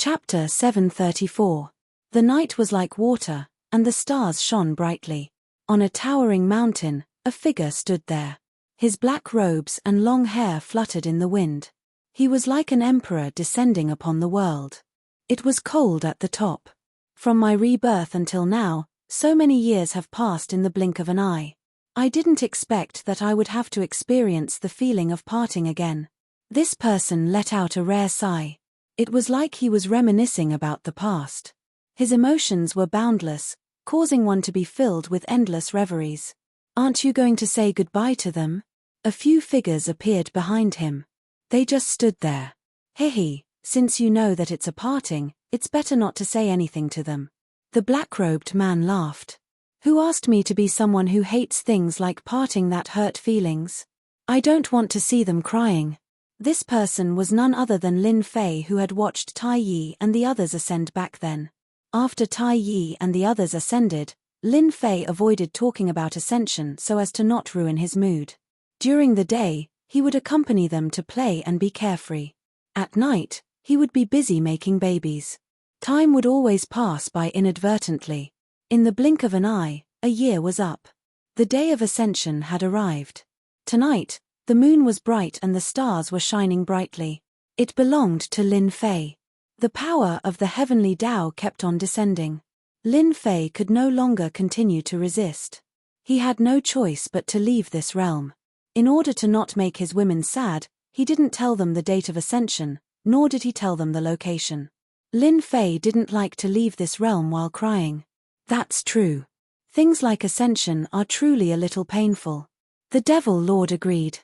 Chapter 734. The night was like water, and the stars shone brightly. On a towering mountain, a figure stood there. His black robes and long hair fluttered in the wind. He was like an emperor descending upon the world. It was cold at the top. From my rebirth until now, so many years have passed in the blink of an eye. I didn't expect that I would have to experience the feeling of parting again. This person let out a rare sigh. It was like he was reminiscing about the past. His emotions were boundless, causing one to be filled with endless reveries. "Aren't you going to say goodbye to them?" A few figures appeared behind him. They just stood there. "Hehe, since you know that it's a parting, it's better not to say anything to them." The black-robed man laughed. "Who asked me to be someone who hates things like parting that hurt feelings? I don't want to see them crying." This person was none other than Lin Fei, who had watched Tai Yi and the others ascend back then. After Tai Yi and the others ascended, Lin Fei avoided talking about ascension so as to not ruin his mood. During the day, he would accompany them to play and be carefree. At night, he would be busy making babies. Time would always pass by inadvertently. In the blink of an eye, a year was up. The day of ascension had arrived. Tonight, the moon was bright and the stars were shining brightly. It belonged to Lin Fei. The power of the heavenly Tao kept on descending. Lin Fei could no longer continue to resist. He had no choice but to leave this realm. In order to not make his women sad, he didn't tell them the date of ascension, nor did he tell them the location. Lin Fei didn't like to leave this realm while crying. That's true. Things like ascension are truly a little painful. The Devil Lord agreed.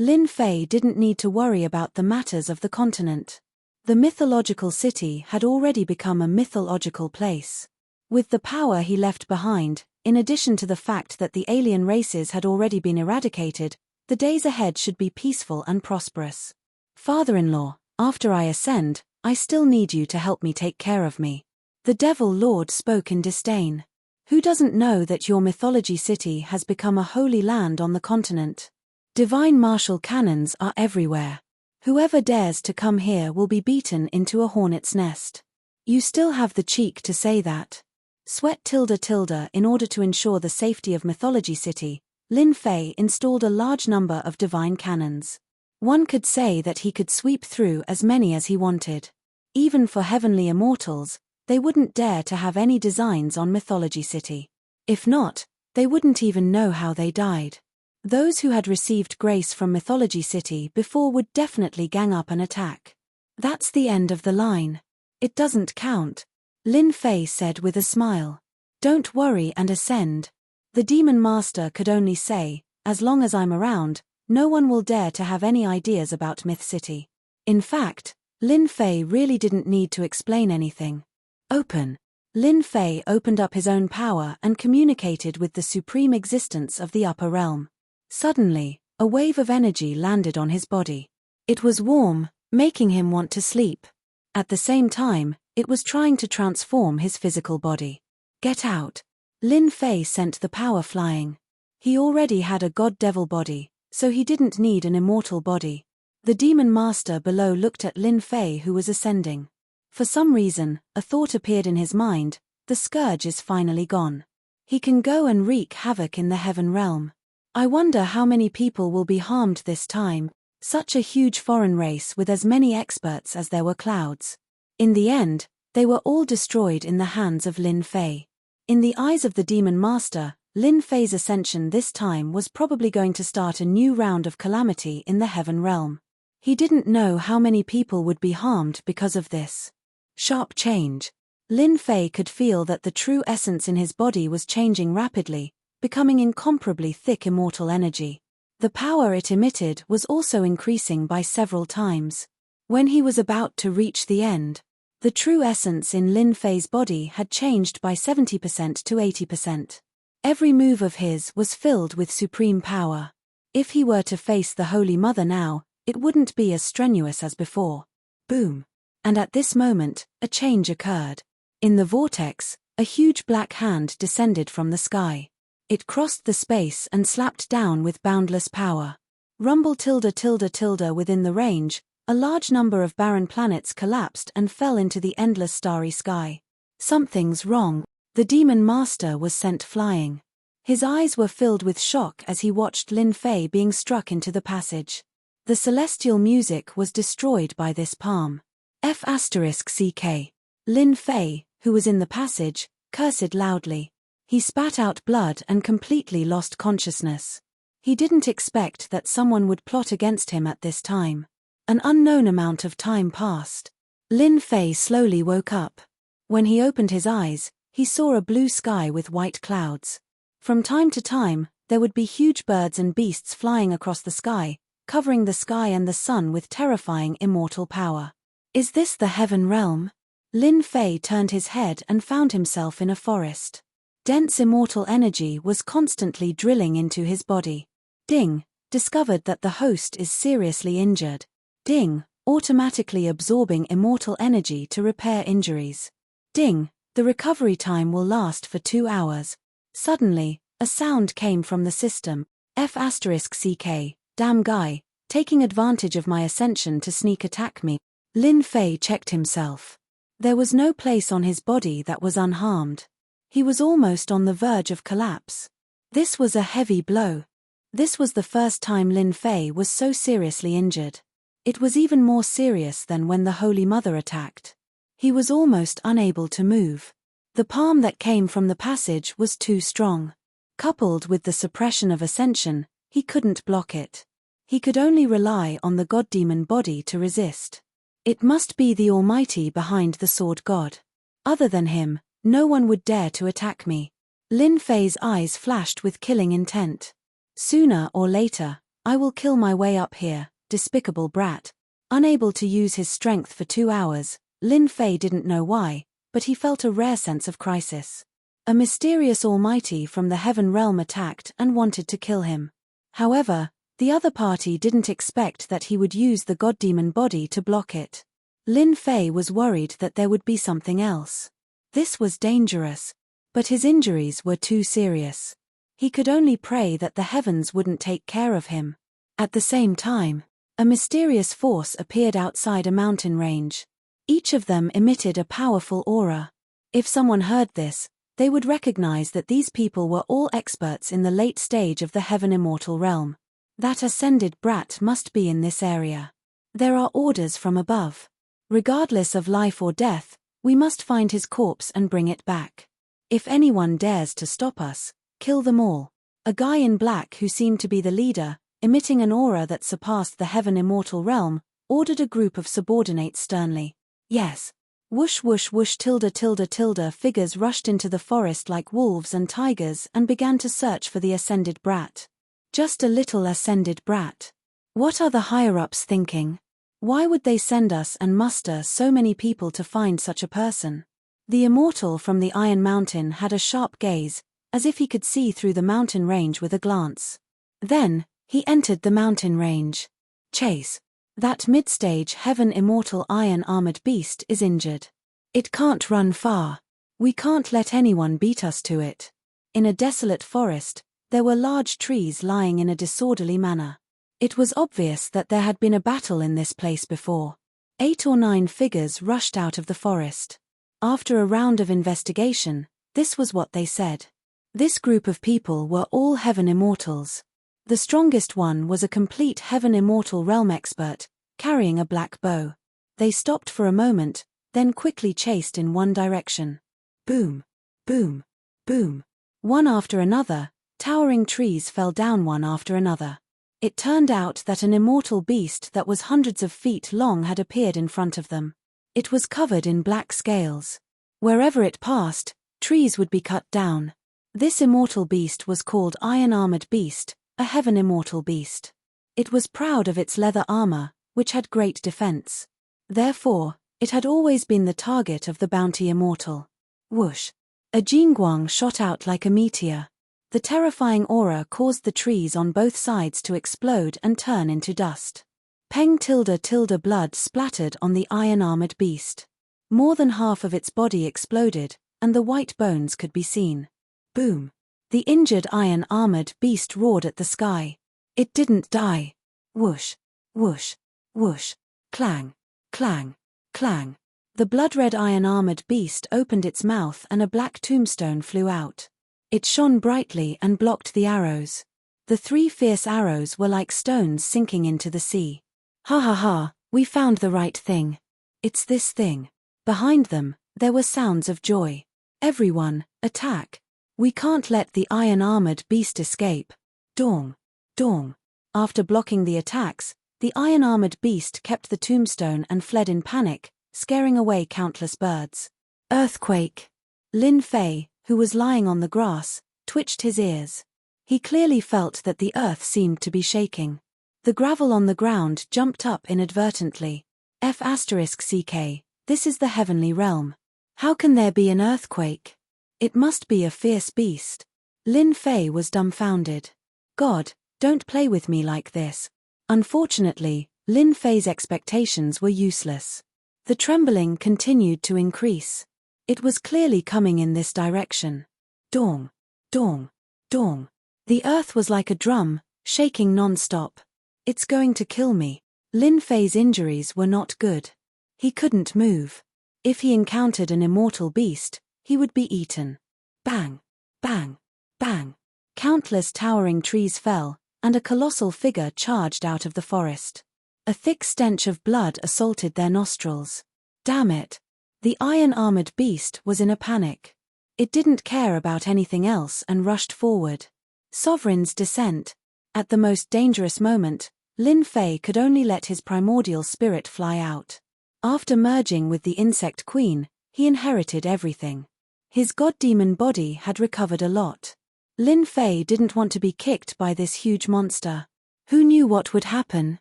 Lin Fei didn't need to worry about the matters of the continent. The mythological city had already become a mythological place. With the power he left behind, in addition to the fact that the alien races had already been eradicated, the days ahead should be peaceful and prosperous. "Father-in-law, after I ascend, I still need you to help me take care of me." The Devil Lord spoke in disdain. "Who doesn't know that your mythology city has become a holy land on the continent? Divine martial cannons are everywhere. Whoever dares to come here will be beaten into a hornet's nest. You still have the cheek to say that?" Sweat tilde. In order to ensure the safety of Mythology City, Lin Fei installed a large number of divine cannons. One could say that he could sweep through as many as he wanted. Even for heavenly immortals, they wouldn't dare to have any designs on Mythology City. If not, they wouldn't even know how they died. Those who had received grace from Mythology City before would definitely gang up an attack. "That's the end of the line. It doesn't count," Lin Fei said with a smile. "Don't worry and ascend." The Demon Master could only say, "As long as I'm around, no one will dare to have any ideas about Myth City." In fact, Lin Fei really didn't need to explain anything. "Open." Lin Fei opened up his own power and communicated with the supreme existence of the upper realm. Suddenly, a wave of energy landed on his body. It was warm, making him want to sleep. At the same time, it was trying to transform his physical body. "Get out." Lin Fei sent the power flying. He already had a god-devil body, so he didn't need an immortal body. The Demon Master below looked at Lin Fei, who was ascending. For some reason, a thought appeared in his mind: the scourge is finally gone. He can go and wreak havoc in the heaven realm. I wonder how many people will be harmed this time, such a huge foreign race with as many experts as there were clouds. In the end, they were all destroyed in the hands of Lin Fei. In the eyes of the Demon Master, Lin Fei's ascension this time was probably going to start a new round of calamity in the heaven realm. He didn't know how many people would be harmed because of this. Sharp change. Lin Fei could feel that the true essence in his body was changing rapidly, becoming incomparably thick immortal energy. The power it emitted was also increasing by several times. When he was about to reach the end, the true essence in Lin Fei's body had changed by 70% to 80%. Every move of his was filled with supreme power. If he were to face the Holy Mother now, it wouldn't be as strenuous as before. Boom. And at this moment, a change occurred. In the vortex, a huge black hand descended from the sky. It crossed the space and slapped down with boundless power. Rumble tilde within the range, A large number of barren planets collapsed and fell into the endless starry sky. Something's wrong. The demon master was sent flying. His eyes were filled with shock as he watched Lin Fei being struck into the passage. The celestial music was destroyed by this palm. F***ck. Lin Fei, who was in the passage, cursed loudly. He spat out blood and completely lost consciousness. He didn't expect that someone would plot against him at this time. An unknown amount of time passed. Lin Fei slowly woke up. When he opened his eyes, he saw a blue sky with white clouds. From time to time, there would be huge birds and beasts flying across the sky, covering the sky and the sun with terrifying immortal power. Is this the heaven realm? Lin Fei turned his head and found himself in a forest. Dense immortal energy was constantly drilling into his body. Ding, discovered that the host is seriously injured. Ding, automatically absorbing immortal energy to repair injuries. Ding, the recovery time will last for 2 hours. Suddenly, a sound came from the system. F***ck, damn guy, taking advantage of my ascension to sneak attack me. Lin Fei checked himself. There was no place on his body that was unharmed. He was almost on the verge of collapse. This was a heavy blow. This was the first time Lin Fei was so seriously injured. It was even more serious than when the Holy Mother attacked. He was almost unable to move. The palm that came from the passage was too strong. Coupled with the suppression of ascension, he couldn't block it. He could only rely on the god-demon body to resist. It must be the Almighty behind the sword god. Other than him, no one would dare to attack me. Lin Fei's eyes flashed with killing intent. Sooner or later, I will kill my way up here, despicable brat. Unable to use his strength for 2 hours, Lin Fei didn't know why, but he felt a rare sense of crisis. A mysterious Almighty from the heaven realm attacked and wanted to kill him. However, the other party didn't expect that he would use the god-demon body to block it. Lin Fei was worried that there would be something else. This was dangerous. But his injuries were too serious. He could only pray that the heavens wouldn't take care of him. At the same time, a mysterious force appeared outside a mountain range. Each of them emitted a powerful aura. If someone heard this, they would recognize that these people were all experts in the late stage of the heaven immortal realm. That ascended brat must be in this area. There are orders from above. Regardless of life or death, we must find his corpse and bring it back. If anyone dares to stop us, kill them all. A guy in black who seemed to be the leader, emitting an aura that surpassed the heaven immortal realm, ordered a group of subordinates sternly. Yes. Whoosh whoosh whoosh tilde tilde tilde figures rushed into the forest like wolves and tigers and began to search for the ascended brat. Just a little ascended brat. What are the higher-ups thinking? Why would they send us and muster so many people to find such a person? The immortal from the Iron Mountain had a sharp gaze, as if he could see through the mountain range with a glance. Then, he entered the mountain range. Chase. That mid-stage heaven immortal iron-armored beast is injured. It can't run far. We can't let anyone beat us to it. In a desolate forest, there were large trees lying in a disorderly manner. It was obvious that there had been a battle in this place before. 8 or 9 figures rushed out of the forest. After a round of investigation, this was what they said. This group of people were all heaven immortals. The strongest one was a complete heaven immortal realm expert, carrying a black bow. They stopped for a moment, then quickly chased in one direction. Boom, boom, boom. One after another, towering trees fell down one after another. It turned out that an immortal beast that was hundreds of feet long had appeared in front of them. It was covered in black scales. Wherever it passed, trees would be cut down. This immortal beast was called Iron-Armored Beast, a heaven immortal beast. It was proud of its leather armor, which had great defense. Therefore, it had always been the target of the bounty immortal. Whoosh! A jingguang shot out like a meteor. The terrifying aura caused the trees on both sides to explode and turn into dust. Peng tilde tilde blood splattered on the iron-armored beast. More than half of its body exploded, and the white bones could be seen. Boom! The injured iron-armored beast roared at the sky. It didn't die. Whoosh! Whoosh! Whoosh! Clang, clang, clang. The blood-red iron-armored beast opened its mouth and a black tombstone flew out. It shone brightly and blocked the arrows. The 3 fierce arrows were like stones sinking into the sea. Ha ha ha, we found the right thing. It's this thing. Behind them, there were sounds of joy. Everyone, attack. We can't let the iron-armored beast escape. Dong, dong. After blocking the attacks, the iron-armored beast kept the tombstone and fled in panic, scaring away countless birds. Earthquake. Lin Fei, who was lying on the grass, twitched his ears. He clearly felt that the earth seemed to be shaking. The gravel on the ground jumped up inadvertently. F***ck, this is the heavenly realm. How can there be an earthquake? It must be a fierce beast. Lin Fei was dumbfounded. God, don't play with me like this. Unfortunately, Lin Fei's expectations were useless. The trembling continued to increase. It was clearly coming in this direction. Dong, dong, dong. The earth was like a drum, shaking non-stop. It's going to kill me. Lin Fei's injuries were not good. He couldn't move. If he encountered an immortal beast, he would be eaten. Bang, bang, bang. Countless towering trees fell, and a colossal figure charged out of the forest. A thick stench of blood assaulted their nostrils. Damn it! The iron-armored beast was in a panic. It didn't care about anything else and rushed forward. Sovereign's descent. At the most dangerous moment, Lin Fei could only let his primordial spirit fly out. After merging with the insect queen, he inherited everything. His god-demon body had recovered a lot. Lin Fei didn't want to be kicked by this huge monster. Who knew what would happen?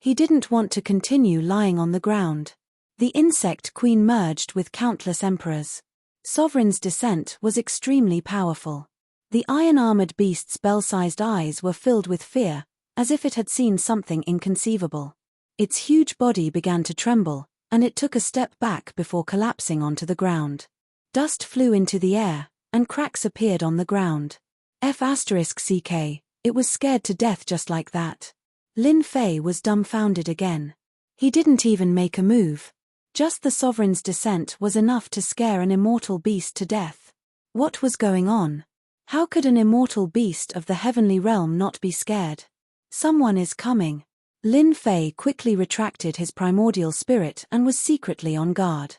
He didn't want to continue lying on the ground. The insect queen merged with countless emperors. Sovereign's descent was extremely powerful. The iron-armored beast's bell-sized eyes were filled with fear, as if it had seen something inconceivable. Its huge body began to tremble, and it took a step back before collapsing onto the ground. Dust flew into the air, and cracks appeared on the ground. F***ck, it was scared to death just like that. Lin Fei was dumbfounded again. He didn't even make a move. Just the sovereign's descent was enough to scare an immortal beast to death. What was going on? How could an immortal beast of the heavenly realm not be scared? Someone is coming. Lin Fei quickly retracted his primordial spirit and was secretly on guard.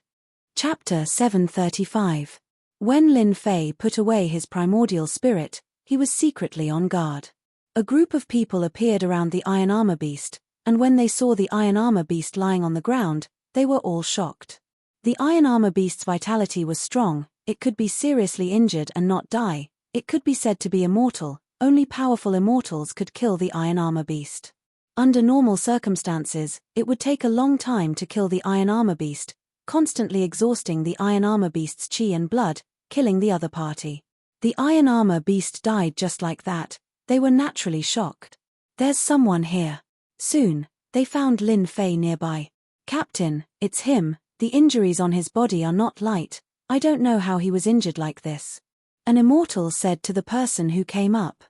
Chapter 735. When Lin Fei put away his primordial spirit, he was secretly on guard. A group of people appeared around the iron armor beast, and when they saw the iron armor beast lying on the ground, they were all shocked. The iron armor beast's vitality was strong, it could be seriously injured and not die, it could be said to be immortal, only powerful immortals could kill the iron armor beast. Under normal circumstances, it would take a long time to kill the iron armor beast, constantly exhausting the iron armor beast's chi and blood, killing the other party. The iron armor beast died just like that. They were naturally shocked. There's someone here. Soon, they found Lin Fei nearby. Captain, it's him, the injuries on his body are not light, I don't know how he was injured like this. An immortal said to the person who came up.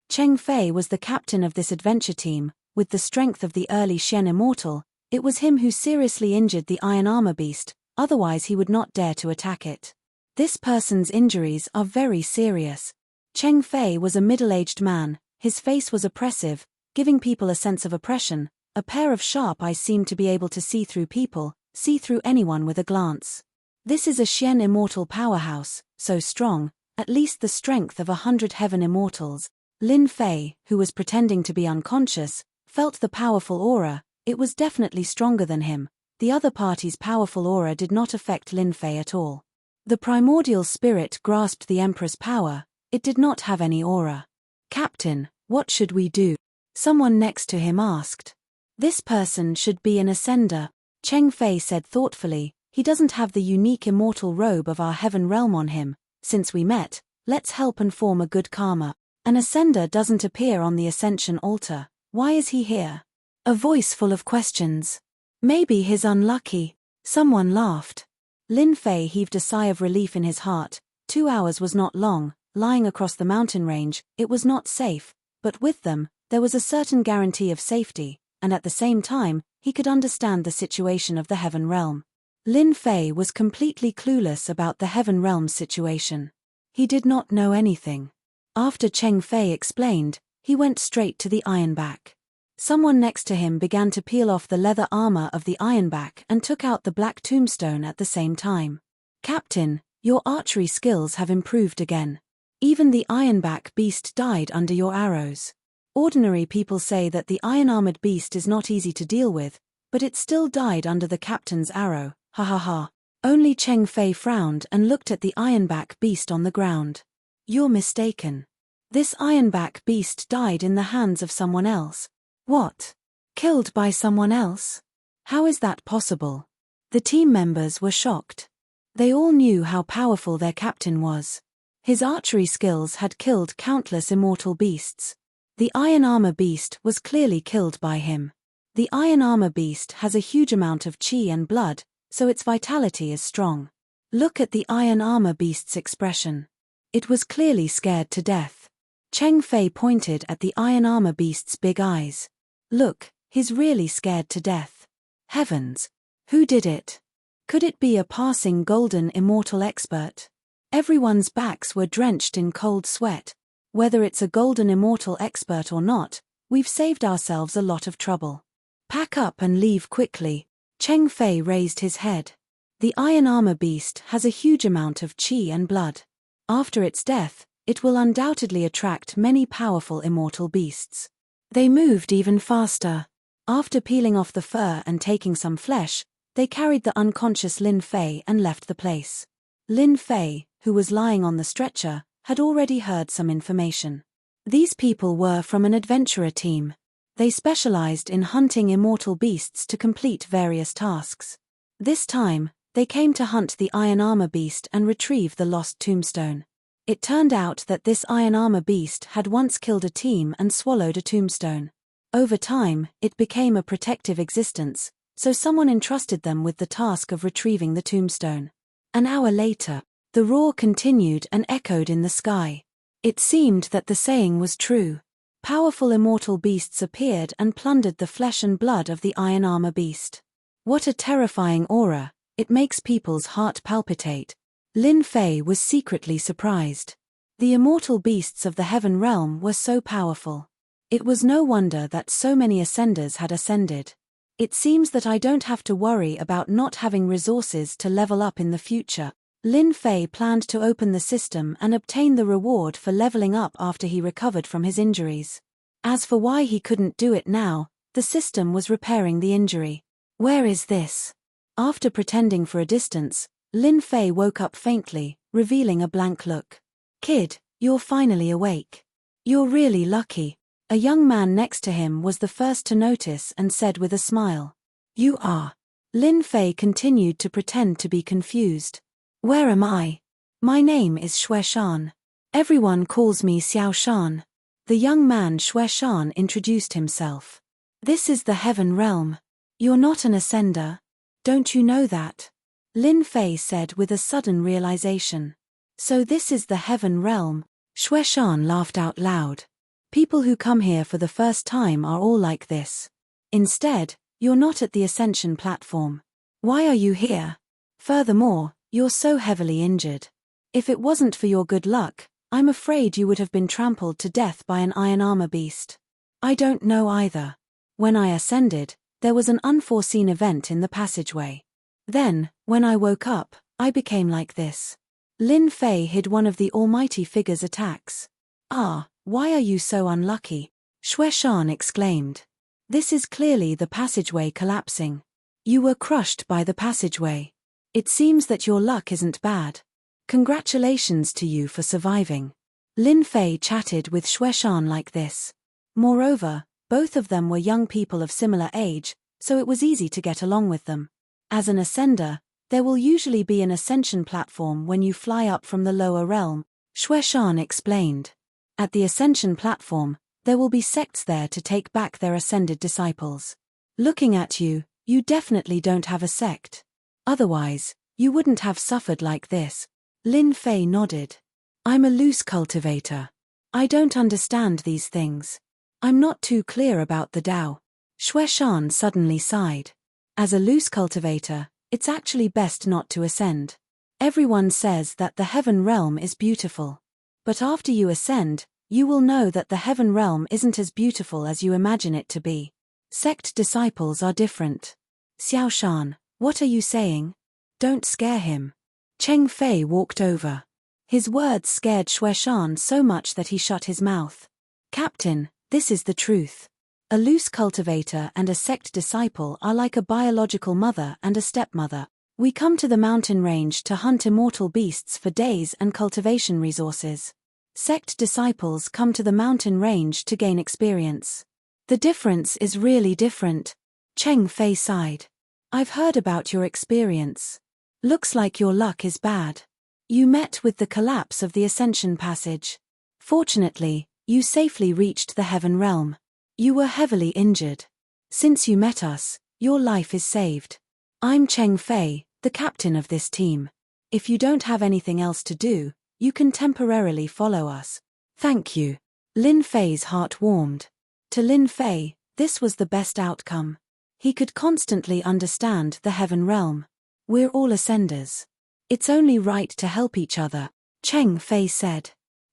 Cheng Fei was the captain of this adventure team, with the strength of the early Xian immortal. It was him who seriously injured the iron armor beast, otherwise he would not dare to attack it. This person's injuries are very serious. Cheng Fei was a middle-aged man, his face was oppressive, giving people a sense of oppression. A pair of sharp eyes seemed to be able to see through people, see through anyone with a glance. This is a Xian immortal powerhouse, so strong, at least the strength of 100 heaven immortals. Lin Fei, who was pretending to be unconscious, felt the powerful aura. It was definitely stronger than him. The other party's powerful aura did not affect Lin Fei at all. The primordial spirit grasped the Emperor's power. It did not have any aura. Captain, what should we do? Someone next to him asked. This person should be an ascender. Cheng Fei said thoughtfully, he doesn't have the unique immortal robe of our heaven realm on him. Since we met, let's help and form a good karma. An ascender doesn't appear on the ascension altar. Why is he here? A voice full of questions. Maybe he's unlucky. Someone laughed. Lin Fei heaved a sigh of relief in his heart. 2 hours was not long, lying across the mountain range, it was not safe, but with them, there was a certain guarantee of safety, and at the same time, he could understand the situation of the Heaven Realm. Lin Fei was completely clueless about the Heaven Realm's situation. He did not know anything. After Cheng Fei explained, he went straight to the Ironback. Someone next to him began to peel off the leather armor of the Ironback and took out the black tombstone at the same time. "Captain, your archery skills have improved again. Even the Ironback beast died under your arrows. Ordinary people say that the iron-armored beast is not easy to deal with, but it still died under the captain's arrow, ha ha ha." Only Cheng Fei frowned and looked at the Ironback beast on the ground. "You're mistaken. This Ironback beast died in the hands of someone else." "What? Killed by someone else? How is that possible?" The team members were shocked. They all knew how powerful their captain was. His archery skills had killed countless immortal beasts. The iron armor beast was clearly killed by him. The iron armor beast has a huge amount of chi and blood, so its vitality is strong. Look at the iron armor beast's expression. It was clearly scared to death. Cheng Fei pointed at the iron armor beast's big eyes. "Look, he's really scared to death. Heavens! Who did it? Could it be a passing golden immortal expert?" Everyone's backs were drenched in cold sweat. Whether it's a golden immortal expert or not, we've saved ourselves a lot of trouble. "Pack up and leave quickly." Cheng Fei raised his head. The iron armor beast has a huge amount of chi and blood. After its death, it will undoubtedly attract many powerful immortal beasts. They moved even faster. After peeling off the fur and taking some flesh, they carried the unconscious Lin Fei and left the place. Lin Fei, who was lying on the stretcher, had already heard some information. These people were from an adventurer team. They specialized in hunting immortal beasts to complete various tasks. This time, they came to hunt the iron armor beast and retrieve the lost tombstone. It turned out that this iron armor beast had once killed a team and swallowed a tombstone. Over time, it became a protective existence, so someone entrusted them with the task of retrieving the tombstone. An hour later, the roar continued and echoed in the sky. It seemed that the saying was true. Powerful immortal beasts appeared and plundered the flesh and blood of the iron armor beast. What a terrifying aura, it makes people's heart palpitate. Lin Fei was secretly surprised. The immortal beasts of the Heaven Realm were so powerful. It was no wonder that so many ascenders had ascended. "It seems that I don't have to worry about not having resources to level up in the future." Lin Fei planned to open the system and obtain the reward for leveling up after he recovered from his injuries. As for why he couldn't do it now, the system was repairing the injury. "Where is this?" After pretending for a distance, Lin Fei woke up faintly, revealing a blank look. "Kid, you're finally awake. You're really lucky." A young man next to him was the first to notice and said with a smile. "You are." Lin Fei continued to pretend to be confused. "Where am I?" "My name is Xue Shan. Everyone calls me Xiao Shan." The young man Xue Shan introduced himself. "This is the Heaven Realm. You're not an ascender. Don't you know that?" Lin Fei said with a sudden realization. "So this is the Heaven Realm?" Xue Shan laughed out loud. "People who come here for the first time are all like this. Instead, you're not at the ascension platform. Why are you here? Furthermore, you're so heavily injured. If it wasn't for your good luck, I'm afraid you would have been trampled to death by an iron armor beast." "I don't know either. When I ascended, there was an unforeseen event in the passageway. Then, when I woke up, I became like this." Lin Fei hid one of the almighty figure's attacks. "Ah, why are you so unlucky?" Xue Shan exclaimed. "This is clearly the passageway collapsing. You were crushed by the passageway. It seems that your luck isn't bad. Congratulations to you for surviving." Lin Fei chatted with Xue Shan like this. Moreover, both of them were young people of similar age, so it was easy to get along with them. As an ascender, there will usually be an ascension platform when you fly up from the lower realm, Xue Shan explained. At the ascension platform, there will be sects there to take back their ascended disciples. Looking at you, you definitely don't have a sect. Otherwise, you wouldn't have suffered like this. Lin Fei nodded. "I'm a loose cultivator. I don't understand these things. I'm not too clear about the Tao." Shan suddenly sighed. As a loose cultivator, it's actually best not to ascend. Everyone says that the heaven realm is beautiful. But after you ascend, you will know that the heaven realm isn't as beautiful as you imagine it to be. Sect disciples are different. Xiao Shan, what are you saying? Don't scare him. Cheng Fei walked over. His words scared Shan so much that he shut his mouth. Captain, this is the truth. A loose cultivator and a sect disciple are like a biological mother and a stepmother. We come to the mountain range to hunt immortal beasts for days and cultivation resources. Sect disciples come to the mountain range to gain experience. The difference is really different. Cheng Fei sighed. I've heard about your experience. Looks like your luck is bad. You met with the collapse of the Ascension Passage. Fortunately, you safely reached the heaven realm. You were heavily injured. Since you met us, your life is saved. I'm Cheng Fei, the captain of this team. If you don't have anything else to do, you can temporarily follow us. Thank you. Lin Fei's heart warmed. To Lin Fei, this was the best outcome. He could constantly understand the heaven realm. We're all ascenders. It's only right to help each other, Cheng Fei said.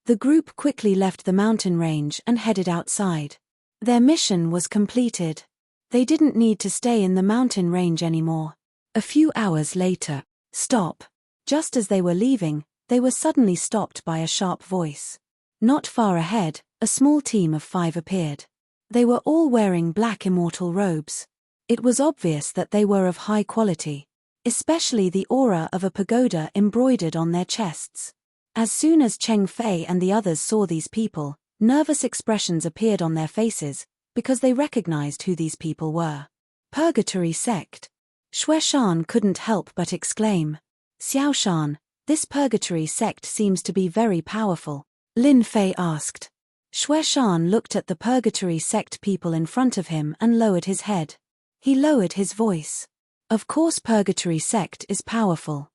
The group quickly left the mountain range and headed outside. Their mission was completed. They didn't need to stay in the mountain range anymore. A few hours later, stop. Just as they were leaving, they were suddenly stopped by a sharp voice. Not far ahead, a small team of 5 appeared. They were all wearing black immortal robes. It was obvious that they were of high quality, especially the aura of a pagoda embroidered on their chests. As soon as Cheng Fei and the others saw these people, nervous expressions appeared on their faces, because they recognized who these people were. Purgatory Sect. Shan couldn't help but exclaim. Xiao Shan, this Purgatory Sect seems to be very powerful, Lin Fei asked. Shan looked at the Purgatory Sect people in front of him and lowered his head. He lowered his voice. Of course Purgatory Sect is powerful.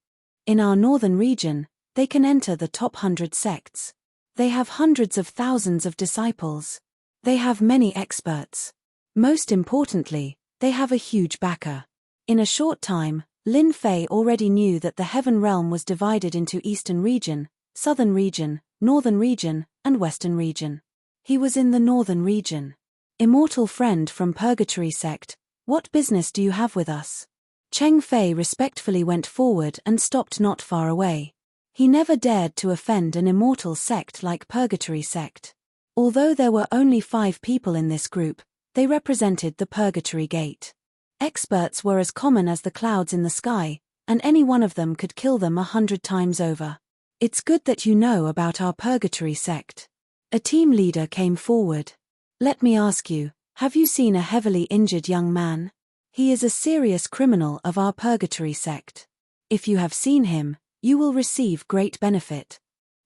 In our northern region, they can enter the top 100 sects. They have hundreds of thousands of disciples. They have many experts. Most importantly, they have a huge backer. In a short time, Lin Fei already knew that the heaven realm was divided into Eastern region, Southern region, Northern region, and Western region. He was in the Northern region. Immortal friend from Purgatory Sect, what business do you have with us? Cheng Fei respectfully went forward and stopped not far away. He never dared to offend an immortal sect like Purgatory Sect. Although there were only 5 people in this group, they represented the Purgatory Gate. Experts were as common as the clouds in the sky, and any one of them could kill them 100 times over. It's good that you know about our Purgatory Sect. A team leader came forward. Let me ask you, have you seen a heavily injured young man? He is a serious criminal of our Purgatory Sect. If you have seen him, you will receive great benefit.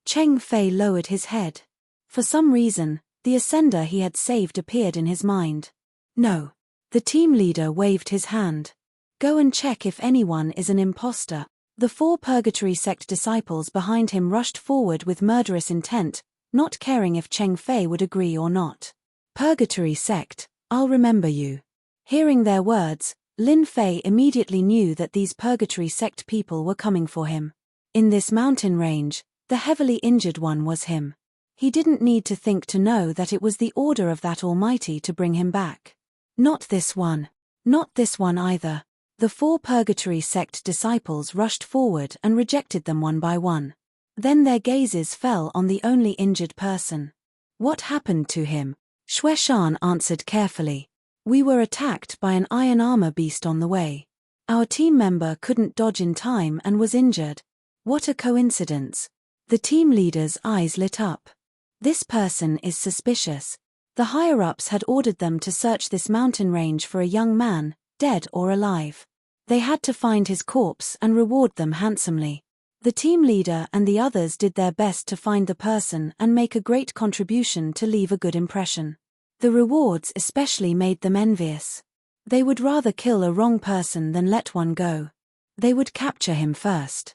Cheng Fei lowered his head. For some reason, the ascender he had saved appeared in his mind. No. The team leader waved his hand. Go and check if anyone is an imposter. The 4 Purgatory Sect disciples behind him rushed forward with murderous intent, not caring if Cheng Fei would agree or not. Purgatory Sect, I'll remember you. Hearing their words, Lin Fei immediately knew that these Purgatory Sect people were coming for him. In this mountain range, the heavily injured one was him. He didn't need to think to know that it was the order of that Almighty to bring him back. Not this one. Not this one either. The 4 Purgatory Sect disciples rushed forward and rejected them one by one. Then their gazes fell on the only injured person. What happened to him? Shan answered carefully. We were attacked by an iron armor beast on the way. Our team member couldn't dodge in time and was injured. What a coincidence. The team leader's eyes lit up. This person is suspicious. The higher-ups had ordered them to search this mountain range for a young man, dead or alive. They had to find his corpse and reward them handsomely. The team leader and the others did their best to find the person and make a great contribution to leave a good impression. The rewards especially made them envious. They would rather kill a wrong person than let one go. They would capture him first.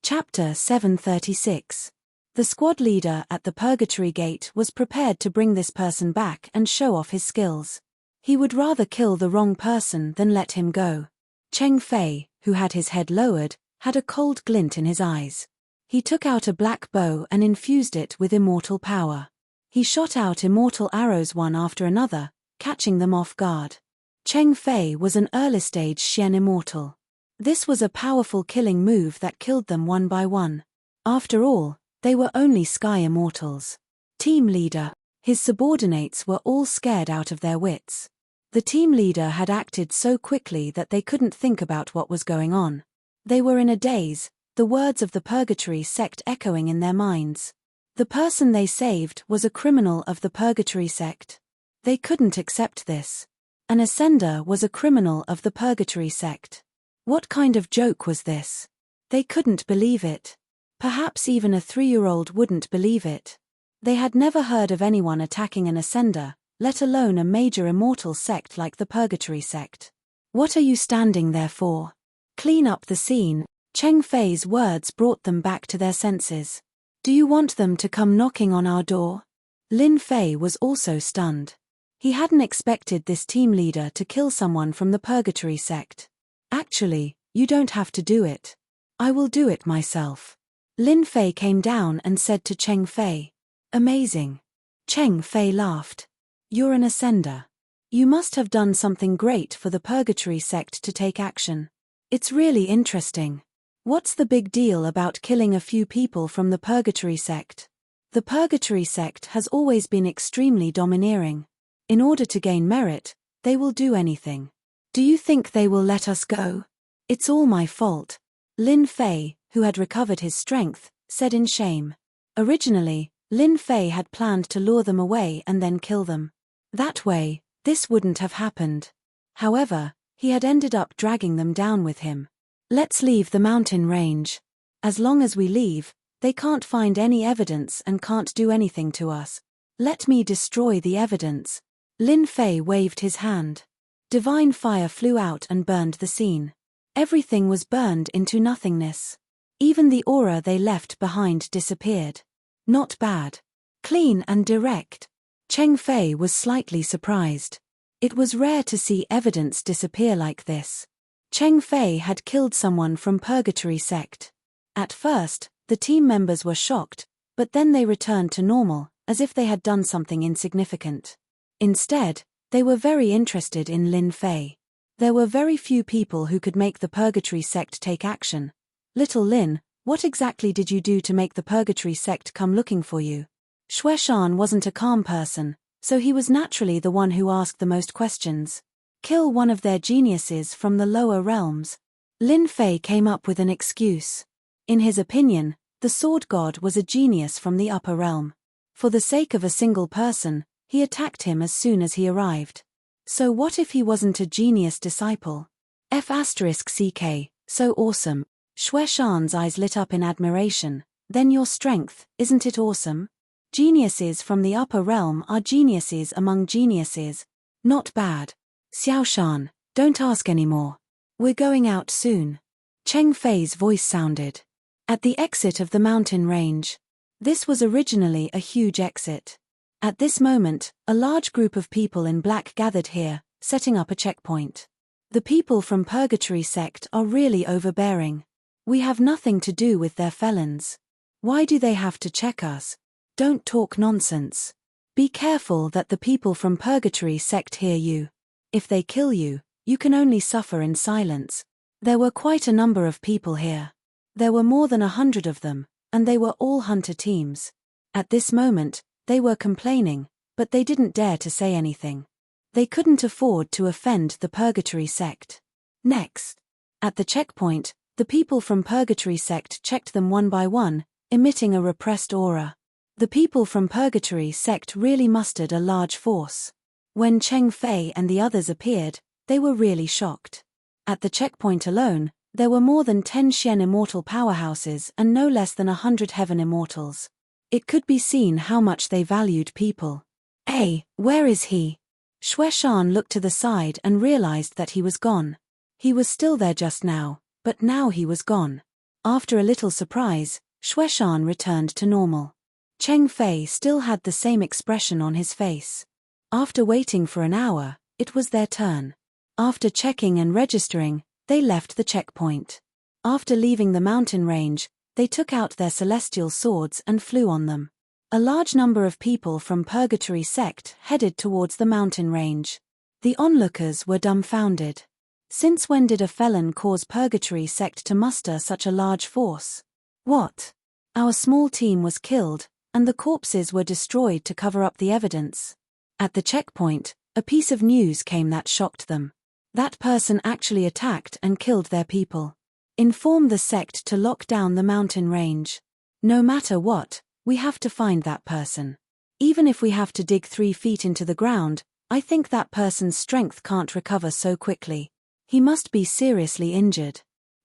Chapter 736. The squad leader at the Purgatory Gate was prepared to bring this person back and show off his skills. He would rather kill the wrong person than let him go. Cheng Fei, who had his head lowered, had a cold glint in his eyes. He took out a black bow and infused it with immortal power. He shot out immortal arrows one after another, catching them off guard. Cheng Fei was an early-stage Xian immortal. This was a powerful killing move that killed them one by one. After all, they were only sky immortals. Team leader. His subordinates were all scared out of their wits. The team leader had acted so quickly that they couldn't think about what was going on. They were in a daze, the words of the Purgatory sect echoing in their minds. The person they saved was a criminal of the Purgatory sect. They couldn't accept this. An Ascender was a criminal of the Purgatory sect. What kind of joke was this? They couldn't believe it. Perhaps even a 3-year-old wouldn't believe it. They had never heard of anyone attacking an Ascender, let alone a major immortal sect like the Purgatory sect. What are you standing there for? Clean up the scene. Cheng Fei's words brought them back to their senses. Do you want them to come knocking on our door? Lin Fei was also stunned. He hadn't expected this team leader to kill someone from the Purgatory sect. Actually, you don't have to do it. I will do it myself. Lin Fei came down and said to Cheng Fei. Amazing. Cheng Fei laughed. You're an Ascender. You must have done something great for the Purgatory sect to take action. It's really interesting. What's the big deal about killing a few people from the Purgatory sect? The Purgatory sect has always been extremely domineering. In order to gain merit, they will do anything. Do you think they will let us go? It's all my fault. Lin Fei, who had recovered his strength, said in shame. Originally, Lin Fei had planned to lure them away and then kill them. That way, this wouldn't have happened. However, he had ended up dragging them down with him. Let's leave the mountain range. As long as we leave, they can't find any evidence and can't do anything to us. Let me destroy the evidence. Lin Fei waved his hand. Divine fire flew out and burned the scene. Everything was burned into nothingness. Even the aura they left behind disappeared. Not bad. Clean and direct. Cheng Fei was slightly surprised. It was rare to see evidence disappear like this. Cheng Fei had killed someone from Purgatory sect. At first, the team members were shocked, but then they returned to normal, as if they had done something insignificant. Instead, they were very interested in Lin Fei. There were very few people who could make the Purgatory sect take action. Little Lin, what exactly did you do to make the Purgatory sect come looking for you? Shueshan wasn't a calm person, so he was naturally the one who asked the most questions. Kill one of their geniuses from the lower realms. Lin Fei came up with an excuse. In his opinion, the sword god was a genius from the upper realm. For the sake of a single person, he attacked him as soon as he arrived. So what if he wasn't a genius disciple? F***ck, so awesome. Shueshan's eyes lit up in admiration. Then your strength, isn't it awesome? Geniuses from the upper realm are geniuses among geniuses. Not bad. Xiaoshan, don't ask anymore. We're going out soon. Cheng Fei's voice sounded. At the exit of the mountain range. This was originally a huge exit. At this moment, a large group of people in black gathered here, setting up a checkpoint. The people from Purgatory sect are really overbearing. We have nothing to do with their felons. Why do they have to check us? Don't talk nonsense. Be careful that the people from Purgatory sect hear you. If they kill you, you can only suffer in silence. There were quite a number of people here. There were more than 100 of them, and they were all hunter teams. At this moment, they were complaining, but they didn't dare to say anything. They couldn't afford to offend the Purgatory sect. Next. At the checkpoint, the people from Purgatory sect checked them one by one, emitting a repressed aura. The people from Purgatory sect really mustered a large force. When Cheng Fei and the others appeared, they were really shocked. At the checkpoint alone, there were more than 10 Xian immortal powerhouses and no less than 100 heaven immortals. It could be seen how much they valued people. Hey, where is he? Shueshan looked to the side and realized that he was gone. He was still there just now, but now he was gone. After a little surprise, Shueshan returned to normal. Cheng Fei still had the same expression on his face. After waiting for an hour, It was their turn. After checking and registering, they left the checkpoint. After leaving the mountain range, they took out their celestial swords and flew on them. A large number of people from Purgatory sect headed towards the mountain range. The onlookers were dumbfounded. Since when did a felon cause Purgatory sect to muster such a large force? What? Our small team was killed, and the corpses were destroyed to cover up the evidence. At the checkpoint, a piece of news came that shocked them. That person actually attacked and killed their people. Inform the sect to lock down the mountain range. No matter what, we have to find that person. Even if we have to dig 3 feet into the ground, I think that person's strength can't recover so quickly. He must be seriously injured.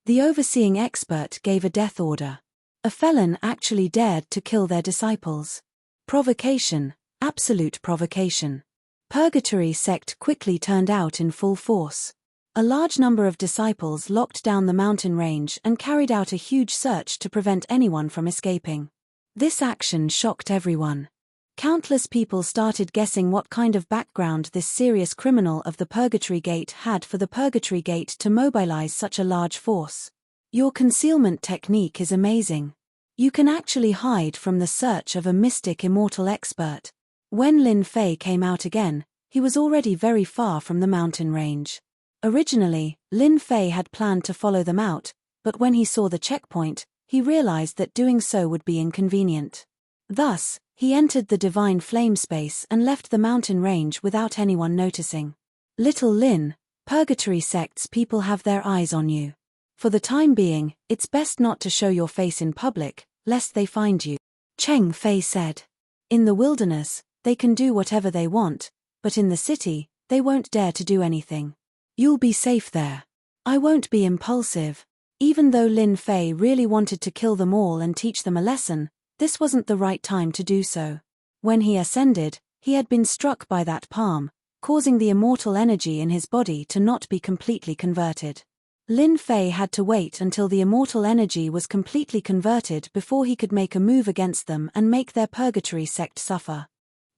The overseeing expert gave a death order. A felon actually dared to kill their disciples. Provocation, absolute provocation. Purgatory sect quickly turned out in full force. A large number of disciples locked down the mountain range and carried out a huge search to prevent anyone from escaping. This action shocked everyone. Countless people started guessing what kind of background this serious criminal of the Purgatory Gate had for the Purgatory Gate to mobilize such a large force. Your concealment technique is amazing. You can actually hide from the search of a mystic immortal expert. When Lin Fei came out again, he was already very far from the mountain range. Originally, Lin Fei had planned to follow them out, but when he saw the checkpoint, he realized that doing so would be inconvenient. Thus, he entered the divine flame space and left the mountain range without anyone noticing. Little Lin, Purgatory sect's people have their eyes on you. For the time being, it's best not to show your face in public, lest they find you. Cheng Fei said. In the wilderness, they can do whatever they want, but in the city, they won't dare to do anything. You'll be safe there. I won't be impulsive. Even though Lin Fei really wanted to kill them all and teach them a lesson, this wasn't the right time to do so. When he ascended, he had been struck by that palm, causing the immortal energy in his body to not be completely converted. Lin Fei had to wait until the immortal energy was completely converted before he could make a move against them and make their Purgatory sect suffer.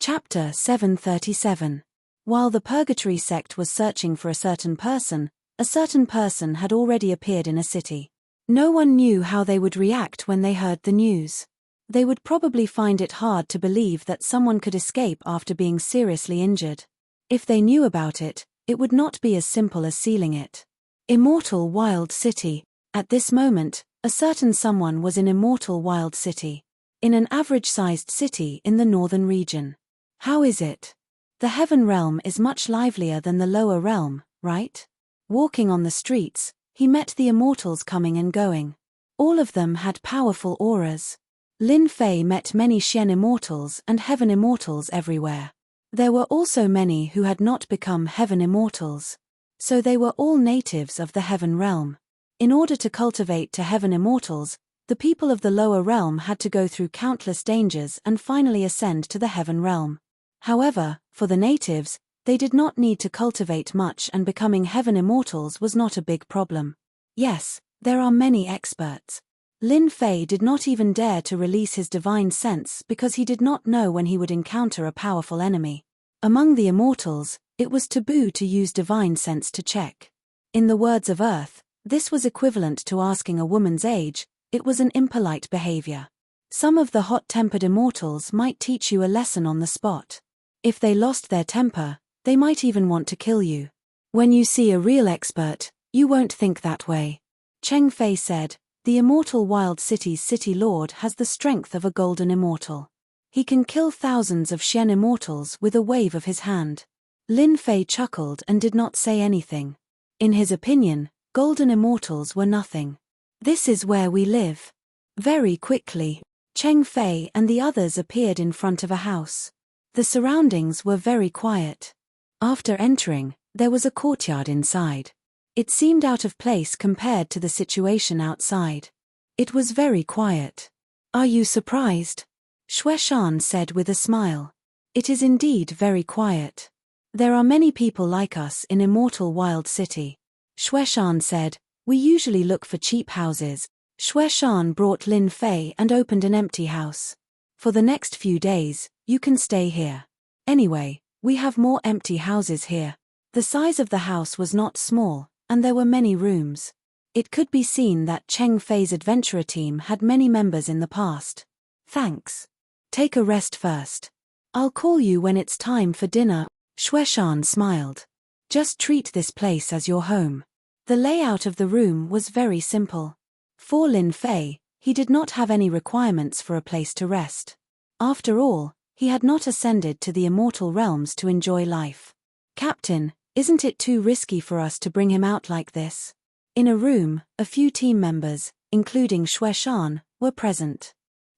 Chapter 737. While the Purgatory sect was searching for a certain person had already appeared in a city. No one knew how they would react when they heard the news. They would probably find it hard to believe that someone could escape after being seriously injured. If they knew about it, it would not be as simple as sealing it. Immortal Wild City. At this moment, a certain someone was in Immortal Wild City. In an average-sized city in the northern region. How is it? The heaven realm is much livelier than the lower realm, right? Walking on the streets, he met the immortals coming and going. All of them had powerful auras. Lin Fei met many Xian immortals and heaven immortals everywhere. There were also many who had not become heaven immortals. So they were all natives of the heaven realm. In order to cultivate to heaven immortals, the people of the lower realm had to go through countless dangers and finally ascend to the heaven realm. However, for the natives, they did not need to cultivate much, and becoming heaven immortals was not a big problem. Yes, there are many experts. Lin Fei did not even dare to release his divine sense because he did not know when he would encounter a powerful enemy. Among the immortals, it was taboo to use divine sense to check. In the words of Earth, this was equivalent to asking a woman's age. It was an impolite behavior. Some of the hot-tempered immortals might teach you a lesson on the spot. If they lost their temper, they might even want to kill you. When you see a real expert, you won't think that way. Cheng Fei said, the Immortal Wild City's city lord has the strength of a golden immortal. He can kill thousands of Xian immortals with a wave of his hand. Lin Fei chuckled and did not say anything. In his opinion, golden immortals were nothing. This is where we live. Very quickly, Cheng Fei and the others appeared in front of a house. The surroundings were very quiet. After entering, there was a courtyard inside. It seemed out of place compared to the situation outside. It was very quiet. Are you surprised? Shueshan said with a smile. It is indeed very quiet. There are many people like us in Immortal Wild City. Shueshan said, we usually look for cheap houses. Shueshan brought Lin Fei and opened an empty house. For the next few days, you can stay here. Anyway, we have more empty houses here. The size of the house was not small, and there were many rooms. It could be seen that Cheng Fei's adventurer team had many members in the past. Thanks. Take a rest first. I'll call you when it's time for dinner. Shueshan smiled. Just treat this place as your home. The layout of the room was very simple. For Lin Fei, he did not have any requirements for a place to rest. After all, he had not ascended to the immortal realms to enjoy life. Captain, isn't it too risky for us to bring him out like this? In a room, a few team members, including Shueshan, were present.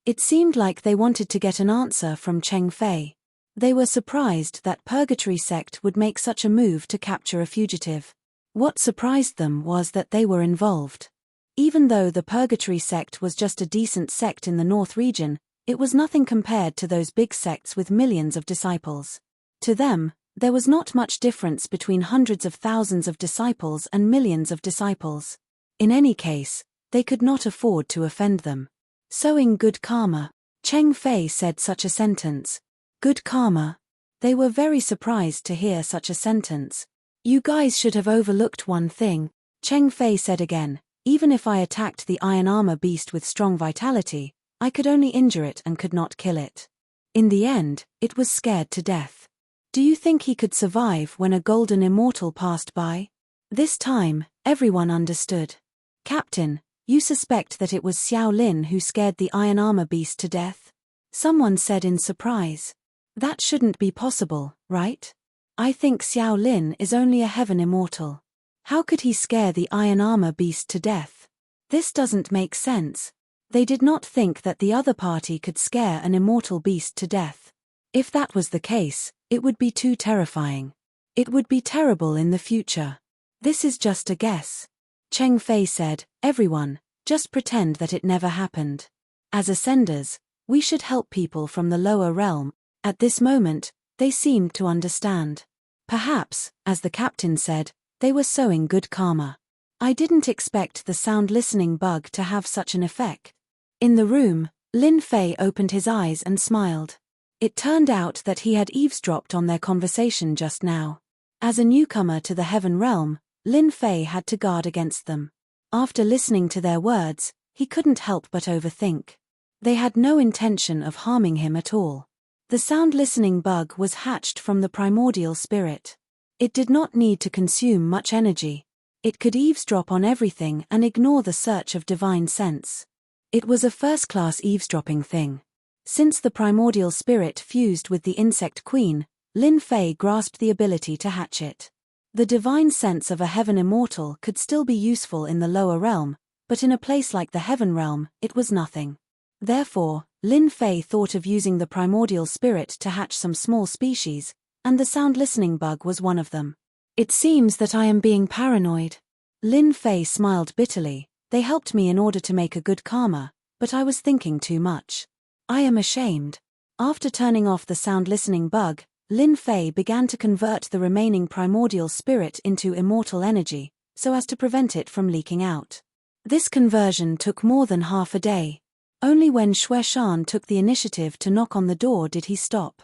It seemed like they wanted to get an answer from Cheng Fei. They were surprised that Purgatory Sect would make such a move to capture a fugitive. What surprised them was that they were involved. Even though the Purgatory Sect was just a decent sect in the North region, it was nothing compared to those big sects with millions of disciples. To them, there was not much difference between hundreds of thousands of disciples and millions of disciples. In any case, they could not afford to offend them. Sowing good karma. Cheng Fei said such a sentence. Good karma. They were very surprised to hear such a sentence. You guys should have overlooked one thing, Cheng Fei said again. Even if I attacked the iron armor beast with strong vitality, I could only injure it and could not kill it. In the end, it was scared to death. Do you think he could survive when a golden immortal passed by? This time, everyone understood. Captain, you suspect that it was Xiao Lin who scared the iron armor beast to death? Someone said in surprise. That shouldn't be possible, right? I think Xiao Lin is only a heaven immortal. How could he scare the iron armor beast to death? This doesn't make sense. They did not think that the other party could scare an immortal beast to death. If that was the case, it would be too terrifying. It would be terrible in the future. This is just a guess. Cheng Fei said, everyone, just pretend that it never happened. As ascenders, we should help people from the lower realm. At this moment, they seemed to understand. Perhaps, as the captain said, they were sowing good karma. I didn't expect the sound listening bug to have such an effect. In the room, Lin Fei opened his eyes and smiled. It turned out that he had eavesdropped on their conversation just now. As a newcomer to the heaven realm, Lin Fei had to guard against them. After listening to their words, he couldn't help but overthink. They had no intention of harming him at all. The sound listening bug was hatched from the primordial spirit. It did not need to consume much energy. It could eavesdrop on everything and ignore the search of divine sense. It was a first-class eavesdropping thing. Since the primordial spirit fused with the insect queen, Lin Fei grasped the ability to hatch it. The divine sense of a heaven immortal could still be useful in the lower realm, but in a place like the heaven realm, it was nothing. Therefore, Lin Fei thought of using the primordial spirit to hatch some small species, and the sound listening bug was one of them. It seems that I am being paranoid. Lin Fei smiled bitterly. They helped me in order to make a good karma, but I was thinking too much. I am ashamed. After turning off the sound listening bug, Lin Fei began to convert the remaining primordial spirit into immortal energy, so as to prevent it from leaking out. This conversion took more than half a day. Only when Shueshan took the initiative to knock on the door did he stop.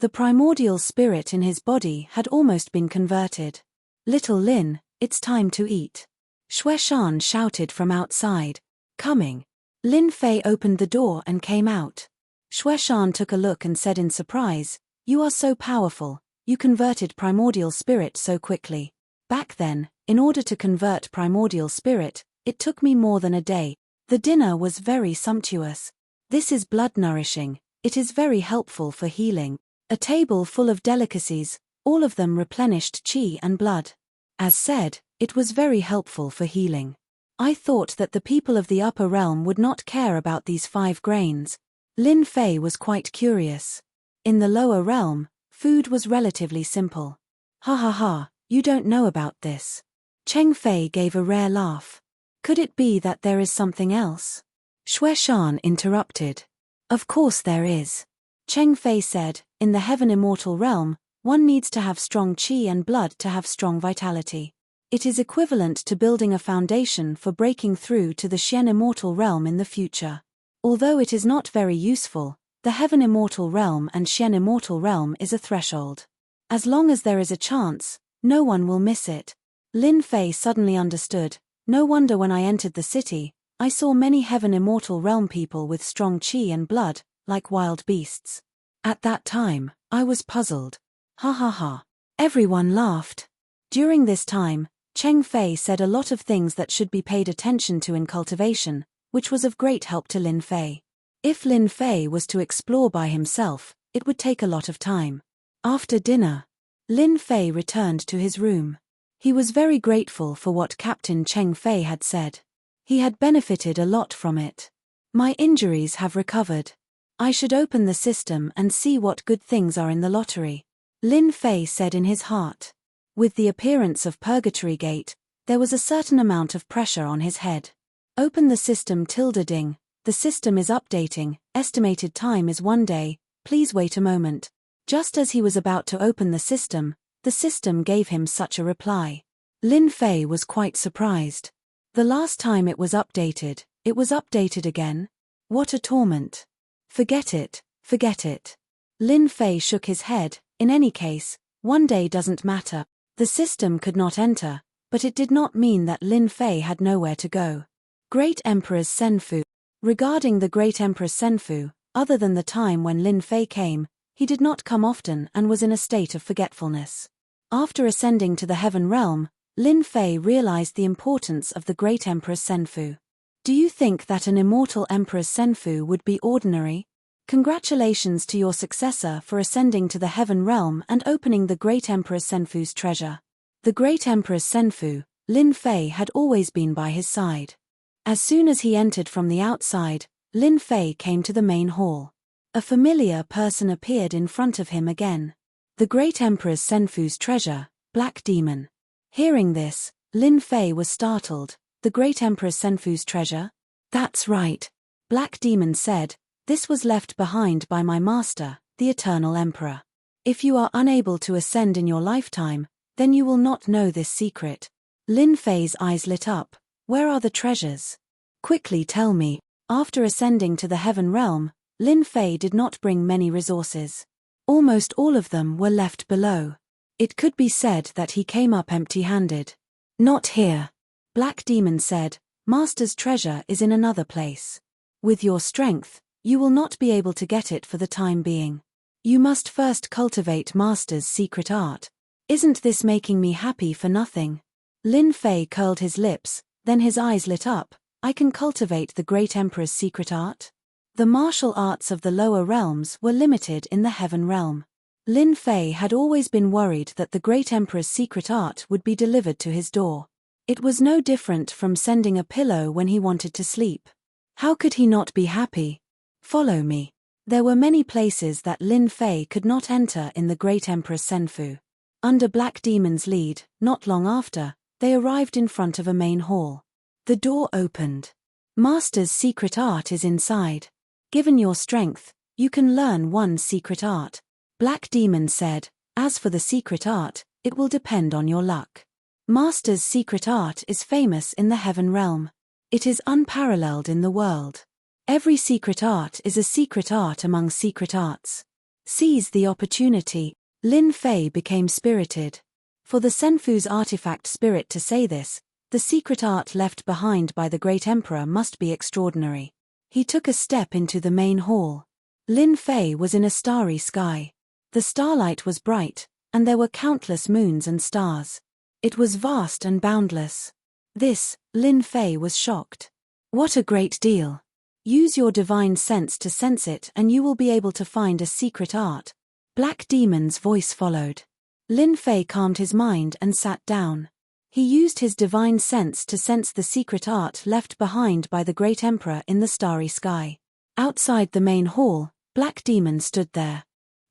The primordial spirit in his body had almost been converted. Little Lin, it's time to eat. Shueshan shouted from outside. Coming. Lin Fei opened the door and came out. Shueshan took a look and said in surprise, You are so powerful, you converted primordial spirit so quickly. Back then, in order to convert primordial spirit, it took me more than a day. The dinner was very sumptuous. This is blood nourishing, it is very helpful for healing. A table full of delicacies, all of them replenished qi and blood. As said, it was very helpful for healing. I thought that the people of the upper realm would not care about these 5 grains. Lin Fei was quite curious. In the lower realm, food was relatively simple. Ha ha ha, you don't know about this. Cheng Fei gave a rare laugh. Could it be that there is something else? Shueshan interrupted. Of course there is. Cheng Fei said, in the heaven immortal realm, one needs to have strong qi and blood to have strong vitality. It is equivalent to building a foundation for breaking through to the Xian immortal realm in the future. Although it is not very useful, the heaven immortal realm and Xian immortal realm is a threshold. As long as there is a chance, No one will miss it. Lin Fei suddenly understood. No wonder when I entered the city, I saw many heaven immortal realm people with strong qi and blood, like wild beasts. At that time, I was puzzled. Ha ha ha. Everyone laughed. During this time, Cheng Fei said a lot of things that should be paid attention to in cultivation, which was of great help to Lin Fei. If Lin Fei was to explore by himself, it would take a lot of time. After dinner, Lin Fei returned to his room. He was very grateful for what Captain Cheng Fei had said. He had benefited a lot from it. My injuries have recovered. I should open the system and see what good things are in the lottery, Lin Fei said in his heart. With the appearance of Purgatory Gate, there was a certain amount of pressure on his head. Open the system ~ding. The system is updating, estimated time is 1 day, please wait a moment. Just as he was about to open the system gave him such a reply. Lin Fei was quite surprised. The last time it was updated again? What a torment. Forget it. Lin Fei shook his head. In any case, 1 day doesn't matter. The system could not enter, but it did not mean that Lin Fei had nowhere to go. Great Emperor's Senfu. Regarding the Great Emperor's Senfu, other than the time when Lin Fei came, he did not come often and was in a state of forgetfulness. After ascending to the heaven realm, Lin Fei realized the importance of the Great Emperor's Senfu. Do you think that an immortal Emperor's Senfu would be ordinary? Congratulations to your successor for ascending to the heaven realm and opening the Great Emperor's Senfu's treasure. The Great Emperor's Senfu, Lin Fei had always been by his side. As soon as he entered from the outside, Lin Fei came to the main hall. A familiar person appeared in front of him again. The Great Emperor's Senfu's treasure, Black Demon. Hearing this, Lin Fei was startled. The Great Emperor's Senfu's treasure? That's right. Black Demon said, this was left behind by my master, the Eternal Emperor. If you are unable to ascend in your lifetime, then you will not know this secret. Lin Fei's eyes lit up. Where are the treasures? Quickly tell me. After ascending to the heaven realm, Lin Fei did not bring many resources. Almost all of them were left below. It could be said that he came up empty-handed. Not here. Black Demon said, Master's treasure is in another place. With your strength, you will not be able to get it for the time being. You must first cultivate Master's secret art. Isn't this making me happy for nothing? Lin Fei curled his lips, then his eyes lit up. I can cultivate the Great Emperor's secret art? The martial arts of the lower realms were limited in the heaven realm. Lin Fei had always been worried that the Great Emperor's secret art would be delivered to his door. It was no different from sending a pillow when he wanted to sleep. How could he not be happy? Follow me. There were many places that Lin Fei could not enter in the Great Emperor's Senfu. Under Black Demon's lead, not long after, they arrived in front of a main hall. The door opened. Master's secret art is inside. Given your strength, you can learn one secret art. Black Demon said, as for the secret art, it will depend on your luck. Master's secret art is famous in the heaven realm. It is unparalleled in the world. Every secret art is a secret art among secret arts. Seize the opportunity. Lin Fei became spirited. For the Senfu's artifact spirit to say this, the secret art left behind by the Great Emperor must be extraordinary. He took a step into the main hall. Lin Fei was in a starry sky. The starlight was bright, and there were countless moons and stars. It was vast and boundless. This, Lin Fei was shocked. What a great deal. Use your divine sense to sense it and you will be able to find a secret art. Black Demon's voice followed. Lin Fei calmed his mind and sat down. He used his divine sense to sense the secret art left behind by the Great Emperor in the starry sky. Outside the main hall, Black Demon stood there.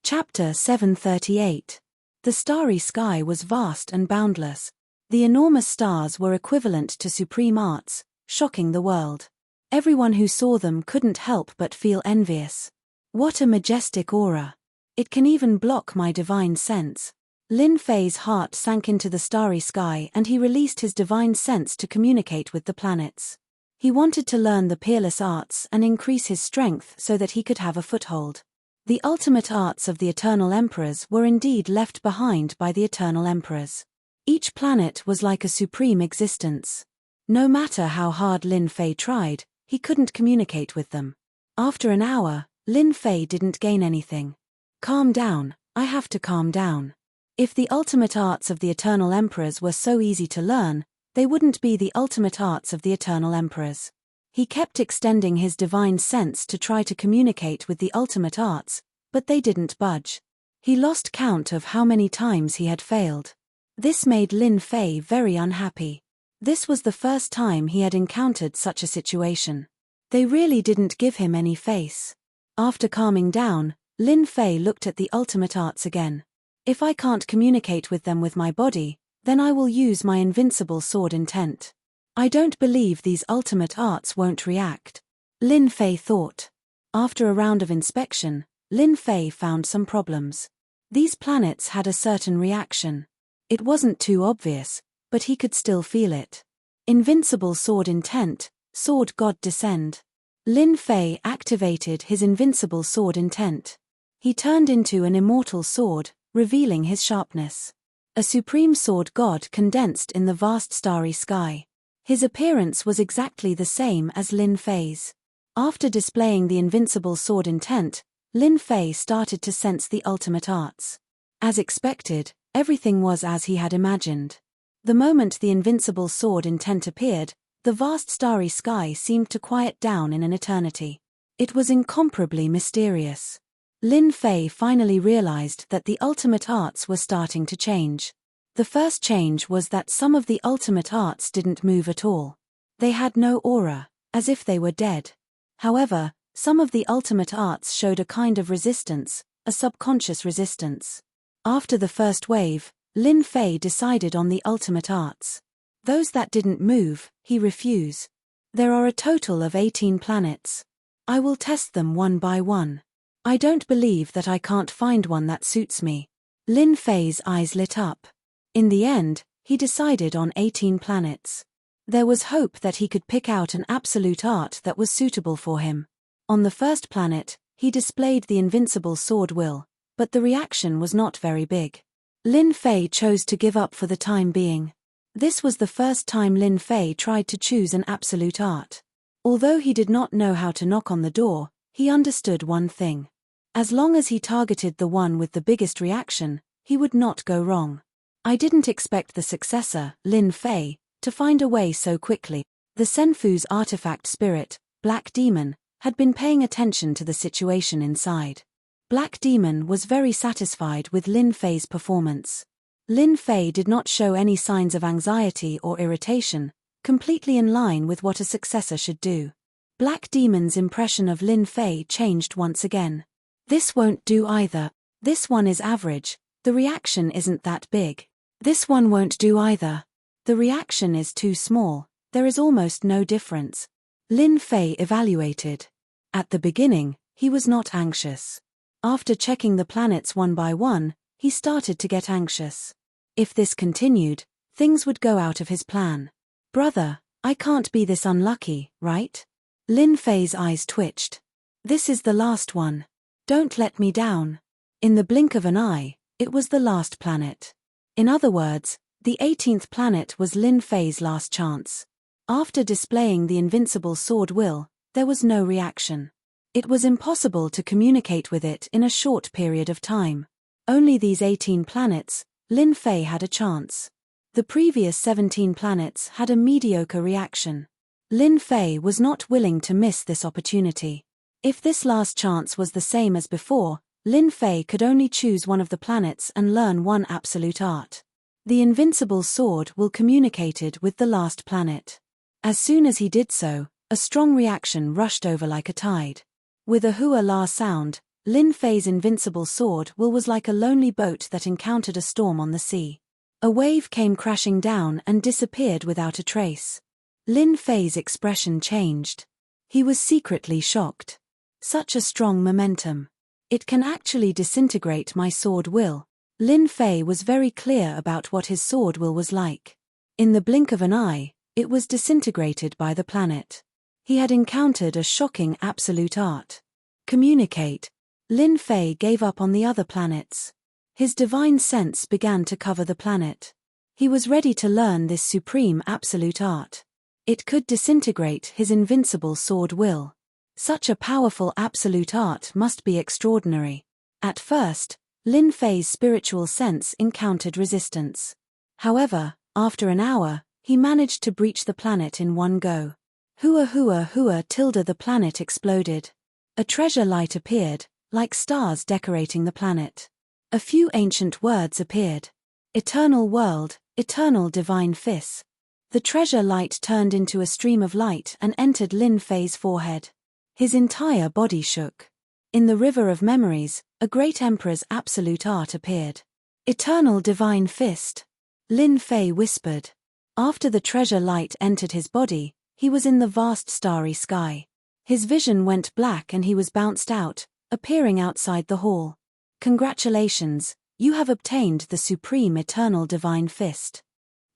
Chapter 738. The starry sky was vast and boundless. The enormous stars were equivalent to supreme arts, shocking the world. Everyone who saw them couldn't help but feel envious. What a majestic aura. It can even block my divine sense. Lin Fei's heart sank into the starry sky and he released his divine sense to communicate with the planets. He wanted to learn the peerless arts and increase his strength so that he could have a foothold. The ultimate arts of the Eternal Emperors were indeed left behind by the Eternal Emperors. Each planet was like a supreme existence. No matter how hard Lin Fei tried, he couldn't communicate with them. After an hour, Lin Fei didn't gain anything. Calm down, I have to calm down. If the ultimate arts of the Eternal Emperors were so easy to learn, they wouldn't be the ultimate arts of the Eternal Emperors. He kept extending his divine sense to try to communicate with the ultimate arts, but they didn't budge. He lost count of how many times he had failed. This made Lin Fei very unhappy. This was the first time he had encountered such a situation. They really didn't give him any face. After calming down, Lin Fei looked at the ultimate arts again. If I can't communicate with them with my body, then I will use my invincible sword intent. I don't believe these ultimate arts won't react. Lin Fei thought. After a round of inspection, Lin Fei found some problems. These planets had a certain reaction. It wasn't too obvious, but he could still feel it. Invincible sword intent, sword god descend. Lin Fei activated his invincible sword intent. He turned into an immortal sword, revealing his sharpness. A supreme sword god condensed in the vast starry sky. His appearance was exactly the same as Lin Fei's. After displaying the invincible sword intent, Lin Fei started to sense the ultimate arts. As expected, everything was as he had imagined. The moment the invincible sword intent appeared, the vast starry sky seemed to quiet down in an eternity. It was incomparably mysterious. Lin Fei finally realized that the ultimate arts were starting to change. The first change was that some of the ultimate arts didn't move at all. They had no aura, as if they were dead. However, some of the ultimate arts showed a kind of resistance, a subconscious resistance. After the first wave, Lin Fei decided on the ultimate arts. Those that didn't move, he refused. There are a total of 18 planets. I will test them one by one. I don't believe that I can't find one that suits me. Lin Fei's eyes lit up. In the end, he decided on 18 planets. There was hope that he could pick out an absolute art that was suitable for him. On the first planet, he displayed the invincible sword will, but the reaction was not very big. Lin Fei chose to give up for the time being. This was the first time Lin Fei tried to choose an absolute art. Although he did not know how to knock on the door, he understood one thing. As long as he targeted the one with the biggest reaction, he would not go wrong. I didn't expect the successor, Lin Fei, to find a way so quickly. The Senfu's artifact spirit, Black Demon, had been paying attention to the situation inside. Black Demon was very satisfied with Lin Fei's performance. Lin Fei did not show any signs of anxiety or irritation, completely in line with what a successor should do. Black Demon's impression of Lin Fei changed once again. This won't do either. This one is average. The reaction isn't that big. This one won't do either. The reaction is too small. There is almost no difference. Lin Fei evaluated. At the beginning, he was not anxious. After checking the planets one by one, he started to get anxious. If this continued, things would go out of his plan. Brother, I can't be this unlucky, right? Lin Fei's eyes twitched. This is the last one. Don't let me down. In the blink of an eye, it was the last planet. In other words, the 18th planet was Lin Fei's last chance. After displaying the invincible sword will, there was no reaction. It was impossible to communicate with it in a short period of time. Only these 18 planets, Lin Fei had a chance. The previous 17 planets had a mediocre reaction. Lin Fei was not willing to miss this opportunity. If this last chance was the same as before, Lin Fei could only choose one of the planets and learn one absolute art. The invincible sword will communicated with the last planet. As soon as he did so, a strong reaction rushed over like a tide. With a hua-la sound, Lin Fei's invincible sword will was like a lonely boat that encountered a storm on the sea. A wave came crashing down and disappeared without a trace. Lin Fei's expression changed. He was secretly shocked. Such a strong momentum. It can actually disintegrate my sword will. Lin Fei was very clear about what his sword will was like. In the blink of an eye, it was disintegrated by the planet. He had encountered a shocking absolute art. Communicate. Lin Fei gave up on the other planets. His divine sense began to cover the planet. He was ready to learn this supreme absolute art. It could disintegrate his invincible sword will. Such a powerful absolute art must be extraordinary. At first, Lin Fei's spiritual sense encountered resistance. However, after an hour, he managed to breach the planet in one go. Hua hua hua tilde the planet exploded. A treasure light appeared, like stars decorating the planet. A few ancient words appeared. Eternal world, eternal divine fis. The treasure light turned into a stream of light and entered Lin Fei's forehead. His entire body shook. In the river of memories, a great emperor's absolute art appeared. Eternal divine fist. Lin Fei whispered. After the treasure light entered his body, he was in the vast starry sky. His vision went black and he was bounced out, appearing outside the hall. Congratulations, you have obtained the supreme eternal divine fist.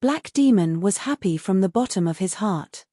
Black Demon was happy from the bottom of his heart.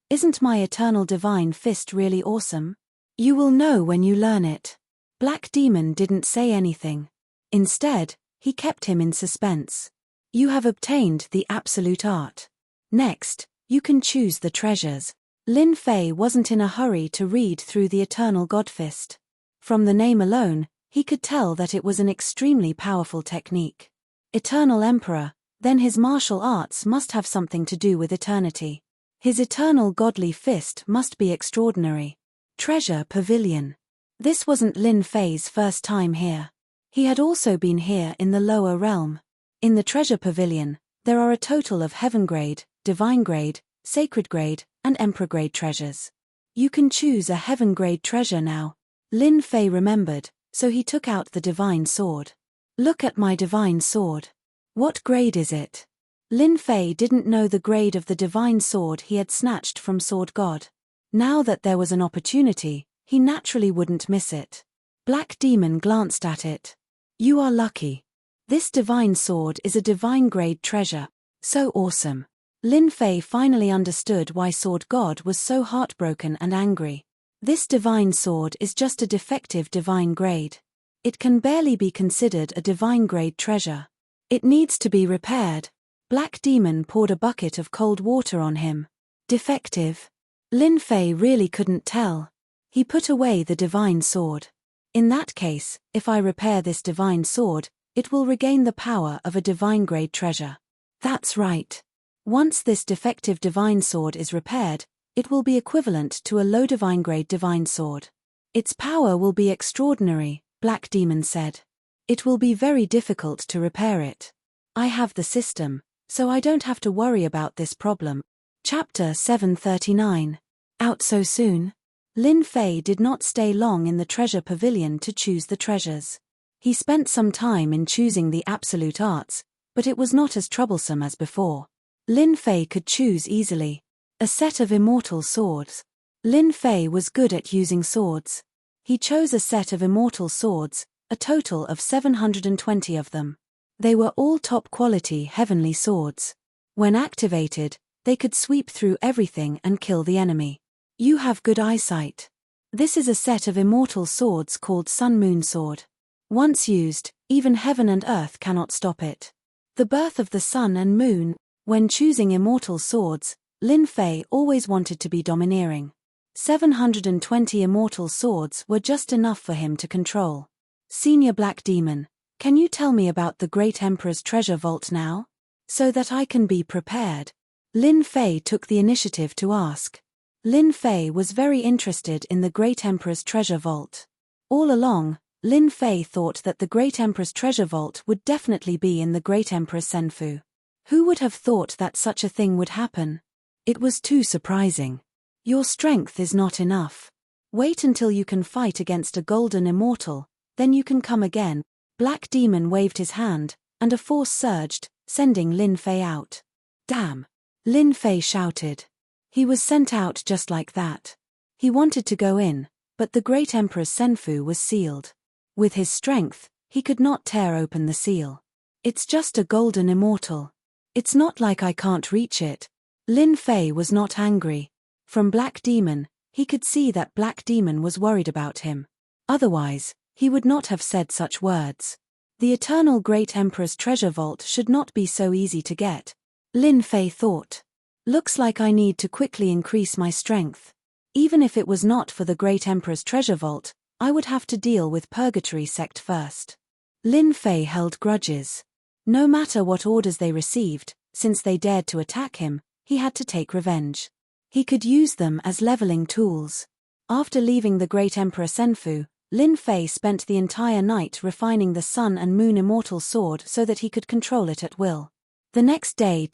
Isn't my eternal divine fist really awesome? You will know when you learn it. Black Demon didn't say anything. Instead, he kept him in suspense. You have obtained the absolute art. Next, you can choose the treasures. Lin Fei wasn't in a hurry to read through the eternal God Fist. From the name alone, he could tell that it was an extremely powerful technique. Eternal Emperor, then his martial arts must have something to do with eternity. His eternal godly fist must be extraordinary. Treasure Pavilion. This wasn't Lin Fei's first time here. He had also been here in the lower realm. In the Treasure Pavilion, there are a total of Heaven Grade, Divine Grade, Sacred Grade, and Emperor Grade treasures. You can choose a Heaven Grade treasure now. Lin Fei remembered, so he took out the Divine Sword. Look at my Divine Sword. What grade is it? Lin Fei didn't know the grade of the Divine Sword he had snatched from Sword God. Now that there was an opportunity, he naturally wouldn't miss it. Black Demon glanced at it. You are lucky. This Divine Sword is a Divine Grade treasure. So awesome. Lin Fei finally understood why Sword God was so heartbroken and angry. This Divine Sword is just a defective Divine Grade. It can barely be considered a Divine Grade treasure. It needs to be repaired. Black Demon poured a bucket of cold water on him. Defective. Lin Fei really couldn't tell. He put away the Divine Sword. In that case, if I repair this Divine Sword, it will regain the power of a Divine Grade treasure. That's right. Once this defective Divine Sword is repaired, it will be equivalent to a low Divine Grade Divine Sword. Its power will be extraordinary, Black Demon said. It will be very difficult to repair it. I have the system, so I don't have to worry about this problem. Chapter 739. Out so soon? Lin Fei did not stay long in the Treasure Pavilion to choose the treasures. He spent some time in choosing the absolute arts, but it was not as troublesome as before. Lin Fei could choose easily. A set of immortal swords. Lin Fei was good at using swords. He chose a set of immortal swords, a total of 720 of them. They were all top-quality heavenly swords. When activated, they could sweep through everything and kill the enemy. You have good eyesight. This is a set of immortal swords called Sun Moon Sword. Once used, even heaven and earth cannot stop it. The birth of the sun and moon. When choosing immortal swords, Lin Fei always wanted to be domineering. 720 immortal swords were just enough for him to control. Senior Black Demon, can you tell me about the Great Emperor's treasure vault now? So that I can be prepared. Lin Fei took the initiative to ask. Lin Fei was very interested in the Great Emperor's treasure vault. All along, Lin Fei thought that the Great Emperor's treasure vault would definitely be in the Great Emperor Senfu. Who would have thought that such a thing would happen? It was too surprising. Your strength is not enough. Wait until you can fight against a golden immortal, then you can come again. Black Demon waved his hand, and a force surged, sending Lin Fei out. Damn! Lin Fei shouted. He was sent out just like that. He wanted to go in, but the Great Emperor's Senfu was sealed. With his strength, he could not tear open the seal. It's just a golden immortal. It's not like I can't reach it. Lin Fei was not angry. From Black Demon, he could see that Black Demon was worried about him. Otherwise, he would not have said such words. The eternal Great Emperor's treasure vault should not be so easy to get. Lin Fei thought. Looks like I need to quickly increase my strength. Even if it was not for the Great Emperor's treasure vault, I would have to deal with Purgatory Sect first. Lin Fei held grudges. No matter what orders they received, since they dared to attack him, he had to take revenge. He could use them as leveling tools. After leaving the Great Emperor Senfu, Lin Fei spent the entire night refining the Sun and Moon Immortal Sword so that he could control it at will. The next day,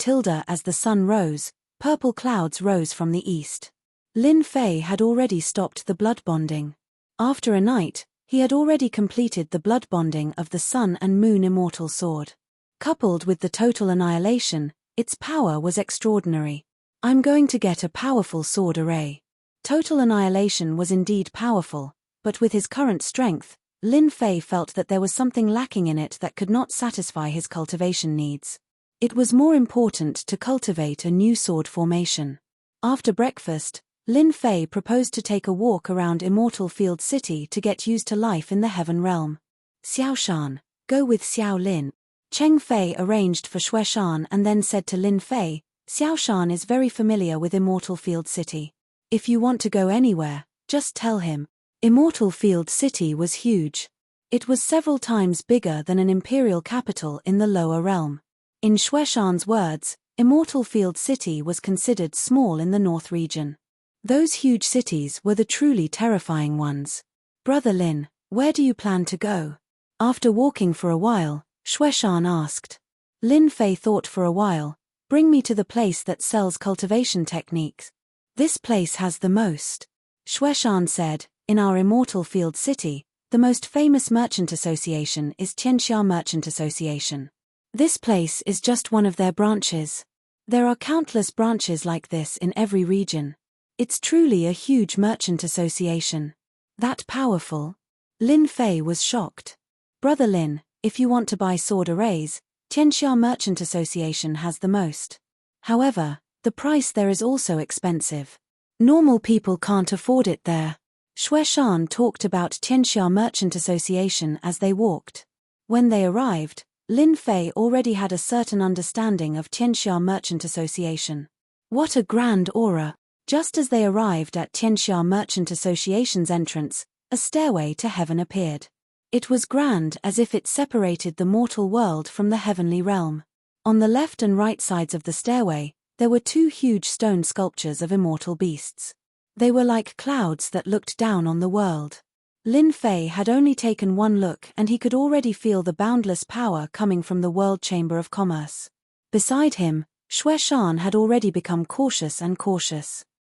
as the sun rose, purple clouds rose from the east. Lin Fei had already stopped the blood bonding. After a night, he had already completed the blood bonding of the Sun and Moon Immortal Sword. Coupled with the total annihilation, its power was extraordinary. I'm going to get a powerful sword array. Total annihilation was indeed powerful, but with his current strength, Lin Fei felt that there was something lacking in it that could not satisfy his cultivation needs. It was more important to cultivate a new sword formation. After breakfast, Lin Fei proposed to take a walk around Immortal Field City to get used to life in the Heaven Realm. Xiao Shan, go with Xiao Lin. Cheng Fei arranged for Xue Shan and then said to Lin Fei, Xiao Shan is very familiar with Immortal Field City. If you want to go anywhere, just tell him. Immortal Field City was huge. It was several times bigger than an imperial capital in the lower realm. In Xue Shan's words, Immortal Field City was considered small in the north region. Those huge cities were the truly terrifying ones. Brother Lin, where do you plan to go? After walking for a while, Xue Shan asked. Lin Fei thought for a while. Bring me to the place that sells cultivation techniques. This place has the most. Xue Shan said, in our Immortal Field City, the most famous merchant association is Tianxia Merchant Association. This place is just one of their branches. There are countless branches like this in every region. It's truly a huge merchant association. That powerful? Lin Fei was shocked. Brother Lin, if you want to buy sword arrays, Tianxia Merchant Association has the most. However, the price there is also expensive. Normal people can't afford it there. Xue Shan talked about Tianxia Merchant Association as they walked. When they arrived, Lin Fei already had a certain understanding of Tianxia Merchant Association. What a grand aura! Just as they arrived at Tianxia Merchant Association's entrance, a stairway to heaven appeared. It was grand as if it separated the mortal world from the heavenly realm. On the left and right sides of the stairway, there were two huge stone sculptures of immortal beasts. They were like clouds that looked down on the world. Lin Fei had only taken one look and he could already feel the boundless power coming from the World Chamber of Commerce. Beside him, Xue Shan had already become cautious.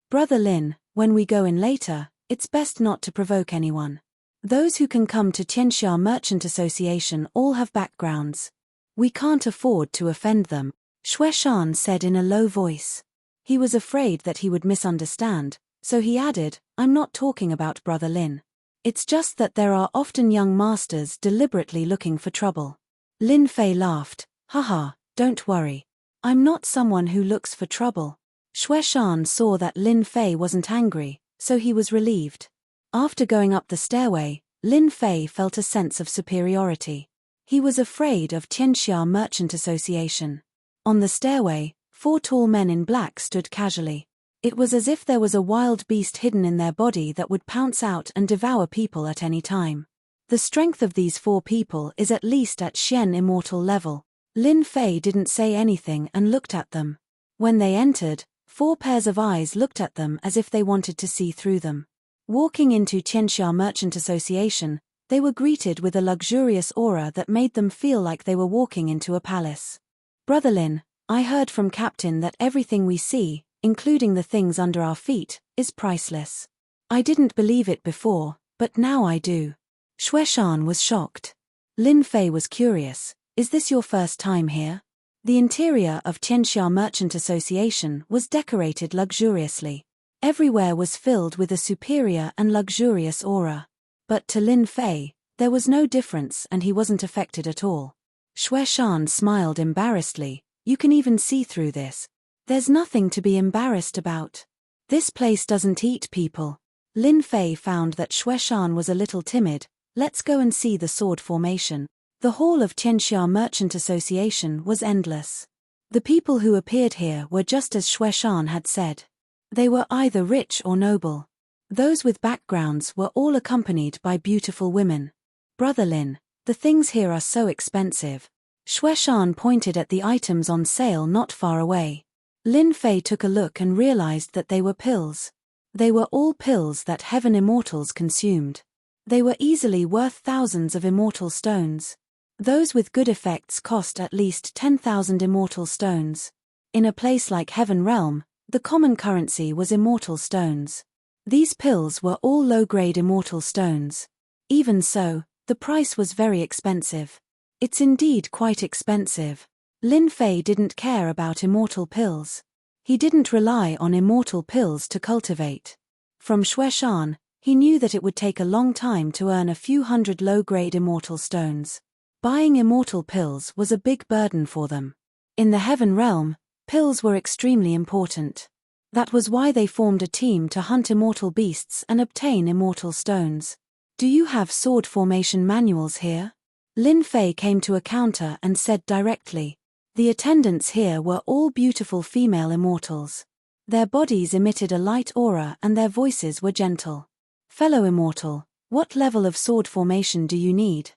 Brother Lin, when we go in later, it's best not to provoke anyone. Those who can come to Tianxia Merchant Association all have backgrounds. We can't afford to offend them, Xue Shan said in a low voice. He was afraid that he would misunderstand, so he added, I'm not talking about Brother Lin. It's just that there are often young masters deliberately looking for trouble. Lin Fei laughed, haha, don't worry. I'm not someone who looks for trouble. Xue Shan saw that Lin Fei wasn't angry, so he was relieved. After going up the stairway, Lin Fei felt a sense of superiority. He was afraid of Tianxia Merchant Association. On the stairway, 4 tall men in black stood casually. It was as if there was a wild beast hidden in their body that would pounce out and devour people at any time. The strength of these 4 people is at least at Xian immortal level. Lin Fei didn't say anything and looked at them. When they entered, 4 pairs of eyes looked at them as if they wanted to see through them. Walking into Tianxia Merchant Association, they were greeted with a luxurious aura that made them feel like they were walking into a palace. Brother Lin, I heard from Captain that everything we see, including the things under our feet, is priceless. I didn't believe it before, but now I do. Xue Shan was shocked. Lin Fei was curious, is this your first time here? The interior of Tianxia Merchant Association was decorated luxuriously. Everywhere was filled with a superior and luxurious aura. But to Lin Fei, there was no difference and he wasn't affected at all. Xue Shan smiled embarrassedly, you can even see through this. There's nothing to be embarrassed about. This place doesn't eat people. Lin Fei found that Xue Shan was a little timid. Let's go and see the sword formation. The hall of Tianxia Merchant Association was endless. The people who appeared here were just as Shueshan had said. They were either rich or noble. Those with backgrounds were all accompanied by beautiful women. Brother Lin, the things here are so expensive. Shueshan pointed at the items on sale not far away. Lin Fei took a look and realized that they were pills. They were all pills that heaven immortals consumed. They were easily worth thousands of immortal stones. Those with good effects cost at least 10,000 immortal stones. In a place like Heaven Realm, the common currency was immortal stones. These pills were all low-grade immortal stones. Even so, the price was very expensive. It's indeed quite expensive. Lin Fei didn't care about immortal pills. He didn't rely on immortal pills to cultivate. From Shueshan, he knew that it would take a long time to earn a few hundred low-grade immortal stones. Buying immortal pills was a big burden for them. In the Heaven Realm, pills were extremely important. That was why they formed a team to hunt immortal beasts and obtain immortal stones. Do you have sword formation manuals here? Lin Fei came to a counter and said directly. The attendants here were all beautiful female immortals. Their bodies emitted a light aura and their voices were gentle. Fellow immortal, what level of sword formation do you need?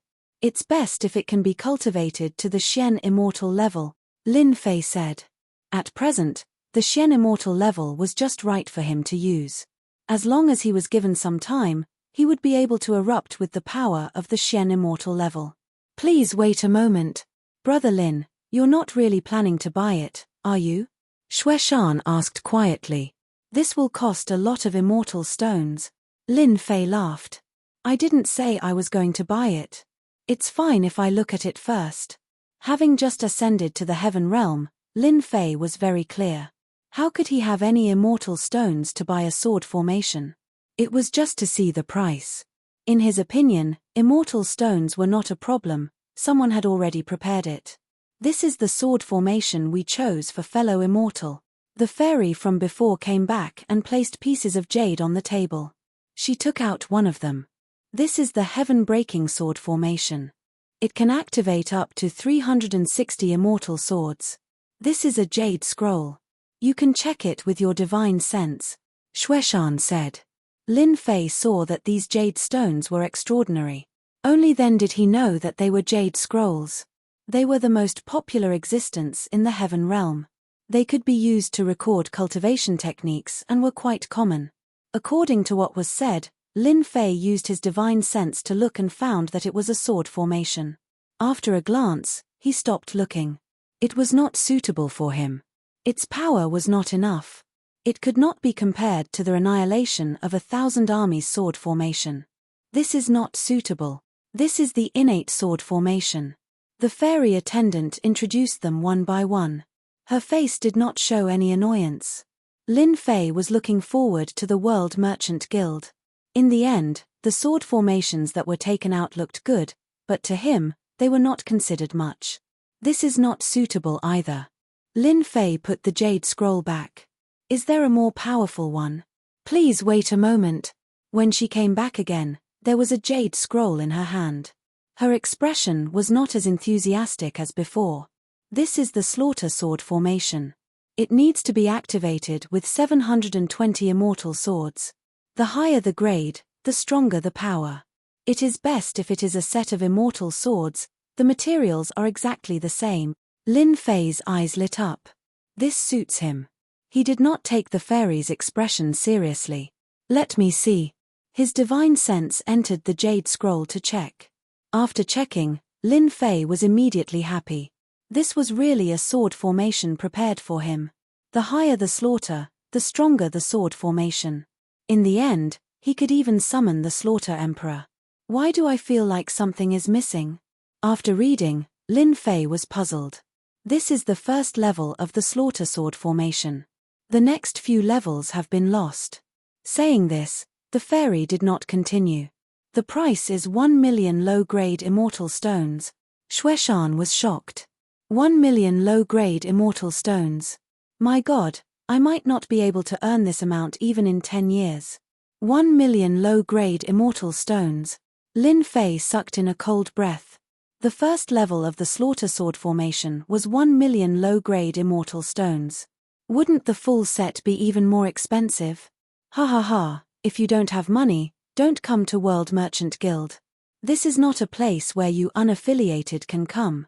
It's best if it can be cultivated to the Xian immortal level, Lin Fei said. At present, the Xian immortal level was just right for him to use. As long as he was given some time, he would be able to erupt with the power of the Xian immortal level. Please wait a moment. Brother Lin, you're not really planning to buy it, are you? Shueshan asked quietly. This will cost a lot of immortal stones. Lin Fei laughed. I didn't say I was going to buy it. It's fine if I look at it first. Having just ascended to the Heaven Realm, Lin Fei was very clear. How could he have any immortal stones to buy a sword formation? It was just to see the price. In his opinion, immortal stones were not a problem, someone had already prepared it. This is the sword formation we chose for fellow immortal. The fairy from before came back and placed pieces of jade on the table. She took out one of them. This is the heaven-breaking sword formation. It can activate up to 360 immortal swords. This is a jade scroll. You can check it with your divine sense, Shueshan said. Lin Fei saw that these jade stones were extraordinary. Only then did he know that they were jade scrolls. They were the most popular existence in the Heaven Realm. They could be used to record cultivation techniques and were quite common. According to what was said, Lin Fei used his divine sense to look and found that it was a sword formation. After a glance, he stopped looking. It was not suitable for him. Its power was not enough. It could not be compared to the annihilation of 1,000 armies sword formation. This is not suitable. This is the innate sword formation. The fairy attendant introduced them one by one. Her face did not show any annoyance. Lin Fei was looking forward to the World Merchant Guild. In the end, the sword formations that were taken out looked good, but to him, they were not considered much. This is not suitable either. Lin Fei put the jade scroll back. Is there a more powerful one? Please wait a moment. When she came back again, there was a jade scroll in her hand. Her expression was not as enthusiastic as before. This is the slaughter sword formation. It needs to be activated with 720 immortal swords. The higher the grade, the stronger the power. It is best if it is a set of immortal swords, the materials are exactly the same. Lin Fei's eyes lit up. This suits him. He did not take the fairy's expression seriously. Let me see. His divine sense entered the jade scroll to check. After checking, Lin Fei was immediately happy. This was really a sword formation prepared for him. The higher the slaughter, the stronger the sword formation. In the end, he could even summon the Slaughter Emperor. Why do I feel like something is missing? After reading, Lin Fei was puzzled. This is the first level of the slaughter sword formation. The next few levels have been lost. Saying this, the fairy did not continue. The price is 1 million low-grade immortal stones. Shueshan was shocked. 1 million low-grade immortal stones. My God, I might not be able to earn this amount even in 10 years. 1 million low-grade immortal stones. Lin Fei sucked in a cold breath. The first level of the slaughter sword formation was 1 million low-grade immortal stones. Wouldn't the full set be even more expensive? Ha ha ha, if you don't have money, don't come to World Merchant Guild. This is not a place where you unaffiliated can come.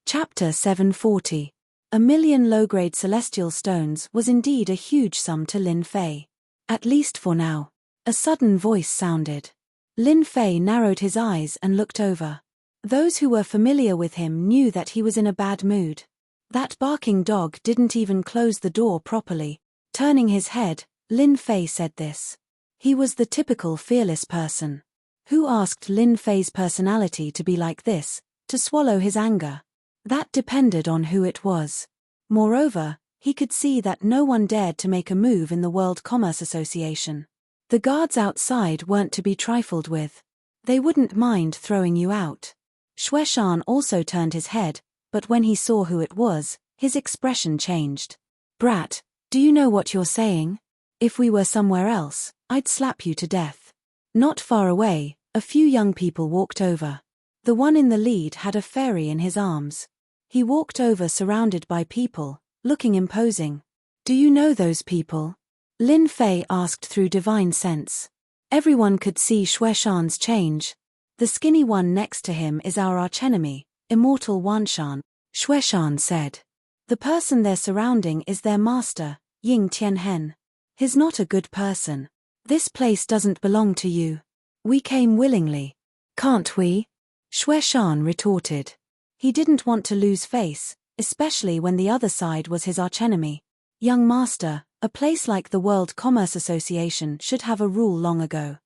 Chapter 740. 1 million low-grade celestial stones was indeed a huge sum to Lin Fei. At least for now. A sudden voice sounded. Lin Fei narrowed his eyes and looked over. Those who were familiar with him knew that he was in a bad mood. That barking dog didn't even close the door properly. Turning his head, Lin Fei said this. He was the typical fearless person. Who asked Lin Fei's personality to be like this, to swallow his anger? That depended on who it was. Moreover, he could see that no one dared to make a move in the World Commerce Association. The guards outside weren't to be trifled with. They wouldn't mind throwing you out. Xueshan also turned his head, but when he saw who it was, his expression changed. Brat, do you know what you're saying? If we were somewhere else, I'd slap you to death. Not far away, a few young people walked over. The one in the lead had a fairy in his arms. He walked over surrounded by people, looking imposing. Do you know those people? Lin Fei asked through divine sense. Everyone could see Xueshan's change. The skinny one next to him is our archenemy, Immortal Wanshan, Xueshan said. The person they're surrounding is their master, Ying Tianhen. He's not a good person. This place doesn't belong to you. We came willingly. Can't we? Xueshan retorted. He didn't want to lose face, especially when the other side was his archenemy. Young master, a place like the World Commerce Association should have a rule long ago.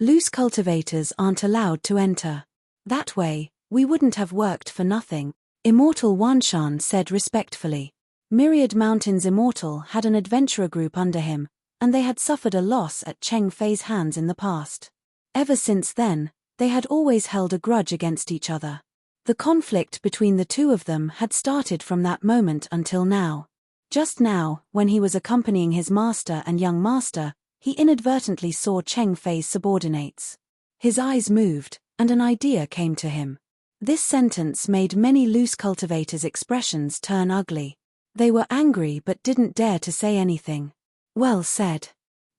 Loose cultivators aren't allowed to enter. That way, we wouldn't have worked for nothing, Immortal Wanshan said respectfully. Myriad Mountains Immortal had an adventurer group under him, and they had suffered a loss at Cheng Fei's hands in the past. Ever since then, they had always held a grudge against each other. The conflict between the two of them had started from that moment until now. Just now, when he was accompanying his master and young master, he inadvertently saw Cheng Fei's subordinates. His eyes moved, and an idea came to him. This sentence made many loose cultivators' expressions turn ugly. They were angry but didn't dare to say anything. Well said.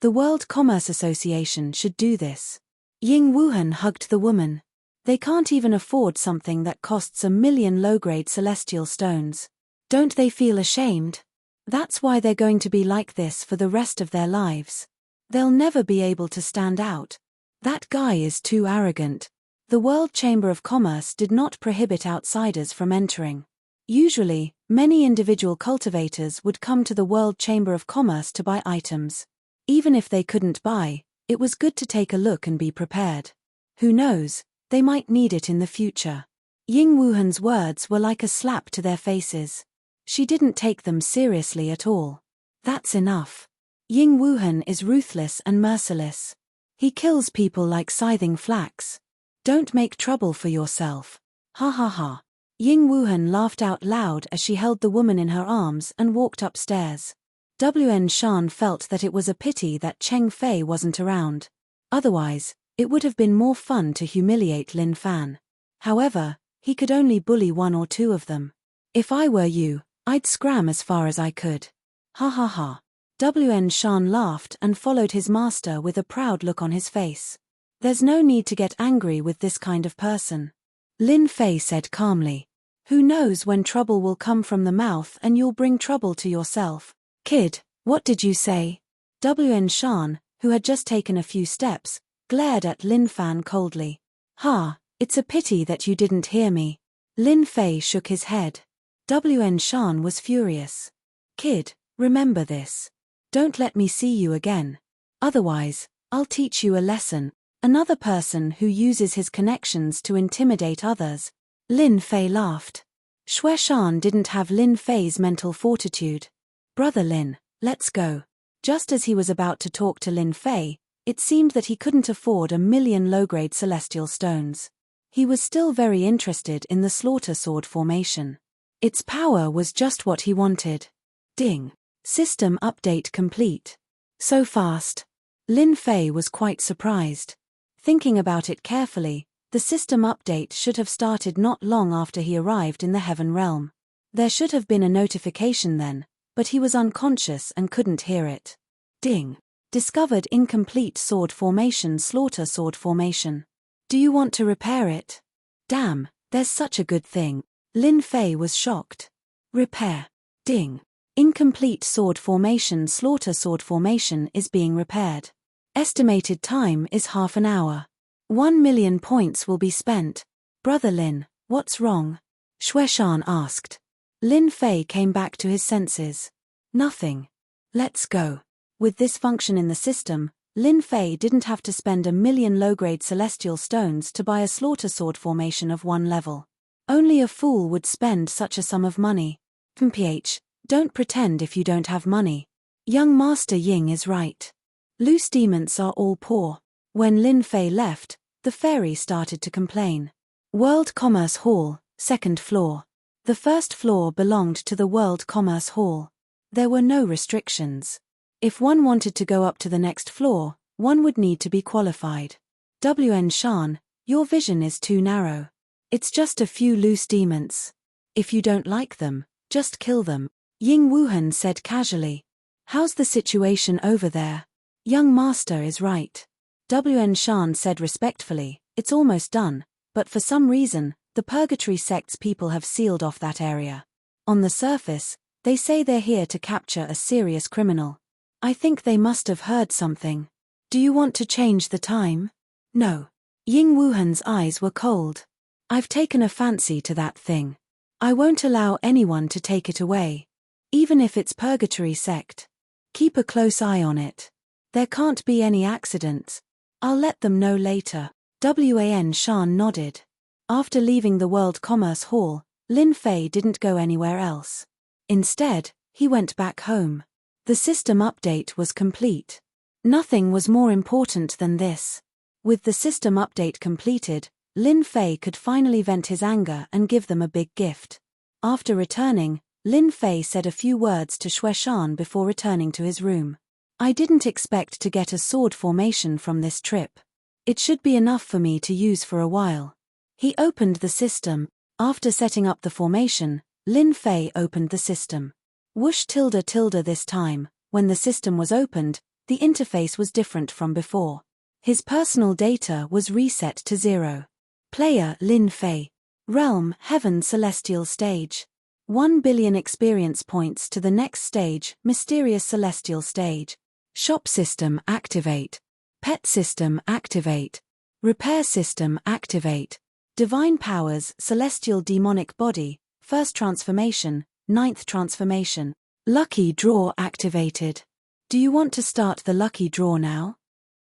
The World Commerce Association should do this. Ying Wuhan hugged the woman. They can't even afford something that costs 1 million low-grade celestial stones. Don't they feel ashamed? That's why they're going to be like this for the rest of their lives. They'll never be able to stand out. That guy is too arrogant. The World Chamber of Commerce did not prohibit outsiders from entering. Usually, many individual cultivators would come to the World Chamber of Commerce to buy items. Even if they couldn't buy, it was good to take a look and be prepared. Who knows, they might need it in the future. Ying Wuhan's words were like a slap to their faces. She didn't take them seriously at all. That's enough. Ying Wuhan is ruthless and merciless. He kills people like scything flax. Don't make trouble for yourself. Ha ha ha. Ying Wuhan laughed out loud as she held the woman in her arms and walked upstairs. Wen Shan felt that it was a pity that Cheng Fei wasn't around. Otherwise, it would have been more fun to humiliate Lin Fan. However, he could only bully one or two of them. If I were you, I'd scram as far as I could. Ha ha ha. Wen Shan laughed and followed his master with a proud look on his face. There's no need to get angry with this kind of person. Lin Fei said calmly. Who knows when trouble will come from the mouth and you'll bring trouble to yourself. Kid, what did you say? Wen Shan, who had just taken a few steps, glared at Lin Fan coldly. Ha, it's a pity that you didn't hear me. Lin Fei shook his head. Wen Shan was furious. Kid, remember this. Don't let me see you again. Otherwise, I'll teach you a lesson. Another person who uses his connections to intimidate others. Lin Fei laughed. Xueshan didn't have Lin Fei's mental fortitude. Brother Lin, let's go. Just as he was about to talk to Lin Fei, it seemed that he couldn't afford 1 million low-grade celestial stones. He was still very interested in the slaughter sword formation. Its power was just what he wanted. Ding. System update complete. So fast. Lin Fei was quite surprised. Thinking about it carefully, The system update should have started not long after he arrived in the Heaven Realm. There should have been a notification then, but he was unconscious and couldn't hear it. Ding. Discovered incomplete sword formation, slaughter sword formation. Do you want to repair it? Damn, there's such a good thing. Lin Fei was shocked. Repair. Ding. Incomplete sword formation, slaughter sword formation is being repaired. Estimated time is half an hour. 1,000,000 points will be spent. Brother Lin, what's wrong? Shueshan asked. Lin Fei came back to his senses. Nothing. Let's go. With this function in the system, Lin Fei didn't have to spend 1,000,000 low-grade celestial stones to buy a slaughter sword formation of 1 level. Only a fool would spend such a sum of money. MPH, don't pretend if you don't have money. Young Master Ying is right. Loose demons are all poor. When Lin Fei left, the fairy started to complain. World Commerce Hall, 2nd floor. The first floor belonged to the World Commerce Hall. There were no restrictions. If one wanted to go up to the next floor, one would need to be qualified. WN Shan, your vision is too narrow. It's just a few loose demons. If you don't like them, just kill them, Ying Wuhan said casually. How's the situation over there? Young Master is right. WN Shan said respectfully, it's almost done, but for some reason, the Purgatory sect's people have sealed off that area. On the surface, they say they're here to capture a serious criminal. I think they must have heard something. Do you want to change the time? No. Ying Wuhan's eyes were cold. I've taken a fancy to that thing. I won't allow anyone to take it away. Even if it's Purgatory sect. Keep a close eye on it. There can't be any accidents. I'll let them know later. WAN Shan nodded. After leaving the World Commerce Hall, Lin Fei didn't go anywhere else. Instead, he went back home. The system update was complete. Nothing was more important than this. With the system update completed, Lin Fei could finally vent his anger and give them a big gift. After returning, Lin Fei said a few words to Shueshan before returning to his room. I didn't expect to get a sword formation from this trip. It should be enough for me to use for a while. He opened the system. After setting up the formation, Lin Fei opened the system. Whoosh tilde tilde this time, when the system was opened, the interface was different from before. His personal data was reset to 0. Player Lin Fei. Realm Heaven Celestial Stage. 1,000,000,000 experience points to the next stage, Mysterious Celestial Stage. Shop System activate. Pet System activate. Repair System activate. Divine Powers Celestial Demonic Body, 1st transformation, 9th transformation. Lucky Draw activated. Do you want to start the lucky draw now?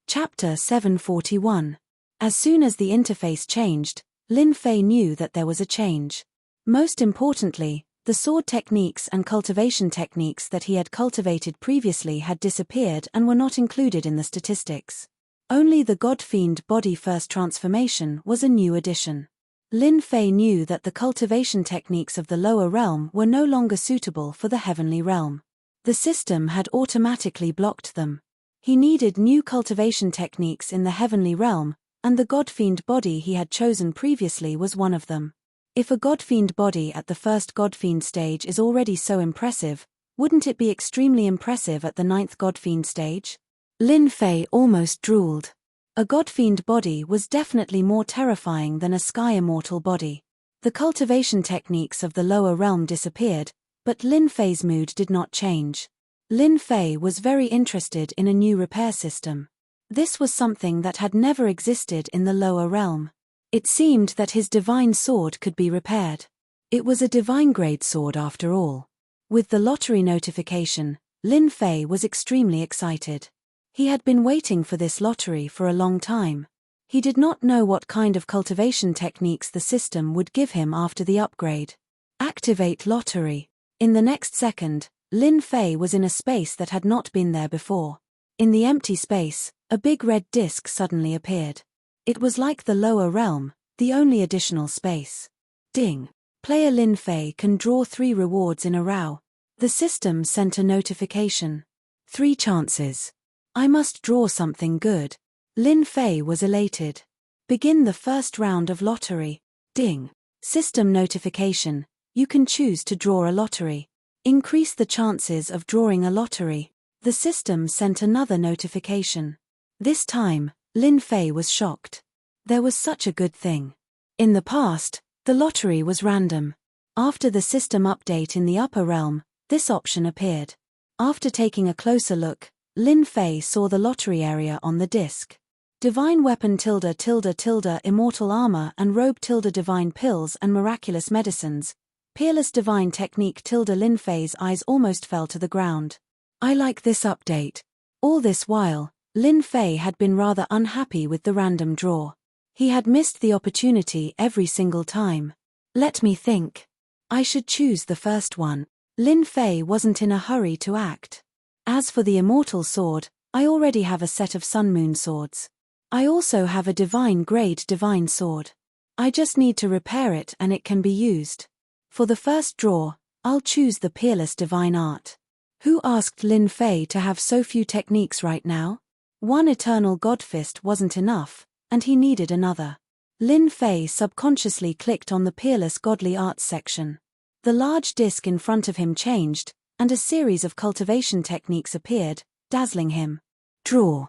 Chapter 741. As soon as the interface changed, Lin Fei knew that there was a change. Most importantly, the sword techniques and cultivation techniques that he had cultivated previously had disappeared and were not included in the statistics. Only the God-Fiend Body 1st transformation was a new addition. Lin Fei knew that the cultivation techniques of the lower realm were no longer suitable for the heavenly realm. The system had automatically blocked them. He needed new cultivation techniques in the heavenly realm, and the God-Fiend Body he had chosen previously was one of them. If a God-Fiend Body at the 1st God-Fiend stage is already so impressive, wouldn't it be extremely impressive at the 9th God-Fiend stage? Lin Fei almost drooled. A God-Fiend Body was definitely more terrifying than a Sky Immortal body. The cultivation techniques of the lower realm disappeared, but Lin Fei's mood did not change. Lin Fei was very interested in a new repair system. This was something that had never existed in the lower realm. It seemed that his divine sword could be repaired. It was a divine grade sword after all. With the lottery notification, Lin Fei was extremely excited. He had been waiting for this lottery for a long time. He did not know what kind of cultivation techniques the system would give him after the upgrade. Activate lottery. In the next second, Lin Fei was in a space that had not been there before. In the empty space, a big red disc suddenly appeared. It was like the lower realm, the only additional space. Ding. Player Lin Fei can draw 3 rewards in a row. The system sent a notification. 3 chances. I must draw something good. Lin Fei was elated. Begin the first round of lottery. Ding. System notification. You can choose to draw a lottery. Increase the chances of drawing a lottery. The system sent another notification. This time, Lin Fei was shocked. There was such a good thing. In the past, the lottery was random. After the system update in the upper realm, this option appeared. After taking a closer look, Lin Fei saw the lottery area on the disc. Divine weapon ___, immortal armor and robe _, pills and miraculous medicines. Peerless divine technique _. Lin Fei's eyes almost fell to the ground. I like this update. All this while, Lin Fei had been rather unhappy with the random draw. He had missed the opportunity every single time. Let me think. I should choose the first one. Lin Fei wasn't in a hurry to act. As for the immortal sword, I already have a set of Sun Moon swords. I also have a divine grade divine sword. I just need to repair it and it can be used. For the first draw, I'll choose the peerless divine art. Who asked Lin Fei to have so few techniques right now? One eternal god fist wasn't enough, and he needed another. Lin Fei subconsciously clicked on the peerless godly arts section. The large disc in front of him changed, and a series of cultivation techniques appeared, dazzling him. Draw.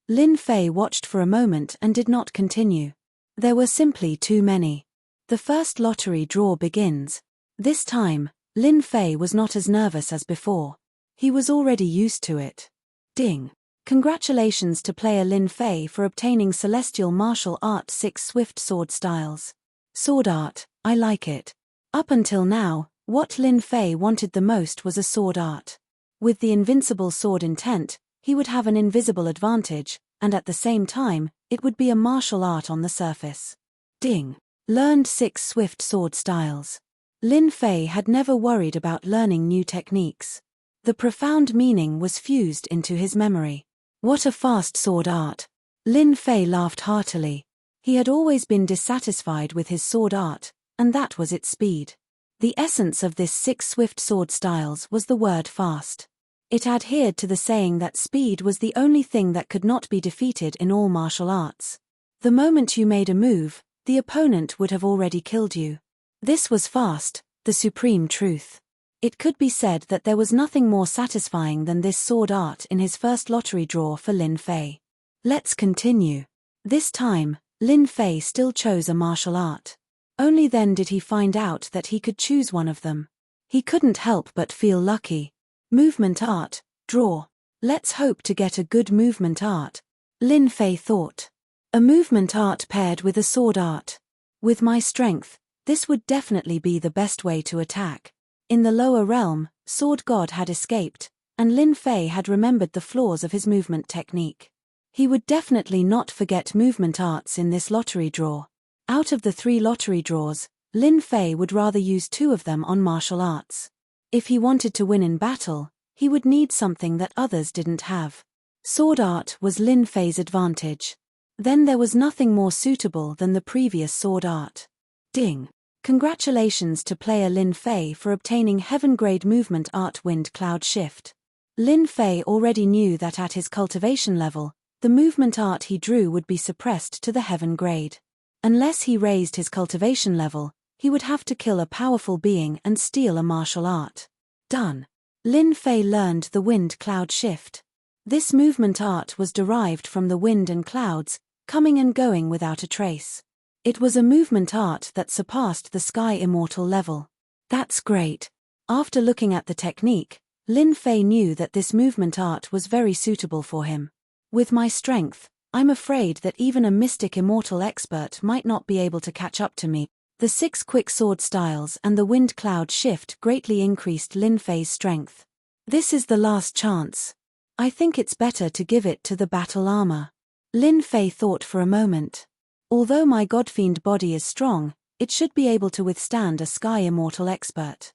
Lin Fei watched for a moment and did not continue. There were simply too many. The first lottery draw begins. This time, Lin Fei was not as nervous as before. He was already used to it. Ding. Congratulations to player Lin Fei for obtaining Celestial Martial Art 6 Swift Sword Styles. Sword art, I like it. Up until now, what Lin Fei wanted the most was a sword art. With the invincible sword intent, he would have an invisible advantage, and at the same time, it would be a martial art on the surface. Ding. Learned 6 swift sword styles. Lin Fei had never worried about learning new techniques. The profound meaning was fused into his memory. What a fast sword art. Lin Fei laughed heartily. He had always been dissatisfied with his sword art, and that was its speed. The essence of this 6 swift sword styles was the word fast. It adhered to the saying that speed was the only thing that could not be defeated in all martial arts. The moment you made a move, the opponent would have already killed you. This was fast, the supreme truth. It could be said that there was nothing more satisfying than this sword art in his first lottery draw for Lin Fei. Let's continue. This time, Lin Fei still chose a martial art. Only then did he find out that he could choose one of them. He couldn't help but feel lucky. Movement art, draw. Let's hope to get a good movement art. Lin Fei thought. A movement art paired with a sword art. With my strength, this would definitely be the best way to attack. In the lower realm, Sword God had escaped, and Lin Fei had remembered the flaws of his movement technique. He would definitely not forget movement arts in this lottery draw. Out of the 3 lottery draws, Lin Fei would rather use 2 of them on martial arts. If he wanted to win in battle, he would need something that others didn't have. Sword art was Lin Fei's advantage. Then there was nothing more suitable than the previous sword art. Ding. Congratulations to player Lin Fei for obtaining Heaven Grade Movement Art Wind Cloud Shift. Lin Fei already knew that at his cultivation level, the movement art he drew would be suppressed to the Heaven Grade. Unless he raised his cultivation level, he would have to kill a powerful being and steal a martial art. Done. Lin Fei learned the Wind Cloud Shift. This movement art was derived from the wind and clouds, coming and going without a trace. It was a movement art that surpassed the Sky Immortal level. That's great. After looking at the technique, Lin Fei knew that this movement art was very suitable for him. With my strength, I'm afraid that even a mystic immortal expert might not be able to catch up to me. The 6 quick sword styles and the wind cloud shift greatly increased Lin Fei's strength. This is the last chance. I think it's better to give it to the battle armor. Lin Fei thought for a moment. Although my godfiend body is strong, it should be able to withstand a sky immortal expert.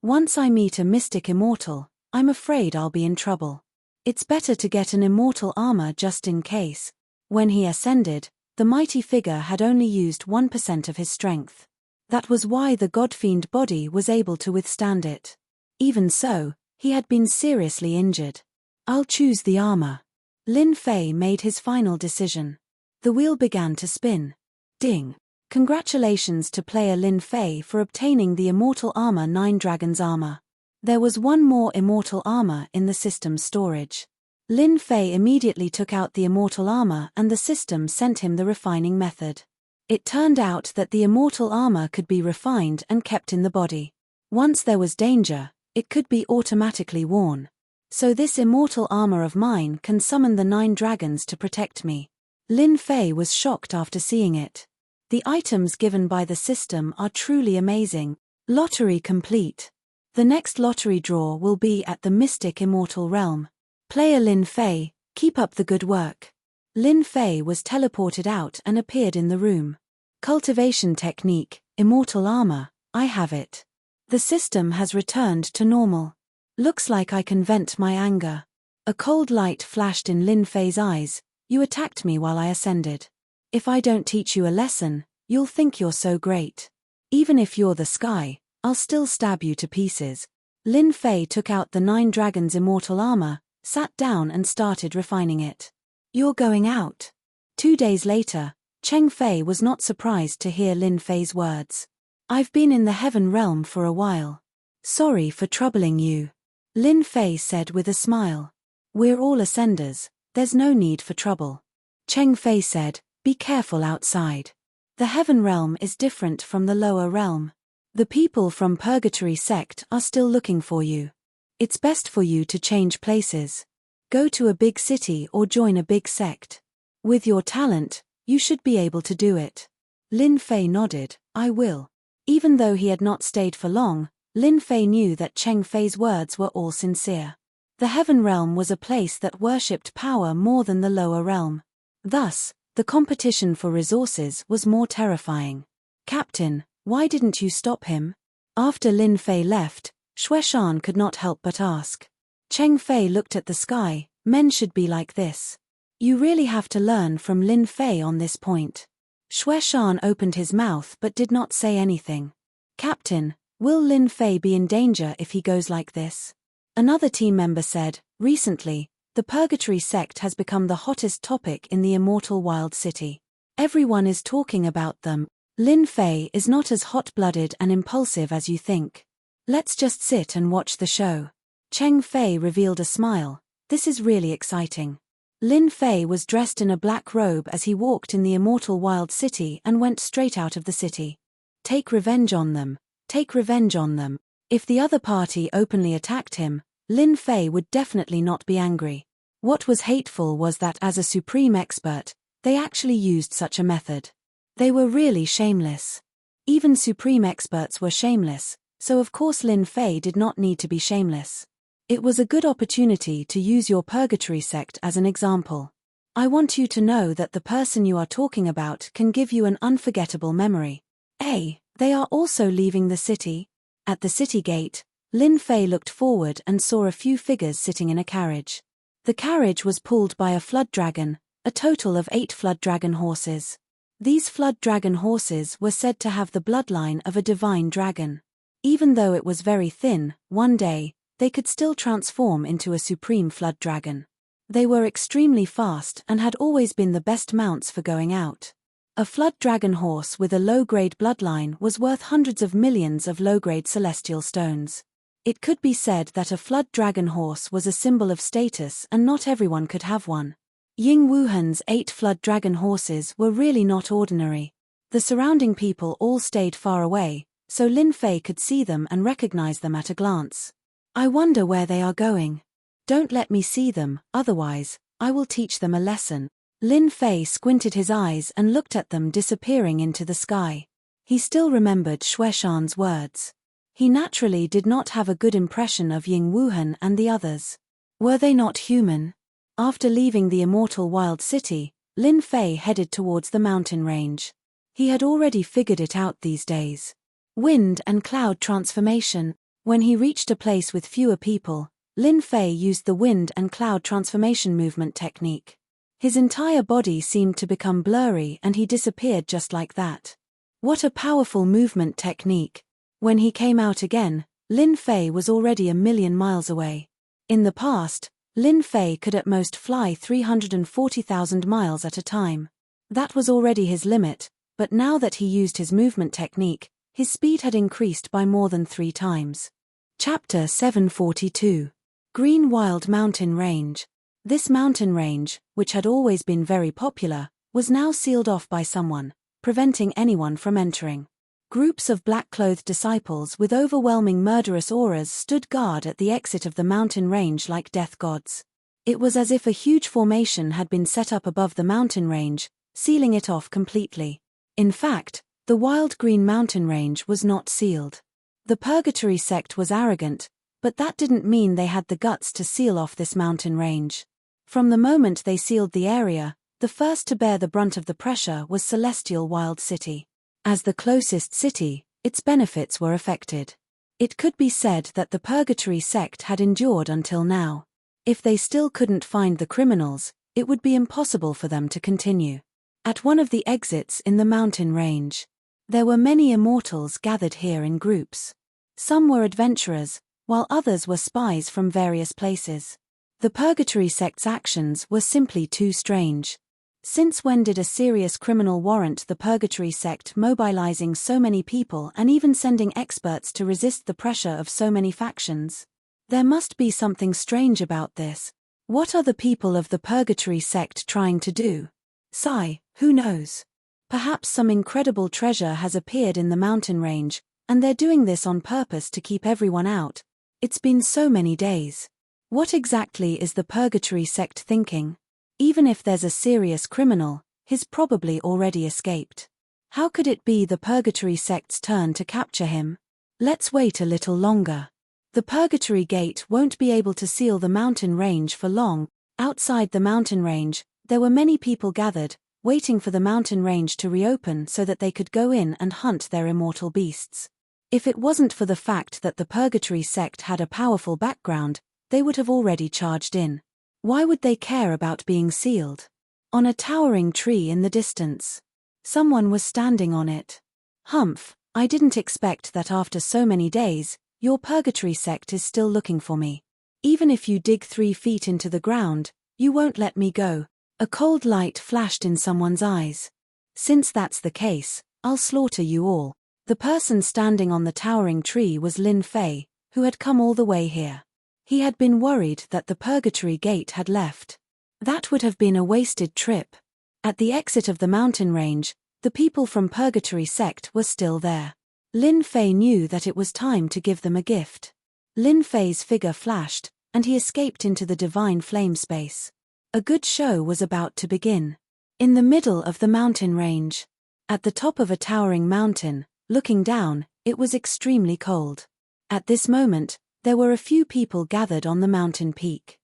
Once I meet a mystic immortal, I'm afraid I'll be in trouble. It's better to get an immortal armor just in case. When he ascended, the mighty figure had only used 1% of his strength. That was why the godfiend body was able to withstand it. Even so, he had been seriously injured. I'll choose the armor. Lin Fei made his final decision. The wheel began to spin. Ding! Congratulations to player Lin Fei for obtaining the Immortal Armor 9 Dragon's Armor. There was one more Immortal Armor in the system's storage. Lin Fei immediately took out the Immortal Armor and the system sent him the refining method. It turned out that the Immortal Armor could be refined and kept in the body. Once there was danger, it could be automatically worn. So this Immortal Armor of mine can summon the 9 dragons to protect me. Lin Fei was shocked after seeing it. The items given by the system are truly amazing. Lottery complete. The next lottery draw will be at the Mystic Immortal Realm. Player Lin Fei, keep up the good work. Lin Fei was teleported out and appeared in the room. Cultivation technique, Immortal Armor, I have it. The system has returned to normal. Looks like I can vent my anger. A cold light flashed in Lin Fei's eyes. You attacked me while I ascended. If I don't teach you a lesson, you'll think you're so great. Even if you're the sky, I'll still stab you to pieces. Lin Fei took out the 9 dragons' Immortal Armor, sat down and started refining it. You're going out. 2 days later, Cheng Fei was not surprised to hear Lin Fei's words. I've been in the Heaven Realm for a while. Sorry for troubling you. Lin Fei said with a smile. We're all ascenders, there's no need for trouble. Cheng Fei said, be careful outside. The Heaven Realm is different from the lower realm. The people from Purgatory Sect are still looking for you. It's best for you to change places. Go to a big city or join a big sect. With your talent, you should be able to do it. Lin Fei nodded, I will. Even though he had not stayed for long, Lin Fei knew that Cheng Fei's words were all sincere. The Heaven Realm was a place that worshipped power more than the lower realm. Thus, the competition for resources was more terrifying. Captain, why didn't you stop him? After Lin Fei left, Xueshan could not help but ask. Cheng Fei looked at the sky, men should be like this. You really have to learn from Lin Fei on this point. Xueshan opened his mouth but did not say anything. Captain, will Lin Fei be in danger if he goes like this? Another team member said, recently, the Purgatory Sect has become the hottest topic in the Immortal Wild City. Everyone is talking about them. Lin Fei is not as hot-blooded and impulsive as you think. Let's just sit and watch the show. Cheng Fei revealed a smile. This is really exciting. Lin Fei was dressed in a black robe as he walked in the Immortal Wild City and went straight out of the city. Take revenge on them. Take revenge on them. If the other party openly attacked him, Lin Fei would definitely not be angry. What was hateful was that as a supreme expert, they actually used such a method. They were really shameless. Even supreme experts were shameless, so of course Lin Fei did not need to be shameless. It was a good opportunity to use your Purgatory Sect as an example. I want you to know that the person you are talking about can give you an unforgettable memory. They are also leaving the city. At the city gate, Lin Fei looked forward and saw a few figures sitting in a carriage. The carriage was pulled by a flood dragon, a total of 8 flood dragon horses. These flood dragon horses were said to have the bloodline of a divine dragon. Even though it was very thin, one day, they could still transform into a supreme flood dragon. They were extremely fast and had always been the best mounts for going out. A flood dragon horse with a low-grade bloodline was worth hundreds of millions of low-grade celestial stones. It could be said that a flood dragon horse was a symbol of status and not everyone could have one. Ying Wuhan's 8 flood dragon horses were really not ordinary. The surrounding people all stayed far away, so Lin Fei could see them and recognize them at a glance. I wonder where they are going. Don't let me see them, otherwise, I will teach them a lesson. Lin Fei squinted his eyes and looked at them disappearing into the sky. He still remembered Xueshan's words. He naturally did not have a good impression of Ying Wuhan and the others. Were they not human? After leaving the Immortal Wild City, Lin Fei headed towards the mountain range. He had already figured it out these days. Wind and cloud transformation. When he reached a place with fewer people, Lin Fei used the wind and cloud transformation movement technique. His entire body seemed to become blurry and he disappeared just like that. What a powerful movement technique. When he came out again, Lin Fei was already 1,000,000 miles away. In the past, Lin Fei could at most fly 340,000 miles at a time. That was already his limit, but now that he used his movement technique, his speed had increased by more than 3 times. Chapter 742. Green Wild Mountain Range. This mountain range, which had always been very popular, was now sealed off by someone, preventing anyone from entering. Groups of black-clothed disciples with overwhelming murderous auras stood guard at the exit of the mountain range like death gods. It was as if a huge formation had been set up above the mountain range, sealing it off completely. In fact, the wild green mountain range was not sealed. The Purgatory sect was arrogant, but that didn't mean they had the guts to seal off this mountain range. From the moment they sealed the area, the first to bear the brunt of the pressure was Celestial Wild City. As the closest city, its benefits were affected. It could be said that the Purgatory sect had endured until now. If they still couldn't find the criminals, it would be impossible for them to continue. At one of the exits in the mountain range, there were many immortals gathered here in groups. Some were adventurers, while others were spies from various places. The Purgatory sect's actions were simply too strange. Since when did a serious criminal warrant the Purgatory sect mobilizing so many people and even sending experts to resist the pressure of so many factions? There must be something strange about this. What are the people of the Purgatory sect trying to do? Sigh, who knows? Perhaps some incredible treasure has appeared in the mountain range, and they're doing this on purpose to keep everyone out. It's been so many days. What exactly is the Purgatory sect thinking? Even if there's a serious criminal, he's probably already escaped. How could it be the Purgatory sect's turn to capture him? Let's wait a little longer. The Purgatory Gate won't be able to seal the mountain range for long. Outside the mountain range, there were many people gathered, waiting for the mountain range to reopen so that they could go in and hunt their immortal beasts. If it wasn't for the fact that the Purgatory sect had a powerful background, they would have already charged in. Why would they care about being sealed? On a towering tree in the distance, someone was standing on it. Humph, I didn't expect that after so many days, your Purgatory sect is still looking for me. Even if you dig 3 feet into the ground, you won't let me go. A cold light flashed in someone's eyes. Since that's the case, I'll slaughter you all. The person standing on the towering tree was Lin Fei, who had come all the way here. He had been worried that the Purgatory Gate had left. That would have been a wasted trip. At the exit of the mountain range, the people from Purgatory sect were still there. Lin Fei knew that it was time to give them a gift. Lin Fei's figure flashed, and he escaped into the divine flame space. A good show was about to begin. In the middle of the mountain range, at the top of a towering mountain, looking down, it was extremely cold. At this moment, there were a few people gathered on the mountain peak.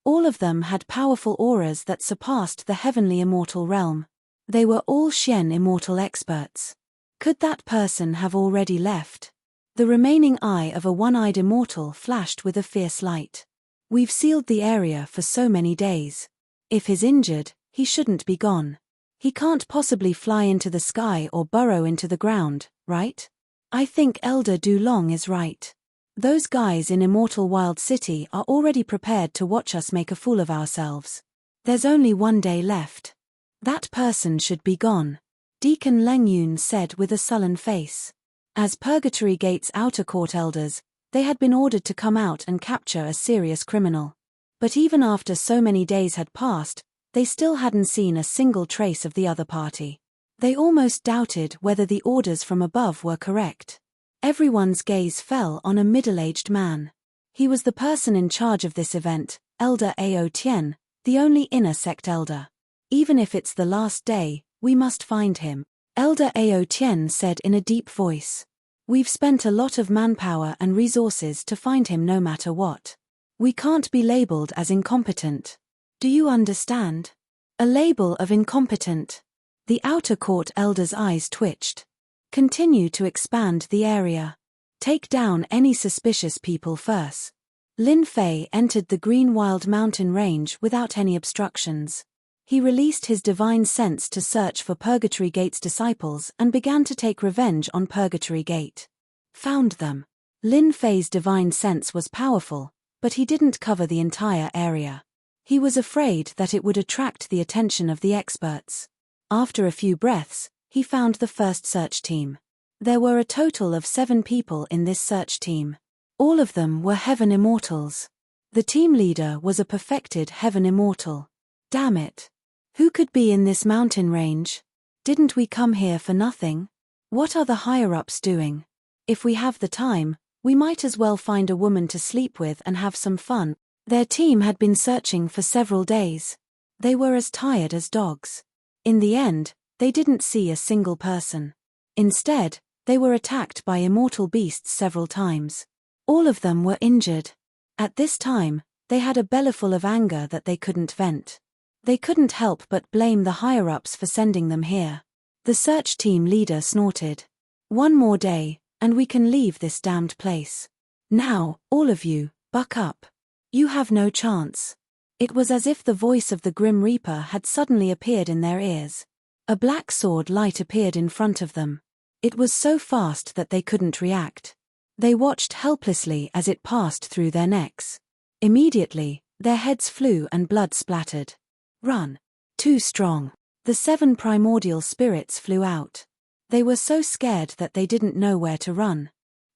All of them had powerful auras that surpassed the heavenly immortal realm. They were all Xian immortal experts. Could that person have already left? The remaining eye of a one-eyed immortal flashed with a fierce light. We've sealed the area for so many days. If he's injured, he shouldn't be gone. He can't possibly fly into the sky or burrow into the ground, right? I think Elder Du Long is right. Those guys in Immortal Wild City are already prepared to watch us make a fool of ourselves. There's only 1 day left. That person should be gone, Deacon Leng Yun said with a sullen face. As Purgatory Gate's outer court elders, they had been ordered to come out and capture a serious criminal. But even after so many days had passed, they still hadn't seen a single trace of the other party. They almost doubted whether the orders from above were correct. Everyone's gaze fell on a middle-aged man. He was the person in charge of this event, Elder Ao Tian, the only inner sect elder. Even if it's the last day, we must find him, Elder Ao Tian said in a deep voice. We've spent a lot of manpower and resources to find him no matter what. We can't be labeled as incompetent. Do you understand? A label of incompetent. The outer court elder's eyes twitched. Continue to expand the area. Take down any suspicious people first. Lin Fei entered the Green Wild Mountain Range without any obstructions. He released his divine sense to search for Purgatory Gate's disciples and began to take revenge on Purgatory Gate. Found them. Lin Fei's divine sense was powerful, but he didn't cover the entire area. He was afraid that it would attract the attention of the experts. After a few breaths, he found the first search team. There were a total of 7 people in this search team. All of them were heaven immortals. The team leader was a perfected heaven immortal. Damn it. Who could be in this mountain range? Didn't we come here for nothing? What are the higher-ups doing? If we have the time, we might as well find a woman to sleep with and have some fun. Their team had been searching for several days. They were as tired as dogs. In the end, they didn't see a single person. Instead, they were attacked by immortal beasts several times. All of them were injured. At this time, they had a bellyful of anger that they couldn't vent. They couldn't help but blame the higher-ups for sending them here. The search team leader snorted. "One more day, and we can leave this damned place. Now, all of you, buck up. You have no chance." It was as if the voice of the Grim Reaper had suddenly appeared in their ears. A black sword light appeared in front of them. It was so fast that they couldn't react. They watched helplessly as it passed through their necks. Immediately, their heads flew and blood splattered. "Run. Too strong." The 7 primordial spirits flew out. They were so scared that they didn't know where to run.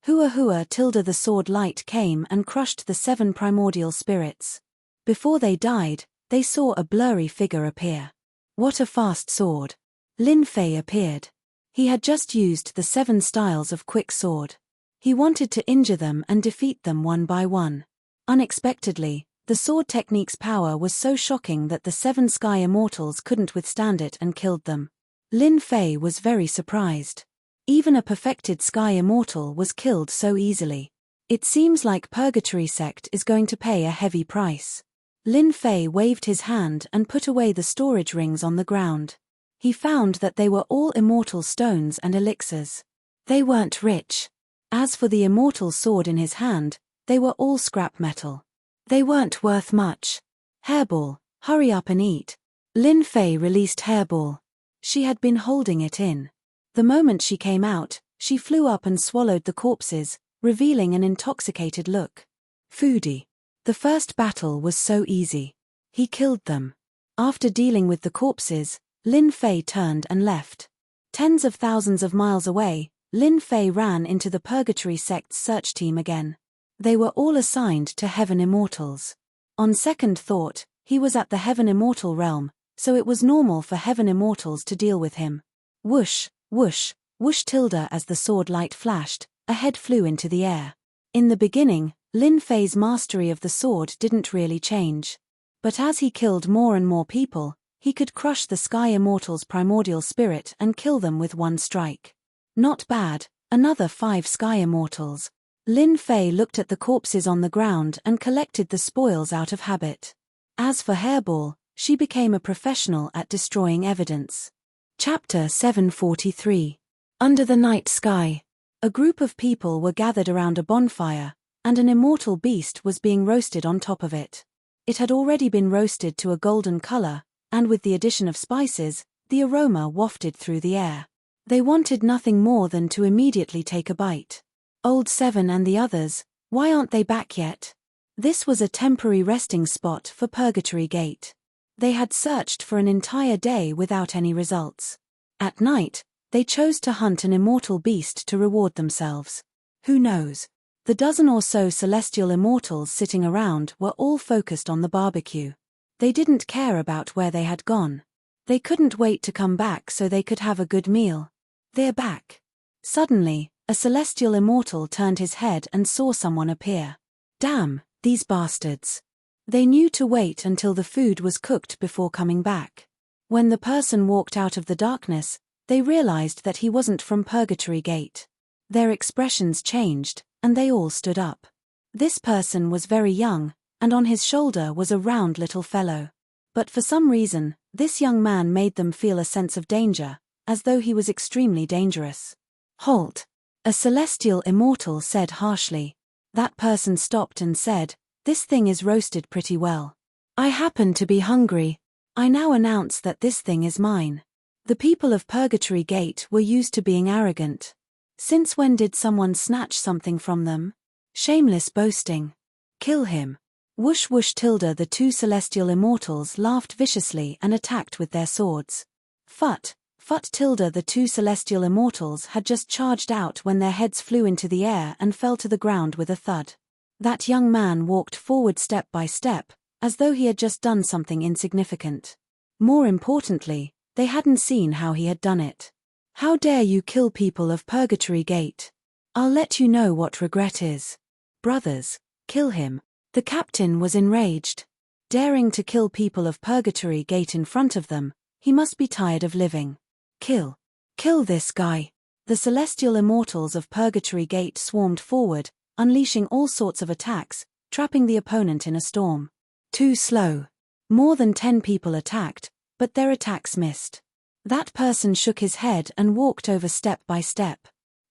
Hua hua tilde the sword light came and crushed the 7 primordial spirits. Before they died, they saw a blurry figure appear. What a fast sword. Lin Fei appeared. He had just used the 7 styles of quick sword. He wanted to injure them and defeat them one by one. Unexpectedly, the sword technique's power was so shocking that the 7 sky immortals couldn't withstand it and killed them. Lin Fei was very surprised. Even a perfected sky immortal was killed so easily. It seems like Purgatory Sect is going to pay a heavy price. Lin Fei waved his hand and put away the storage rings on the ground. He found that they were all immortal stones and elixirs. They weren't rich. As for the immortal sword in his hand, they were all scrap metal. They weren't worth much. "Hairball, hurry up and eat." Lin Fei released Hairball. She had been holding it in. The moment she came out, she flew up and swallowed the corpses, revealing an intoxicated look. "Foodie." The first battle was so easy. He killed them. After dealing with the corpses, Lin Fei turned and left. Tens of thousands of miles away, Lin Fei ran into the Purgatory Sect's search team again. They were all assigned to Heaven Immortals. On second thought, he was at the Heaven Immortal realm, so it was normal for Heaven Immortals to deal with him. Whoosh, whoosh, whoosh tilde as the sword light flashed, a head flew into the air. In the beginning, Lin Fei's mastery of the sword didn't really change. But as he killed more and more people, he could crush the Sky Immortals' primordial spirit and kill them with one strike. Not bad, another 5 Sky Immortals. Lin Fei looked at the corpses on the ground and collected the spoils out of habit. As for Hairball, she became a professional at destroying evidence. Chapter 743. Under the night sky. A group of people were gathered around a bonfire, and an immortal beast was being roasted on top of it. It had already been roasted to a golden color, and with the addition of spices, the aroma wafted through the air. They wanted nothing more than to immediately take a bite. Old 7 and the others, why aren't they back yet? This was a temporary resting spot for Purgatory Gate. They had searched for an entire day without any results. At night, they chose to hunt an immortal beast to reward themselves. Who knows? The dozen or so celestial immortals sitting around were all focused on the barbecue. They didn't care about where they had gone. They couldn't wait to come back so they could have a good meal. They're back. Suddenly, a celestial immortal turned his head and saw someone appear. Damn, these bastards. They knew to wait until the food was cooked before coming back. When the person walked out of the darkness, they realized that he wasn't from Purgatory Gate. Their expressions changed, and they all stood up. This person was very young, and on his shoulder was a round little fellow. But for some reason, this young man made them feel a sense of danger, as though he was extremely dangerous. "Halt!" A celestial immortal said harshly. That person stopped and said, "This thing is roasted pretty well. I happen to be hungry. I now announce that this thing is mine." The people of Purgatory Gate were used to being arrogant. Since when did someone snatch something from them? Shameless boasting. Kill him. Whoosh whoosh tilde the 2 celestial immortals laughed viciously and attacked with their swords. Phut, Phut tilde the two celestial immortals had just charged out when their heads flew into the air and fell to the ground with a thud. That young man walked forward step by step, as though he had just done something insignificant. More importantly, they hadn't seen how he had done it. How dare you kill people of Purgatory Gate? I'll let you know what regret is. Brothers, kill him. The captain was enraged. Daring to kill people of Purgatory Gate in front of them, he must be tired of living. Kill. Kill this guy. The celestial immortals of Purgatory Gate swarmed forward, unleashing all sorts of attacks, trapping the opponent in a storm. Too slow. More than 10 people attacked, but their attacks missed. That person shook his head and walked over step by step.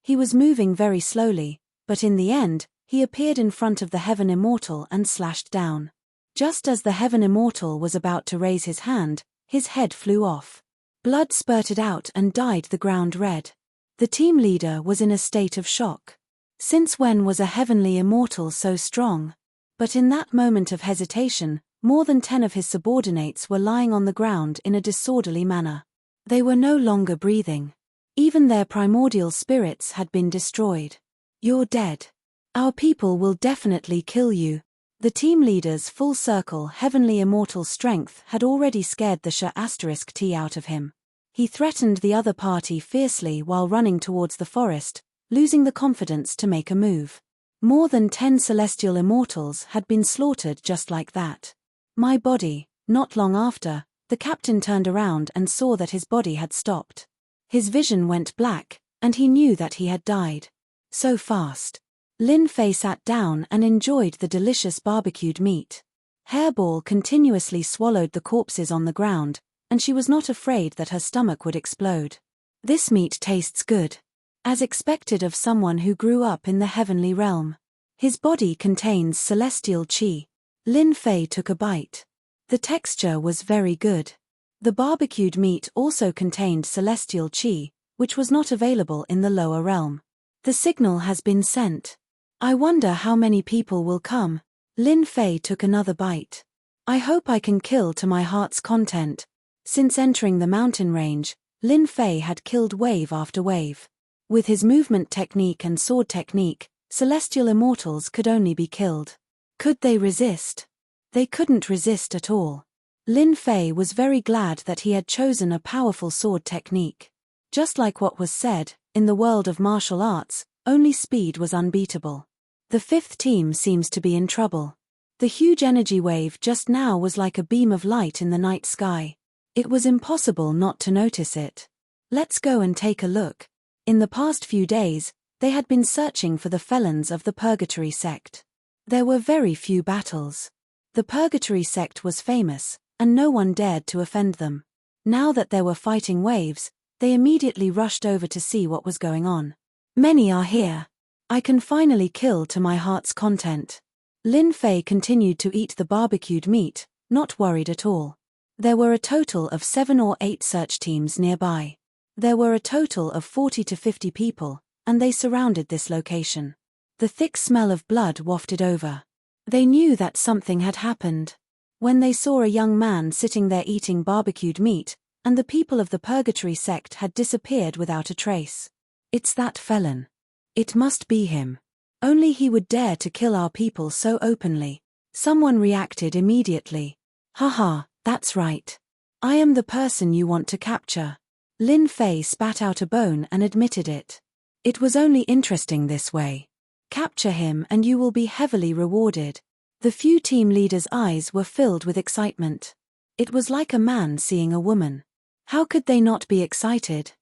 He was moving very slowly, but in the end, he appeared in front of the Heaven Immortal and slashed down. Just as the Heaven Immortal was about to raise his hand, his head flew off. Blood spurted out and dyed the ground red. The team leader was in a state of shock. Since when was a heavenly immortal so strong? But in that moment of hesitation, more than 10 of his subordinates were lying on the ground in a disorderly manner. They were no longer breathing. Even their primordial spirits had been destroyed. You're dead. Our people will definitely kill you. The team leader's full circle heavenly immortal strength had already scared the Sh*T out of him. He threatened the other party fiercely while running towards the forest, losing the confidence to make a move. More than 10 celestial immortals had been slaughtered just like that. My body. Not long after, the captain turned around and saw that his body had stopped. His vision went black, and he knew that he had died. So fast. Lin Fei sat down and enjoyed the delicious barbecued meat. Hairball continuously swallowed the corpses on the ground, and she was not afraid that her stomach would explode. This meat tastes good. As expected of someone who grew up in the heavenly realm. His body contains celestial qi. Lin Fei took a bite. The texture was very good. The barbecued meat also contained celestial qi, which was not available in the lower realm. The signal has been sent. I wonder how many people will come. Lin Fei took another bite. I hope I can kill to my heart's content. Since entering the mountain range, Lin Fei had killed wave after wave. With his movement technique and sword technique, celestial immortals could only be killed. Could they resist? They couldn't resist at all. Lin Fei was very glad that he had chosen a powerful sword technique. Just like what was said, in the world of martial arts, only speed was unbeatable. The fifth team seems to be in trouble. The huge energy wave just now was like a beam of light in the night sky. It was impossible not to notice it. Let's go and take a look. In the past few days, they had been searching for the felons of the Purgatory sect. There were very few battles. The Purgatory sect was famous, and no one dared to offend them. Now that there were fighting waves, they immediately rushed over to see what was going on. Many are here. I can finally kill to my heart's content. Lin Fei continued to eat the barbecued meat, not worried at all. There were a total of 7 or 8 search teams nearby. There were a total of 40 to 50 people, and they surrounded this location. The thick smell of blood wafted over. They knew that something had happened. When they saw a young man sitting there eating barbecued meat, and the people of the Purgatory sect had disappeared without a trace. It's that felon. It must be him. Only he would dare to kill our people so openly. Someone reacted immediately. Haha, that's right. I am the person you want to capture. Lin Fei spat out a bone and admitted it. It was only interesting this way. Capture him and you will be heavily rewarded. The few team leaders' eyes were filled with excitement. It was like a man seeing a woman. How could they not be excited?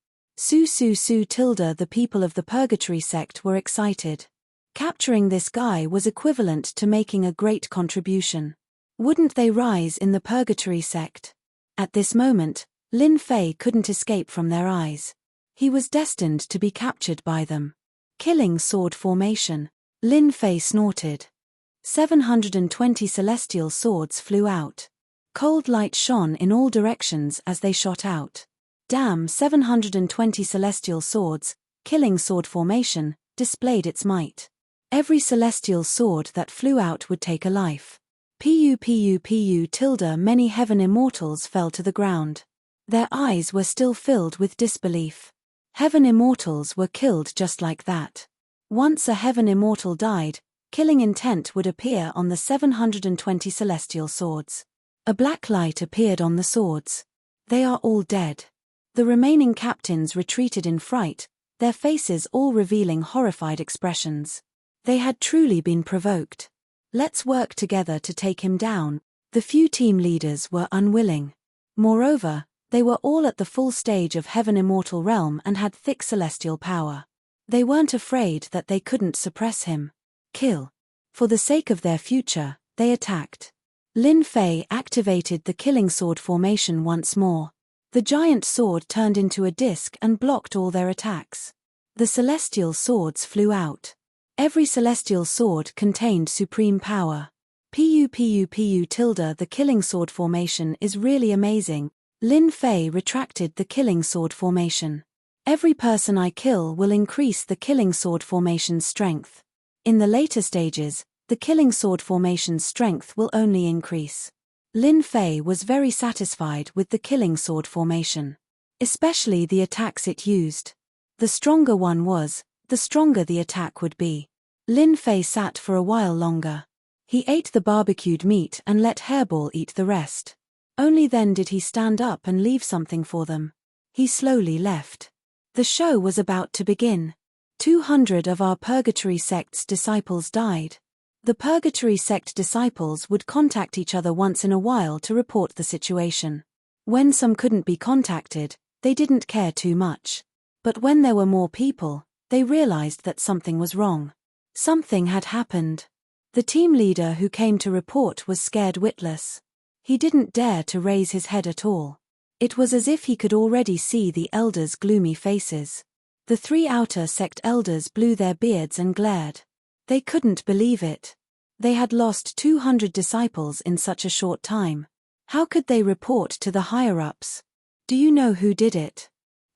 Su tilde the people of the Purgatory sect were excited. Capturing this guy was equivalent to making a great contribution. Wouldn't they rise in the Purgatory sect? At this moment, Lin Fei couldn't escape from their eyes. He was destined to be captured by them. Killing sword formation. Lin Fei snorted. 720 celestial swords flew out. Cold light shone in all directions as they shot out. Damn, 720 celestial swords, killing sword formation, displayed its might. Every celestial sword that flew out would take a life. Pu tilde many heaven immortals fell to the ground. Their eyes were still filled with disbelief. Heaven immortals were killed just like that. Once a heaven immortal died, killing intent would appear on the 720 celestial swords. A black light appeared on the swords. They are all dead. The remaining captains retreated in fright, their faces all revealing horrified expressions. They had truly been provoked. Let's work together to take him down. The few team leaders were unwilling. Moreover, they were all at the full stage of Heaven Immortal Realm and had thick celestial power. They weren't afraid that they couldn't suppress him. Kill. For the sake of their future, they attacked. Lin Fei activated the killing sword formation once more. The giant sword turned into a disc and blocked all their attacks. The celestial swords flew out. Every celestial sword contained supreme power. The killing sword formation is really amazing. Lin Fei retracted the killing sword formation. Every person I kill will increase the killing sword formation's strength. In the later stages, the killing sword formation's strength will only increase. Lin Fei was very satisfied with the killing sword formation. Especially the attacks it used. The stronger one was, the stronger the attack would be. Lin Fei sat for a while longer. He ate the barbecued meat and let Hairball eat the rest. Only then did he stand up and leave something for them. He slowly left. The show was about to begin. 200 of our Purgatory Sect's disciples died. The Purgatory Sect disciples would contact each other once in a while to report the situation. When some couldn't be contacted, they didn't care too much. But when there were more people, they realized that something was wrong. Something had happened. The team leader who came to report was scared witless. He didn't dare to raise his head at all. It was as if he could already see the elders' gloomy faces. The 3 outer sect elders blew their beards and glared. They couldn't believe it. They had lost 200 disciples in such a short time. How could they report to the higher-ups? Do you know who did it?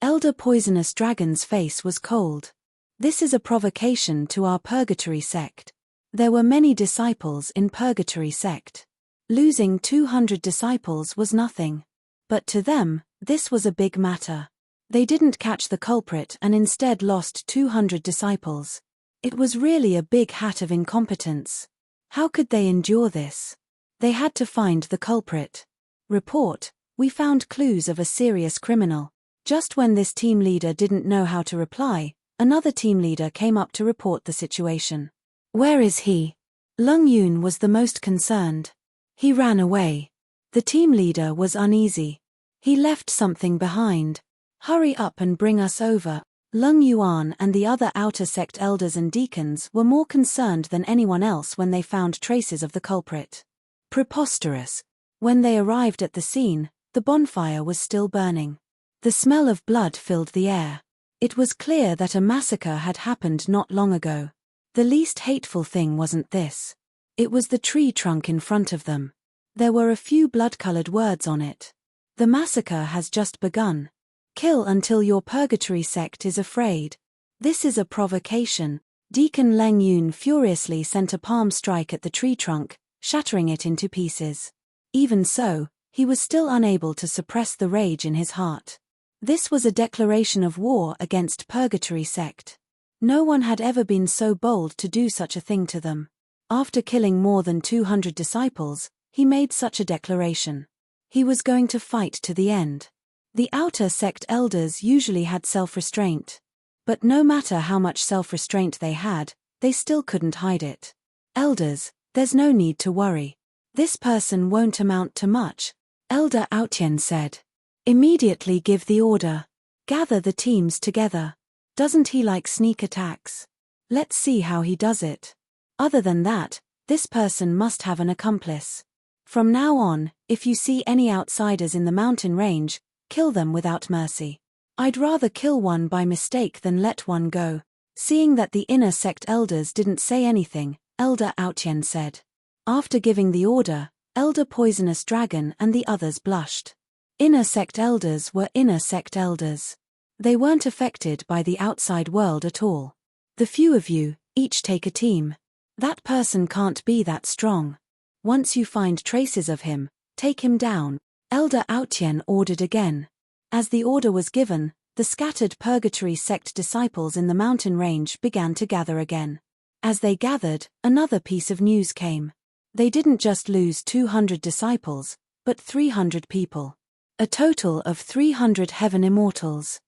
Elder Poisonous Dragon's face was cold. This is a provocation to our Purgatory Sect. There were many disciples in Purgatory Sect. Losing 200 disciples was nothing. But to them, this was a big matter. They didn't catch the culprit and instead lost 200 disciples. It was really a big hat of incompetence. How could they endure this? They had to find the culprit. Report, we found clues of a serious criminal. Just when this team leader didn't know how to reply, another team leader came up to report the situation. Where is he? Lung Yun was the most concerned. He ran away. The team leader was uneasy. He left something behind. Hurry up and bring us over. Lung Yuan and the other outer sect elders and deacons were more concerned than anyone else when they found traces of the culprit. Preposterous. When they arrived at the scene, the bonfire was still burning. The smell of blood filled the air. It was clear that a massacre had happened not long ago. The least hateful thing wasn't this. It was the tree trunk in front of them. There were a few blood-colored words on it. The massacre has just begun. Kill until your Purgatory Sect is afraid. This is a provocation. Deacon Leng Yun furiously sent a palm strike at the tree trunk, shattering it into pieces. Even so, he was still unable to suppress the rage in his heart. This was a declaration of war against Purgatory Sect. No one had ever been so bold to do such a thing to them. After killing more than 200 disciples, he made such a declaration. He was going to fight to the end. The outer sect elders usually had self-restraint. But no matter how much self-restraint they had, they still couldn't hide it. Elders, there's no need to worry. This person won't amount to much, Elder Aotian said. Immediately give the order. Gather the teams together. Doesn't he like sneak attacks? Let's see how he does it. Other than that, this person must have an accomplice. From now on, if you see any outsiders in the mountain range, kill them without mercy. I'd rather kill one by mistake than let one go. Seeing that the inner sect elders didn't say anything, Elder Aotian said. After giving the order, Elder Poisonous Dragon and the others blushed. Inner sect elders were inner sect elders. They weren't affected by the outside world at all. The few of you, each take a team. That person can't be that strong. Once you find traces of him, take him down. Elder Aotian ordered again. As the order was given, the scattered Purgatory sect disciples in the mountain range began to gather again. As they gathered, another piece of news came. They didn't just lose 200 disciples, but 300 people. A total of 300 heaven immortals.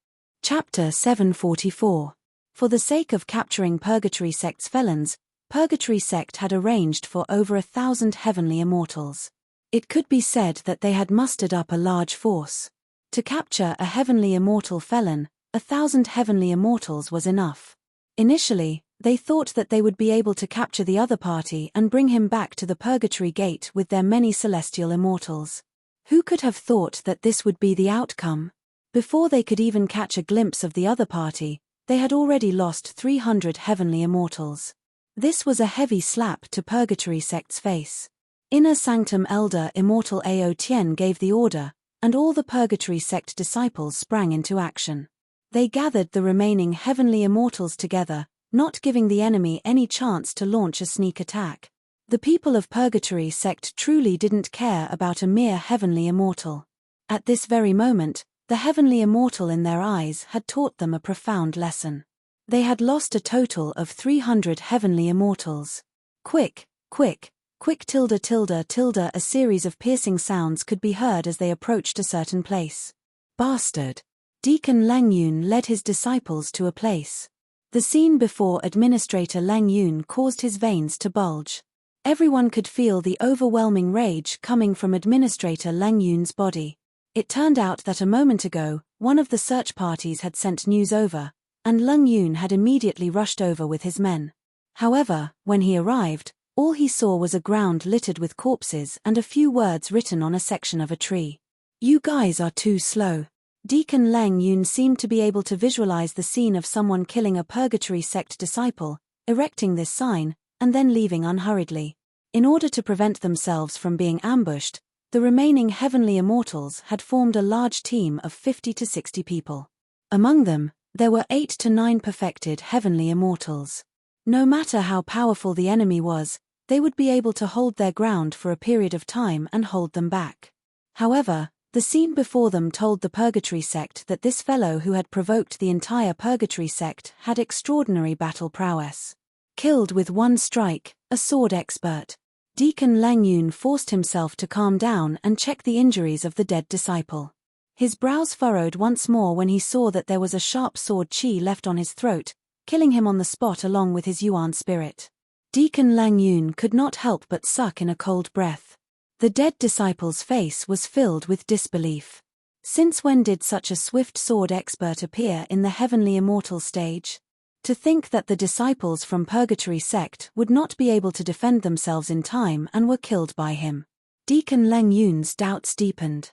Chapter 744. For the sake of capturing Purgatory sect's felons, Purgatory sect had arranged for over 1,000 heavenly immortals. It could be said that they had mustered up a large force. To capture a heavenly immortal felon, 1,000 heavenly immortals was enough. Initially, they thought that they would be able to capture the other party and bring him back to the Purgatory gate with their many celestial immortals. Who could have thought that this would be the outcome? Before they could even catch a glimpse of the other party, they had already lost 300 heavenly immortals. This was a heavy slap to Purgatory sect's face. Inner Sanctum Elder Immortal Ao Tien gave the order, and all the Purgatory sect disciples sprang into action. They gathered the remaining heavenly immortals together, not giving the enemy any chance to launch a sneak attack. The people of Purgatory sect truly didn't care about a mere heavenly immortal. At this very moment, the heavenly immortal in their eyes had taught them a profound lesson. They had lost a total of 300 heavenly immortals. Quick, quick, quick tilde tilde tilde. A series of piercing sounds could be heard as they approached a certain place. Bastard. Deacon Lang Yun led his disciples to a place. The scene before Administrator Lang Yun caused his veins to bulge. Everyone could feel the overwhelming rage coming from Administrator Lang Yun's body. It turned out that a moment ago, one of the search parties had sent news over, and Lang Yun had immediately rushed over with his men. However, when he arrived, all he saw was a ground littered with corpses and a few words written on a section of a tree. "You guys are too slow." Deacon Lang Yun seemed to be able to visualize the scene of someone killing a Purgatory sect disciple, erecting this sign, and then leaving unhurriedly. In order to prevent themselves from being ambushed, the remaining heavenly immortals had formed a large team of 50 to 60 people. Among them, there were 8 to 9 perfected heavenly immortals. No matter how powerful the enemy was, they would be able to hold their ground for a period of time and hold them back. However, the scene before them told the Purgatory sect that this fellow who had provoked the entire Purgatory sect had extraordinary battle prowess. Killed with one strike, a sword expert. Deacon Lang Yun forced himself to calm down and check the injuries of the dead disciple. His brows furrowed once more when he saw that there was a sharp sword chi left on his throat, killing him on the spot along with his Yuan spirit. Deacon Lang Yun could not help but suck in a cold breath. The dead disciple's face was filled with disbelief. Since when did such a swift sword expert appear in the heavenly immortal stage? To think that the disciples from Purgatory sect would not be able to defend themselves in time and were killed by him. Deacon Lang Yun's doubts deepened.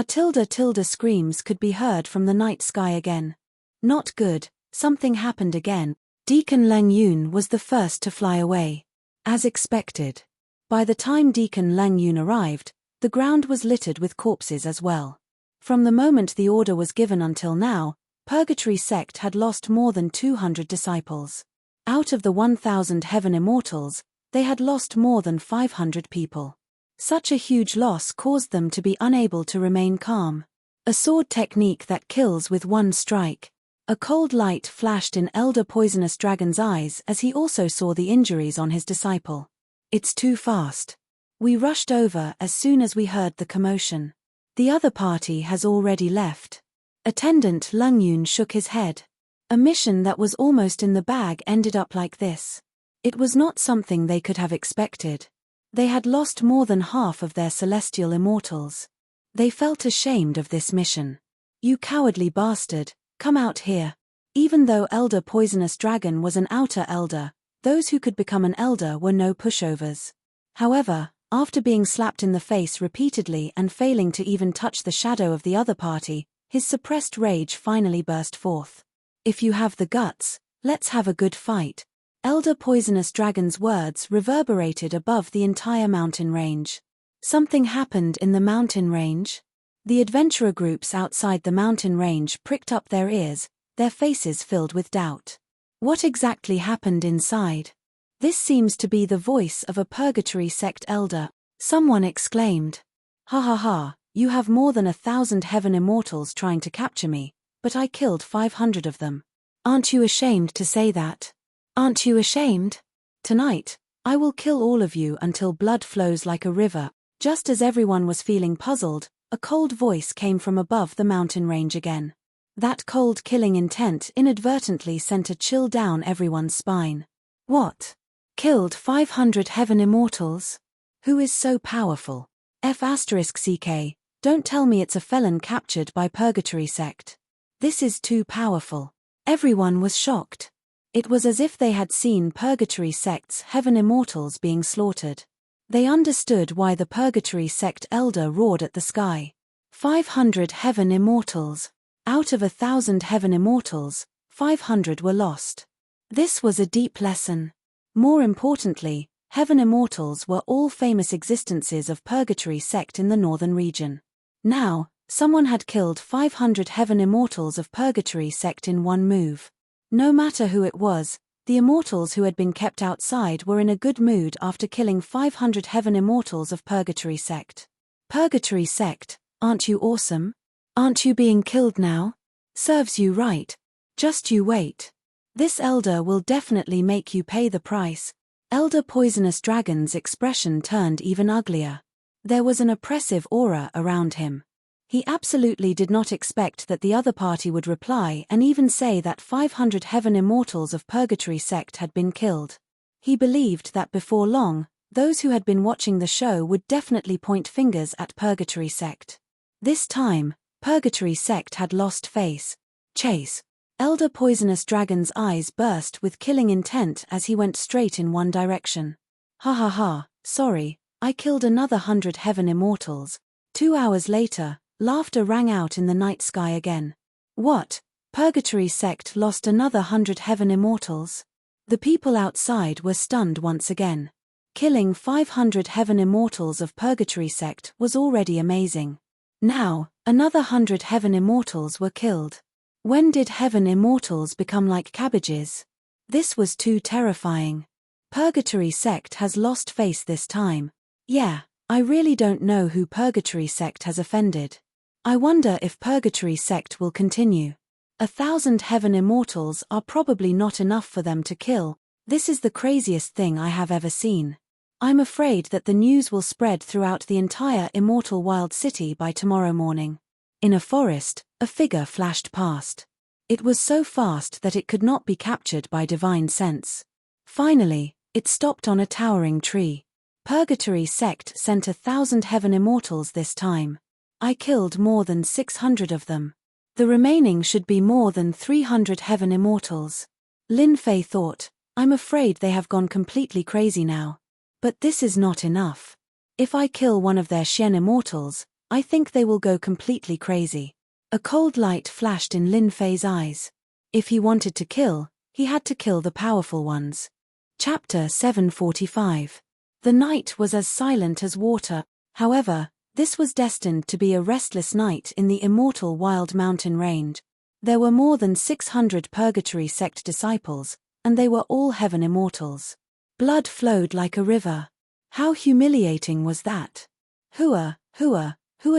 Tilde screams could be heard from the night sky again. Not good, something happened again. Deacon Lang Yun was the first to fly away. As expected. By the time Deacon Lang Yun arrived, the ground was littered with corpses as well. From the moment the order was given until now, Purgatory sect had lost more than 200 disciples. Out of the 1,000 heaven immortals, they had lost more than 500 people. Such a huge loss caused them to be unable to remain calm. A sword technique that kills with one strike. A cold light flashed in Elder Poisonous Dragon's eyes as he also saw the injuries on his disciple. "It's too fast. We rushed over as soon as we heard the commotion. The other party has already left." Attendant Lang Yun shook his head. A mission that was almost in the bag ended up like this. It was not something they could have expected. They had lost more than half of their celestial immortals. They felt ashamed of this mission. "You cowardly bastard, come out here." Even though Elder Poisonous Dragon was an outer elder, those who could become an elder were no pushovers. However, after being slapped in the face repeatedly and failing to even touch the shadow of the other party, his suppressed rage finally burst forth. "If you have the guts, let's have a good fight." Elder Poisonous Dragon's words reverberated above the entire mountain range. Something happened in the mountain range. The adventurer groups outside the mountain range pricked up their ears, their faces filled with doubt. What exactly happened inside? "This seems to be the voice of a Purgatory sect elder," someone exclaimed. "Ha ha ha, You have more than 1,000 heaven immortals trying to capture me, but I killed 500 of them. Aren't you ashamed to say that? Aren't you ashamed? Tonight, I will kill all of you until blood flows like a river." Just as everyone was feeling puzzled, a cold voice came from above the mountain range again. That cold killing intent inadvertently sent a chill down everyone's spine. What? Killed 500 heaven immortals? Who is so powerful? F***ck, don't tell me it's a felon captured by Purgatory Sect. This is too powerful. Everyone was shocked. It was as if they had seen Purgatory Sect's heaven immortals being slaughtered. They understood why the Purgatory Sect elder roared at the sky. 500 heaven immortals. Out of 1,000 heaven immortals, 500 were lost. This was a deep lesson. More importantly, heaven immortals were all famous existences of Purgatory Sect in the northern region. Now, someone had killed 500 heaven immortals of Purgatory Sect in one move. No matter who it was, the immortals who had been kept outside were in a good mood after killing 500 heaven immortals of Purgatory Sect. Purgatory Sect, aren't you awesome? Aren't you being killed now? Serves you right. Just you wait. This elder will definitely make you pay the price. Elder Poisonous Dragon's expression turned even uglier. There was an oppressive aura around him. He absolutely did not expect that the other party would reply and even say that 500 heaven immortals of Purgatory Sect had been killed. He believed that before long, those who had been watching the show would definitely point fingers at Purgatory Sect. This time, Purgatory Sect had lost face. Chase. Elder Poisonous Dragon's eyes burst with killing intent as he went straight in one direction. Ha ha ha, sorry, I killed another 100 heaven immortals. 2 hours later, laughter rang out in the night sky again. What? Purgatory Sect lost another 100 heaven immortals? The people outside were stunned once again. Killing 500 heaven immortals of Purgatory Sect was already amazing. Now, another 100 heaven immortals were killed. When did heaven immortals become like cabbages? This was too terrifying. Purgatory Sect has lost face this time. Yeah, I really don't know who Purgatory Sect has offended. I wonder if Purgatory Sect will continue. 1,000 heaven immortals are probably not enough for them to kill. This is the craziest thing I have ever seen. I'm afraid that the news will spread throughout the entire Immortal Wild City by tomorrow morning. In a forest, a figure flashed past. It was so fast that it could not be captured by divine sense. Finally, it stopped on a towering tree. Purgatory Sect sent 1,000 heaven immortals this time. I killed more than 600 of them. The remaining should be more than 300 heaven immortals. Lin Fei thought, I'm afraid they have gone completely crazy now. But this is not enough. If I kill one of their Xian immortals, I think they will go completely crazy. A cold light flashed in Lin Fei's eyes. If he wanted to kill, he had to kill the powerful ones. Chapter 745. The night was as silent as water. However, this was destined to be a restless night in the immortal wild mountain range. There were more than 600 Purgatory Sect disciples, and they were all heaven immortals. Blood flowed like a river. How humiliating was that? Hua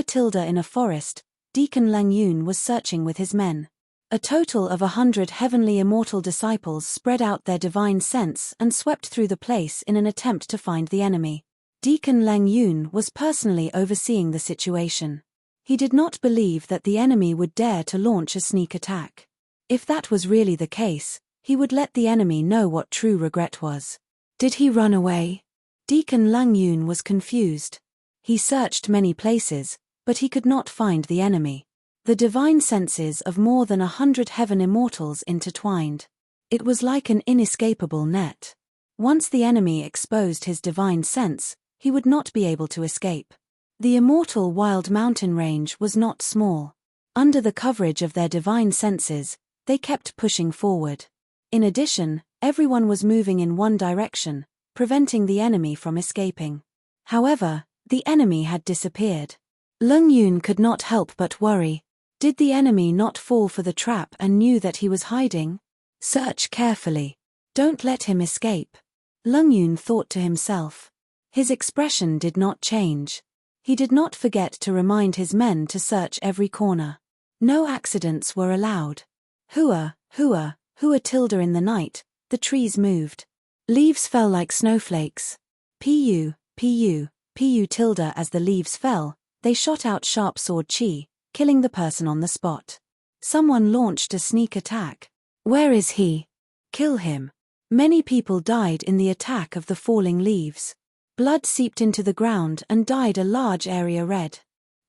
tilde in a forest, Deacon Lang Yun was searching with his men. A total of 100 heavenly immortal disciples spread out their divine sense and swept through the place in an attempt to find the enemy. Deacon Lang Yun was personally overseeing the situation. He did not believe that the enemy would dare to launch a sneak attack. If that was really the case, he would let the enemy know what true regret was. Did he run away? Deacon Lang Yun was confused. He searched many places, but he could not find the enemy. The divine senses of more than 100 heaven immortals intertwined. It was like an inescapable net. Once the enemy exposed his divine sense, he would not be able to escape. The immortal wild mountain range was not small. Under the coverage of their divine senses, they kept pushing forward. In addition, everyone was moving in one direction, preventing the enemy from escaping. However, the enemy had disappeared. Lang Yun could not help but worry. Did the enemy not fall for the trap and knew that he was hiding? Search carefully. Don't let him escape. Lang Yun thought to himself. His expression did not change. He did not forget to remind his men to search every corner. No accidents were allowed. Hua, hua, hua tilde in the night, the trees moved. Leaves fell like snowflakes. Pu, pu, pu tilde as the leaves fell, they shot out sharp sword chi, killing the person on the spot. Someone launched a sneak attack. Where is he? Kill him. Many people died in the attack of the falling leaves. Blood seeped into the ground and dyed a large area red.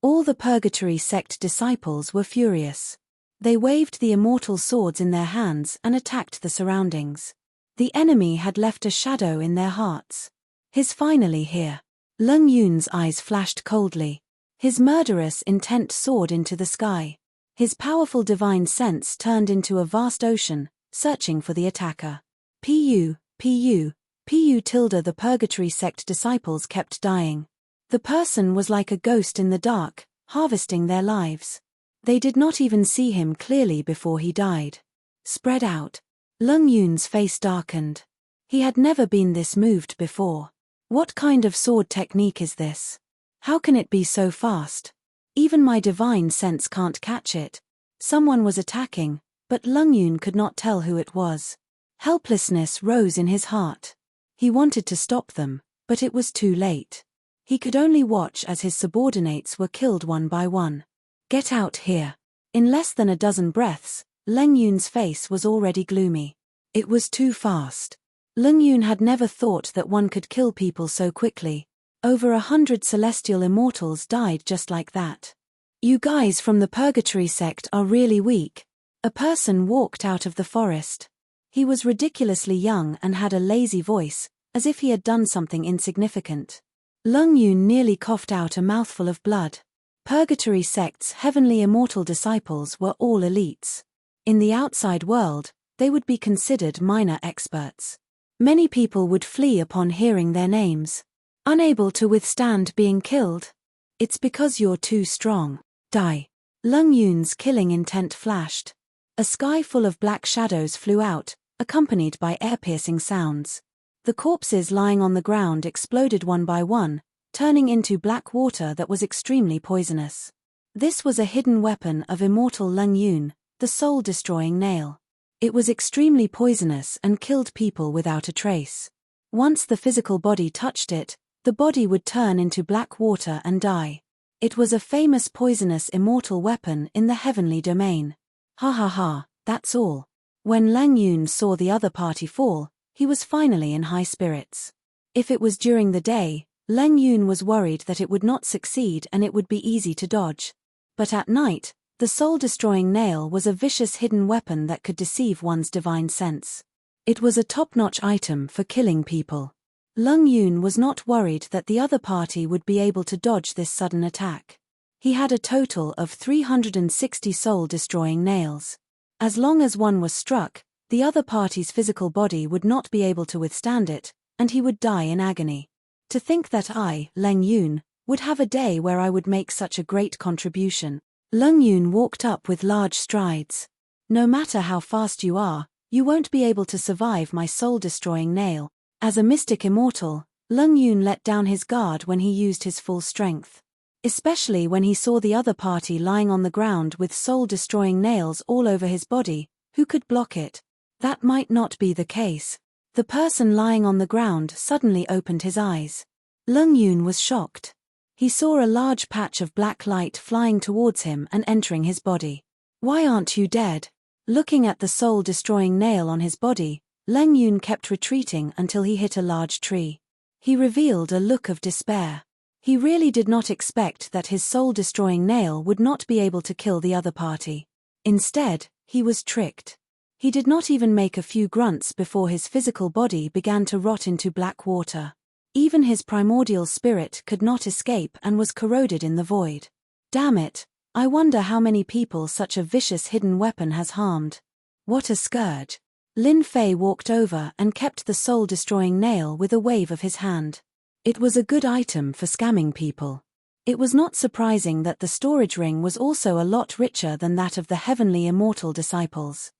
All the Purgatory sect disciples were furious. They waved the immortal swords in their hands and attacked the surroundings. The enemy had left a shadow in their hearts. He's finally here. Leng Yun's eyes flashed coldly. His murderous intent soared into the sky. His powerful divine sense turned into a vast ocean, searching for the attacker. Pu, pu, pu tilde the Purgatory sect disciples kept dying. The person was like a ghost in the dark, harvesting their lives. They did not even see him clearly before he died. Spread out. Leng Yun's face darkened. He had never been this moved before. What kind of sword technique is this? How can it be so fast? Even my divine sense can't catch it. Someone was attacking, but Leng Yun could not tell who it was. Helplessness rose in his heart. He wanted to stop them, but it was too late. He could only watch as his subordinates were killed one by one. Get out here. In less than a dozen breaths, Leng Yun's face was already gloomy. It was too fast. Leng Yun had never thought that one could kill people so quickly. Over 100 celestial immortals died just like that. You guys from the Purgatory sect are really weak. A person walked out of the forest. He was ridiculously young and had a lazy voice, as if he had done something insignificant. Leng Yun nearly coughed out a mouthful of blood. Purgatory sect's heavenly immortal disciples were all elites. In the outside world, they would be considered minor experts. Many people would flee upon hearing their names. Unable to withstand being killed? It's because you're too strong. Die. Leng Yun's killing intent flashed. A sky full of black shadows flew out, accompanied by ear-piercing sounds. The corpses lying on the ground exploded one by one, turning into black water that was extremely poisonous. This was a hidden weapon of immortal Leng Yun, the soul-destroying nail. It was extremely poisonous and killed people without a trace. Once the physical body touched it, the body would turn into black water and die. It was a famous poisonous immortal weapon in the heavenly domain. Ha ha ha, that's all. When Leng Yun saw the other party fall, he was finally in high spirits. If it was during the day, Leng Yun was worried that it would not succeed and it would be easy to dodge. But at night, the soul-destroying nail was a vicious hidden weapon that could deceive one's divine sense. It was a top-notch item for killing people. Leng Yun was not worried that the other party would be able to dodge this sudden attack. He had a total of 360 soul-destroying nails. As long as one was struck, the other party's physical body would not be able to withstand it, and he would die in agony. To think that I, Leng Yun, would have a day where I would make such a great contribution. Leng Yun walked up with large strides. No matter how fast you are, you won't be able to survive my soul-destroying nail. As a mystic immortal, Leng Yun let down his guard when he used his full strength. Especially when he saw the other party lying on the ground with soul-destroying nails all over his body. Who could block it? That might not be the case. The person lying on the ground suddenly opened his eyes. Leng Yun was shocked. He saw a large patch of black light flying towards him and entering his body. Why aren't you dead? Looking at the soul-destroying nail on his body, Leng Yun kept retreating until he hit a large tree. He revealed a look of despair. He really did not expect that his soul-destroying nail would not be able to kill the other party. Instead, he was tricked. He did not even make a few grunts before his physical body began to rot into black water. Even his primordial spirit could not escape and was corroded in the void. Damn it, I wonder how many people such a vicious hidden weapon has harmed. What a scourge. Lin Fei walked over and kept the soul-destroying nail with a wave of his hand. It was a good item for scamming people. It was not surprising that the storage ring was also a lot richer than that of the heavenly immortal disciples.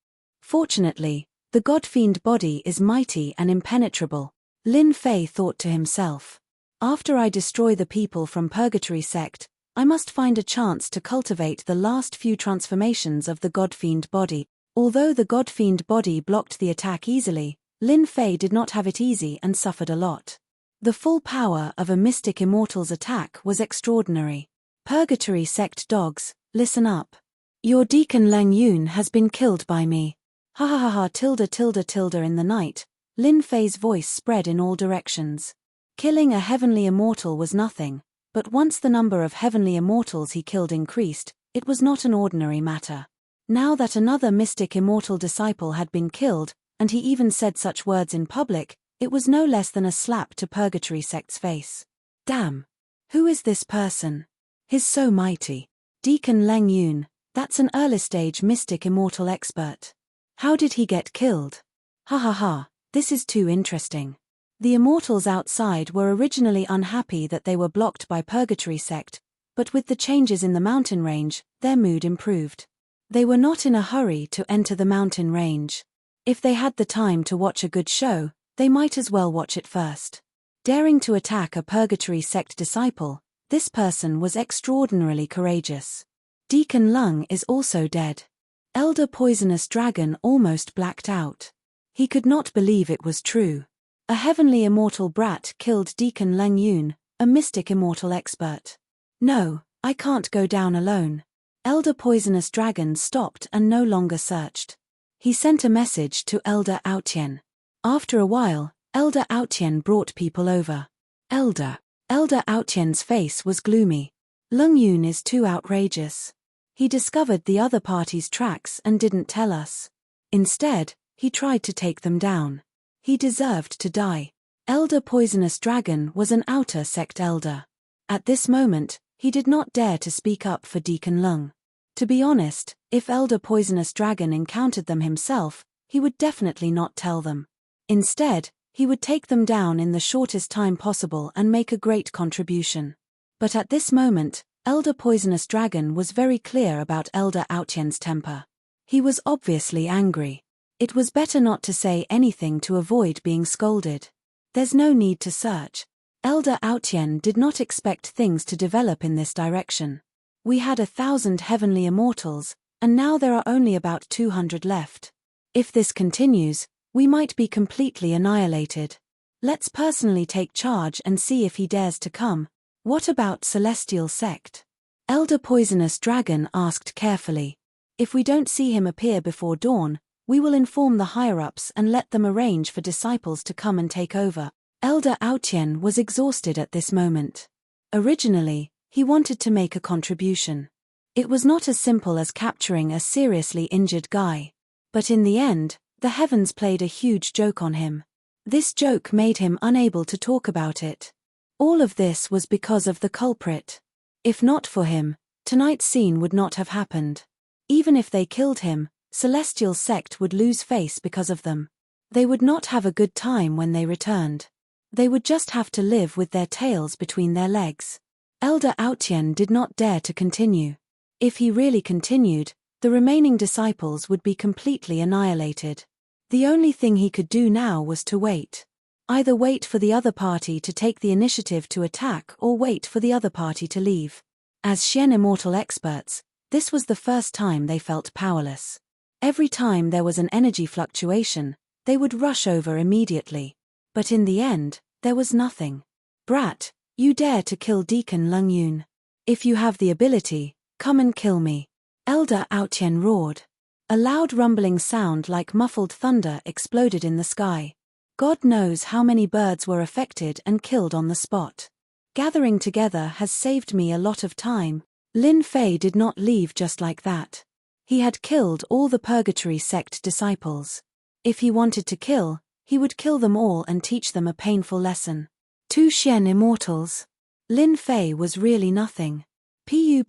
Fortunately, the god-fiend body is mighty and impenetrable, Lin Fei thought to himself. After I destroy the people from Purgatory sect, I must find a chance to cultivate the last few transformations of the God-Fiend body. Although the God-Fiend body blocked the attack easily, Lin Fei did not have it easy and suffered a lot. The full power of a Mystic Immortal's attack was extraordinary. Purgatory sect dogs, listen up. Your Deacon Leng Yun has been killed by me. Ha ha ha ha tilde in the night, Lin Fei's voice spread in all directions. Killing a heavenly immortal was nothing, but once the number of heavenly immortals he killed increased, it was not an ordinary matter. Now that another mystic immortal disciple had been killed, and he even said such words in public, it was no less than a slap to Purgatory sect's face. Damn! Who is this person? He's so mighty. Deacon Leng Yun, that's an early-stage mystic immortal expert. How did he get killed? Ha ha ha, this is too interesting. The immortals outside were originally unhappy that they were blocked by Purgatory sect, but with the changes in the mountain range, their mood improved. They were not in a hurry to enter the mountain range. If they had the time to watch a good show, they might as well watch it first. Daring to attack a Purgatory sect disciple, this person was extraordinarily courageous. Deacon Lung is also dead. Elder Poisonous Dragon almost blacked out. He could not believe it was true. A heavenly immortal brat killed Deacon Leng Yun, a mystic immortal expert. No, I can't go down alone. Elder Poisonous Dragon stopped and no longer searched. He sent a message to Elder Aotian. After a while, Elder Aotian brought people over. Elder Aotian's face was gloomy. Leng Yun is too outrageous. He discovered the other party's tracks and didn't tell us. Instead, he tried to take them down. He deserved to die. Elder Poisonous Dragon was an outer sect elder. At this moment, he did not dare to speak up for Deacon Lung. To be honest, if Elder Poisonous Dragon encountered them himself, he would definitely not tell them. Instead, he would take them down in the shortest time possible and make a great contribution. But at this moment, Elder Poisonous Dragon was very clear about Elder Aotian's temper. He was obviously angry. It was better not to say anything to avoid being scolded. There's no need to search. Elder Aotian did not expect things to develop in this direction. We had 1,000 heavenly immortals, and now there are only about 200 left. If this continues, we might be completely annihilated. Let's personally take charge and see if he dares to come. What about Celestial Sect? Elder Poisonous Dragon asked carefully. If we don't see him appear before dawn, we will inform the higher-ups and let them arrange for disciples to come and take over. Elder Aotian was exhausted at this moment. Originally, he wanted to make a contribution. It was not as simple as capturing a seriously injured guy. But in the end, the heavens played a huge joke on him. This joke made him unable to talk about it. All of this was because of the culprit. If not for him, tonight's scene would not have happened. Even if they killed him, Celestial Sect would lose face because of them. They would not have a good time when they returned. They would just have to live with their tails between their legs. Elder Aotian did not dare to continue. If he really continued, the remaining disciples would be completely annihilated. The only thing he could do now was to wait. Either wait for the other party to take the initiative to attack or wait for the other party to leave. As Xian Immortal experts, this was the first time they felt powerless. Every time there was an energy fluctuation, they would rush over immediately. But in the end, there was nothing. Brat, you dare to kill Deacon Leng Yun. If you have the ability, come and kill me. Elder Aotian roared. A loud rumbling sound like muffled thunder exploded in the sky. God knows how many birds were affected and killed on the spot. Gathering together has saved me a lot of time. Lin Fei did not leave just like that. He had killed all the Purgatory Sect disciples. If he wanted to kill, he would kill them all and teach them a painful lesson. 2 Xian Immortals. Lin Fei was really nothing. The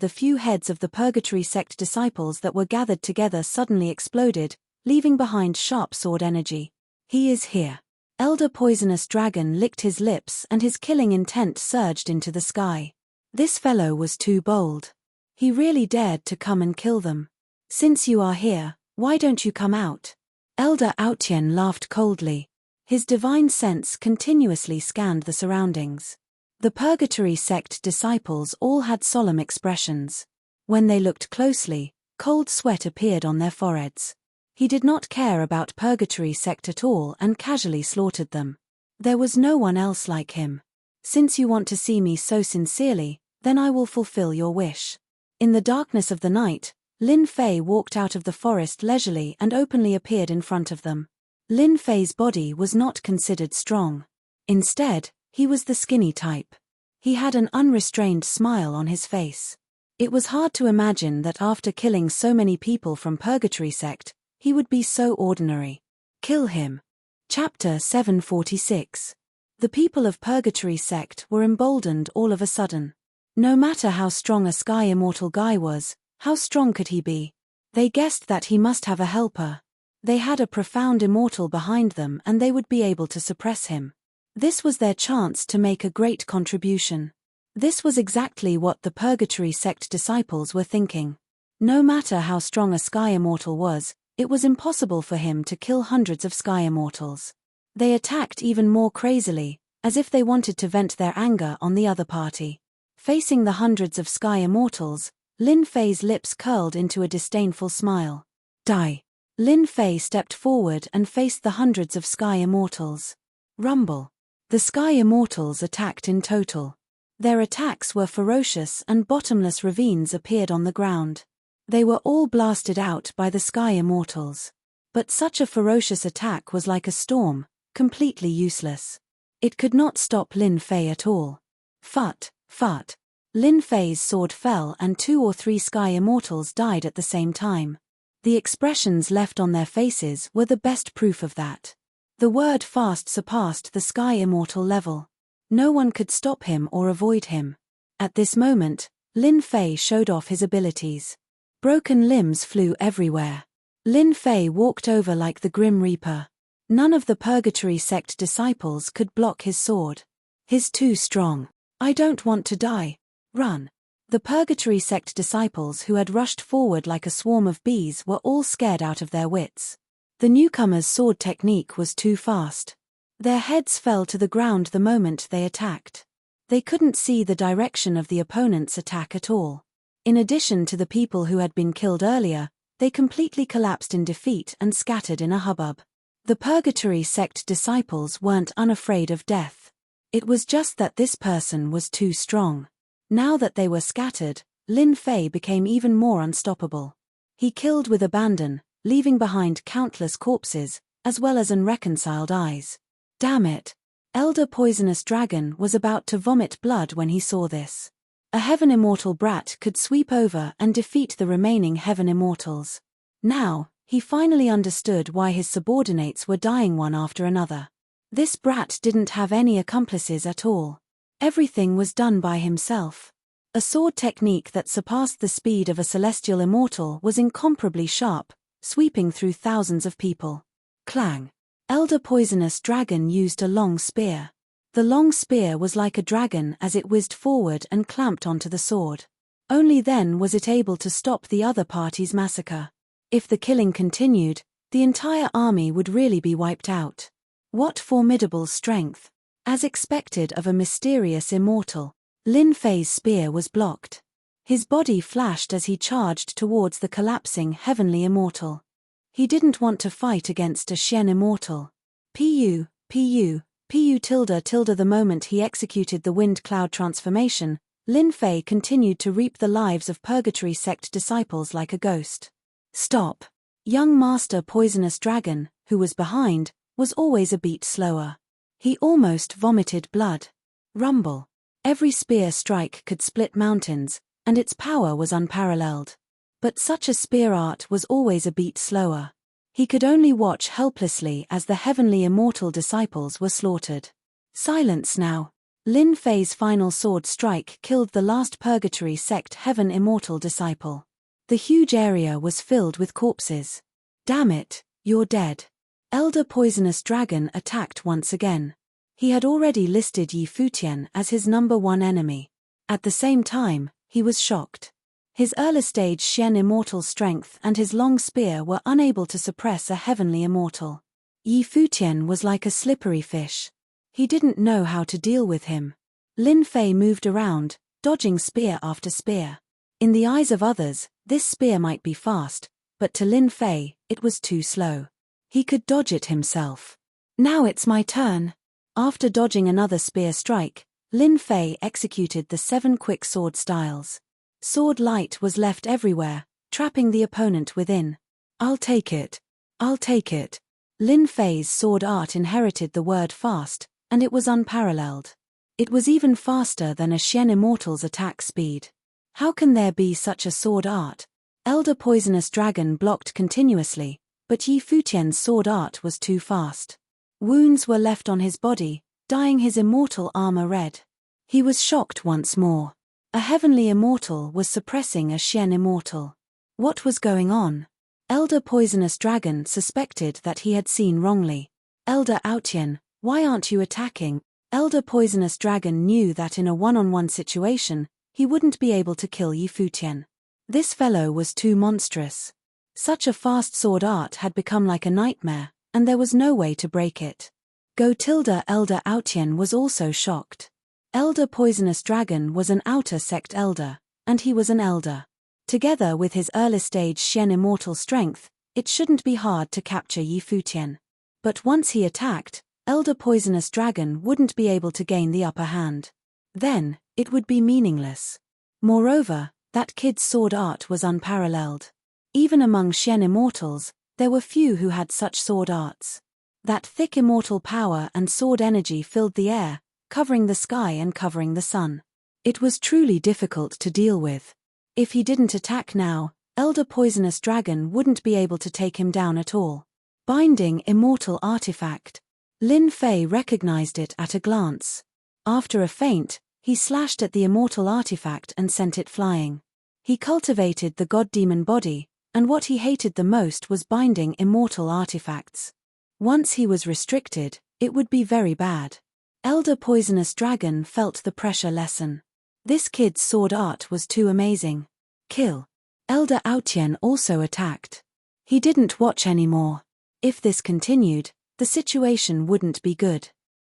few heads of the Purgatory Sect disciples that were gathered together suddenly exploded, leaving behind sharp sword energy. He is here. Elder Poisonous Dragon licked his lips and his killing intent surged into the sky. This fellow was too bold. He really dared to come and kill them. Since you are here, why don't you come out? Elder Aotian laughed coldly. His divine sense continuously scanned the surroundings. The Purgatory sect disciples all had solemn expressions. When they looked closely, cold sweat appeared on their foreheads. He did not care about Purgatory sect at all and casually slaughtered them. There was no one else like him. Since you want to see me so sincerely, then I will fulfill your wish. In the darkness of the night, Lin Fei walked out of the forest leisurely and openly appeared in front of them. Lin Fei's body was not considered strong. Instead, he was the skinny type. He had an unrestrained smile on his face. It was hard to imagine that after killing so many people from Purgatory sect, he would be so ordinary. Kill him. Chapter 746. The people of Purgatory sect were emboldened all of a sudden. No matter how strong a sky immortal guy was, how strong could he be? They guessed that he must have a helper. They had a profound immortal behind them and they would be able to suppress him. This was their chance to make a great contribution. This was exactly what the Purgatory sect disciples were thinking. No matter how strong a sky immortal was, it was impossible for him to kill hundreds of sky immortals. They attacked even more crazily, as if they wanted to vent their anger on the other party. Facing the hundreds of sky immortals, Lin Fei's lips curled into a disdainful smile. Die. Lin Fei stepped forward and faced the hundreds of sky immortals. Rumble. The sky immortals attacked in total. Their attacks were ferocious and bottomless ravines appeared on the ground. They were all blasted out by the sky immortals. But such a ferocious attack was like a storm, completely useless. It could not stop Lin Fei at all. Fut, fut. Lin Fei's sword fell and 2 or 3 sky immortals died at the same time. The expressions left on their faces were the best proof of that. The word fast surpassed the sky immortal level. No one could stop him or avoid him. At this moment, Lin Fei showed off his abilities. Broken limbs flew everywhere. Lin Fei walked over like the Grim Reaper. None of the Purgatory sect disciples could block his sword. He's too strong. I don't want to die. Run. The Purgatory sect disciples who had rushed forward like a swarm of bees were all scared out of their wits. The newcomers' sword technique was too fast. Their heads fell to the ground the moment they attacked. They couldn't see the direction of the opponent's attack at all. In addition to the people who had been killed earlier, they completely collapsed in defeat and scattered in a hubbub. The Purgatory sect disciples weren't unafraid of death. It was just that this person was too strong. Now that they were scattered, Lin Fei became even more unstoppable. He killed with abandon, leaving behind countless corpses, as well as unreconciled eyes. Damn it! Elder Poisonous Dragon was about to vomit blood when he saw this. A Heaven Immortal brat could sweep over and defeat the remaining Heaven Immortals. Now, he finally understood why his subordinates were dying one after another. This brat didn't have any accomplices at all. Everything was done by himself. A sword technique that surpassed the speed of a celestial immortal was incomparably sharp, sweeping through thousands of people. Clang. Elder Poisonous Dragon used a long spear. The long spear was like a dragon as it whizzed forward and clamped onto the sword. Only then was it able to stop the other party's massacre. If the killing continued, the entire army would really be wiped out. What formidable strength! As expected of a mysterious immortal, Lin Fei's spear was blocked. His body flashed as he charged towards the collapsing heavenly immortal. He didn't want to fight against a Xian immortal. Pu tilde tilde. The moment he executed the wind cloud transformation, Lin Fei continued to reap the lives of Purgatory sect disciples like a ghost. Stop. Young Master Poisonous Dragon, who was behind, was always a beat slower. He almost vomited blood. Rumble. Every spear strike could split mountains, and its power was unparalleled. But such a spear art was always a beat slower. He could only watch helplessly as the heavenly immortal disciples were slaughtered. Silence now. Lin Fei's final sword strike killed the last Purgatory sect heaven immortal disciple. The huge area was filled with corpses. Damn it, you're dead. Elder Poisonous Dragon attacked once again. He had already listed Yi Futian as his #1 enemy. At the same time, he was shocked. His early-stage Xian immortal strength and his long spear were unable to suppress a heavenly immortal. Yi Futian was like a slippery fish. He didn't know how to deal with him. Lin Fei moved around, dodging spear after spear. In the eyes of others, this spear might be fast, but to Lin Fei, it was too slow. He could dodge it himself. Now it's my turn. After dodging another spear strike, Lin Fei executed the 7 quick sword styles. Sword light was left everywhere, trapping the opponent within. I'll take it. I'll take it. Lin Fei's sword art inherited the word fast, and it was unparalleled. It was even faster than a Xian Immortal's attack speed. How can there be such a sword art? Elder Poisonous Dragon blocked continuously, but Yi Futian's sword art was too fast. Wounds were left on his body, dyeing his immortal armor red. He was shocked once more. A heavenly immortal was suppressing a Xian Immortal. What was going on? Elder Poisonous Dragon suspected that he had seen wrongly. Elder Aotian, why aren't you attacking? Elder Poisonous Dragon knew that in a one-on-one situation, he wouldn't be able to kill Yi Futian. This fellow was too monstrous. Such a fast sword art had become like a nightmare, and there was no way to break it. Elder Aotian was also shocked. Elder Poisonous Dragon was an outer sect elder, and he was an elder. Together with his early-stage Xian Immortal strength, it shouldn't be hard to capture Yi Futian. But once he attacked, Elder Poisonous Dragon wouldn't be able to gain the upper hand. Then, it would be meaningless. Moreover, that kid's sword art was unparalleled. Even among Xian Immortals, there were few who had such sword arts. That thick immortal power and sword energy filled the air, covering the sky and covering the sun. It was truly difficult to deal with. If he didn't attack now, Elder Poisonous Dragon wouldn't be able to take him down at all. Binding Immortal Artifact. Lin Fei recognized it at a glance. After a feint, he slashed at the immortal artifact and sent it flying. He cultivated the god-demon body, and what he hated the most was binding immortal artifacts. Once he was restricted, it would be very bad. Elder Poisonous Dragon felt the pressure lessen. This kid's sword art was too amazing. Kill. Elder Aotian also attacked. He didn't watch anymore. If this continued, the situation wouldn't be good.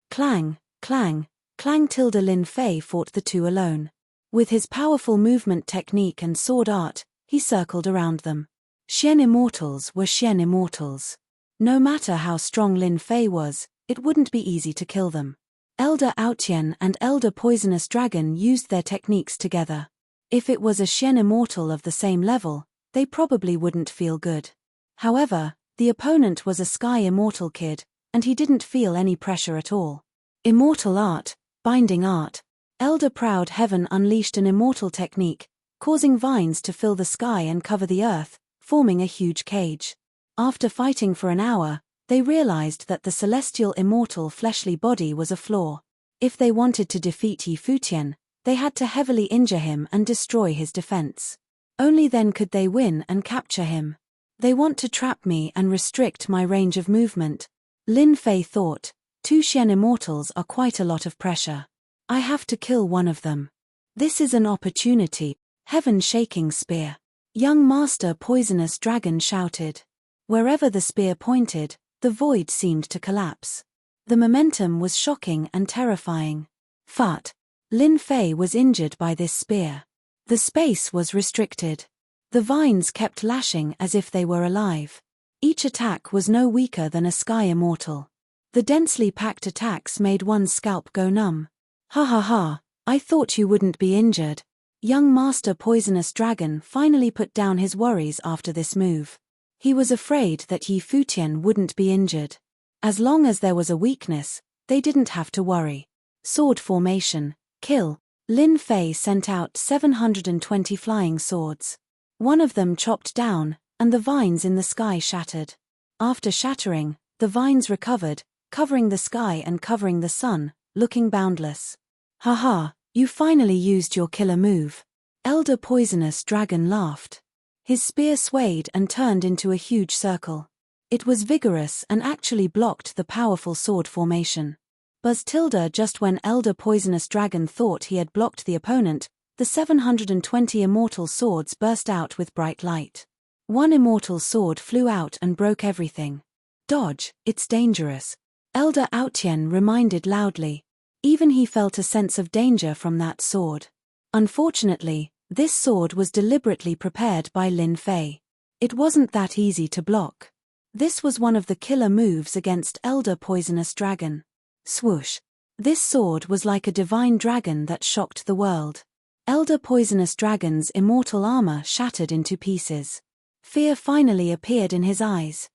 Clang, clang, clang. Lin Fei fought the two alone. With his powerful movement technique and sword art, he circled around them. Xian Immortals were Xian Immortals. No matter how strong Lin Fei was, it wouldn't be easy to kill them. Elder Aotian and Elder Poisonous Dragon used their techniques together. If it was a Xian Immortal of the same level, they probably wouldn't feel good. However, the opponent was a Sky Immortal kid, and he didn't feel any pressure at all. Immortal art, binding art. Elder Proud Heaven unleashed an immortal technique, causing vines to fill the sky and cover the earth, forming a huge cage. After fighting for an hour, they realized that the celestial immortal fleshly body was a flaw. If they wanted to defeat Yi Futian, they had to heavily injure him and destroy his defense. Only then could they win and capture him. They want to trap me and restrict my range of movement. Lin Fei thought, 2 Xian Immortals are quite a lot of pressure. I have to kill one of them. This is an opportunity. Heaven-shaking spear. Young Master Poisonous Dragon shouted. Wherever the spear pointed, the void seemed to collapse. The momentum was shocking and terrifying. Fut. Lin Fei was injured by this spear. The space was restricted. The vines kept lashing as if they were alive. Each attack was no weaker than a Sky Immortal. The densely packed attacks made one's scalp go numb. Ha ha ha, I thought you wouldn't be injured. Young Master Poisonous Dragon finally put down his worries after this move. He was afraid that Yi Futian wouldn't be injured. As long as there was a weakness, they didn't have to worry. Sword formation, kill. Lin Fei sent out 720 flying swords. One of them chopped down, and the vines in the sky shattered. After shattering, the vines recovered, covering the sky and covering the sun, looking boundless. Haha, you finally used your killer move. Elder Poisonous Dragon laughed. His spear swayed and turned into a huge circle. It was vigorous and actually blocked the powerful sword formation. Buzz tilde. Just when Elder Poisonous Dragon thought he had blocked the opponent, the 720 immortal swords burst out with bright light. One immortal sword flew out and broke everything. Dodge, it's dangerous. Elder Aotian reminded loudly. Even he felt a sense of danger from that sword. Unfortunately, this sword was deliberately prepared by Lin Fei. It wasn't that easy to block. This was one of the killer moves against Elder Poisonous Dragon. Swoosh. This sword was like a divine dragon that shocked the world. Elder Poisonous Dragon's immortal armor shattered into pieces. Fear finally appeared in his eyes.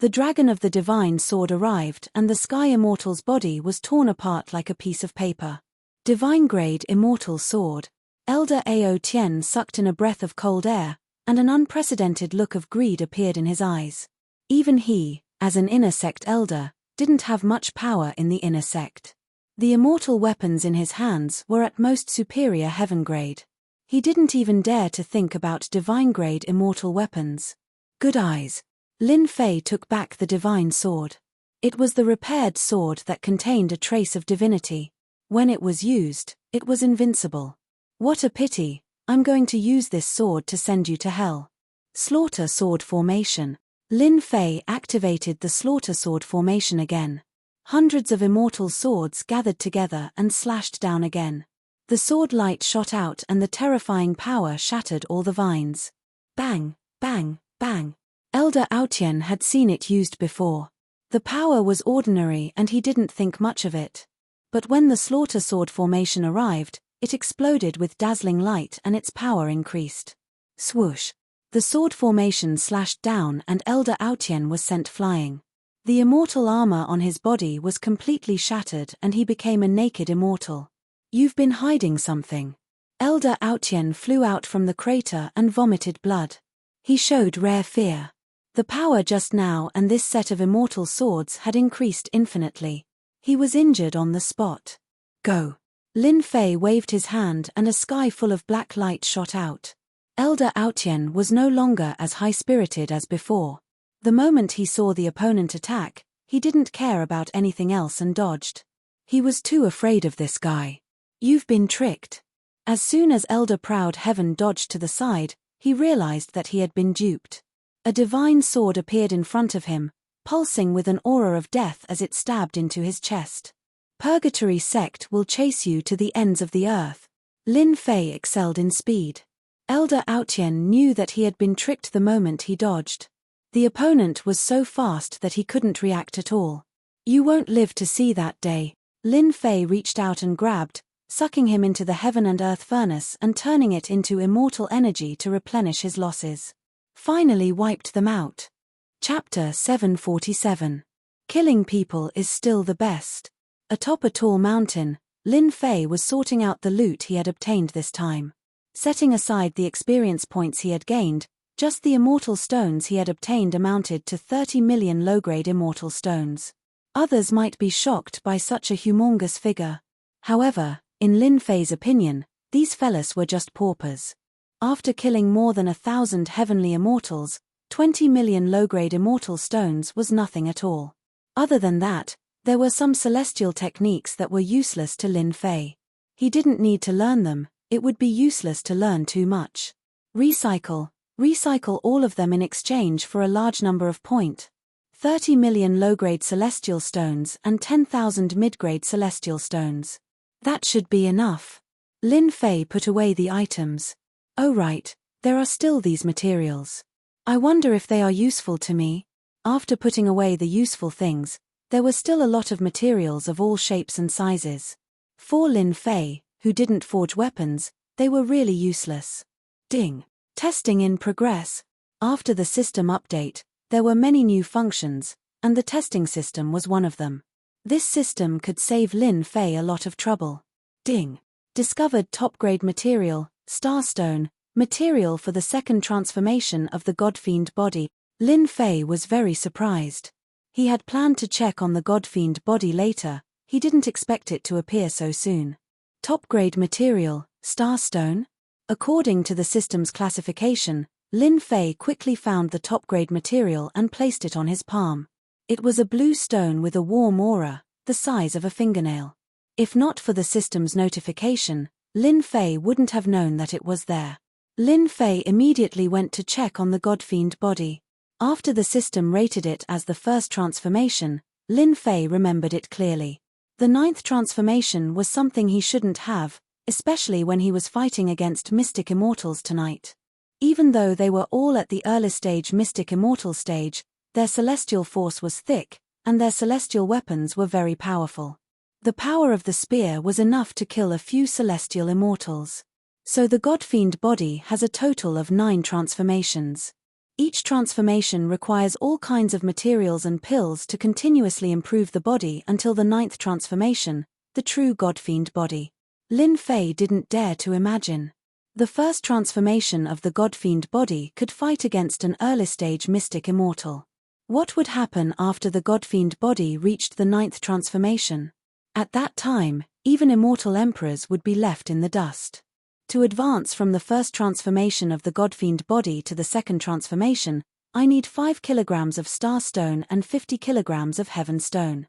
The dragon of the divine sword arrived and the Sky Immortal's body was torn apart like a piece of paper. Divine-grade immortal sword. Elder Ao Tien sucked in a breath of cold air, and an unprecedented look of greed appeared in his eyes. Even he, as an inner sect elder, didn't have much power in the inner sect. The immortal weapons in his hands were at most superior heaven-grade. He didn't even dare to think about divine-grade immortal weapons. Good eyes. Lin Fei took back the divine sword. It was the repaired sword that contained a trace of divinity. When it was used, it was invincible. What a pity, I'm going to use this sword to send you to hell. Slaughter Sword Formation. Lin Fei activated the Slaughter Sword Formation again. Hundreds of immortal swords gathered together and slashed down again. The sword light shot out and the terrifying power shattered all the vines. Bang, bang, bang. Elder Aotian had seen it used before. The power was ordinary and he didn't think much of it. But when the Slaughter Sword Formation arrived, it exploded with dazzling light and its power increased. Swoosh. The sword formation slashed down and Elder Aotian was sent flying. The immortal armor on his body was completely shattered and he became a naked immortal. You've been hiding something. Elder Aotian flew out from the crater and vomited blood. He showed rare fear. The power just now and this set of immortal swords had increased infinitely. He was injured on the spot. Go. Lin Fei waved his hand and a sky full of black light shot out. Elder Aotian was no longer as high-spirited as before. The moment he saw the opponent attack, he didn't care about anything else and dodged. He was too afraid of this guy. You've been tricked. As soon as Elder Proud Heaven dodged to the side, he realized that he had been duped. A divine sword appeared in front of him, pulsing with an aura of death as it stabbed into his chest. Purgatory Sect will chase you to the ends of the earth. Lin Fei excelled in speed. Elder Aotian knew that he had been tricked the moment he dodged. The opponent was so fast that he couldn't react at all. You won't live to see that day. Lin Fei reached out and grabbed, sucking him into the heaven and earth furnace and turning it into immortal energy to replenish his losses. Finally wiped them out. Chapter 747. Killing people is still the best. Atop a tall mountain, Lin Fei was sorting out the loot he had obtained this time. Setting aside the experience points he had gained, just the immortal stones he had obtained amounted to 30 million low-grade immortal stones. Others might be shocked by such a humongous figure. However, in Lin Fei's opinion, these fellas were just paupers. After killing more than 1,000 heavenly immortals, 20 million low-grade immortal stones was nothing at all. Other than that, there were some celestial techniques that were useless to Lin Fei. He didn't need to learn them, it would be useless to learn too much. Recycle all of them in exchange for a large number of 30 million low-grade celestial stones and 10,000 mid-grade celestial stones. That should be enough. Lin Fei put away the items. Oh right, there are still these materials. I wonder if they are useful to me. After putting away the useful things, there were still a lot of materials of all shapes and sizes. For Lin Fei, who didn't forge weapons, they were really useless. Ding. Testing in progress. After the system update, there were many new functions, and the testing system was one of them. This system could save Lin Fei a lot of trouble. Ding. Discovered top-grade material, Starstone, material for the second transformation of the Godfiend body. Lin Fei was very surprised. He had planned to check on the Godfiend body later, he didn't expect it to appear so soon. Top-grade material, Starstone? According to the system's classification, Lin Fei quickly found the top-grade material and placed it on his palm. It was a blue stone with a warm aura, the size of a fingernail. If not for the system's notification, Lin Fei wouldn't have known that it was there. Lin Fei immediately went to check on the Godfiend body. After the system rated it as the first transformation, Lin Fei remembered it clearly. The ninth transformation was something he shouldn't have, especially when he was fighting against mystic immortals tonight. Even though they were all at the early stage mystic immortal stage, their celestial force was thick, and their celestial weapons were very powerful. The power of the spear was enough to kill a few celestial immortals. So the God-fiend body has a total of 9 transformations. Each transformation requires all kinds of materials and pills to continuously improve the body until the 9th transformation, the true God-fiend body. Lin Fei didn't dare to imagine. The first transformation of the God-fiend body could fight against an early-stage mystic immortal. What would happen after the God-fiend body reached the 9th transformation? At that time, even immortal emperors would be left in the dust. To advance from the first transformation of the God-fiend body to the second transformation, I need 5 kilograms of star stone and 50 kilograms of heaven stone.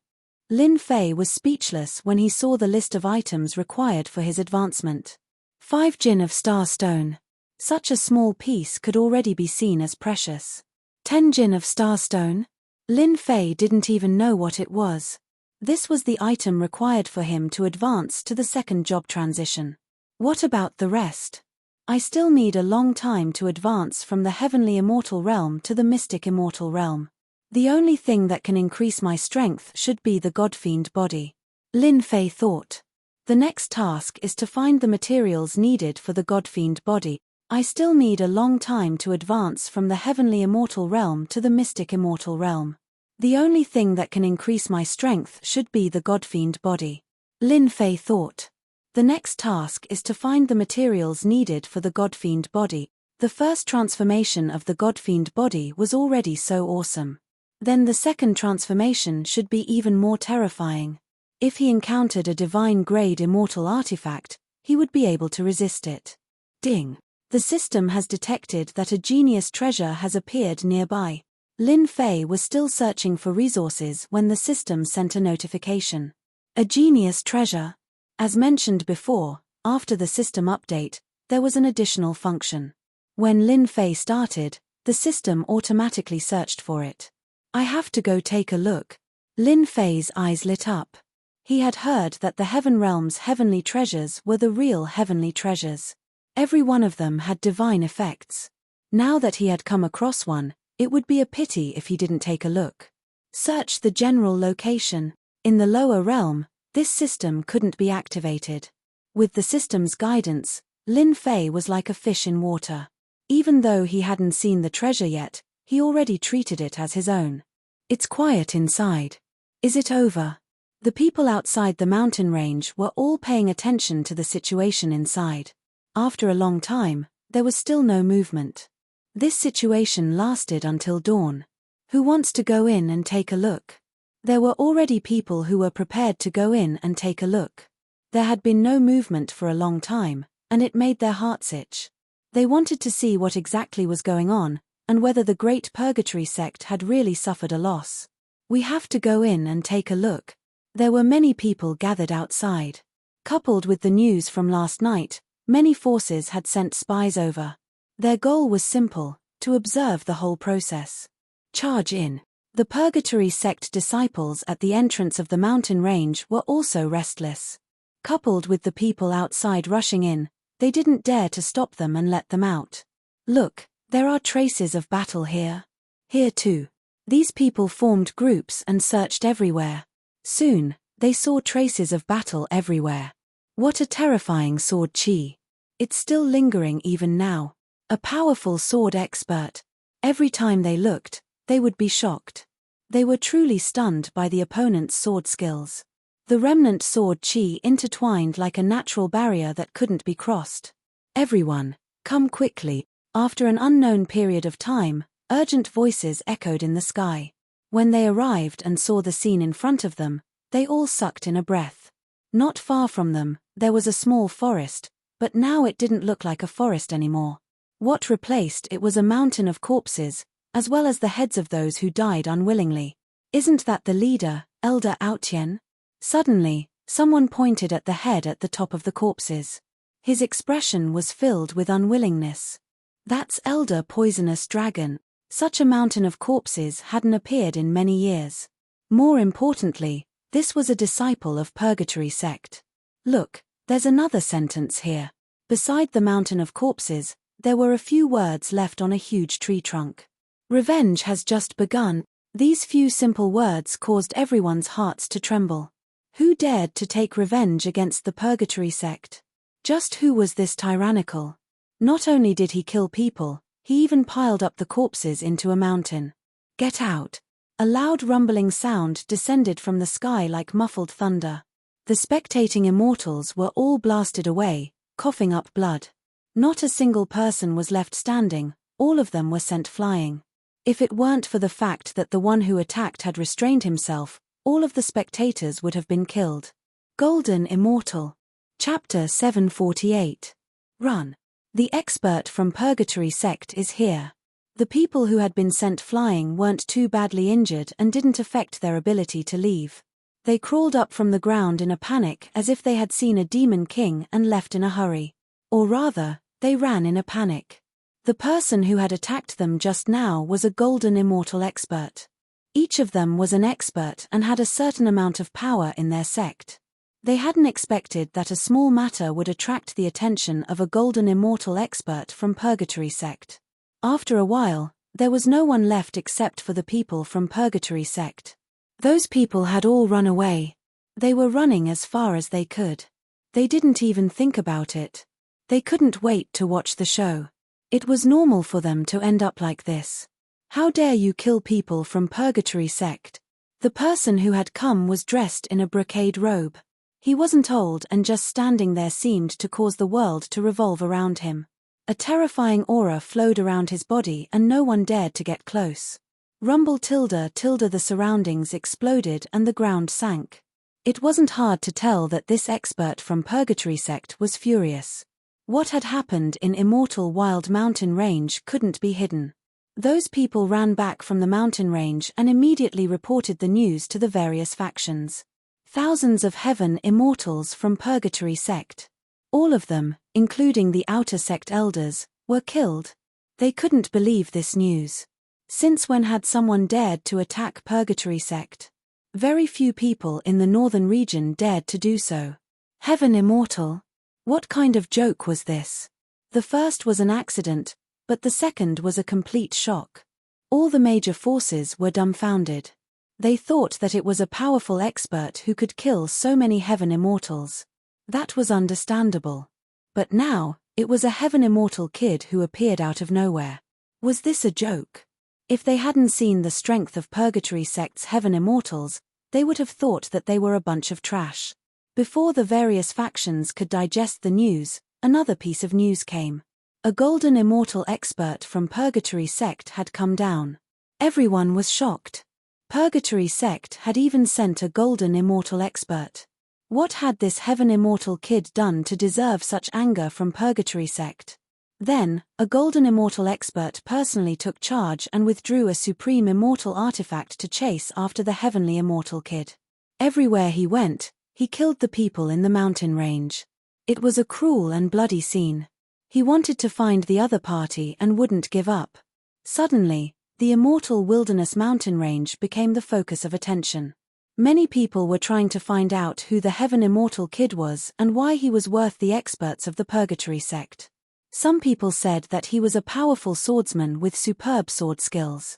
Lin Fei was speechless when he saw the list of items required for his advancement. 5 jin of star stone. Such a small piece could already be seen as precious. 10 jin of star stone? Lin Fei didn't even know what it was. This was the item required for him to advance to the second job transition. What about the rest? I still need a long time to advance from the heavenly immortal realm to the mystic immortal realm. The only thing that can increase my strength should be the God-fiend body. Lin Fei thought. The next task is to find the materials needed for the God-fiend body. I still need a long time to advance from the heavenly immortal realm to the mystic immortal realm. The only thing that can increase my strength should be the God-fiend body. Lin Fei thought. The next task is to find the materials needed for the God-fiend body. The first transformation of the God-fiend body was already so awesome. Then the second transformation should be even more terrifying. If he encountered a divine-grade immortal artifact, he would be able to resist it. Ding! The system has detected that a genius treasure has appeared nearby. Lin Fei was still searching for resources when the system sent a notification. A genius treasure? As mentioned before, after the system update, there was an additional function. When Lin Fei started, the system automatically searched for it. I have to go take a look. Lin Fei's eyes lit up. He had heard that the Heaven Realm's heavenly treasures were the real heavenly treasures. Every one of them had divine effects. Now that he had come across one, it would be a pity if he didn't take a look. Search the general location. In the lower realm, this system couldn't be activated. With the system's guidance, Lin Fei was like a fish in water. Even though he hadn't seen the treasure yet, he already treated it as his own. It's quiet inside. Is it over? The people outside the mountain range were all paying attention to the situation inside. After a long time, there was still no movement. This situation lasted until dawn. Who wants to go in and take a look? There were already people who were prepared to go in and take a look. There had been no movement for a long time, and it made their hearts itch. They wanted to see what exactly was going on, and whether the Great Purgatory sect had really suffered a loss. We have to go in and take a look. There were many people gathered outside. Coupled with the news from last night, many forces had sent spies over. Their goal was simple, to observe the whole process. Charge in. The Purgatory sect disciples at the entrance of the mountain range were also restless. Coupled with the people outside rushing in, they didn't dare to stop them and let them out. Look, there are traces of battle here. Here too. These people formed groups and searched everywhere. Soon, they saw traces of battle everywhere. What a terrifying sword chi. It's still lingering even now. A powerful sword expert. Every time they looked, they would be shocked. They were truly stunned by the opponent's sword skills. The remnant sword chi intertwined like a natural barrier that couldn't be crossed. Everyone, come quickly. After an unknown period of time, urgent voices echoed in the sky. When they arrived and saw the scene in front of them, they all sucked in a breath. Not far from them, there was a small forest, but now it didn't look like a forest anymore. What replaced it was a mountain of corpses, as well as the heads of those who died unwillingly. Isn't that the leader, Elder Aotian? Suddenly, someone pointed at the head at the top of the corpses. His expression was filled with unwillingness. That's Elder Poisonous Dragon. Such a mountain of corpses hadn't appeared in many years. More importantly, this was a disciple of Purgatory sect. Look, there's another sentence here. Beside the mountain of corpses, there were a few words left on a huge tree trunk. Revenge has just begun. These few simple words caused everyone's hearts to tremble. Who dared to take revenge against the Purgatory sect? Just who was this tyrannical? Not only did he kill people, he even piled up the corpses into a mountain. Get out! A loud rumbling sound descended from the sky like muffled thunder. The spectating immortals were all blasted away, coughing up blood. Not a single person was left standing, all of them were sent flying. If it weren't for the fact that the one who attacked had restrained himself, all of the spectators would have been killed. Golden Immortal. Chapter 748. Run. The expert from Purgatory sect is here. The people who had been sent flying weren't too badly injured and didn't affect their ability to leave. They crawled up from the ground in a panic as if they had seen a demon king and left in a hurry. Or rather, they ran in a panic. The person who had attacked them just now was a Golden Immortal expert. Each of them was an expert and had a certain amount of power in their sect. They hadn't expected that a small matter would attract the attention of a Golden Immortal expert from Purgatory sect. After a while, there was no one left except for the people from Purgatory sect. Those people had all run away. They were running as far as they could. They didn't even think about it. They couldn't wait to watch the show. It was normal for them to end up like this. How dare you kill people from Purgatory sect? The person who had come was dressed in a brocade robe. He wasn't old and just standing there seemed to cause the world to revolve around him. A terrifying aura flowed around his body and no one dared to get close. Rumble tilde tilde the surroundings exploded and the ground sank. It wasn't hard to tell that this expert from Purgatory sect was furious. What had happened in Immortal Wild Mountain Range couldn't be hidden. Those people ran back from the mountain range and immediately reported the news to the various factions. Thousands of heaven immortals from Purgatory sect. All of them, including the outer sect elders, were killed. They couldn't believe this news. Since when had someone dared to attack Purgatory sect? Very few people in the northern region dared to do so. Heaven immortal? What kind of joke was this? The first was an accident, but the second was a complete shock. All the major forces were dumbfounded. They thought that it was a powerful expert who could kill so many heaven immortals. That was understandable. But now, it was a heaven immortal kid who appeared out of nowhere. Was this a joke? If they hadn't seen the strength of Purgatory sect's heaven immortals, they would have thought that they were a bunch of trash. Before the various factions could digest the news, another piece of news came. A Golden Immortal expert from Purgatory sect had come down. Everyone was shocked. Purgatory sect had even sent a Golden Immortal expert. What had this heaven immortal kid done to deserve such anger from Purgatory sect? Then, a Golden Immortal expert personally took charge and withdrew a supreme immortal artifact to chase after the heavenly immortal kid. Everywhere he went, he killed the people in the mountain range. It was a cruel and bloody scene. He wanted to find the other party and wouldn't give up. Suddenly, the immortal wilderness mountain range became the focus of attention. Many people were trying to find out who the heaven immortal kid was and why he was worth the experts of the Purgatory sect. Some people said that he was a powerful swordsman with superb sword skills.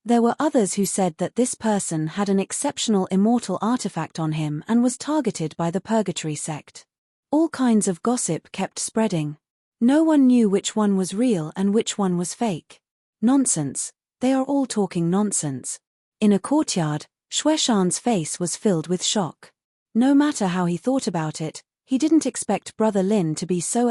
There were others who said that this person had an exceptional immortal artifact on him and was targeted by the Purgatory sect. All kinds of gossip kept spreading. No one knew which one was real and which one was fake. Nonsense. They are all talking nonsense. In a courtyard, Shueshan's face was filled with shock. No matter how he thought about it, he didn't expect Brother Lin to be so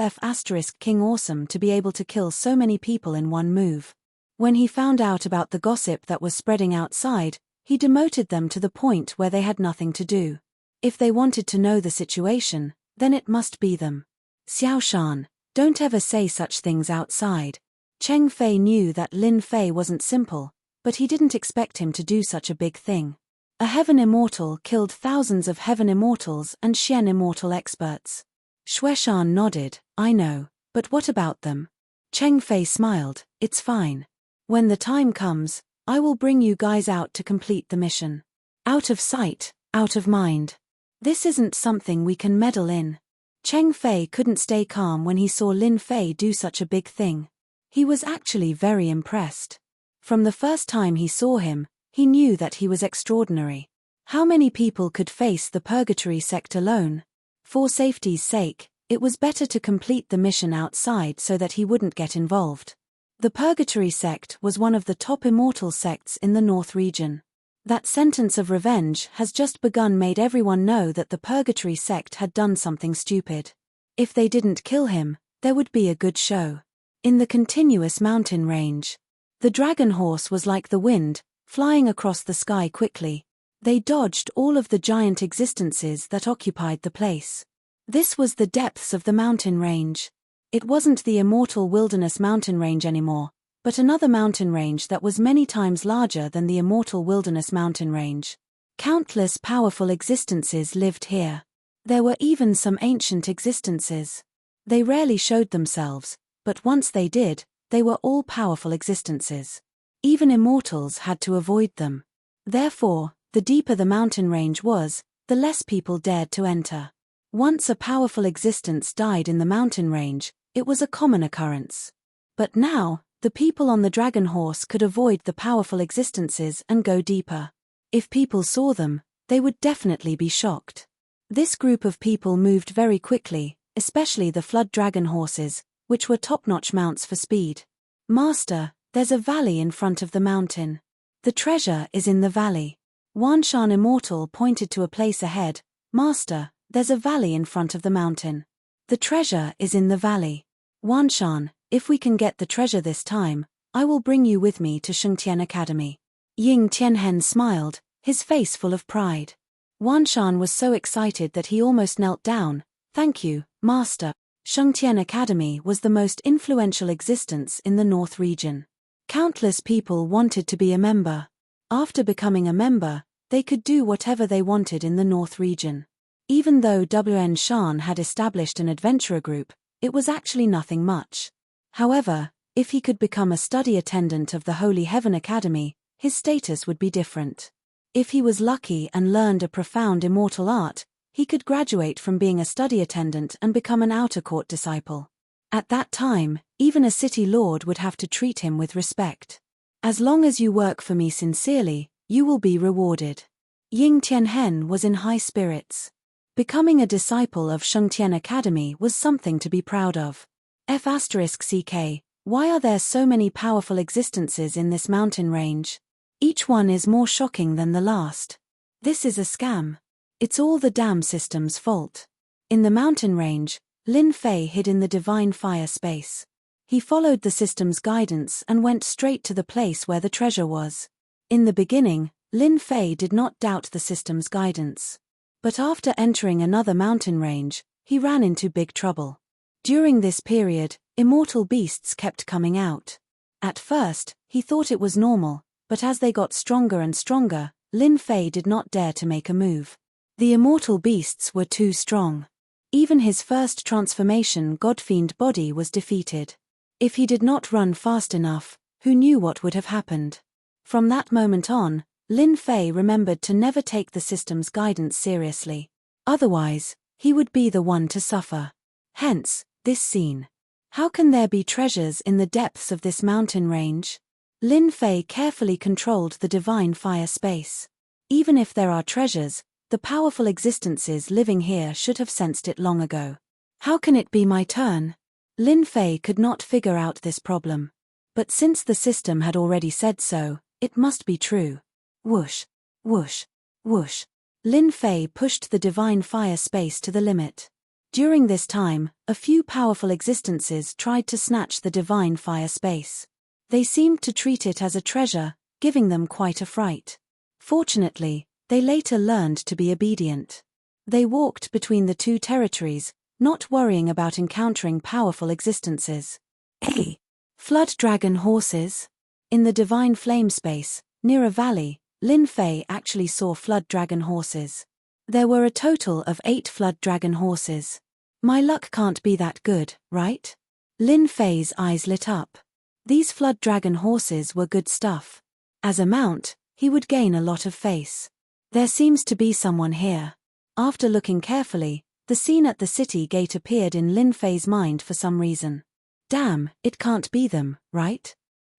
King awesome to be able to kill so many people in one move. When he found out about the gossip that was spreading outside, he demoted them to the point where they had nothing to do. If they wanted to know the situation, then it must be them. Xiaoshan, don't ever say such things outside. Cheng Fei knew that Lin Fei wasn't simple, but he didn't expect him to do such a big thing. A heaven immortal killed thousands of heaven immortals and Xian immortal experts. Shueshan nodded, I know, but what about them? Cheng Fei smiled, it's fine. When the time comes, I will bring you guys out to complete the mission. Out of sight, out of mind. This isn't something we can meddle in. Cheng Fei couldn't stay calm when he saw Lin Fei do such a big thing. He was actually very impressed. From the first time he saw him, he knew that he was extraordinary. How many people could face the purgatory sect alone? For safety's sake, it was better to complete the mission outside so that he wouldn't get involved. The purgatory sect was one of the top immortal sects in the North region. That sentence of revenge has just begun made everyone know that the purgatory sect had done something stupid. If they didn't kill him, there would be a good show. In the continuous mountain range, the dragon horse was like the wind, flying across the sky quickly. They dodged all of the giant existences that occupied the place. This was the depths of the mountain range. It wasn't the immortal wilderness mountain range anymore, but another mountain range that was many times larger than the immortal wilderness mountain range. Countless powerful existences lived here. There were even some ancient existences. They rarely showed themselves, but once they did, they were all powerful existences. Even immortals had to avoid them. Therefore, the deeper the mountain range was, the less people dared to enter. Once a powerful existence died in the mountain range, it was a common occurrence. But now, the people on the dragon horse could avoid the powerful existences and go deeper. If people saw them, they would definitely be shocked. This group of people moved very quickly, especially the flood dragon horses, which were top-notch mounts for speed. Master, there's a valley in front of the mountain. The treasure is in the valley. Wanshan Immortal pointed to a place ahead. Master, there's a valley in front of the mountain. The treasure is in the valley. Wanshan, if we can get the treasure this time, I will bring you with me to Shengtian Academy. Ying Tianhen smiled, his face full of pride. Wanshan was so excited that he almost knelt down. Thank you, Master. Shengtian Academy was the most influential existence in the North region. Countless people wanted to be a member. After becoming a member, they could do whatever they wanted in the North region. Even though WN Shan had established an adventurer group, it was actually nothing much. However, if he could become a study attendant of the Holy Heaven Academy, his status would be different. If he was lucky and learned a profound immortal art, he could graduate from being a study attendant and become an outer court disciple. At that time, even a city lord would have to treat him with respect. As long as you work for me sincerely, you will be rewarded. Ying Tianhen was in high spirits. Becoming a disciple of Shengtian Academy was something to be proud of. F***CK, why are there so many powerful existences in this mountain range? Each one is more shocking than the last. This is a scam. It's all the dam system's fault. In the mountain range, Lin Fei hid in the divine fire space. He followed the system's guidance and went straight to the place where the treasure was. In the beginning, Lin Fei did not doubt the system's guidance. But after entering another mountain range, he ran into big trouble. During this period, immortal beasts kept coming out. At first, he thought it was normal, but as they got stronger and stronger, Lin Fei did not dare to make a move. The immortal beasts were too strong. Even his first transformation Godfiend body was defeated. If he did not run fast enough, who knew what would have happened? From that moment on, Lin Fei remembered to never take the system's guidance seriously. Otherwise, he would be the one to suffer. Hence, this scene. How can there be treasures in the depths of this mountain range? Lin Fei carefully controlled the divine fire space. Even if there are treasures, the powerful existences living here should have sensed it long ago. How can it be my turn? Lin Fei could not figure out this problem. But since the system had already said so, it must be true. Whoosh, whoosh, whoosh. Lin Fei pushed the divine fire space to the limit. During this time, a few powerful existences tried to snatch the divine fire space. They seemed to treat it as a treasure, giving them quite a fright. Fortunately, they later learned to be obedient. They walked between the two territories, not worrying about encountering powerful existences. Hey! Flood dragon horses. In the divine flame space, near a valley, Lin Fei actually saw flood dragon horses. There were a total of 8 flood dragon horses. My luck can't be that good, right? Lin Fei's eyes lit up. These flood dragon horses were good stuff. As a mount, he would gain a lot of face. There seems to be someone here. After looking carefully, the scene at the city gate appeared in Lin Fei's mind for some reason. Damn, it can't be them, right?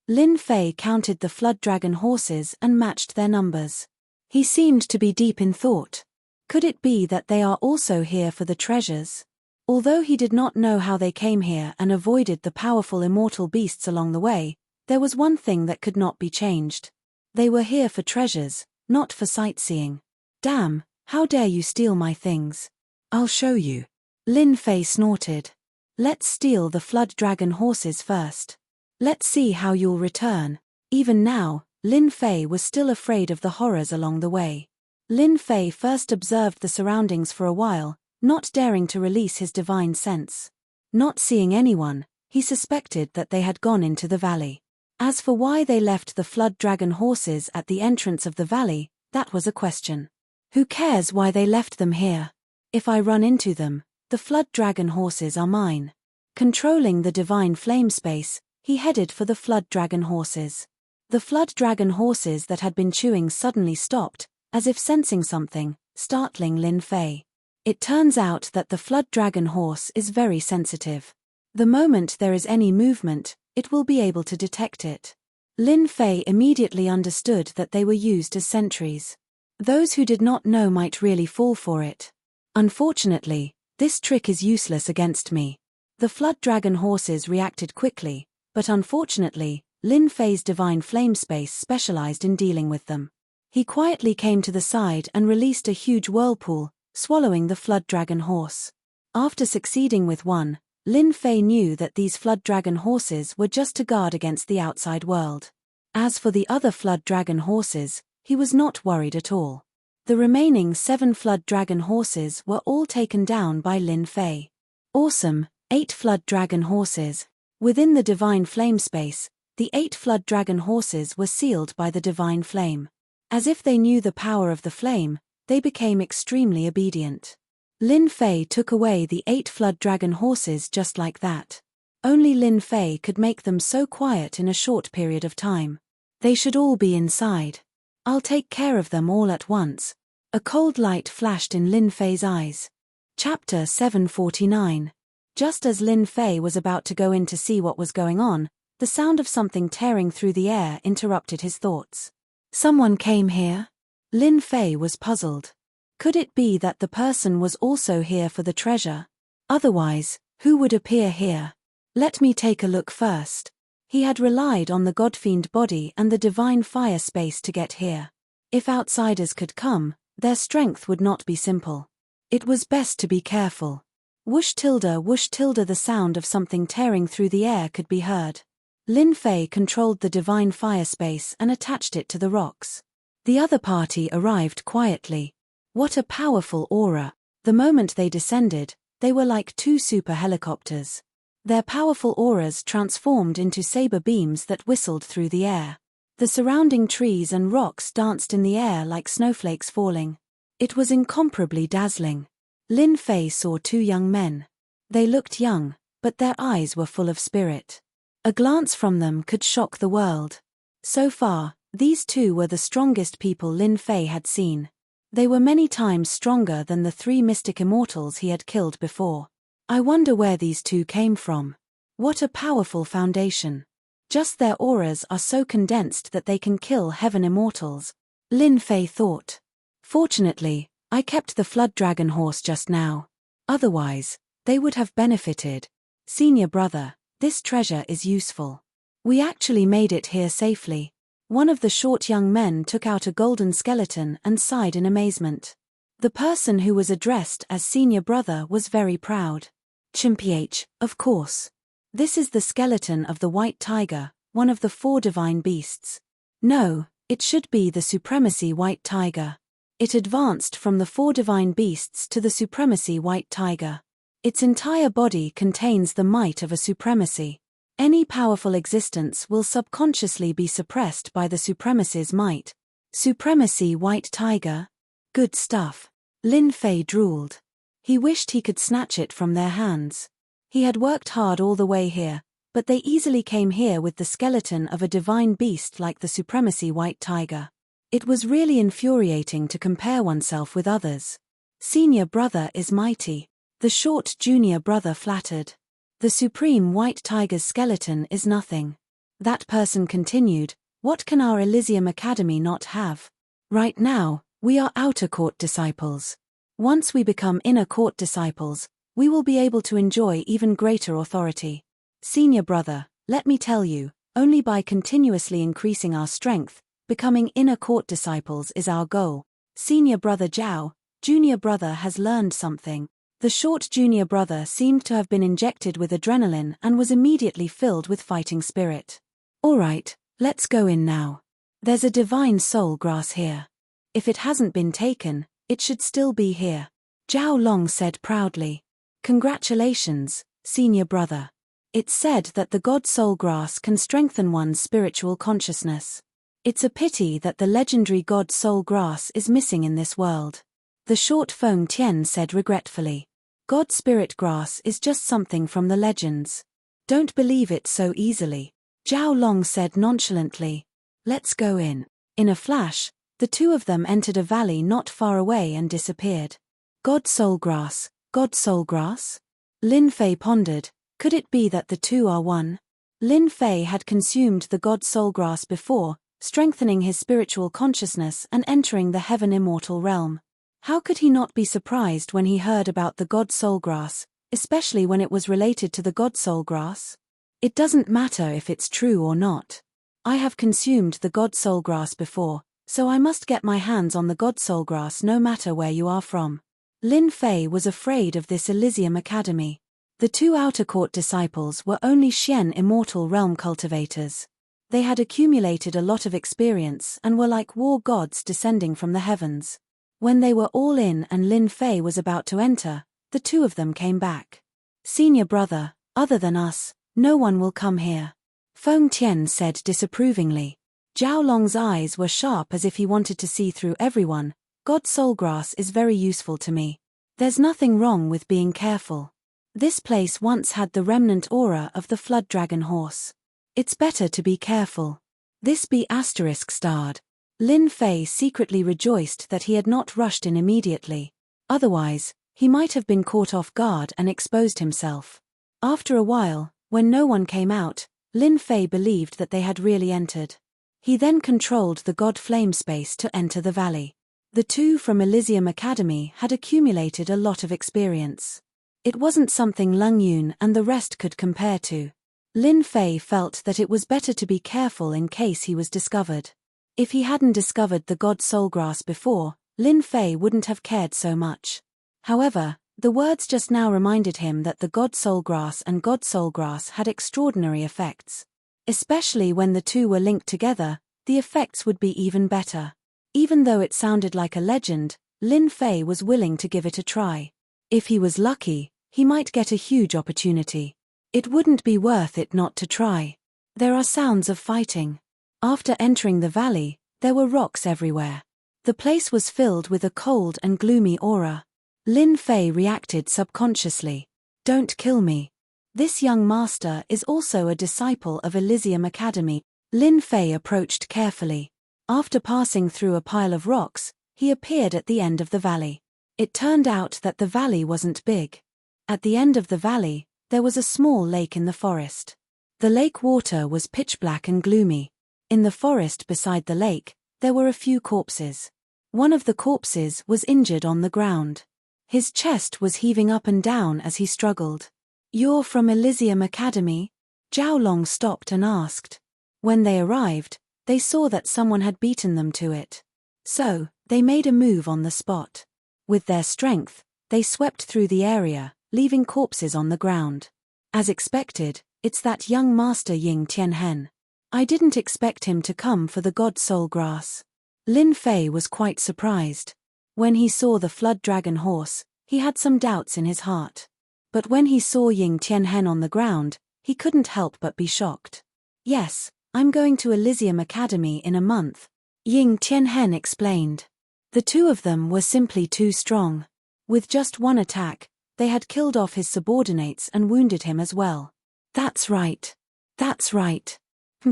Lin Fei counted the flood dragon horses and matched their numbers. He seemed to be deep in thought. Could it be that they are also here for the treasures? Although he did not know how they came here and avoided the powerful immortal beasts along the way, there was one thing that could not be changed. They were here for treasures, not for sightseeing. Damn, how dare you steal my things? I'll show you. Lin Fei snorted. Let's steal the flood dragon horses first. Let's see how you'll return. Even now, Lin Fei was still afraid of the horrors along the way. Lin Fei first observed the surroundings for a while, not daring to release his divine sense. Not seeing anyone, he suspected that they had gone into the valley. As for why they left the flood dragon horses at the entrance of the valley, that was a question. Who cares why they left them here? If I run into them, the flood dragon horses are mine. Controlling the divine flame space, he headed for the flood dragon horses. The flood dragon horses that had been chewing suddenly stopped, as if sensing something, startling Lin Fei. It turns out that the flood dragon horse is very sensitive. The moment there is any movement, it will be able to detect it. Lin Fei immediately understood that they were used as sentries. Those who did not know might really fall for it. Unfortunately, this trick is useless against me. The flood dragon horses reacted quickly, but unfortunately, Lin Fei's divine flame space specialized in dealing with them. He quietly came to the side and released a huge whirlpool, swallowing the flood dragon horse. After succeeding with one, Lin Fei knew that these flood dragon horses were just to guard against the outside world. As for the other flood dragon horses, he was not worried at all. The remaining 7 flood dragon horses were all taken down by Lin Fei. Awesome, 8 flood dragon horses. Within the divine flame space, the 8 flood dragon horses were sealed by the divine flame. As if they knew the power of the flame, they became extremely obedient. Lin Fei took away the 8 flood dragon horses just like that. Only Lin Fei could make them so quiet in a short period of time. They should all be inside. I'll take care of them all at once. A cold light flashed in Lin Fei's eyes. Chapter 749. Just as Lin Fei was about to go in to see what was going on, the sound of something tearing through the air interrupted his thoughts. Someone came here? Lin Fei was puzzled. Could it be that the person was also here for the treasure? Otherwise, who would appear here? Let me take a look first. He had relied on the godfiend body and the divine fire space to get here. If outsiders could come, their strength would not be simple. It was best to be careful. Whoosh tilde, the sound of something tearing through the air could be heard. Lin Fei controlled the divine fire space and attached it to the rocks. The other party arrived quietly. What a powerful aura. The moment they descended, they were like 2 super helicopters. Their powerful auras transformed into saber beams that whistled through the air. The surrounding trees and rocks danced in the air like snowflakes falling. It was incomparably dazzling. Lin Fei saw 2 young men. They looked young, but their eyes were full of spirit. A glance from them could shock the world. So far, these 2 were the strongest people Lin Fei had seen. They were many times stronger than the 3 mystic immortals he had killed before. I wonder where these 2 came from. What a powerful foundation. Just their auras are so condensed that they can kill heaven immortals, Lin Fei thought. Fortunately, I kept the flood dragon horse just now. Otherwise, they would have benefited. Senior brother, this treasure is useful. We actually made it here safely. One of the short young men took out a golden skeleton and sighed in amazement. The person who was addressed as senior brother was very proud. Chimph, of course. This is the skeleton of the white tiger, one of the 4 divine beasts. No, it should be the supremacy white tiger. It advanced from the 4 divine beasts to the supremacy white tiger. Its entire body contains the might of a supremacy. Any powerful existence will subconsciously be suppressed by the supremacy's might. Supremacy white tiger? Good stuff. Lin Fei drooled. He wished he could snatch it from their hands. He had worked hard all the way here, but they easily came here with the skeleton of a divine beast like the supremacy white tiger. It was really infuriating to compare oneself with others. Senior brother is mighty. The short junior brother flattered. The supreme white tiger's skeleton is nothing. That person continued, what can our Elysium Academy not have? Right now, we are outer court disciples. Once we become inner court disciples, we will be able to enjoy even greater authority. Senior brother, let me tell you, only by continuously increasing our strength, becoming inner court disciples is our goal. Senior brother Zhao, junior brother has learned something. The short junior brother seemed to have been injected with adrenaline and was immediately filled with fighting spirit. Alright, let's go in now. There's a divine soul grass here. If it hasn't been taken, it should still be here. Zhao Long said proudly. Congratulations, senior brother. It's said that the God Soul Grass can strengthen one's spiritual consciousness. It's a pity that the legendary God Soul Grass is missing in this world. The short Feng Tian said regretfully. God Spirit Grass is just something from the legends. Don't believe it so easily. Zhao Long said nonchalantly. Let's go in. In a flash, the two of them entered a valley not far away and disappeared. God Soul Grass, God Soul Grass? Lin Fei pondered, could it be that the two are one? Lin Fei had consumed the God Soul Grass before, strengthening his spiritual consciousness and entering the heaven immortal realm. How could he not be surprised when he heard about the God Soul Grass, especially when it was related to the God Soul Grass? It doesn't matter if it's true or not. I have consumed the God Soul Grass before, so I must get my hands on the God Soul Grass no matter where you are from. Lin Fei was afraid of this Elysium Academy. The two outer court disciples were only Xian immortal realm cultivators. They had accumulated a lot of experience and were like war gods descending from the heavens. When they were all in and Lin Fei was about to enter, the two of them came back. Senior brother, other than us, no one will come here. Feng Tian said disapprovingly. Zhao Long's eyes were sharp as if he wanted to see through everyone. God Soul Grass is very useful to me. There's nothing wrong with being careful. This place once had the remnant aura of the flood dragon horse. It's better to be careful. This be asterisk starred. Lin Fei secretly rejoiced that he had not rushed in immediately. Otherwise, he might have been caught off guard and exposed himself. After a while, when no one came out, Lin Fei believed that they had really entered. He then controlled the God Flame space to enter the valley. The two from Elysium Academy had accumulated a lot of experience. It wasn't something Lung Yun and the rest could compare to. Lin Fei felt that it was better to be careful in case he was discovered. If he hadn't discovered the God Soul Grass before, Lin Fei wouldn't have cared so much. However, the words just now reminded him that the God Soul Grass and God Soul Grass had extraordinary effects. Especially when the two were linked together, the effects would be even better. Even though it sounded like a legend, Lin Fei was willing to give it a try. If he was lucky, he might get a huge opportunity. It wouldn't be worth it not to try. There are sounds of fighting. After entering the valley, there were rocks everywhere. The place was filled with a cold and gloomy aura. Lin Fei reacted subconsciously. Don't kill me. This young master is also a disciple of Elysium Academy. Lin Fei approached carefully. After passing through a pile of rocks, he appeared at the end of the valley. It turned out that the valley wasn't big. At the end of the valley, there was a small lake in the forest. The lake water was pitch black and gloomy. In the forest beside the lake, there were a few corpses. One of the corpses was injured on the ground. His chest was heaving up and down as he struggled. You're from Elysium Academy? Zhao Long stopped and asked. When they arrived, they saw that someone had beaten them to it. So, they made a move on the spot. With their strength, they swept through the area, leaving corpses on the ground. As expected, it's that young master Ying Tianhen. I didn't expect him to come for the God Soul Grass. Lin Fei was quite surprised. When he saw the flood dragon horse, he had some doubts in his heart. But when he saw Ying Tianhen on the ground, he couldn't help but be shocked. Yes, I'm going to Elysium Academy in a month, Ying Tianhen explained. The two of them were simply too strong. With just one attack, they had killed off his subordinates and wounded him as well. That's right. That's right.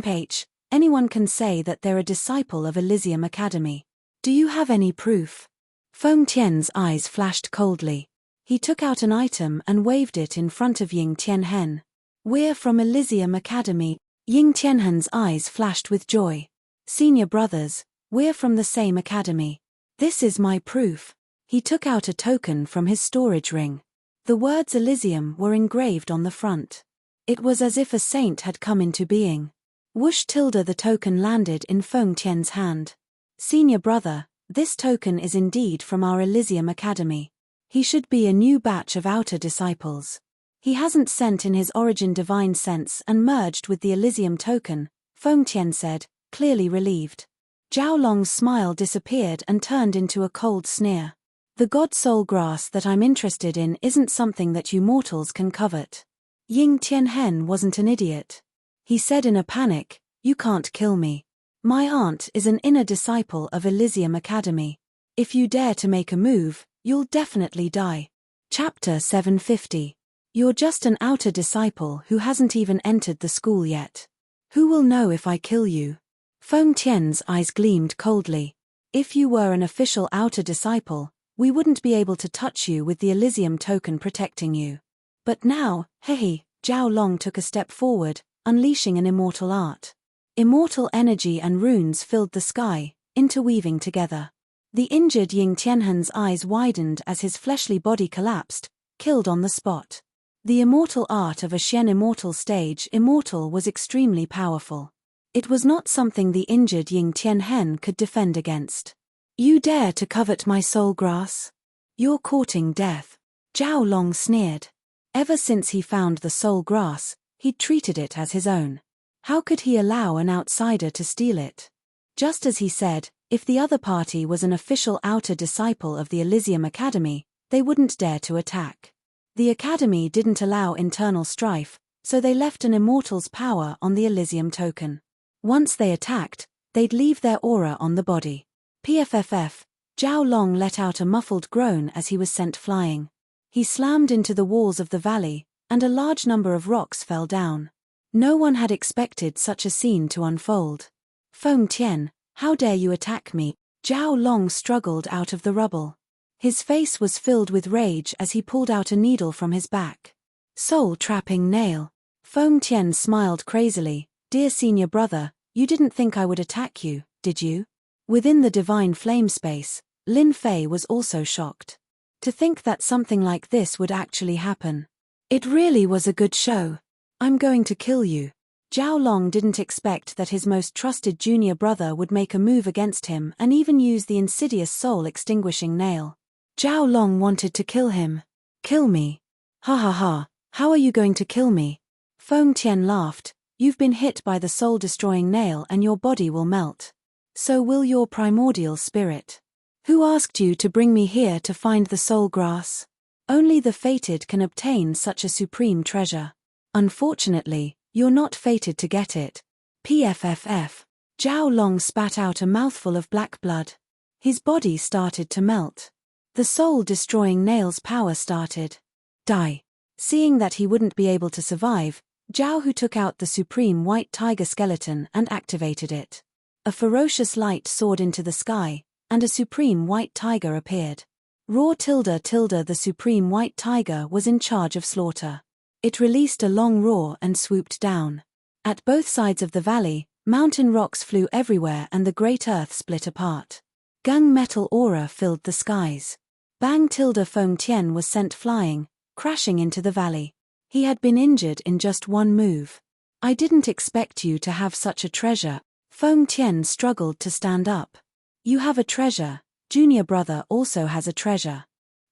H. Anyone can say that they're a disciple of Elysium Academy. Do you have any proof? Feng Tian's eyes flashed coldly. He took out an item and waved it in front of Ying Tianhen. We're from Elysium Academy. Ying Tianhen's eyes flashed with joy. Senior brothers, we're from the same academy. This is my proof. He took out a token from his storage ring. The words Elysium were engraved on the front. It was as if a saint had come into being. Whoosh! The token landed in Feng Tian's hand. Senior brother, this token is indeed from our Elysium Academy. He should be a new batch of outer disciples. He hasn't sent in his origin divine sense and merged with the Elysium token, Feng Tian said, clearly relieved. Zhao Long's smile disappeared and turned into a cold sneer. The god soul grass that I'm interested in isn't something that you mortals can covet. Ying Tianhen wasn't an idiot. He said in a panic, you can't kill me. My aunt is an inner disciple of Elysium Academy. If you dare to make a move, you'll definitely die. Chapter 750. You're just an outer disciple who hasn't even entered the school yet. Who will know if I kill you? Feng Tian's eyes gleamed coldly. If you were an official outer disciple, we wouldn't be able to touch you with the Elysium token protecting you. But now, hey, Zhao Long took a step forward, unleashing an immortal art. Immortal energy and runes filled the sky, interweaving together. The injured Ying Tianhen's eyes widened as his fleshly body collapsed, killed on the spot. The immortal art of a Xian immortal stage immortal was extremely powerful. It was not something the injured Ying Tianhen could defend against. You dare to covet my soul grass? You're courting death. Zhao Long sneered. Ever since he found the soul grass, he'd treated it as his own. How could he allow an outsider to steal it? Just as he said, if the other party was an official outer disciple of the Elysium Academy, they wouldn't dare to attack. The Academy didn't allow internal strife, so they left an immortal's power on the Elysium token. Once they attacked, they'd leave their aura on the body. PFFF, Zhao Long let out a muffled groan as he was sent flying. He slammed into the walls of the valley, and a large number of rocks fell down. No one had expected such a scene to unfold. Feng Tian, how dare you attack me? Zhao Long struggled out of the rubble. His face was filled with rage as he pulled out a needle from his back. Soul-trapping nail. Feng Tian smiled crazily. Dear senior brother, you didn't think I would attack you, did you? Within the divine flame space, Lin Fei was also shocked. To think that something like this would actually happen. It really was a good show. I'm going to kill you. Zhao Long didn't expect that his most trusted junior brother would make a move against him and even use the insidious soul-extinguishing nail. Zhao Long wanted to kill him. Kill me? Ha ha ha, how are you going to kill me? Feng Tian laughed. You've been hit by the soul-destroying nail and your body will melt. So will your primordial spirit. Who asked you to bring me here to find the soul grass? Only the fated can obtain such a supreme treasure. Unfortunately, you're not fated to get it. PFFF. Zhao Long spat out a mouthful of black blood. His body started to melt. The soul-destroying nail's power started. Die. Seeing that he wouldn't be able to survive, Zhao Hu took out the supreme white tiger skeleton and activated it. A ferocious light soared into the sky, and a supreme white tiger appeared. Raw the supreme white tiger was in charge of slaughter. It released a long roar and swooped down. At both sides of the valley, mountain rocks flew everywhere and the great earth split apart. Gung metal aura filled the skies. Bang! Feng Tian was sent flying, crashing into the valley. He had been injured in just one move. I didn't expect you to have such a treasure. Feng Tian struggled to stand up. You have a treasure, junior brother also has a treasure.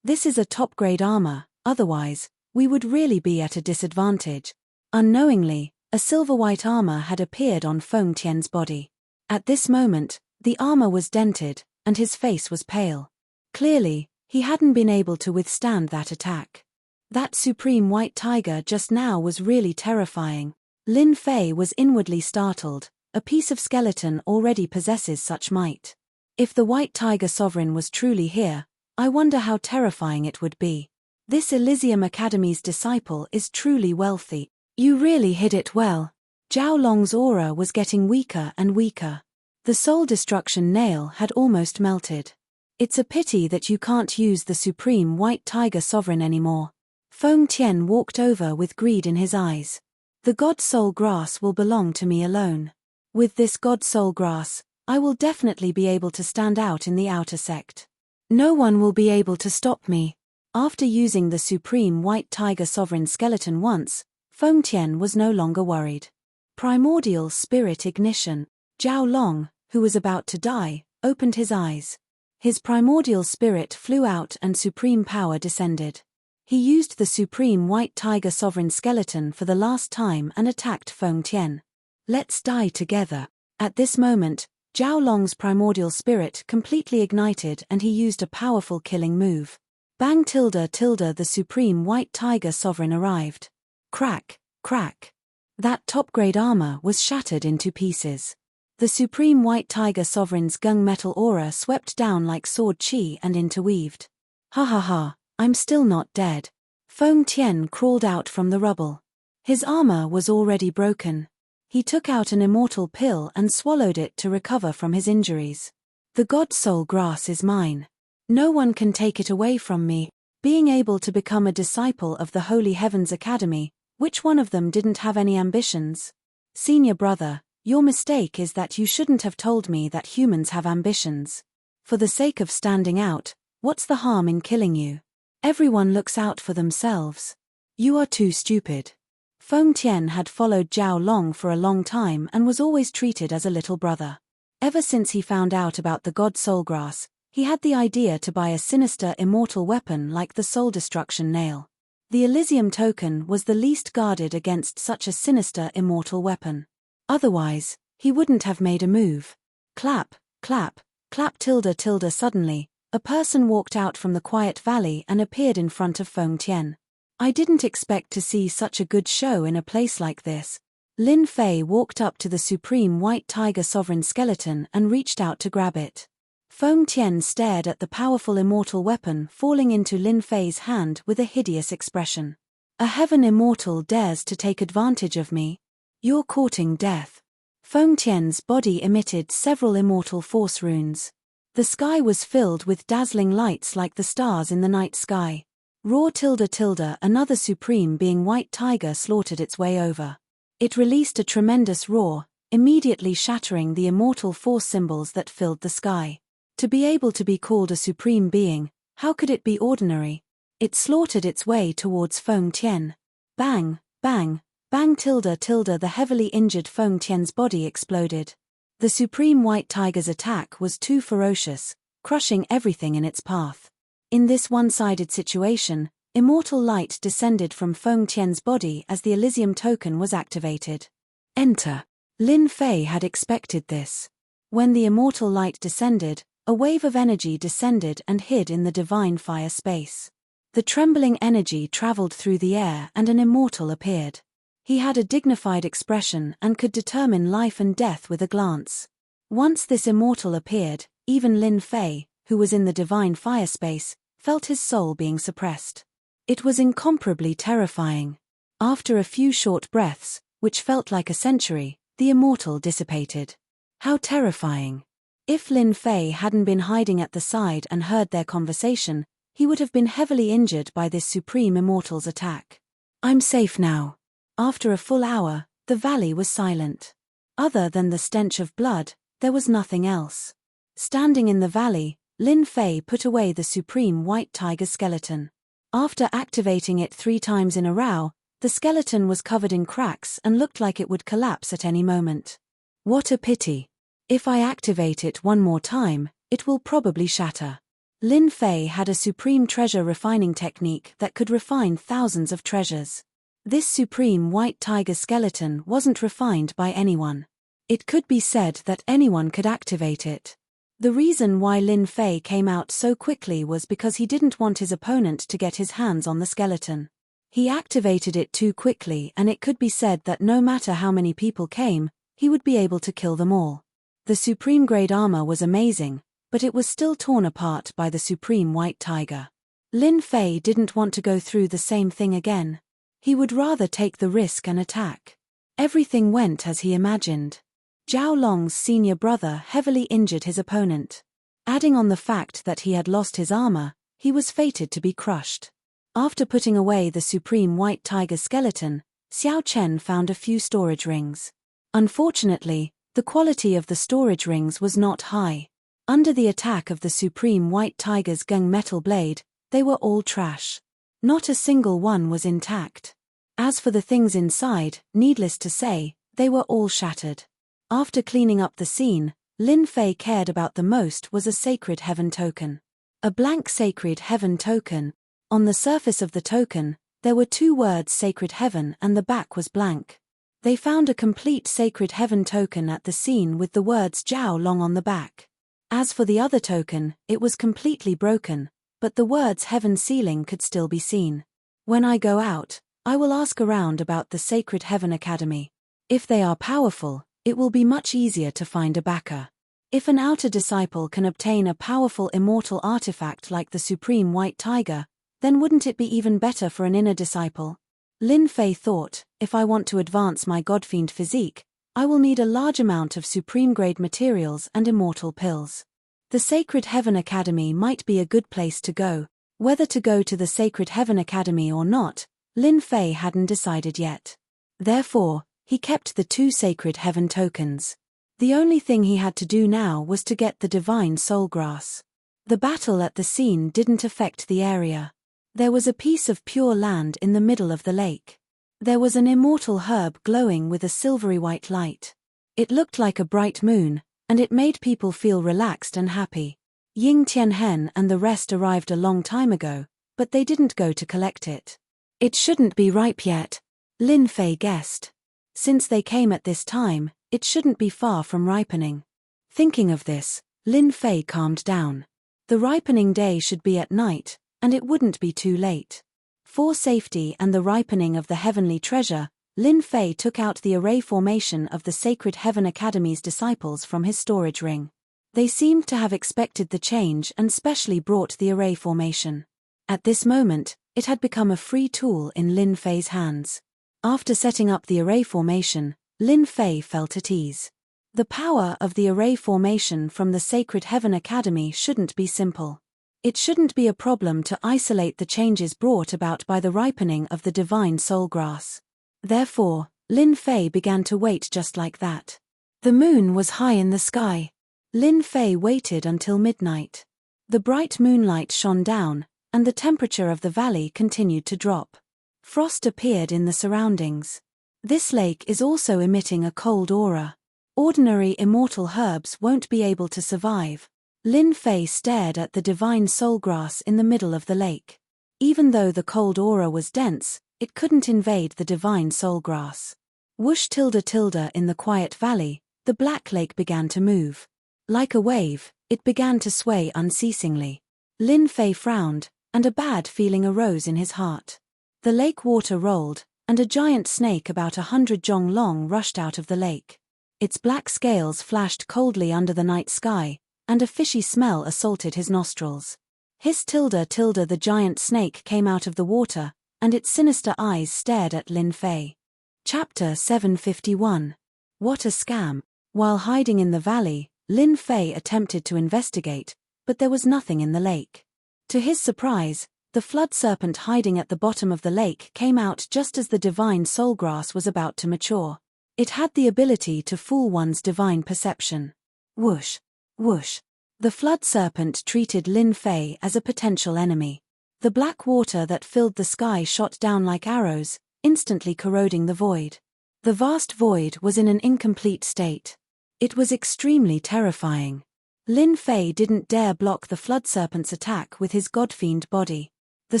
This is a top-grade armor, otherwise, we would really be at a disadvantage. Unknowingly, a silver-white armor had appeared on Feng Tian's body. At this moment, the armor was dented, and his face was pale. Clearly, he hadn't been able to withstand that attack. That supreme white tiger just now was really terrifying. Lin Fei was inwardly startled. A piece of skeleton already possesses such might. If the white tiger sovereign was truly here, I wonder how terrifying it would be. This Elysium Academy's disciple is truly wealthy. You really hid it well. Zhao Long's aura was getting weaker and weaker. The soul destruction nail had almost melted. It's a pity that you can't use the supreme white tiger sovereign anymore. Feng Tian walked over with greed in his eyes. The God Soul Grass will belong to me alone. With this God Soul Grass, I will definitely be able to stand out in the outer sect. No one will be able to stop me. After using the supreme white tiger sovereign skeleton once, Feng Tian was no longer worried. Primordial spirit ignition. Zhao Long, who was about to die, opened his eyes. His primordial spirit flew out and supreme power descended. He used the supreme white tiger sovereign skeleton for the last time and attacked Feng Tian. Let's die together. At this moment, Zhao Long's primordial spirit completely ignited and he used a powerful killing move. Bang tilde tilde the supreme white tiger sovereign arrived. Crack, crack. That top-grade armor was shattered into pieces. The supreme white tiger sovereign's gung metal aura swept down like sword chi and interweaved. Ha ha ha, I'm still not dead. Feng Tian crawled out from the rubble. His armor was already broken. He took out an immortal pill and swallowed it to recover from his injuries. The God Soul Grass is mine. No one can take it away from me. Being able to become a disciple of the Holy Heavens Academy, which one of them didn't have any ambitions? Senior brother, your mistake is that you shouldn't have told me that humans have ambitions. For the sake of standing out, what's the harm in killing you? Everyone looks out for themselves. You are too stupid. Feng Tian had followed Zhao Long for a long time and was always treated as a little brother. Ever since he found out about the God Soul Grass, he had the idea to buy a sinister immortal weapon like the Soul Destruction Nail. The Elysium token was the least guarded against such a sinister immortal weapon. Otherwise, he wouldn't have made a move. Clap, clap, clap tilde tilde suddenly, a person walked out from the quiet valley and appeared in front of Feng Tian. I didn't expect to see such a good show in a place like this. Lin Fei walked up to the supreme white tiger sovereign skeleton and reached out to grab it. Feng Tian stared at the powerful immortal weapon falling into Lin Fei's hand with a hideous expression. A heaven immortal dares to take advantage of me? You're courting death. Feng Tian's body emitted several immortal force runes. The sky was filled with dazzling lights like the stars in the night sky. Roar tilde tilde another supreme being white tiger slaughtered its way over. It released a tremendous roar, immediately shattering the immortal force symbols that filled the sky. To be able to be called a supreme being, how could it be ordinary? It slaughtered its way towards Feng Tian. Bang, bang, bang tilde tilde the heavily injured Feng Tian's body exploded. The supreme white tiger's attack was too ferocious, crushing everything in its path. In this one-sided situation, immortal light descended from Feng Tian's body as the Elysium token was activated. Enter. Lin Fei had expected this. When the immortal light descended, a wave of energy descended and hid in the divine fire space. The trembling energy traveled through the air and an immortal appeared. He had a dignified expression and could determine life and death with a glance. Once this immortal appeared, even Lin Fei, who was in the divine fire space, felt his soul being suppressed. It was incomparably terrifying. After a few short breaths, which felt like a century, the immortal dissipated. How terrifying. If Lin Fei hadn't been hiding at the side and heard their conversation, he would have been heavily injured by this supreme immortal's attack. I'm safe now. After a full hour, the valley was silent. Other than the stench of blood, there was nothing else. Standing in the valley, Lin Fei put away the supreme white tiger skeleton. After activating it 3 times in a row, the skeleton was covered in cracks and looked like it would collapse at any moment. What a pity. If I activate it one more time, it will probably shatter. Lin Fei had a supreme treasure refining technique that could refine thousands of treasures. This supreme white tiger skeleton wasn't refined by anyone. It could be said that anyone could activate it. The reason why Lin Fei came out so quickly was because he didn't want his opponent to get his hands on the skeleton. He activated it too quickly and it could be said that no matter how many people came, he would be able to kill them all. The supreme grade armor was amazing, but it was still torn apart by the supreme white tiger. Lin Fei didn't want to go through the same thing again. He would rather take the risk and attack. Everything went as he imagined. Zhao Long's senior brother heavily injured his opponent. Adding on the fact that he had lost his armor, he was fated to be crushed. After putting away the supreme white tiger skeleton, Xiao Chen found a few storage rings. Unfortunately, the quality of the storage rings was not high. Under the attack of the supreme white tiger's gunmetal blade, they were all trash. Not a single one was intact. As for the things inside, needless to say, they were all shattered. After cleaning up the scene, Lin Fei cared about the most was a sacred heaven token. A blank sacred heaven token. On the surface of the token, there were 2 words sacred heaven and the back was blank. They found a complete sacred heaven token at the scene with the words Zhao Long on the back. As for the other token, it was completely broken, but the words heaven ceiling could still be seen. When I go out, I will ask around about the Sacred Heaven Academy. If they are powerful, it will be much easier to find a backer. If an outer disciple can obtain a powerful immortal artifact like the Supreme White Tiger, then wouldn't it be even better for an inner disciple? Lin Fei thought, if I want to advance my godfiend physique, I will need a large amount of supreme-grade materials and immortal pills. The Sacred Heaven Academy might be a good place to go. Whether to go to the Sacred Heaven Academy or not, Lin Fei hadn't decided yet. Therefore, he kept the 2 sacred heaven tokens. The only thing he had to do now was to get the divine soul grass. The battle at the scene didn't affect the area. There was a piece of pure land in the middle of the lake. There was an immortal herb glowing with a silvery white light. It looked like a bright moon, and it made people feel relaxed and happy. Ying Tianhen and the rest arrived a long time ago, but they didn't go to collect it. It shouldn't be ripe yet, Lin Fei guessed. Since they came at this time, it shouldn't be far from ripening. Thinking of this, Lin Fei calmed down. The ripening day should be at night, and it wouldn't be too late. For safety and the ripening of the heavenly treasure, Lin Fei took out the array formation of the Sacred Heaven Academy's disciples from his storage ring. They seemed to have expected the change and specially brought the array formation. At this moment, it had become a free tool in Lin Fei's hands. After setting up the array formation, Lin Fei felt at ease. The power of the array formation from the Sacred Heaven Academy shouldn't be simple. It shouldn't be a problem to isolate the changes brought about by the ripening of the divine soul grass. Therefore, Lin Fei began to wait just like that. The moon was high in the sky. Lin Fei waited until midnight. The bright moonlight shone down, and the temperature of the valley continued to drop. Frost appeared in the surroundings. This lake is also emitting a cold aura. Ordinary immortal herbs won't be able to survive. Lin Fei stared at the divine soul grass in the middle of the lake. Even though the cold aura was dense, it couldn't invade the divine soul grass. Whoosh tilde tilde in the quiet valley, the black lake began to move. Like a wave, it began to sway unceasingly. Lin Fei frowned, and a bad feeling arose in his heart. The lake water rolled, and a giant snake about 100 jong long rushed out of the lake. Its black scales flashed coldly under the night sky, and a fishy smell assaulted his nostrils. Hiss tilde tilde the giant snake came out of the water, and its sinister eyes stared at Lin Fei. Chapter 751. What a scam. While hiding in the valley, Lin Fei attempted to investigate, but there was nothing in the lake. To his surprise, the flood serpent hiding at the bottom of the lake came out just as the divine soul grass was about to mature. It had the ability to fool one's divine perception. Whoosh, whoosh. The flood serpent treated Lin Fei as a potential enemy. The black water that filled the sky shot down like arrows, instantly corroding the void. The vast void was in an incomplete state. It was extremely terrifying. Lin Fei didn't dare block the flood serpent's attack with his godfiend body. The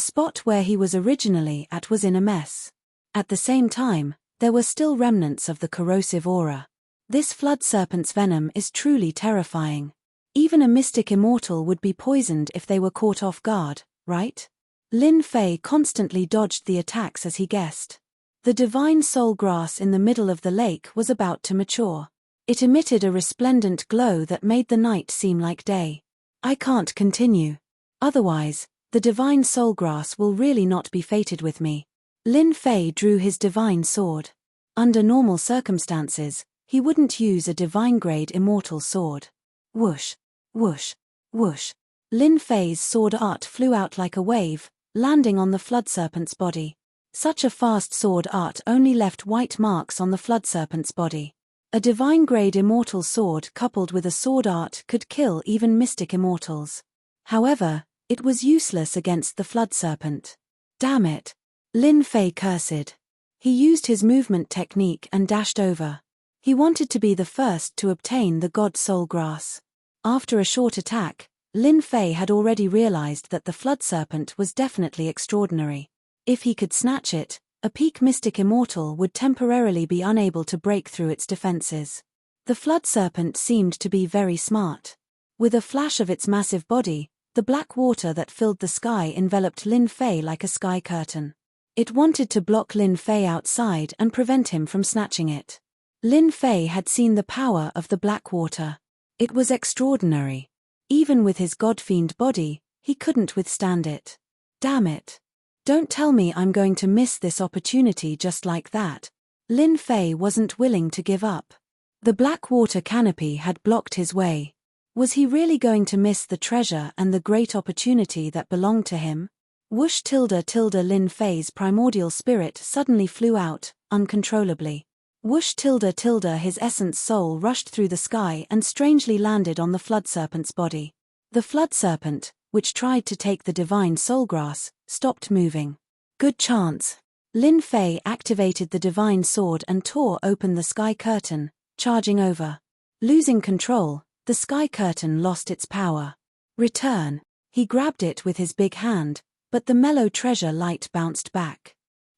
spot where he was originally at was in a mess. At the same time, there were still remnants of the corrosive aura. This flood serpent's venom is truly terrifying. Even a mystic immortal would be poisoned if they were caught off guard, right? Lin Fei constantly dodged the attacks as he guessed. The divine soul grass in the middle of the lake was about to mature. It emitted a resplendent glow that made the night seem like day. I can't continue. Otherwise, the divine soul grass will really not be fated with me. Lin Fei drew his divine sword. Under normal circumstances, he wouldn't use a divine-grade immortal sword. Whoosh, whoosh, whoosh. Lin Fei's sword art flew out like a wave, landing on the flood serpent's body. Such a fast sword art only left white marks on the flood serpent's body. A divine-grade immortal sword coupled with a sword art could kill even mystic immortals. However, it was useless against the flood serpent. Damn it! Lin Fei cursed. He used his movement technique and dashed over. He wanted to be the first to obtain the God Soul Grass. After a short attack, Lin Fei had already realized that the flood serpent was definitely extraordinary. If he could snatch it, a peak mystic immortal would temporarily be unable to break through its defenses. The flood serpent seemed to be very smart. With a flash of its massive body, the black water that filled the sky enveloped Lin Fei like a sky curtain. It wanted to block Lin Fei outside and prevent him from snatching it. Lin Fei had seen the power of the black water. It was extraordinary. Even with his god-fiend body, he couldn't withstand it. Damn it. Don't tell me I'm going to miss this opportunity just like that. Lin Fei wasn't willing to give up. The black water canopy had blocked his way. Was he really going to miss the treasure and the great opportunity that belonged to him? Whoosh tilde tilde Lin Fei's primordial spirit suddenly flew out, uncontrollably. Whoosh tilde tilde his essence soul rushed through the sky and strangely landed on the flood serpent's body. The flood serpent, which tried to take the divine soul grass, stopped moving. Good chance. Lin Fei activated the divine sword and tore open the sky curtain, charging over. Losing control, the sky curtain lost its power. Return. He grabbed it with his big hand, but the mellow treasure light bounced back.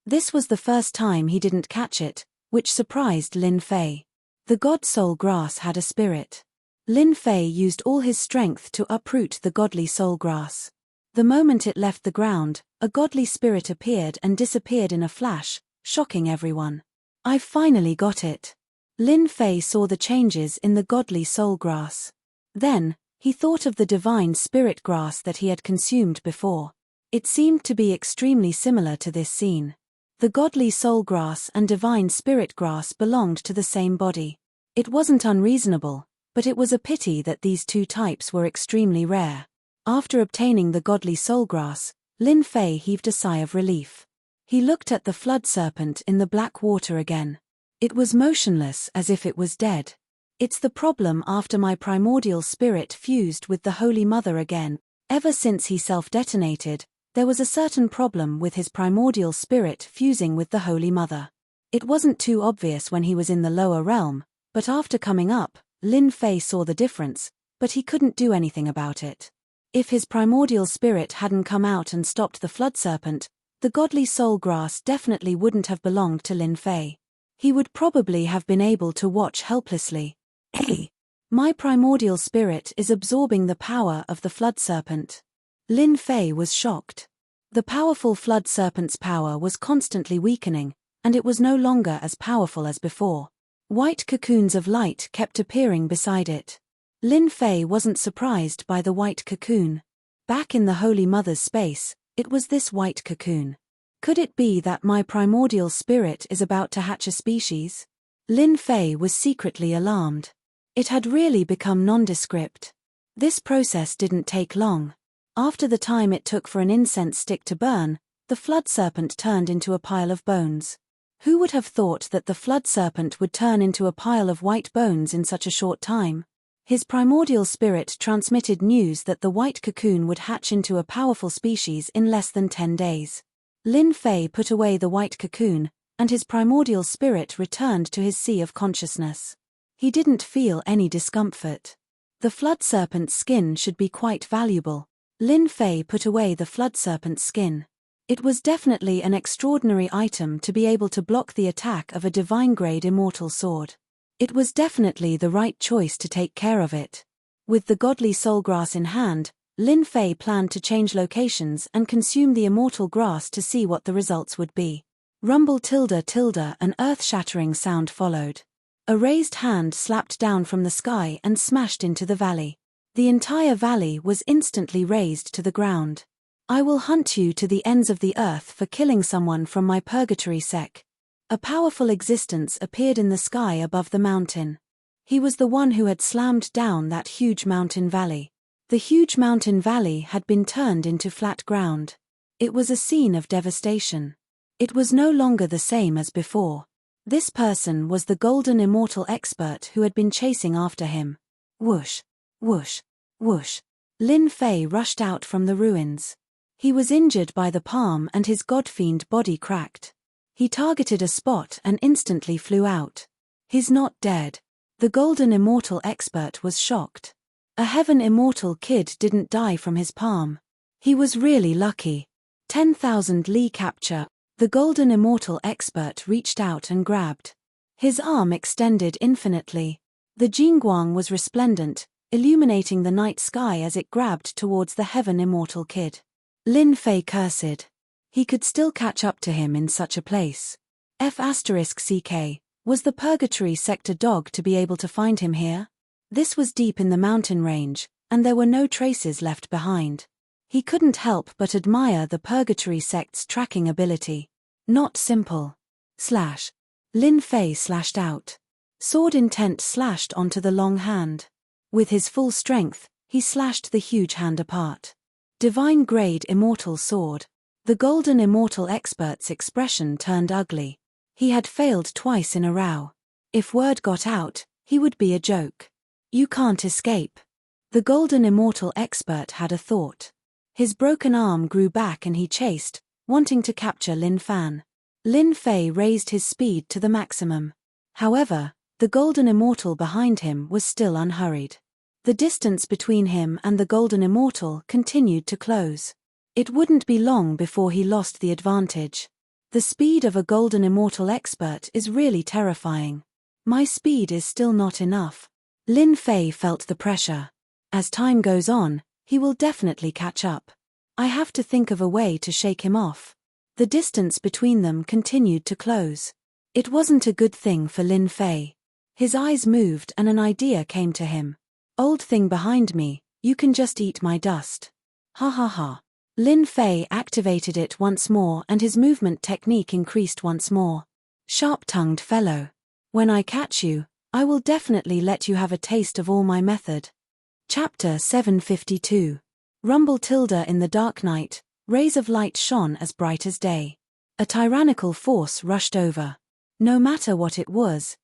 This was the first time he didn't catch it, which surprised Lin Fei. The God Soul Grass had a spirit. Lin Fei used all his strength to uproot the godly soul grass. The moment it left the ground, a godly spirit appeared and disappeared in a flash, shocking everyone. I've finally got it. Lin Fei saw the changes in the godly soul grass. Then, he thought of the divine spirit grass that he had consumed before. It seemed to be extremely similar to this scene. The godly soul grass and divine spirit grass belonged to the same body. It wasn't unreasonable, but it was a pity that these two types were extremely rare. After obtaining the godly soul grass, Lin Fei heaved a sigh of relief. He looked at the flood serpent in the black water again. It was motionless as if it was dead. It's the problem after my primordial spirit fused with the Holy Mother again. Ever since he self-detonated, there was a certain problem with his primordial spirit fusing with the Holy Mother. It wasn't too obvious when he was in the lower realm, but after coming up, Lin Fei saw the difference, but he couldn't do anything about it. If his primordial spirit hadn't come out and stopped the flood serpent, the godly soul grass definitely wouldn't have belonged to Lin Fei. He would probably have been able to watch helplessly. Hey! My primordial spirit is absorbing the power of the flood serpent. Lin Fei was shocked. The powerful flood serpent's power was constantly weakening, and it was no longer as powerful as before. White cocoons of light kept appearing beside it. Lin Fei wasn't surprised by the white cocoon. Back in the Holy Mother's space, it was this white cocoon. Could it be that my primordial spirit is about to hatch a species? Lin Fei was secretly alarmed. It had really become nondescript. This process didn't take long. After the time it took for an incense stick to burn, the flood serpent turned into a pile of bones. Who would have thought that the flood serpent would turn into a pile of white bones in such a short time? His primordial spirit transmitted news that the white cocoon would hatch into a powerful species in less than 10 days. Lin Fei put away the white cocoon, and his primordial spirit returned to his sea of consciousness. He didn't feel any discomfort. The flood serpent's skin should be quite valuable. Lin Fei put away the flood serpent's skin. It was definitely an extraordinary item to be able to block the attack of a divine-grade immortal sword. It was definitely the right choice to take care of it. With the godly soul grass in hand, Lin Fei planned to change locations and consume the immortal grass to see what the results would be. Rumble tilde tilde, an earth-shattering sound followed. A raised hand slapped down from the sky and smashed into the valley. The entire valley was instantly razed to the ground. I will hunt you to the ends of the earth for killing someone from my purgatory sect. A powerful existence appeared in the sky above the mountain. He was the one who had slammed down that huge mountain valley. The huge mountain valley had been turned into flat ground. It was a scene of devastation. It was no longer the same as before. This person was the golden immortal expert who had been chasing after him. Whoosh, whoosh, whoosh. Lin Fei rushed out from the ruins. He was injured by the palm and his godfiend body cracked. He targeted a spot and instantly flew out. He's not dead. The golden immortal expert was shocked. A heaven immortal kid didn't die from his palm. He was really lucky. 10,000 Li capture. The golden immortal expert reached out and grabbed. His arm extended infinitely. The Jingguang was resplendent, illuminating the night sky as it grabbed towards the heaven immortal kid. Lin Fei cursed. He could still catch up to him in such a place. F***ck, was the purgatory sector dog to be able to find him here? This was deep in the mountain range, and there were no traces left behind. He couldn't help but admire the purgatory sect's tracking ability. Not simple. Slash. Lin Fei slashed out. Sword intent slashed onto the long hand. With his full strength, he slashed the huge hand apart. Divine grade immortal sword. The golden immortal expert's expression turned ugly. He had failed twice in a row. If word got out, he would be a joke. You can't escape. The golden immortal expert had a thought. His broken arm grew back and he chased, wanting to capture Lin Fan. Lin Fei raised his speed to the maximum. However, the golden immortal behind him was still unhurried. The distance between him and the golden immortal continued to close. It wouldn't be long before he lost the advantage. The speed of a golden immortal expert is really terrifying. My speed is still not enough. Lin Fei felt the pressure. As time goes on, he will definitely catch up. I have to think of a way to shake him off. The distance between them continued to close. It wasn't a good thing for Lin Fei. His eyes moved and an idea came to him. Old thing behind me, you can just eat my dust. Ha ha ha. Lin Fei activated it once more and his movement technique increased once more. Sharp-tongued fellow. When I catch you, I will definitely let you have a taste of all my method. Chapter 752. Rumble tilde in the dark night, rays of light shone as bright as day. A tyrannical force rushed over. No matter what it was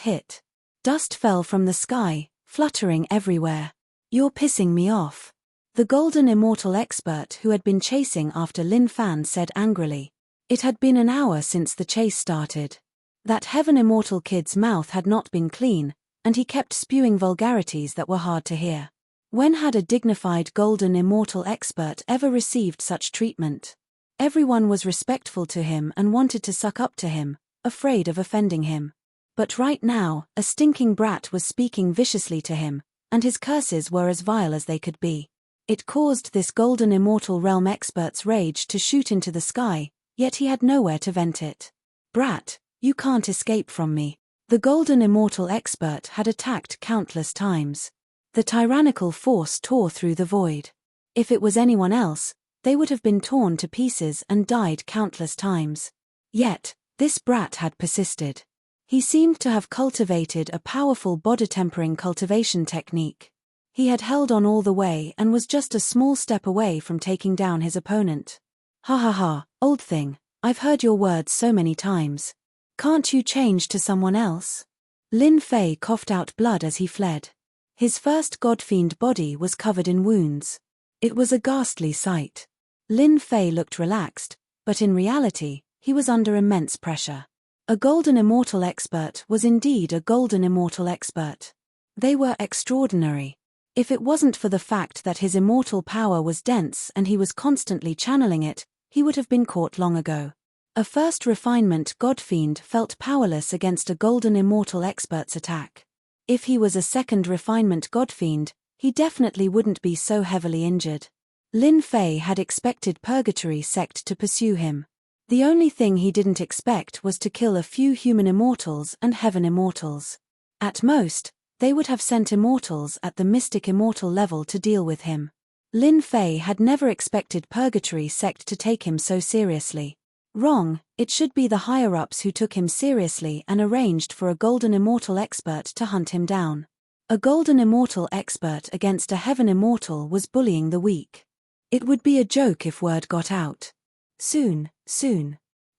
hit. Dust fell from the sky, fluttering everywhere. You're pissing me off. The golden immortal expert who had been chasing after Lin Fan said angrily. It had been an hour since the chase started. That heaven immortal kid's mouth had not been clean, and he kept spewing vulgarities that were hard to hear. When had a dignified golden immortal expert ever received such treatment? Everyone was respectful to him and wanted to suck up to him, afraid of offending him. But right now, a stinking brat was speaking viciously to him, and his curses were as vile as they could be. It caused this golden immortal realm expert's rage to shoot into the sky, yet he had nowhere to vent it. Brat, you can't escape from me. The golden immortal expert had attacked countless times. The tyrannical force tore through the void. If it was anyone else, they would have been torn to pieces and died countless times. Yet, this brat had persisted. He seemed to have cultivated a powerful body-tempering cultivation technique. He had held on all the way and was just a small step away from taking down his opponent. Ha ha ha, old thing, I've heard your words so many times. Can't you change to someone else? Lin Fei coughed out blood as he fled. His first godfiend body was covered in wounds. It was a ghastly sight. Lin Fei looked relaxed, but in reality, he was under immense pressure. A golden immortal expert was indeed a golden immortal expert. They were extraordinary. If it wasn't for the fact that his immortal power was dense and he was constantly channeling it, he would have been caught long ago. A first refinement godfiend felt powerless against a golden immortal expert's attack. If he was a second refinement godfiend, he definitely wouldn't be so heavily injured. Lin Fei had expected Purgatory Sect to pursue him. The only thing he didn't expect was to kill a few human immortals and heaven immortals. At most, they would have sent immortals at the mystic immortal level to deal with him. Lin Fei had never expected Purgatory Sect to take him so seriously. Wrong, it should be the higher-ups who took him seriously and arranged for a golden immortal expert to hunt him down. A golden immortal expert against a heaven immortal was bullying the weak. It would be a joke if word got out. Soon.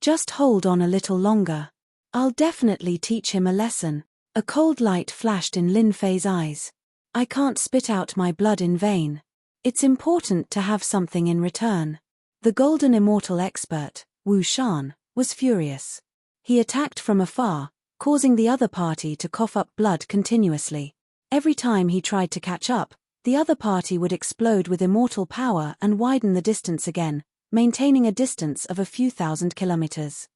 Just hold on a little longer. I'll definitely teach him a lesson. A cold light flashed in Lin Fei's eyes. I can't spit out my blood in vain. It's important to have something in return. The golden immortal expert, Wu Shan, was furious. He attacked from afar, causing the other party to cough up blood continuously. Every time he tried to catch up, the other party would explode with immortal power and widen the distance again, maintaining a distance of a few thousand kilometers.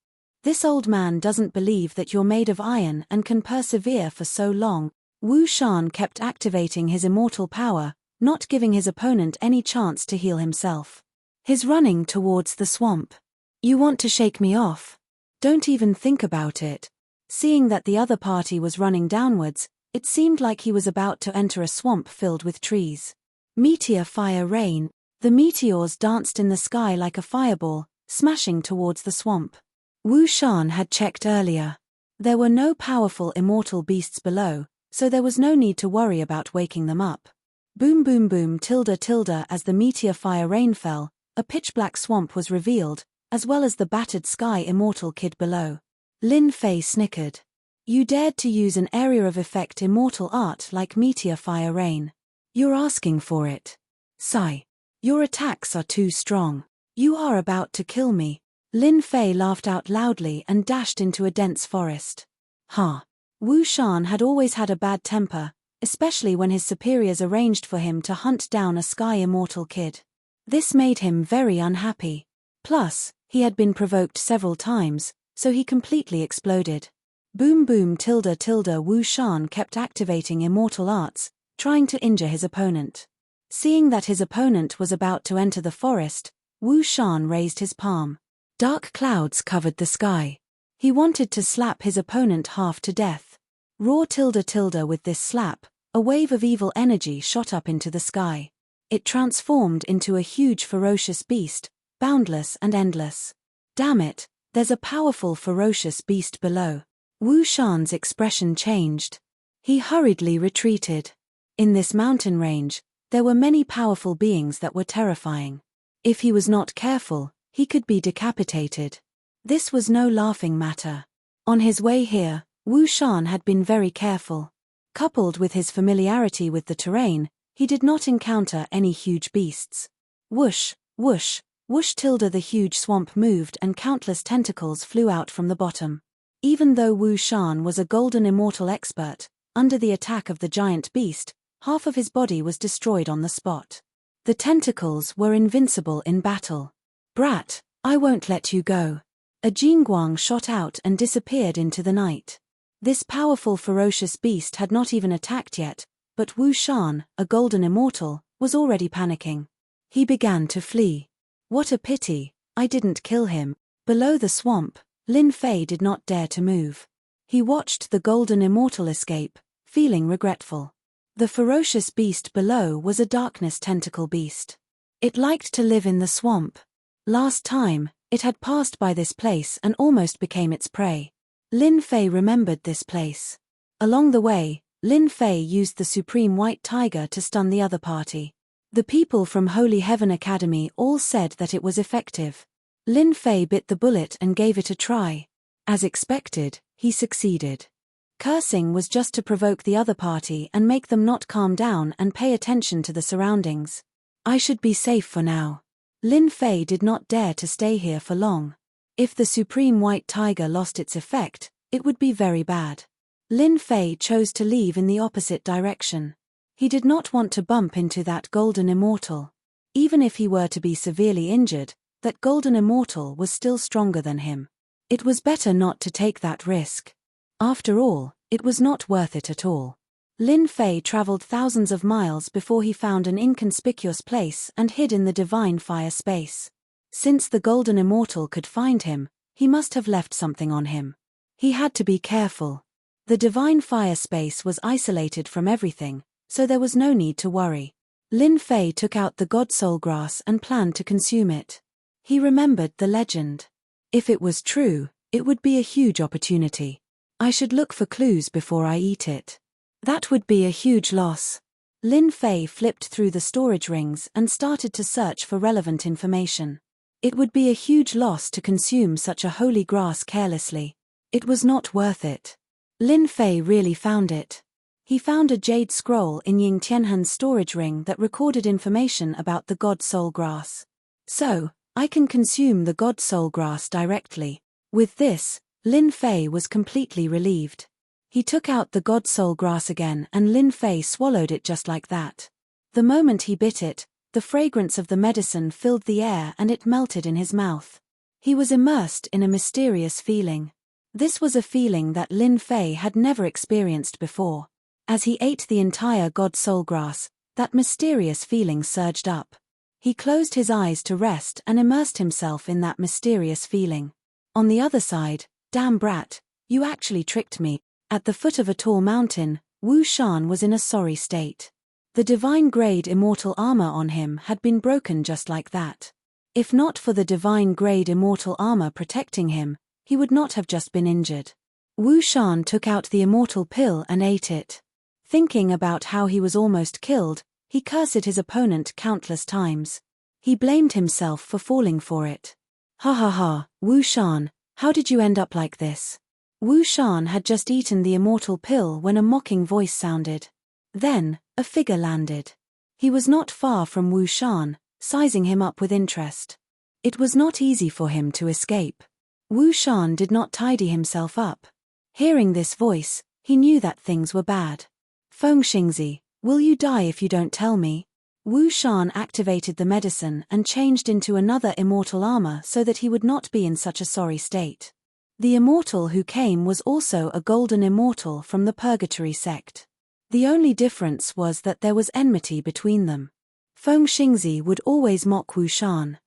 This old man doesn't believe that you're made of iron and can persevere for so long. Wu Shan kept activating his immortal power, not giving his opponent any chance to heal himself. He's running towards the swamp. You want to shake me off? Don't even think about it. Seeing that the other party was running downwards, it seemed like he was about to enter a swamp filled with trees. Meteor fire rain. The meteors danced in the sky like a fireball, smashing towards the swamp. Wu Shan had checked earlier. There were no powerful immortal beasts below, so there was no need to worry about waking them up. Boom boom boom tilde tilde as the meteor fire rain fell, a pitch-black swamp was revealed, as well as the battered sky immortal kid below. Lin Fei snickered. You dared to use an area of effect immortal art like meteor fire rain. You're asking for it. Sigh. Your attacks are too strong. You are about to kill me. Lin Fei laughed out loudly and dashed into a dense forest. Wu Shan had always had a bad temper, especially when his superiors arranged for him to hunt down a sky immortal kid. This made him very unhappy. Plus, he had been provoked several times, so he completely exploded. Boom boom tilde tilde Wu Shan kept activating immortal arts, trying to injure his opponent. Seeing that his opponent was about to enter the forest, Wu Shan raised his palm. Dark clouds covered the sky. He wanted to slap his opponent half to death. Raw tilde tilde with this slap, a wave of evil energy shot up into the sky. It transformed into a huge ferocious beast, boundless and endless. Damn it, there's a powerful ferocious beast below. Wu Shan's expression changed. He hurriedly retreated. In this mountain range, there were many powerful beings that were terrifying. If he was not careful, he could be decapitated. This was no laughing matter. On his way here, Wu Shan had been very careful. Coupled with his familiarity with the terrain, he did not encounter any huge beasts. Whoosh, whoosh, whoosh tilde the huge swamp moved and countless tentacles flew out from the bottom. Even though Wu Shan was a golden immortal expert, under the attack of the giant beast, half of his body was destroyed on the spot. The tentacles were invincible in battle. Brat, I won't let you go. A Jingguang shot out and disappeared into the night. This powerful ferocious beast had not even attacked yet, but Wu Shan, a golden immortal, was already panicking. He began to flee. What a pity, I didn't kill him. Below the swamp, Lin Fei did not dare to move. He watched the golden immortal escape, feeling regretful. The ferocious beast below was a darkness tentacle beast. It liked to live in the swamp. Last time, it had passed by this place and almost became its prey. Lin Fei remembered this place. Along the way, Lin Fei used the Supreme White Tiger to stun the other party. The people from Holy Heaven Academy all said that it was effective. Lin Fei bit the bullet and gave it a try. As expected, he succeeded. Cursing was just to provoke the other party and make them not calm down and pay attention to the surroundings. I should be safe for now. Lin Fei did not dare to stay here for long. If the Supreme White Tiger lost its effect, it would be very bad. Lin Fei chose to leave in the opposite direction. He did not want to bump into that golden immortal. Even if he were to be severely injured, that golden immortal was still stronger than him. It was better not to take that risk. After all, it was not worth it at all. Lin Fei traveled thousands of miles before he found an inconspicuous place and hid in the divine fire space. Since the golden immortal could find him, he must have left something on him. He had to be careful. The divine fire space was isolated from everything, so there was no need to worry. Lin Fei took out the god soul grass and planned to consume it. He remembered the legend. If it was true, it would be a huge opportunity. I should look for clues before I eat it. That would be a huge loss. Lin Fei flipped through the storage rings and started to search for relevant information. It would be a huge loss to consume such a holy grass carelessly. It was not worth it. Lin Fei really found it. He found a jade scroll in Ying Tianhan's storage ring that recorded information about the God Soul Grass. So, I can consume the God Soul Grass directly. With this, Lin Fei was completely relieved. He took out the God Soul Grass again and Lin Fei swallowed it just like that. The moment he bit it, the fragrance of the medicine filled the air and it melted in his mouth. He was immersed in a mysterious feeling. This was a feeling that Lin Fei had never experienced before. As he ate the entire God Soul Grass, that mysterious feeling surged up. He closed his eyes to rest and immersed himself in that mysterious feeling. On the other side, damn brat, you actually tricked me. At the foot of a tall mountain, Wu Shan was in a sorry state. The divine grade immortal armor on him had been broken just like that. If not for the divine grade immortal armor protecting him, he would not have just been injured. Wu Shan took out the immortal pill and ate it. Thinking about how he was almost killed, he cursed his opponent countless times. He blamed himself for falling for it. Ha ha ha, Wu Shan, how did you end up like this? Wu Shan had just eaten the immortal pill when a mocking voice sounded. Then, a figure landed. He was not far from Wu Shan, sizing him up with interest. It was not easy for him to escape. Wu Shan did not tidy himself up. Hearing this voice, he knew that things were bad. Feng Xingzi, will you die if you don't tell me? Wu Shan activated the medicine and changed into another immortal armor so that he would not be in such a sorry state. The immortal who came was also a golden immortal from the Purgatory sect. The only difference was that there was enmity between them. Feng Xingzi would always mock Wu Shan.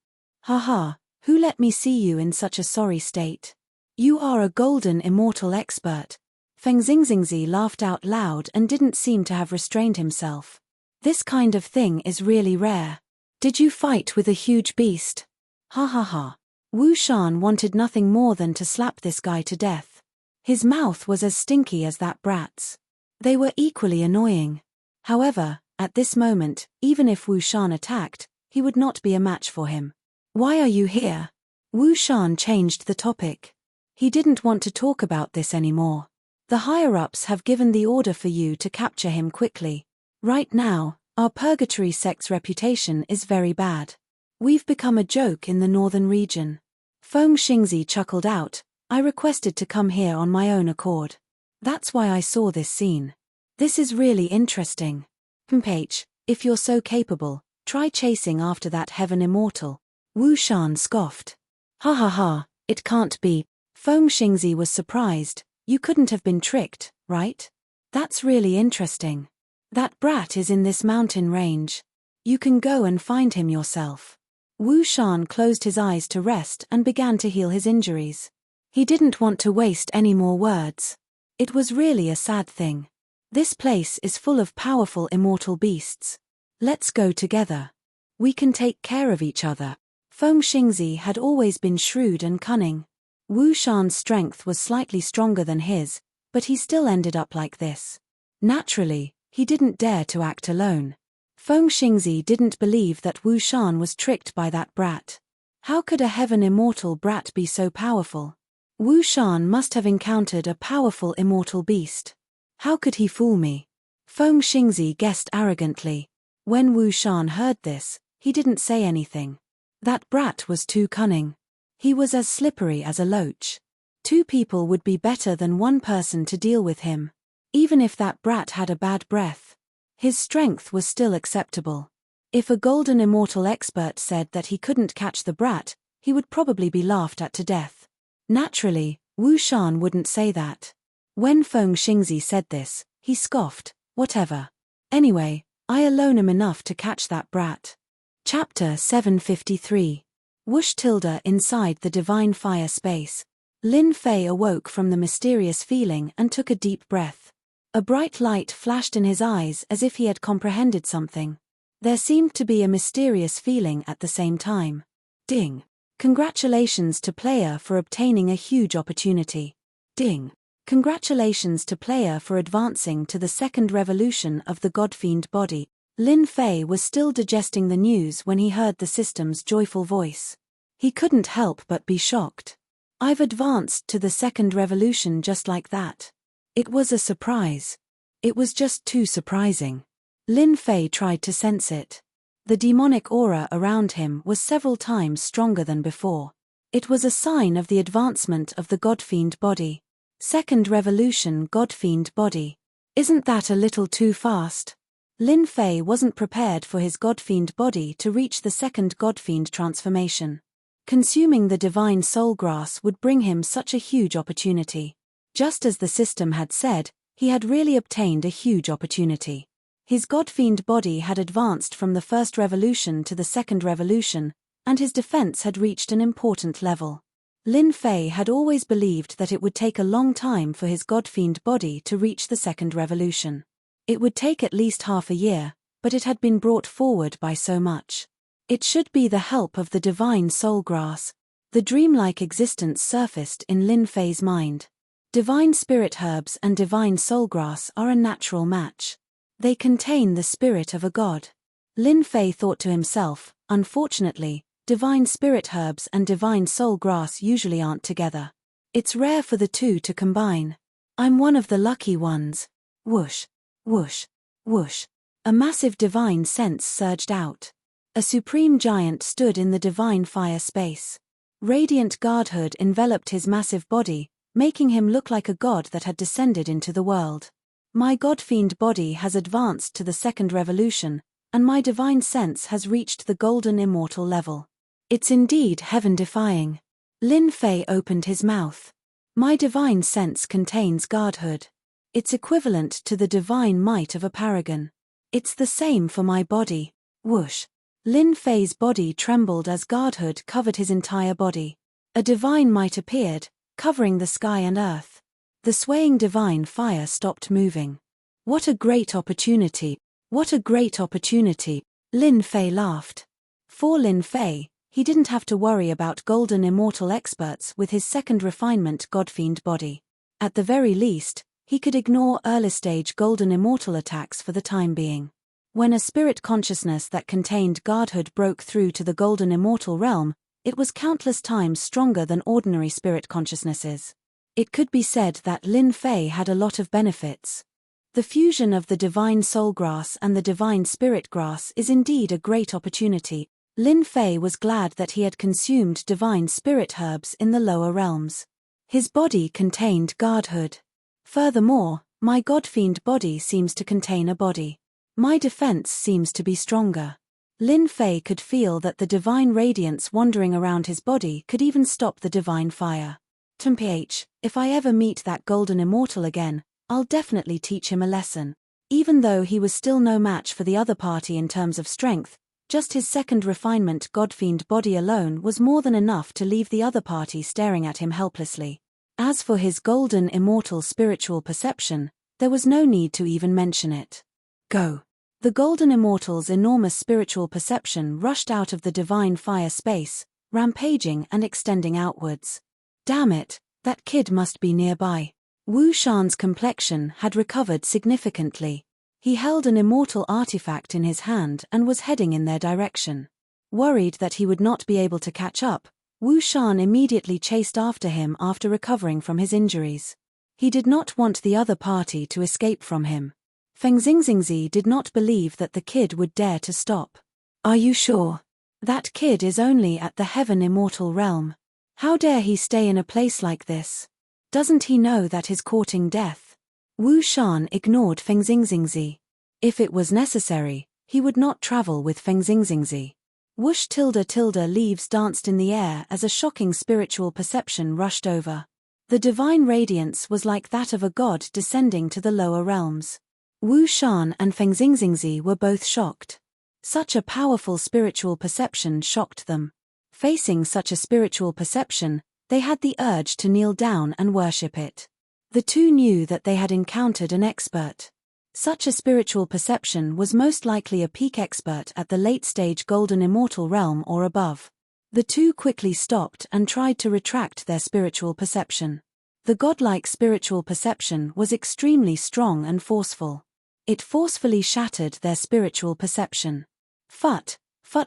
Ha, who let me see you in such a sorry state? You are a golden immortal expert. Feng Xingzi laughed out loud and didn't seem to have restrained himself. This kind of thing is really rare. Did you fight with a huge beast? Ha. Wu Shan wanted nothing more than to slap this guy to death. His mouth was as stinky as that brat's. They were equally annoying. However, at this moment, even if Wu Shan attacked, he would not be a match for him. Why are you here? Wu Shan changed the topic. He didn't want to talk about this anymore. The higher-ups have given the order for you to capture him quickly. Right now, our Purgatory sect's reputation is very bad. We've become a joke in the northern region. Feng Xingzi chuckled out, I requested to come here on my own accord. That's why I saw this scene. This is really interesting. H, if you're so capable, try chasing after that heaven immortal. Wu Shan scoffed. Ha, it can't be. Feng Xingzi was surprised. You couldn't have been tricked, right? That's really interesting. That brat is in this mountain range. You can go and find him yourself. Wu Shan closed his eyes to rest and began to heal his injuries. He didn't want to waste any more words. It was really a sad thing. This place is full of powerful immortal beasts. Let's go together. We can take care of each other. Feng Xingzi had always been shrewd and cunning. Wu Shan's strength was slightly stronger than his, but he still ended up like this. Naturally, he didn't dare to act alone. Feng Xingzi didn't believe that Wu Shan was tricked by that brat. How could a heaven immortal brat be so powerful? Wu Shan must have encountered a powerful immortal beast. How could he fool me? Feng Xingzi guessed arrogantly. When Wu Shan heard this, he didn't say anything. That brat was too cunning. He was as slippery as a loach. Two people would be better than one person to deal with him. Even if that brat had a bad breath, his strength was still acceptable. If a golden immortal expert said that he couldn't catch the brat, he would probably be laughed at to death. Naturally, Wu Shan wouldn't say that. When Feng Xingzi said this, he scoffed, whatever. Anyway, I alone am enough to catch that brat. Chapter 753. Whoosh tilde inside the divine fire space. Lin Fei awoke from the mysterious feeling and took a deep breath. A bright light flashed in his eyes as if he had comprehended something. There seemed to be a mysterious feeling at the same time. Ding. Congratulations to player for obtaining a huge opportunity. Ding. Congratulations to player for advancing to the second revolution of the Godfiend body. Lin Fei was still digesting the news when he heard the system's joyful voice. He couldn't help but be shocked. I've advanced to the second revolution just like that. It was a surprise. It was just too surprising. Lin Fei tried to sense it. The demonic aura around him was several times stronger than before. It was a sign of the advancement of the Godfiend body. Second revolution Godfiend body. Isn't that a little too fast? Lin Fei wasn't prepared for his Godfiend body to reach the second Godfiend transformation. Consuming the divine soul grass would bring him such a huge opportunity. Just as the system had said, he had really obtained a huge opportunity. His Godfiend body had advanced from the first revolution to the second revolution, and his defense had reached an important level. Lin Fei had always believed that it would take a long time for his Godfiend body to reach the second revolution. It would take at least half a year, but it had been brought forward by so much. It should be the help of the divine soul grass. The dreamlike existence surfaced in Lin Fei's mind. Divine spirit herbs and divine soul grass are a natural match. They contain the spirit of a god. Lin Fei thought to himself, unfortunately, divine spirit herbs and divine soul grass usually aren't together. It's rare for the two to combine. I'm one of the lucky ones. Whoosh, whoosh, whoosh. A massive divine sense surged out. A supreme giant stood in the divine fire space. Radiant godhood enveloped his massive body, making him look like a god that had descended into the world. My Godfiend body has advanced to the second revolution, and my divine sense has reached the golden immortal level. It's indeed heaven-defying. Lin Fei opened his mouth. My divine sense contains godhood. It's equivalent to the divine might of a paragon. It's the same for my body. Whoosh. Lin Fei's body trembled as godhood covered his entire body. A divine might appeared, covering the sky and earth. The swaying divine fire stopped moving. What a great opportunity! What a great opportunity! Lin Fei laughed. For Lin Fei, he didn't have to worry about golden immortal experts with his second refinement Godfiend body. At the very least, he could ignore early-stage golden immortal attacks for the time being. When a spirit consciousness that contained godhood broke through to the golden immortal realm, it was countless times stronger than ordinary spirit consciousnesses. It could be said that Lin Fei had a lot of benefits. The fusion of the divine soul grass and the divine spirit grass is indeed a great opportunity. Lin Fei was glad that he had consumed divine spirit herbs in the lower realms. His body contained godhood. Furthermore, my Godfiend body seems to contain a body. My defense seems to be stronger. Lin Fei could feel that the divine radiance wandering around his body could even stop the divine fire. Mph, if I ever meet that golden immortal again, I'll definitely teach him a lesson. Even though he was still no match for the other party in terms of strength, just his second refinement Godfiend body alone was more than enough to leave the other party staring at him helplessly. As for his golden immortal spiritual perception, there was no need to even mention it. Go. The golden immortal's enormous spiritual perception rushed out of the divine fire space, rampaging and extending outwards. Damn it, that kid must be nearby. Wu Shan's complexion had recovered significantly. He held an immortal artifact in his hand and was heading in their direction. Worried that he would not be able to catch up, Wu Shan immediately chased after him after recovering from his injuries. He did not want the other party to escape from him. Feng Xingxingzi did not believe that the kid would dare to stop. Are you sure? That kid is only at the heaven immortal realm. How dare he stay in a place like this? Doesn't he know that he's courting death? Wu Shan ignored Feng Xingxingzi. If it was necessary, he would not travel with Feng Xingxingzi. Whoosh tilde tilde leaves danced in the air as a shocking spiritual perception rushed over. The divine radiance was like that of a god descending to the lower realms. Wu Shan and Feng Xingxingzi were both shocked. Such a powerful spiritual perception shocked them. Facing such a spiritual perception, they had the urge to kneel down and worship it. The two knew that they had encountered an expert. Such a spiritual perception was most likely a peak expert at the late-stage golden immortal realm or above. The two quickly stopped and tried to retract their spiritual perception. The godlike spiritual perception was extremely strong and forceful. It forcefully shattered their spiritual perception. Fut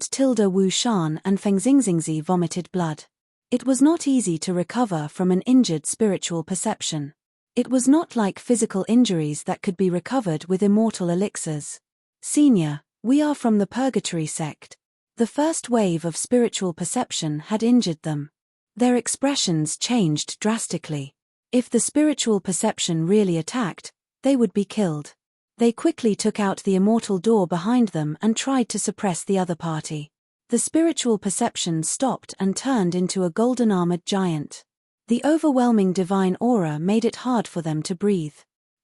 tilde Wu Shan and Feng Xingxingzi vomited blood. It was not easy to recover from an injured spiritual perception. It was not like physical injuries that could be recovered with immortal elixirs. Senior, we are from the Purgatory sect. The first wave of spiritual perception had injured them. Their expressions changed drastically. If the spiritual perception really attacked, they would be killed. They quickly took out the immortal door behind them and tried to suppress the other party. The spiritual perception stopped and turned into a golden-armored giant. The overwhelming divine aura made it hard for them to breathe.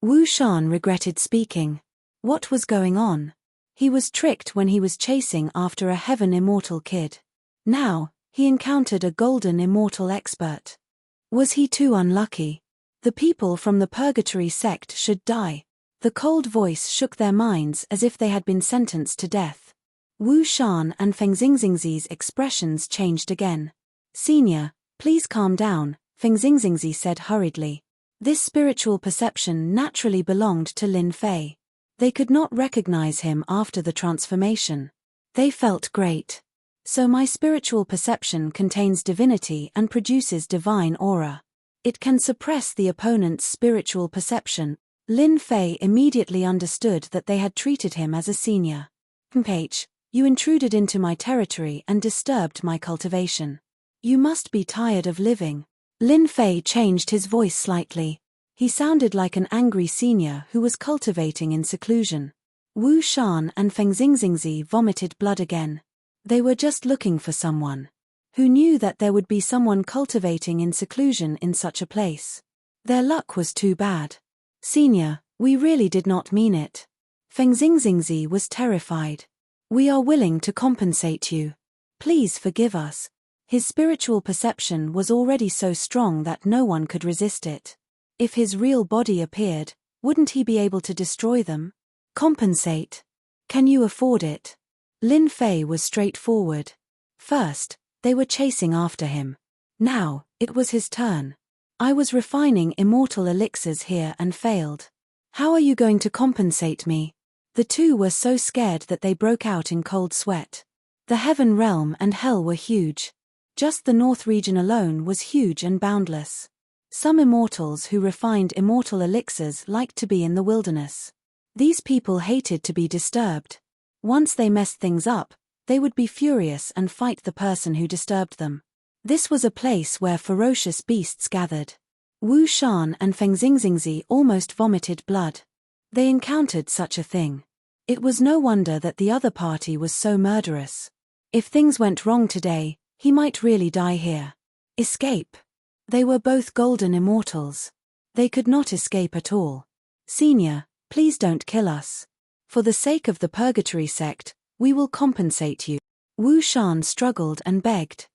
Wu Shan regretted speaking. What was going on? He was tricked when he was chasing after a heaven immortal kid. Now, he encountered a golden immortal expert. Was he too unlucky? The people from the Purgatory sect should die. The cold voice shook their minds as if they had been sentenced to death. Wu Shan and Feng Xingxingzi's expressions changed again. Senior, please calm down, Feng Xingxingzi said hurriedly. This spiritual perception naturally belonged to Lin Fei. They could not recognize him after the transformation. They felt great. So my spiritual perception contains divinity and produces divine aura. It can suppress the opponent's spiritual perception. Lin Fei immediately understood that they had treated him as a senior. H, you intruded into my territory and disturbed my cultivation. You must be tired of living. Lin Fei changed his voice slightly. He sounded like an angry senior who was cultivating in seclusion. Wu Shan and Feng Xingxingzi vomited blood again. They were just looking for someone. Who knew that there would be someone cultivating in seclusion in such a place? Their luck was too bad. Senior, we really did not mean it. Feng Xingxingzi was terrified. We are willing to compensate you. Please forgive us. His spiritual perception was already so strong that no one could resist it. If his real body appeared, wouldn't he be able to destroy them? Compensate. Can you afford it? Lin Fei was straightforward. First, they were chasing after him. Now, it was his turn. I was refining immortal elixirs here and failed. How are you going to compensate me? The two were so scared that they broke out in cold sweat. The heaven realm and hell were huge. Just the north region alone was huge and boundless. Some immortals who refined immortal elixirs liked to be in the wilderness. These people hated to be disturbed. Once they messed things up, they would be furious and fight the person who disturbed them. This was a place where ferocious beasts gathered. Wu Shan and Feng Xingxingzi almost vomited blood. They encountered such a thing. It was no wonder that the other party was so murderous. If things went wrong today, he might really die here. Escape. They were both golden immortals. They could not escape at all. Senior, please don't kill us. For the sake of the Purgatory sect, we will compensate you. Wu Shan struggled and begged.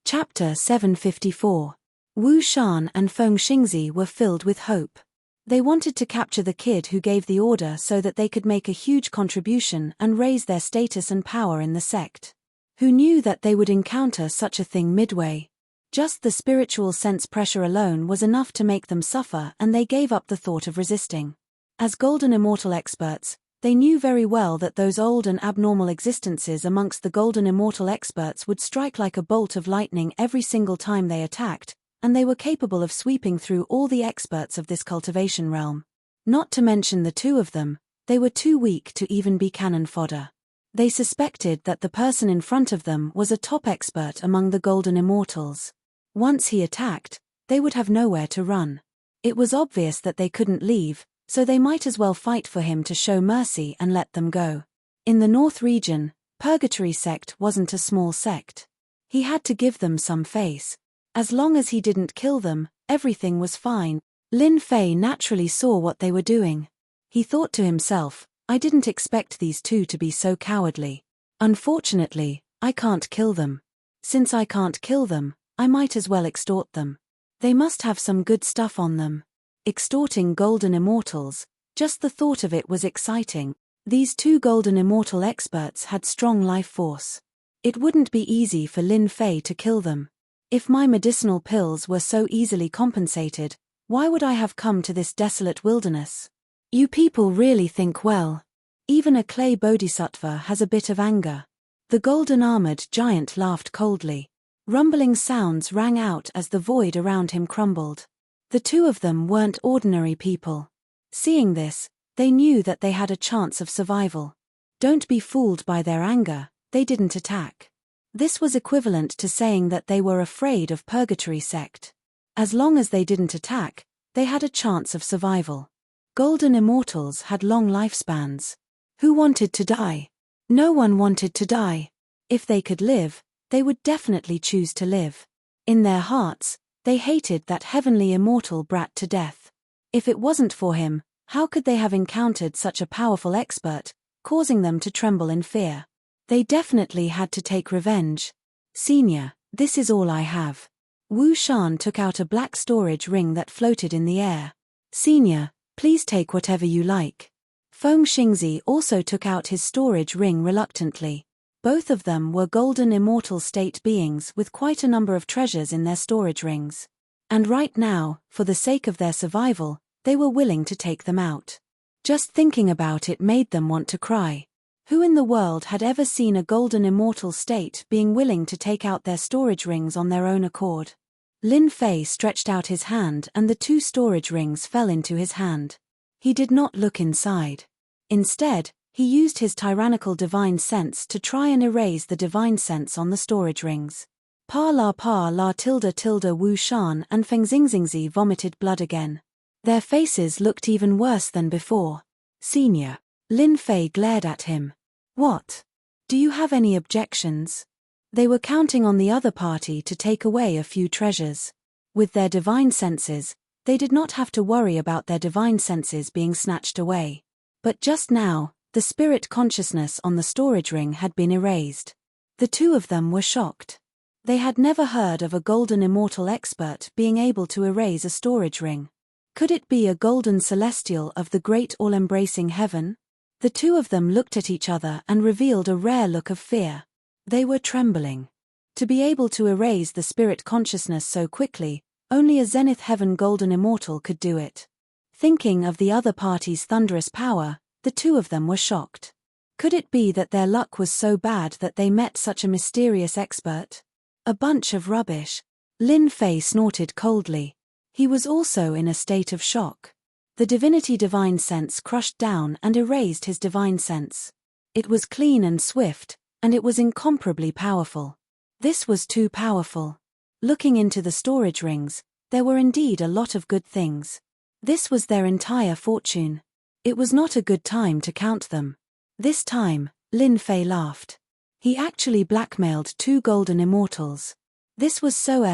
Chapter 754. Wu Shan and Feng Xingzi were filled with hope. They wanted to capture the kid who gave the order so that they could make a huge contribution and raise their status and power in the sect. Who knew that they would encounter such a thing midway? Just the spiritual sense pressure alone was enough to make them suffer, and they gave up the thought of resisting. As golden immortal experts, they knew very well that those old and abnormal existences amongst the golden immortal experts would strike like a bolt of lightning every single time they attacked, and they were capable of sweeping through all the experts of this cultivation realm. Not to mention the two of them, they were too weak to even be cannon fodder. They suspected that the person in front of them was a top expert among the golden immortals. Once he attacked, they would have nowhere to run. It was obvious that they couldn't leave, so they might as well fight for him to show mercy and let them go. In the North region, Purgatory sect wasn't a small sect. He had to give them some face. As long as he didn't kill them, everything was fine. Lin Fei naturally saw what they were doing. He thought to himself, I didn't expect these two to be so cowardly. Unfortunately, I can't kill them. Since I can't kill them, I might as well extort them. They must have some good stuff on them. Extorting golden immortals, just the thought of it was exciting. These two golden immortal experts had strong life force. It wouldn't be easy for Lin Fei to kill them. If my medicinal pills were so easily compensated, why would I have come to this desolate wilderness? You people really think well. Even a clay bodhisattva has a bit of anger. The golden-armored giant laughed coldly. Rumbling sounds rang out as the void around him crumbled. The two of them weren't ordinary people. Seeing this, they knew that they had a chance of survival. Don't be fooled by their anger, they didn't attack. This was equivalent to saying that they were afraid of Purgatory sect. As long as they didn't attack, they had a chance of survival. Golden immortals had long lifespans. Who wanted to die? No one wanted to die. If they could live, they would definitely choose to live. In their hearts, they hated that heavenly immortal brat to death. If it wasn't for him, how could they have encountered such a powerful expert, causing them to tremble in fear? They definitely had to take revenge. Senior, this is all I have. Wu Shan took out a black storage ring that floated in the air. Senior, please take whatever you like. Feng Xingzi also took out his storage ring reluctantly. Both of them were golden immortal state beings with quite a number of treasures in their storage rings. And right now, for the sake of their survival, they were willing to take them out. Just thinking about it made them want to cry. Who in the world had ever seen a golden immortal state being willing to take out their storage rings on their own accord? Lin Fei stretched out his hand and the two storage rings fell into his hand. He did not look inside. Instead, he used his tyrannical divine sense to try and erase the divine sense on the storage rings. Pa la tilde Wu Shan and Feng Xingzi vomited blood again. Their faces looked even worse than before. Senior. Lin Fei glared at him. What? Do you have any objections? They were counting on the other party to take away a few treasures. With their divine senses, they did not have to worry about their divine senses being snatched away. But just now, the spirit consciousness on the storage ring had been erased. The two of them were shocked. They had never heard of a golden immortal expert being able to erase a storage ring. Could it be a golden celestial of the great all-embracing heaven? The two of them looked at each other and revealed a rare look of fear. They were trembling. To be able to erase the spirit consciousness so quickly, only a Zenith Heaven golden immortal could do it. Thinking of the other party's thunderous power, the two of them were shocked. Could it be that their luck was so bad that they met such a mysterious expert? A bunch of rubbish. Lin Fei snorted coldly. He was also in a state of shock. The divinity divine sense crushed down and erased his divine sense. It was clean and swift, and it was incomparably powerful. This was too powerful. Looking into the storage rings, there were indeed a lot of good things. This was their entire fortune. It was not a good time to count them. This time, Lin Fei laughed. He actually blackmailed two golden immortals. This was so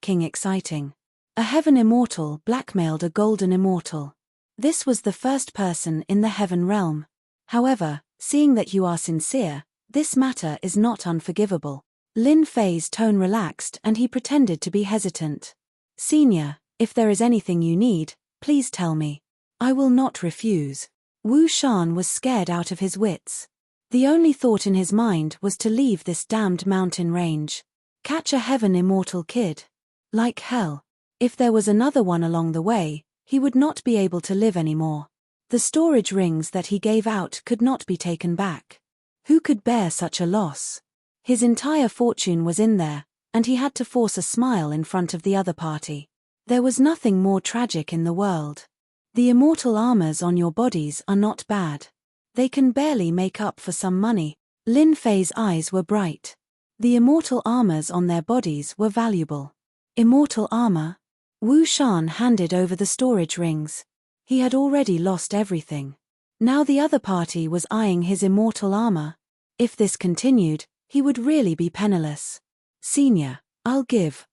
King exciting. A heaven immortal blackmailed a golden immortal. This was the first person in the heaven realm. However, seeing that you are sincere, this matter is not unforgivable. Lin Fei's tone relaxed and he pretended to be hesitant. Senior, if there is anything you need, please tell me. I will not refuse. Wu Shan was scared out of his wits. The only thought in his mind was to leave this damned mountain range. Catch a heaven immortal kid. Like hell. If there was another one along the way, he would not be able to live anymore. The storage rings that he gave out could not be taken back. Who could bear such a loss? His entire fortune was in there, and he had to force a smile in front of the other party. There was nothing more tragic in the world. The immortal armors on your bodies are not bad. They can barely make up for some money. Lin Fei's eyes were bright. The immortal armors on their bodies were valuable. Immortal armor? Wu Shan handed over the storage rings. He had already lost everything. Now the other party was eyeing his immortal armor. If this continued, he would really be penniless. Senior, I'll give.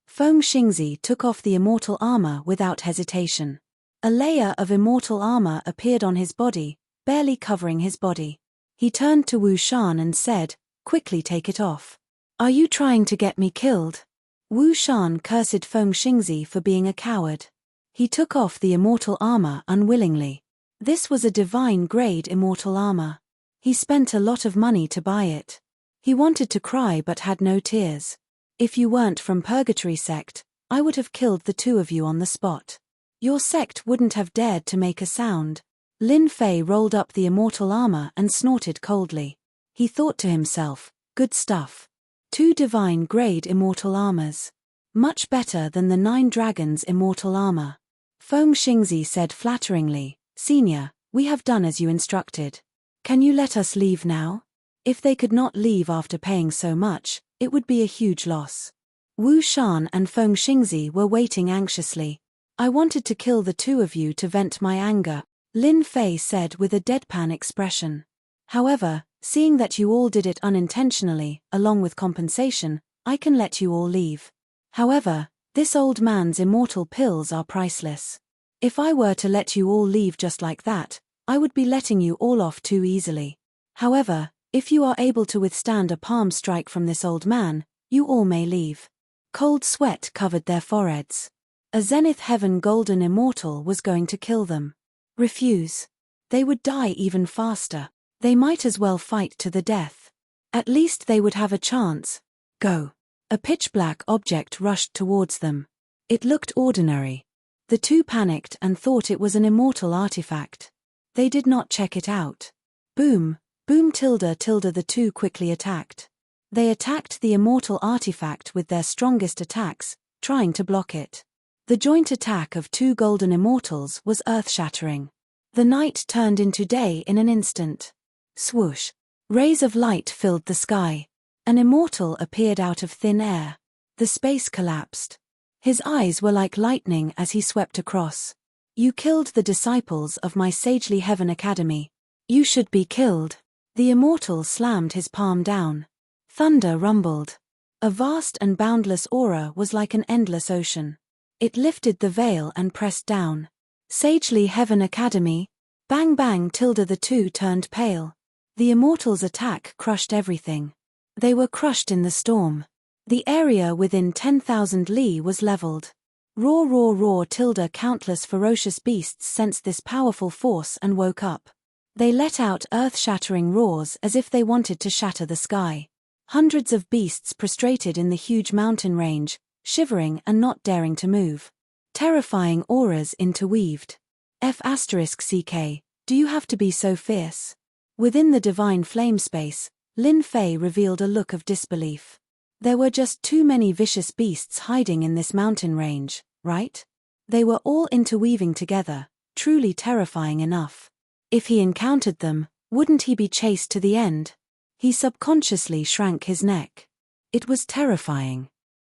Feng Xingzi took off the immortal armor without hesitation. A layer of immortal armor appeared on his body, barely covering his body. He turned to Wu Shan and said, "Quickly take it off. Are you trying to get me killed?" Wu Shan cursed Feng Xingzi for being a coward. He took off the immortal armor unwillingly. This was a divine-grade immortal armor. He spent a lot of money to buy it. He wanted to cry but had no tears. If you weren't from Purgatory Sect, I would have killed the two of you on the spot. Your sect wouldn't have dared to make a sound. Lin Fei rolled up the immortal armor and snorted coldly. He thought to himself, good stuff. 2 divine-grade immortal armors. Much better than the 9 dragons' immortal armor. Feng Xingzi said flatteringly, Senior, we have done as you instructed. Can you let us leave now? If they could not leave after paying so much, it would be a huge loss. Wu Shan and Feng Xingzi were waiting anxiously. I wanted to kill the two of you to vent my anger, Lin Fei said with a deadpan expression. However, seeing that you all did it unintentionally, along with compensation, I can let you all leave. However, this old man's immortal pills are priceless. If I were to let you all leave just like that, I would be letting you all off too easily. However, if you are able to withstand a palm strike from this old man, you all may leave. Cold sweat covered their foreheads. A Zenith Heaven Golden Immortal was going to kill them. Refuse. They would die even faster. They might as well fight to the death. At least they would have a chance. Go. A pitch-black object rushed towards them. It looked ordinary. The two panicked and thought it was an immortal artifact. They did not check it out. Boom, boom tilde tilde the two quickly attacked. They attacked the immortal artifact with their strongest attacks, trying to block it. The joint attack of 2 golden immortals was earth-shattering. The night turned into day in an instant. Swoosh. Rays of light filled the sky. An immortal appeared out of thin air. The space collapsed. His eyes were like lightning as he swept across. You killed the disciples of my sagely Heaven Academy. You should be killed. The immortal slammed his palm down. Thunder rumbled. A vast and boundless aura was like an endless ocean. It lifted the veil and pressed down. Sagely Heaven Academy. Bang bang tilde the two turned pale. The immortal's attack crushed everything. They were crushed in the storm. The area within 10,000 li was leveled. Roar roar roar tilde countless ferocious beasts sensed this powerful force and woke up. They let out earth-shattering roars as if they wanted to shatter the sky. Hundreds of beasts prostrated in the huge mountain range, shivering and not daring to move. Terrifying auras interweaved. F***CK, do you have to be so fierce? Within the divine flame space, Lin Fei revealed a look of disbelief. There were just too many vicious beasts hiding in this mountain range, right? They were all interweaving together, truly terrifying enough. If he encountered them, wouldn't he be chased to the end? He subconsciously shrank his neck. It was terrifying.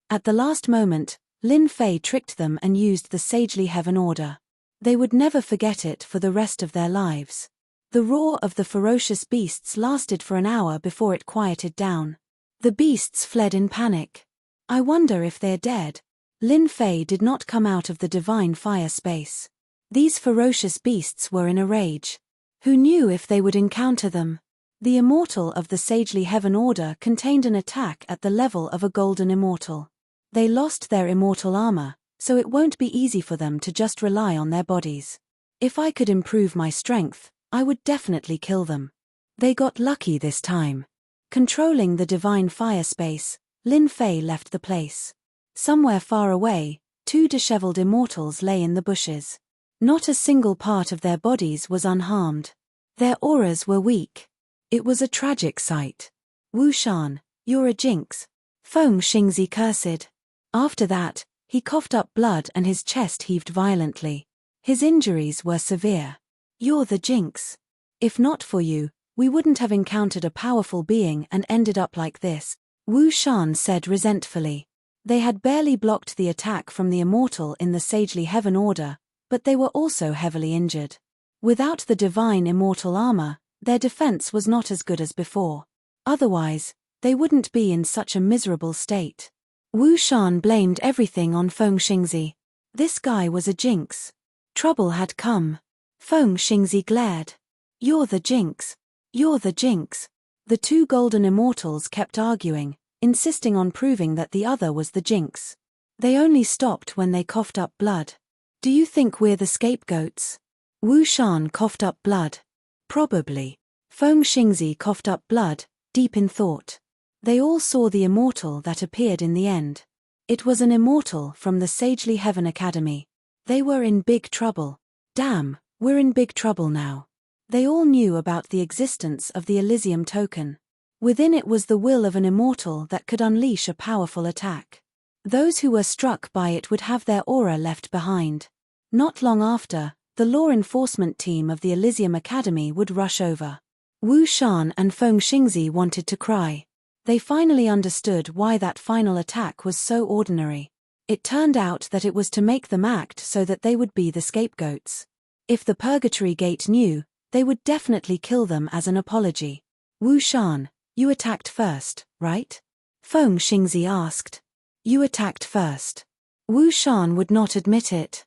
At the last moment, Lin Fei tricked them and used the sagely heaven order. They would never forget it for the rest of their lives. The roar of the ferocious beasts lasted for an hour before it quieted down. The beasts fled in panic. I wonder if they're dead. Lin Fei did not come out of the divine fire space. These ferocious beasts were in a rage. Who knew if they would encounter them? The immortal of the sagely heaven order contained an attack at the level of a golden immortal. They lost their immortal armor, so it won't be easy for them to just rely on their bodies. If I could improve my strength, I would definitely kill them. They got lucky this time. Controlling the divine fire space, Lin Fei left the place. Somewhere far away, 2 disheveled immortals lay in the bushes. Not a single part of their bodies was unharmed. Their auras were weak. It was a tragic sight. Wu Shan, you're a jinx. Feng Xingzi cursed. After that, he coughed up blood and his chest heaved violently. His injuries were severe. You're the jinx. If not for you, we wouldn't have encountered a powerful being and ended up like this, Wu Shan said resentfully. They had barely blocked the attack from the immortal in the sagely heaven order, but they were also heavily injured. Without the divine immortal armor, their defense was not as good as before. Otherwise, they wouldn't be in such a miserable state. Wu Shan blamed everything on Feng Xingzi. This guy was a jinx. Trouble had come. Feng Xingzi glared. You're the jinx. You're the jinx. The 2 golden immortals kept arguing, insisting on proving that the other was the jinx. They only stopped when they coughed up blood. Do you think we're the scapegoats? Wu Shan coughed up blood. Probably. Feng Xingzi coughed up blood, deep in thought. They all saw the immortal that appeared in the end. It was an immortal from the Sagely Heaven Academy. They were in big trouble. Damn, we're in big trouble now. They all knew about the existence of the Elysium token. Within it was the will of an immortal that could unleash a powerful attack. Those who were struck by it would have their aura left behind. Not long after, the law enforcement team of the Elysium Academy would rush over. Wu Shan and Feng Xingzi wanted to cry. They finally understood why that final attack was so ordinary. It turned out that it was to make them act so that they would be the scapegoats. If the Purgatory Gate knew, they would definitely kill them as an apology. Wu Shan, you attacked first, right? Feng Xingzi asked. You attacked first. Wu Shan would not admit it.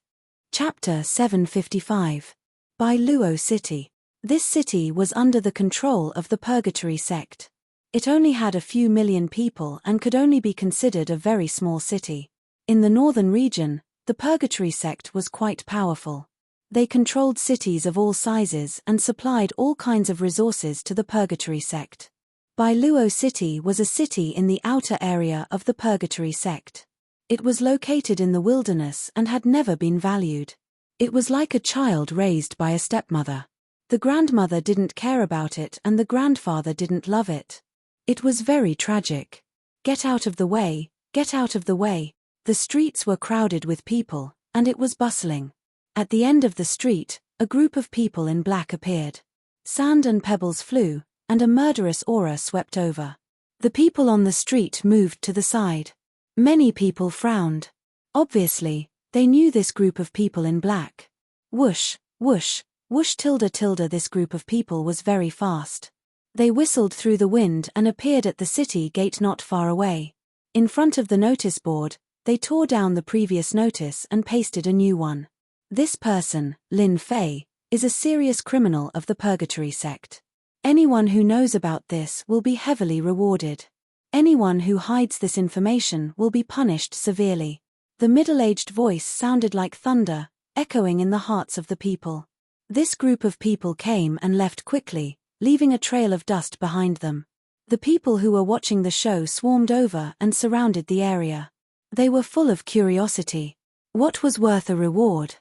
Chapter 755. By Luo City. This city was under the control of the Purgatory sect. It only had a few million people and could only be considered a very small city. In the northern region, the Purgatory sect was quite powerful. They controlled cities of all sizes and supplied all kinds of resources to the Purgatory sect. Bai Luo City was a city in the outer area of the Purgatory sect. It was located in the wilderness and had never been valued. It was like a child raised by a stepmother. The grandmother didn't care about it and the grandfather didn't love it. It was very tragic. Get out of the way, get out of the way. The streets were crowded with people, and it was bustling. At the end of the street, a group of people in black appeared. Sand and pebbles flew, and a murderous aura swept over. The people on the street moved to the side. Many people frowned. Obviously, they knew this group of people in black. Whoosh, whoosh, whoosh tilde tilde. This group of people was very fast. They whistled through the wind and appeared at the city gate not far away. In front of the notice board, they tore down the previous notice and pasted a new one. This person, Lin Fei, is a serious criminal of the Purgatory sect. Anyone who knows about this will be heavily rewarded. Anyone who hides this information will be punished severely. The middle-aged voice sounded like thunder, echoing in the hearts of the people. This group of people came and left quickly, leaving a trail of dust behind them. The people who were watching the show swarmed over and surrounded the area. They were full of curiosity. What was worth a reward?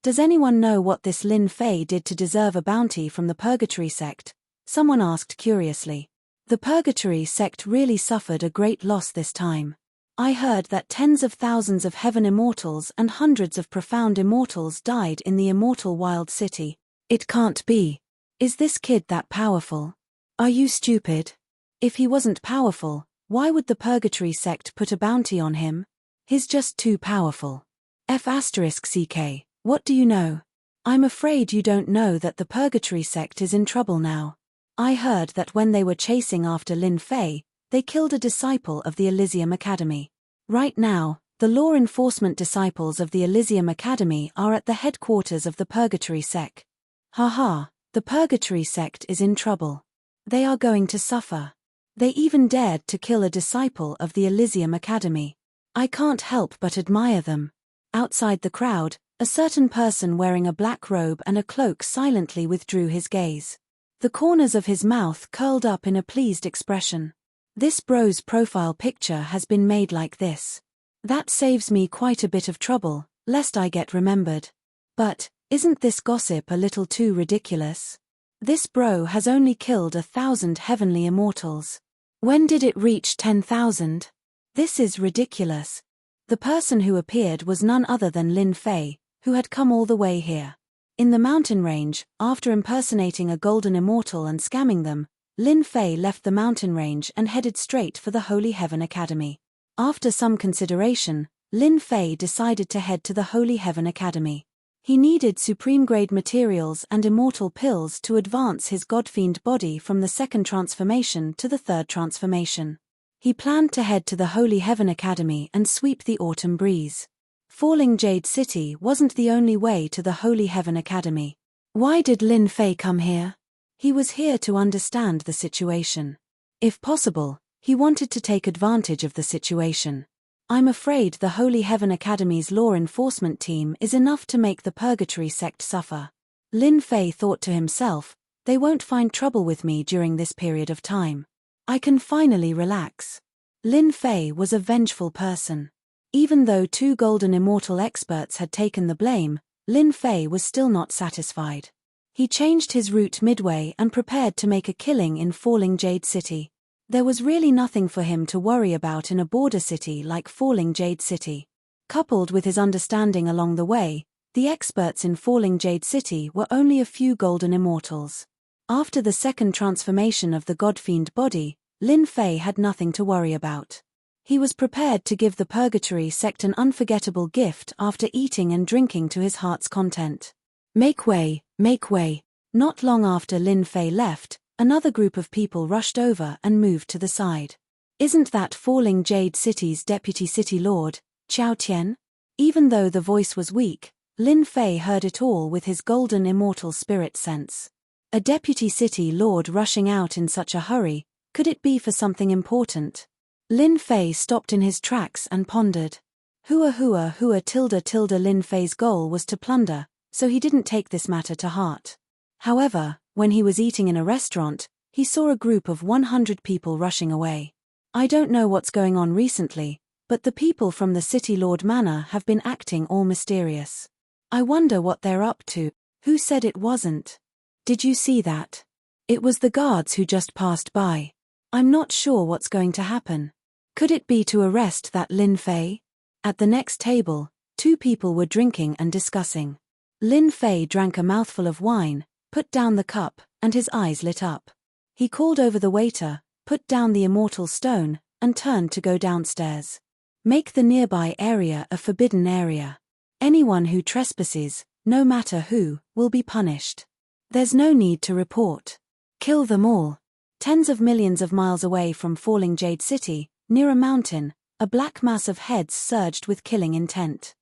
Does anyone know what this Lin Fei did to deserve a bounty from the Purgatory sect? Someone asked curiously. The Purgatory sect really suffered a great loss this time. I heard that tens of thousands of heaven immortals and hundreds of profound immortals died in the immortal wild city. It can't be. Is this kid that powerful? Are you stupid? If he wasn't powerful, why would the Purgatory sect put a bounty on him? He's just too powerful. F***ck, what do you know? I'm afraid you don't know that the Purgatory sect is in trouble now. I heard that when they were chasing after Lin Fei, they killed a disciple of the Elysium Academy. Right now, the law enforcement disciples of the Elysium Academy are at the headquarters of the Purgatory sect. Haha, the Purgatory sect is in trouble. They are going to suffer. They even dared to kill a disciple of the Elysium Academy. I can't help but admire them. Outside the crowd, a certain person wearing a black robe and a cloak silently withdrew his gaze. The corners of his mouth curled up in a pleased expression. This bro's profile picture has been made like this. That saves me quite a bit of trouble, lest I get remembered. But, isn't this gossip a little too ridiculous? This bro has only killed 1,000 heavenly immortals. When did it reach 10,000? This is ridiculous. The person who appeared was none other than Lin Fei, who had come all the way here. In the mountain range, after impersonating a golden immortal and scamming them, Lin Fei left the mountain range and headed straight for the Holy Heaven Academy. After some consideration, Lin Fei decided to head to the Holy Heaven Academy. He needed supreme-grade materials and immortal pills to advance his godfiend body from the second transformation to the third transformation. He planned to head to the Holy Heaven Academy and sweep the autumn breeze. Falling Jade City wasn't the only way to the Holy Heaven Academy. Why did Lin Fei come here? He was here to understand the situation. If possible, he wanted to take advantage of the situation. I'm afraid the Holy Heaven Academy's law enforcement team is enough to make the Purgatory sect suffer. Lin Fei thought to himself, they won't find trouble with me during this period of time. I can finally relax. Lin Fei was a vengeful person. Even though 2 golden immortal experts had taken the blame, Lin Fei was still not satisfied. He changed his route midway and prepared to make a killing in Falling Jade City. There was really nothing for him to worry about in a border city like Falling Jade City. Coupled with his understanding along the way, the experts in Falling Jade City were only a few golden immortals. After the second transformation of the Godfiend body, Lin Fei had nothing to worry about. He was prepared to give the Purgatory sect an unforgettable gift after eating and drinking to his heart's content. Make way, make way. Not long after Lin Fei left, another group of people rushed over and moved to the side. Isn't that Falling Jade City's deputy city lord, Qiao Tian? Even though the voice was weak, Lin Fei heard it all with his golden immortal spirit sense. A deputy city lord rushing out in such a hurry, could it be for something important? Lin Fei stopped in his tracks and pondered. Hua tilde Lin Fei's goal was to plunder, so he didn't take this matter to heart. However, when he was eating in a restaurant, he saw a group of 100 people rushing away. I don't know what's going on recently, but the people from the City Lord Manor have been acting all mysterious. I wonder what they're up to. Who said it wasn't? Did you see that? It was the guards who just passed by. I'm not sure what's going to happen. Could it be to arrest that Lin Fei? At the next table, 2 people were drinking and discussing. Lin Fei drank a mouthful of wine, put down the cup, and his eyes lit up. He called over the waiter, put down the immortal stone, and turned to go downstairs. Make the nearby area a forbidden area. Anyone who trespasses, no matter who, will be punished. There's no need to report. Kill them all. Tens of millions of miles away from Falling Jade City, near a mountain, a black mass of heads surged with killing intent.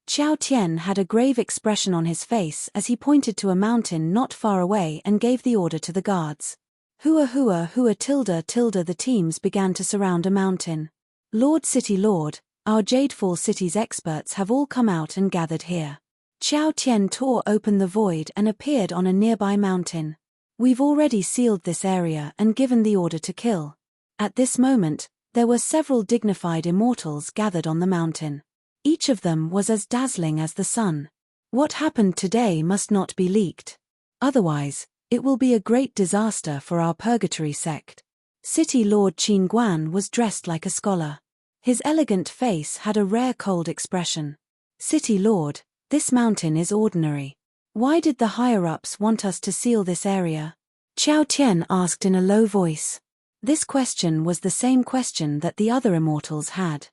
Qiao Tian had a grave expression on his face as he pointed to a mountain not far away and gave the order to the guards. Hua tilde the teams began to surround a mountain. Lord City Lord, our Jadefall City's experts have all come out and gathered here. Qiao Tian tore open the void and appeared on a nearby mountain. We've already sealed this area and given the order to kill. At this moment, there were several dignified immortals gathered on the mountain. Each of them was as dazzling as the sun. What happened today must not be leaked. Otherwise, it will be a great disaster for our Purgatory sect. City Lord Qin Guan was dressed like a scholar. His elegant face had a rare cold expression. City Lord, this mountain is ordinary. Why did the higher-ups want us to seal this area? Qiao Tian asked in a low voice. This question was the same question that the other immortals had.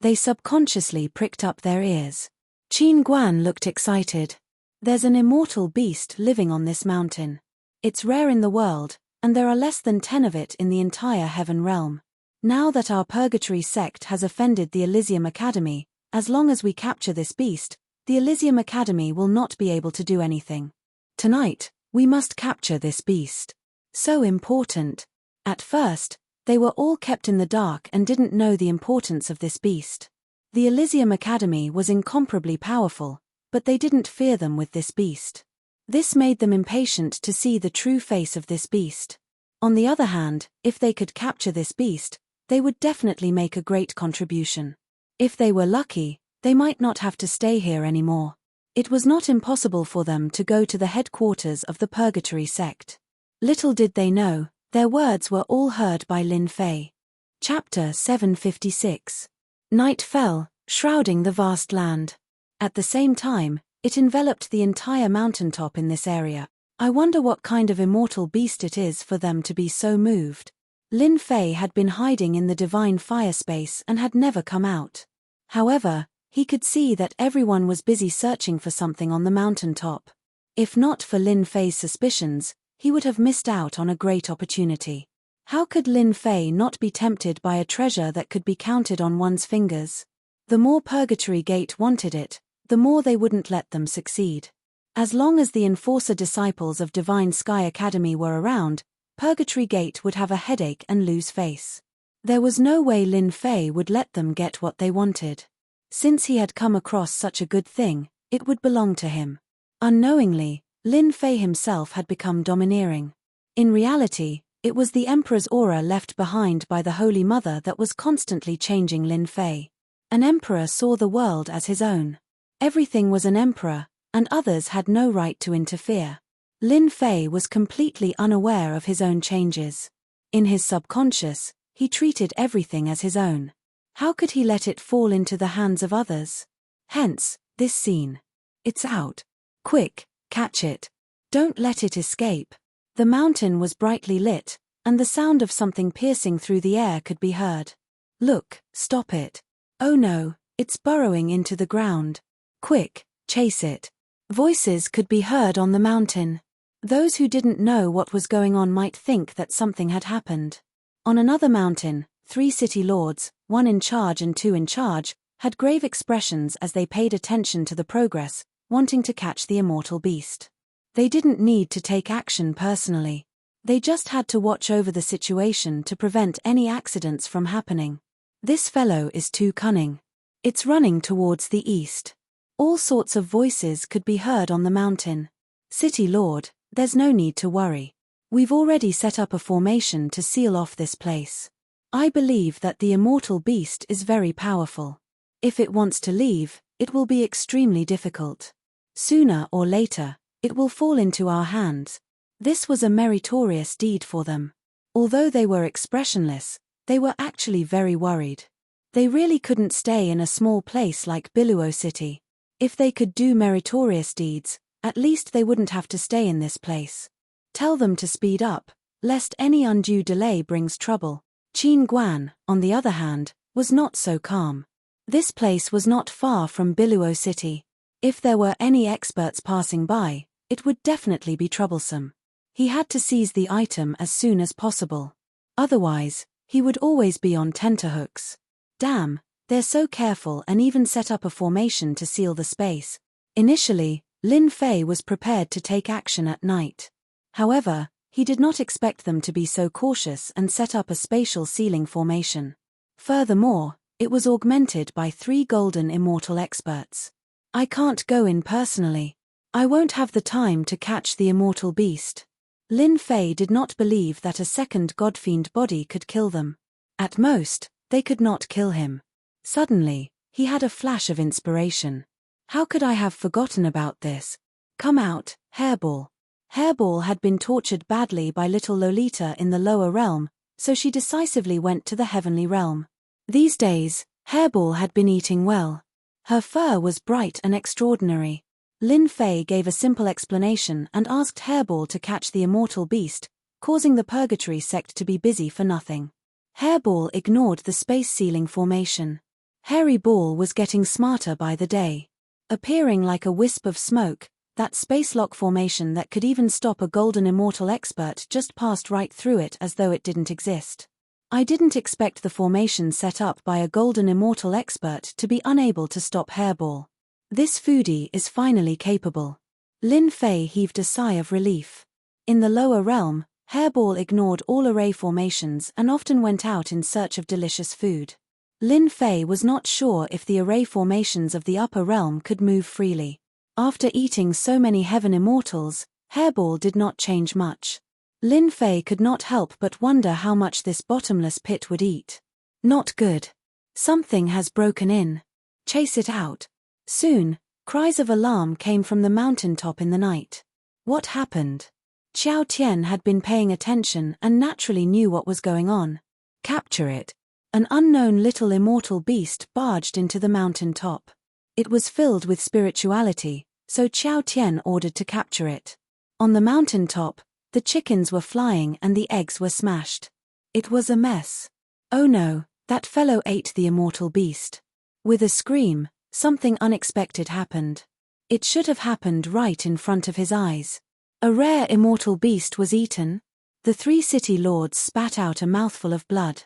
They subconsciously pricked up their ears. Qin Guan looked excited. There's an immortal beast living on this mountain. It's rare in the world, and there are less than 10 of it in the entire heaven realm. Now that our Purgatory sect has offended the Elysium Academy, as long as we capture this beast, the Elysium Academy will not be able to do anything. Tonight, we must capture this beast. So important. At first, they were all kept in the dark and didn't know the importance of this beast. The Elysium Academy was incomparably powerful, but they didn't fear them with this beast. This made them impatient to see the true face of this beast. On the other hand, if they could capture this beast, they would definitely make a great contribution. If they were lucky, they might not have to stay here anymore. It was not impossible for them to go to the headquarters of the Purgatory sect. Little did they know, their words were all heard by Lin Fei. Chapter 756. Night fell, shrouding the vast land. At the same time, it enveloped the entire mountaintop in this area. I wonder what kind of immortal beast it is for them to be so moved. Lin Fei had been hiding in the divine fire space and had never come out. However, he could see that everyone was busy searching for something on the mountaintop. If not for Lin Fei's suspicions, he would have missed out on a great opportunity. How could Lin Fei not be tempted by a treasure that could be counted on one's fingers? The more Purgatory Gate wanted it, the more they wouldn't let them succeed. As long as the Enforcer disciples of Divine Sky Academy were around, Purgatory Gate would have a headache and lose face. There was no way Lin Fei would let them get what they wanted. Since he had come across such a good thing, it would belong to him. Unknowingly, Lin Fei himself had become domineering. In reality, It was the Emperor's aura left behind by the Holy Mother that was constantly changing Lin Fei. An emperor saw the world as his own. Everything was an emperor, and others had no right to interfere. Lin Fei was completely unaware of his own changes. In his subconscious, he treated everything as his own. How could he let it fall into the hands of others? Hence, this scene. It's out. Quick, catch it. Don't let it escape. The mountain was brightly lit, and the sound of something piercing through the air could be heard. Look, stop it. Oh no, it's burrowing into the ground. Quick, chase it. Voices could be heard on the mountain. Those who didn't know what was going on might think that something had happened. On another mountain, 3 city lords, 1 in charge and 2 in charge, had grave expressions as they paid attention to the progress, wanting to catch the immortal beast. They didn't need to take action personally. They just had to watch over the situation to prevent any accidents from happening. This fellow is too cunning. It's running towards the east. All sorts of voices could be heard on the mountain. City Lord, there's no need to worry. We've already set up a formation to seal off this place. I believe that the immortal beast is very powerful. If it wants to leave, it will be extremely difficult. Sooner or later, it will fall into our hands. This was a meritorious deed for them. Although they were expressionless, they were actually very worried. They really couldn't stay in a small place like Biluo City. If they could do meritorious deeds, at least they wouldn't have to stay in this place. Tell them to speed up, lest any undue delay brings trouble. Qin Guan, on the other hand, was not so calm. This place was not far from Biluo City. If there were any experts passing by, it would definitely be troublesome. He had to seize the item as soon as possible. Otherwise, he would always be on tenterhooks. Damn, they're so careful and even set up a formation to seal the space. Initially, Lin Fei was prepared to take action at night. However, he did not expect them to be so cautious and set up a spatial sealing formation. Furthermore, it was augmented by 3 golden immortal experts. I can't go in personally. I won't have the time to catch the immortal beast. Lin Fei did not believe that a second godfiend body could kill them. At most, they could not kill him. Suddenly, he had a flash of inspiration. How could I have forgotten about this? Come out, Hairball. Hairball had been tortured badly by little Lolita in the lower realm, so she decisively went to the heavenly realm. These days, Hairball had been eating well. Her fur was bright and extraordinary. Lin Fei gave a simple explanation and asked Hairball to catch the immortal beast, causing the Purgatory sect to be busy for nothing. Hairball ignored the space-sealing formation. Hairy Ball was getting smarter by the day. Appearing like a wisp of smoke, that space-lock formation that could even stop a golden immortal expert just passed right through it as though it didn't exist. I didn't expect the formation set up by a golden immortal expert to be unable to stop Hairball. This foodie is finally capable. Lin Fei heaved a sigh of relief. In the lower realm, Hairball ignored all array formations and often went out in search of delicious food. Lin Fei was not sure if the array formations of the upper realm could move freely. After eating so many heaven immortals, Hairball did not change much. Lin Fei could not help but wonder how much this bottomless pit would eat. Not good. Something has broken in. Chase it out. Soon, cries of alarm came from the mountaintop in the night. What happened? Xiao Tian had been paying attention and naturally knew what was going on. Capture it. An unknown little immortal beast barged into the mountaintop. It was filled with spirituality, so Xiao Tian ordered to capture it. On the mountaintop, the chickens were flying and the eggs were smashed. It was a mess. Oh no, that fellow ate the immortal beast. With a scream, something unexpected happened. It should have happened right in front of his eyes. A rare immortal beast was eaten. The 3 city lords spat out a mouthful of blood.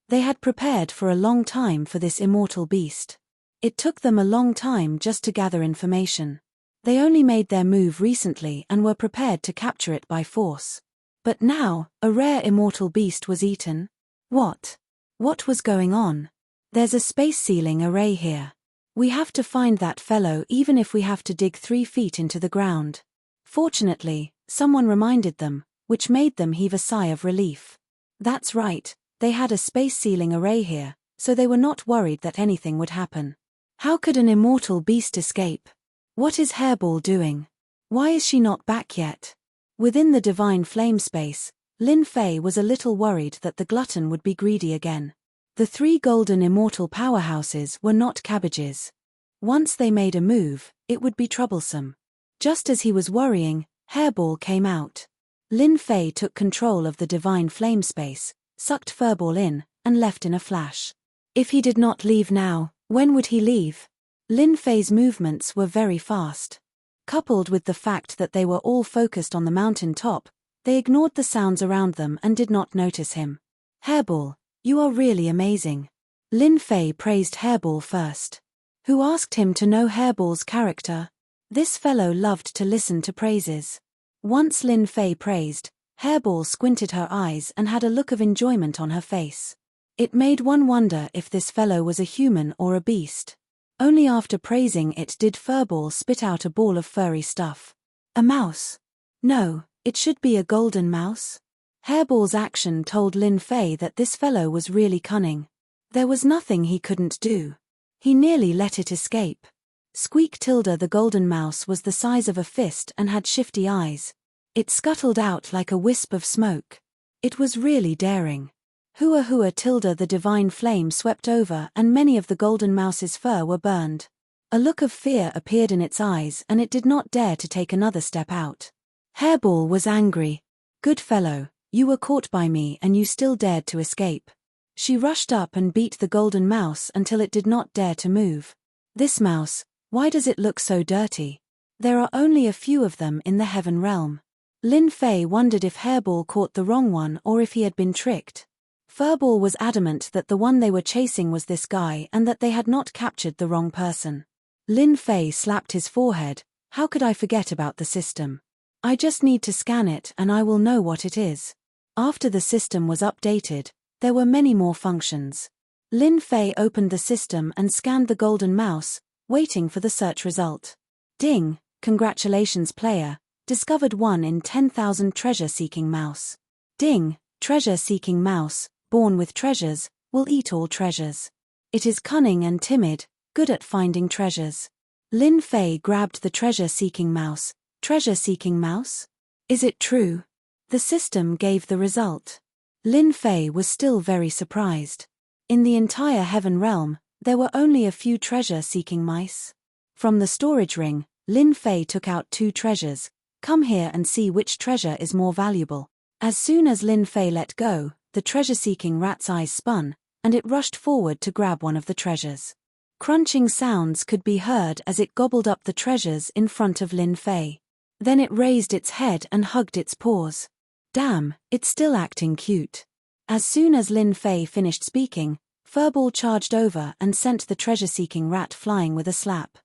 They had prepared for a long time for this immortal beast. It took them a long time just to gather information. They only made their move recently and were prepared to capture it by force. But now, a rare immortal beast was eaten. What? What was going on? There's a space sealing array here. We have to find that fellow even if we have to dig 3 feet into the ground. Fortunately, someone reminded them, which made them heave a sigh of relief. That's right, they had a space sealing array here, so they were not worried that anything would happen. How could an immortal beast escape? What is Hairball doing? Why is she not back yet? Within the divine flame space, Lin Fei was a little worried that the glutton would be greedy again. The 3 golden immortal powerhouses were not cabbages. Once they made a move, it would be troublesome. Just as he was worrying, Hairball came out. Lin Fei took control of the divine flame space, sucked Furball in, and left in a flash. If he did not leave now, when would he leave? Lin Fei's movements were very fast. Coupled with the fact that they were all focused on the mountain top, they ignored the sounds around them and did not notice him. Hairball, you are really amazing. Lin Fei praised Hairball first. Who asked him to know Hairball's character? This fellow loved to listen to praises. Once Lin Fei praised, Hairball squinted her eyes and had a look of enjoyment on her face. It made one wonder if this fellow was a human or a beast. Only after praising it did Furball spit out a ball of furry stuff. A mouse? No, it should be a golden mouse. Hairball's action told Lin Fei that this fellow was really cunning. There was nothing he couldn't do. He nearly let it escape. Squeak Tilda the golden mouse was the size of a fist and had shifty eyes. It scuttled out like a wisp of smoke. It was really daring. Hua Hua Tilda the divine flame swept over and many of the golden mouse's fur were burned. A look of fear appeared in its eyes and it did not dare to take another step out. Hairball was angry. Good fellow, you were caught by me and you still dared to escape. She rushed up and beat the golden mouse until it did not dare to move. This mouse, why does it look so dirty? There are only a few of them in the heaven realm. Lin Fei wondered if Hairball caught the wrong one or if he had been tricked. Furball was adamant that the one they were chasing was this guy and that they had not captured the wrong person. Lin Fei slapped his forehead. How could I forget about the system? I just need to scan it and I will know what it is. After the system was updated, there were many more functions. Lin Fei opened the system and scanned the golden mouse, waiting for the search result. Ding, congratulations player, discovered 1 in 10,000 treasure-seeking mouse. Ding, treasure-seeking mouse, born with treasures, will eat all treasures. It is cunning and timid, good at finding treasures. Lin Fei grabbed the treasure-seeking mouse. Treasure-seeking mouse? Is it true? The system gave the result. Lin Fei was still very surprised. In the entire heaven realm, there were only a few treasure-seeking mice. From the storage ring, Lin Fei took out 2 treasures. Come here and see which treasure is more valuable. As soon as Lin Fei let go, the treasure-seeking rat's eyes spun, and it rushed forward to grab one of the treasures. Crunching sounds could be heard as it gobbled up the treasures in front of Lin Fei. Then it raised its head and hugged its paws. Damn, it's still acting cute. As soon as Lin Fei finished speaking, Furball charged over and sent the treasure-seeking rat flying with a slap.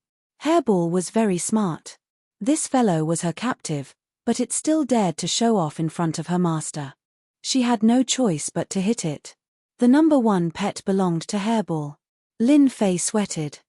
Hairball was very smart. This fellow was her captive, but it still dared to show off in front of her master. She had no choice but to hit it. The number 1 pet belonged to Hairball. Lin Fei sweated.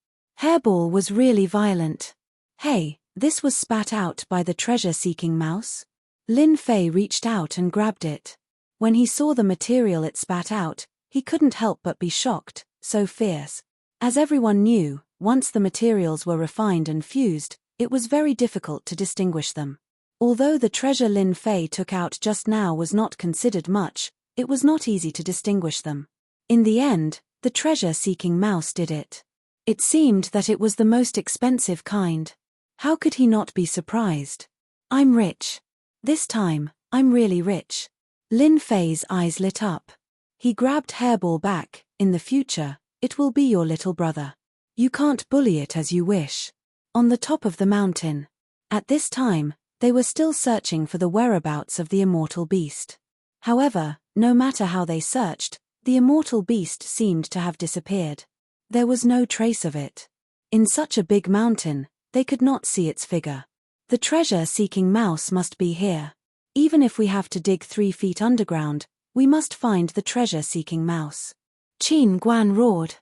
Hairball was really violent. Hey, this was spat out by the treasure-seeking mouse. Lin Fei reached out and grabbed it. When he saw the material it spat out, he couldn't help but be shocked, so fierce. As everyone knew, once the materials were refined and fused, it was very difficult to distinguish them. Although the treasure Lin Fei took out just now was not considered much, it was not easy to distinguish them. In the end, the treasure-seeking mouse did it. It seemed that it was the most expensive kind. How could he not be surprised? I'm rich. This time, I'm really rich. Lin Fei's eyes lit up. He grabbed Hairball back. In the future, it will be your little brother. You can't bully it as you wish. On the top of the mountain. At this time, they were still searching for the whereabouts of the immortal beast. However, no matter how they searched, the immortal beast seemed to have disappeared. There was no trace of it. In such a big mountain, they could not see its figure. The treasure-seeking mouse must be here. Even if we have to dig 3 feet underground, we must find the treasure-seeking mouse. Qin Guan roared.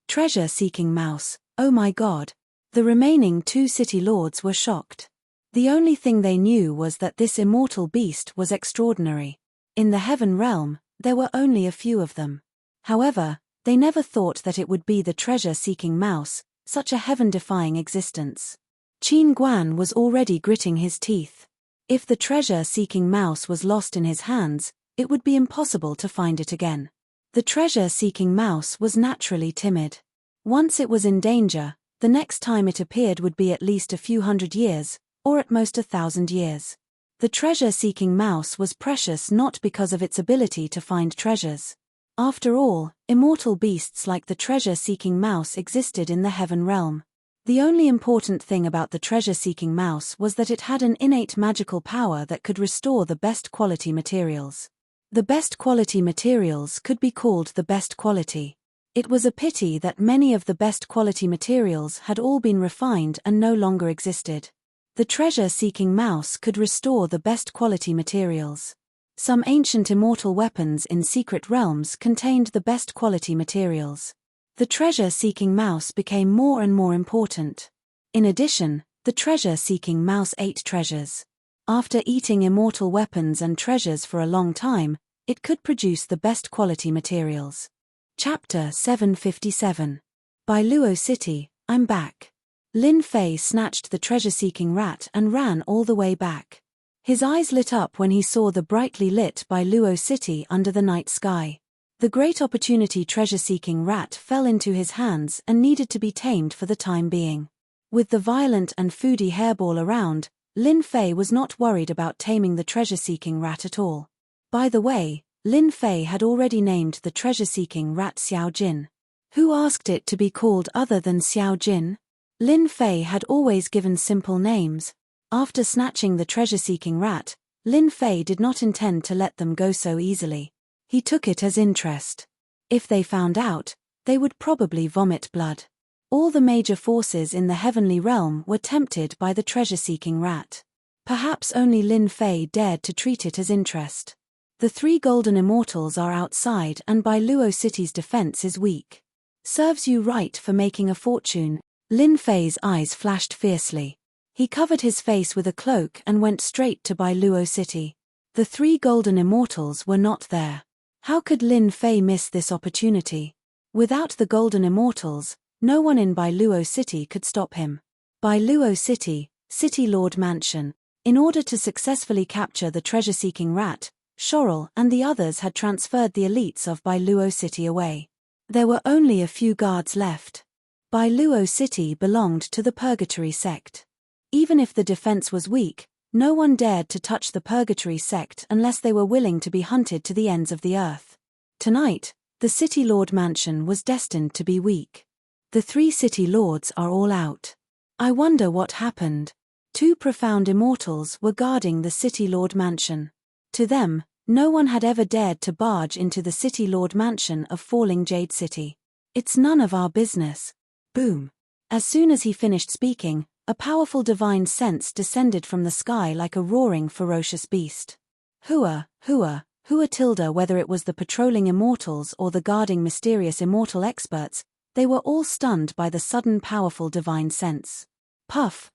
Treasure-seeking mouse, oh my god. The remaining 2 city lords were shocked. The only thing they knew was that this immortal beast was extraordinary. In the heaven realm, there were only a few of them. However, they never thought that it would be the treasure-seeking mouse, such a heaven-defying existence. Qin Guan was already gritting his teeth. If the treasure-seeking mouse was lost in his hands, it would be impossible to find it again. The treasure-seeking mouse was naturally timid. Once it was in danger, the next time it appeared would be at least a few hundred years, or at most 1,000 years. The treasure-seeking mouse was precious not because of its ability to find treasures. After all, immortal beasts like the treasure-seeking mouse existed in the heaven realm. The only important thing about the treasure-seeking mouse was that it had an innate magical power that could restore the best quality materials. The best quality materials could be called the best quality. It was a pity that many of the best quality materials had all been refined and no longer existed. The treasure-seeking mouse could restore the best quality materials. Some ancient immortal weapons in secret realms contained the best quality materials. The treasure-seeking mouse became more and more important. In addition, the treasure-seeking mouse ate treasures. After eating immortal weapons and treasures for a long time, it could produce the best quality materials. Chapter 757. By Luo City, I'm back. Lin Fei snatched the treasure-seeking rat and ran all the way back. His eyes lit up when he saw the brightly lit Bai Luo City under the night sky. The great opportunity treasure-seeking rat fell into his hands and needed to be tamed for the time being. With the violent and foodie hairball around, Lin Fei was not worried about taming the treasure-seeking rat at all. By the way, Lin Fei had already named the treasure-seeking rat Xiao Jin. Who asked it to be called other than Xiao Jin? Lin Fei had always given simple names. After snatching the treasure-seeking rat, Lin Fei did not intend to let them go so easily. He took it as interest. If they found out, they would probably vomit blood. All the major forces in the heavenly realm were tempted by the treasure-seeking rat. Perhaps only Lin Fei dared to treat it as interest. The 3 golden immortals are outside and Bai Luo City's defense is weak. Serves you right for making a fortune. Lin Fei's eyes flashed fiercely. He covered his face with a cloak and went straight to Bai Luo City. The 3 golden immortals were not there. How could Lin Fei miss this opportunity? Without the golden immortals, no one in Bai Luo City could stop him. Bai Luo City, City Lord Mansion. In order to successfully capture the treasure-seeking rat, Shorel and the others had transferred the elites of Bai Luo City away. There were only a few guards left. Bai Luo City belonged to the Purgatory sect. Even if the defense was weak, no one dared to touch the Purgatory sect unless they were willing to be hunted to the ends of the earth. Tonight, the City Lord Mansion was destined to be weak. The 3 City Lords are all out. I wonder what happened. 2 profound immortals were guarding the City Lord Mansion. To them, no one had ever dared to barge into the City Lord Mansion of Falling Jade City. It's none of our business. Boom. As soon as he finished speaking, a powerful divine sense descended from the sky like a roaring ferocious beast. Hua tilde. Whether it was the patrolling immortals or the guarding mysterious immortal experts, they were all stunned by the sudden powerful divine sense. Puff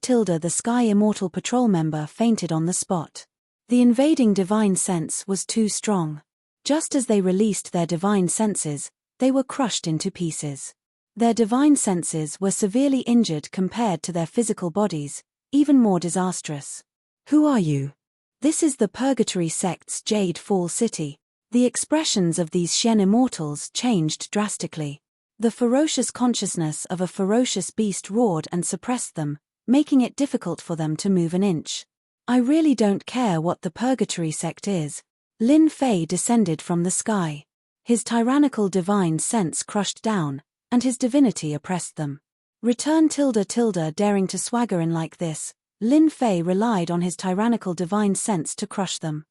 tilde. The Sky Immortal Patrol member fainted on the spot. The invading divine sense was too strong. Just as they released their divine senses, they were crushed into pieces. Their divine senses were severely injured compared to their physical bodies, even more disastrous. Who are you? This is the Purgatory sect's Jade Fall City. The expressions of these Shen immortals changed drastically. The ferocious consciousness of a ferocious beast roared and suppressed them, making it difficult for them to move an inch. I really don't care what the Purgatory sect is. Lin Fei descended from the sky. His tyrannical divine sense crushed down, and his divinity oppressed them. Return tilde. Daring to swagger in like this, Lin Fei relied on his tyrannical divine sense to crush them.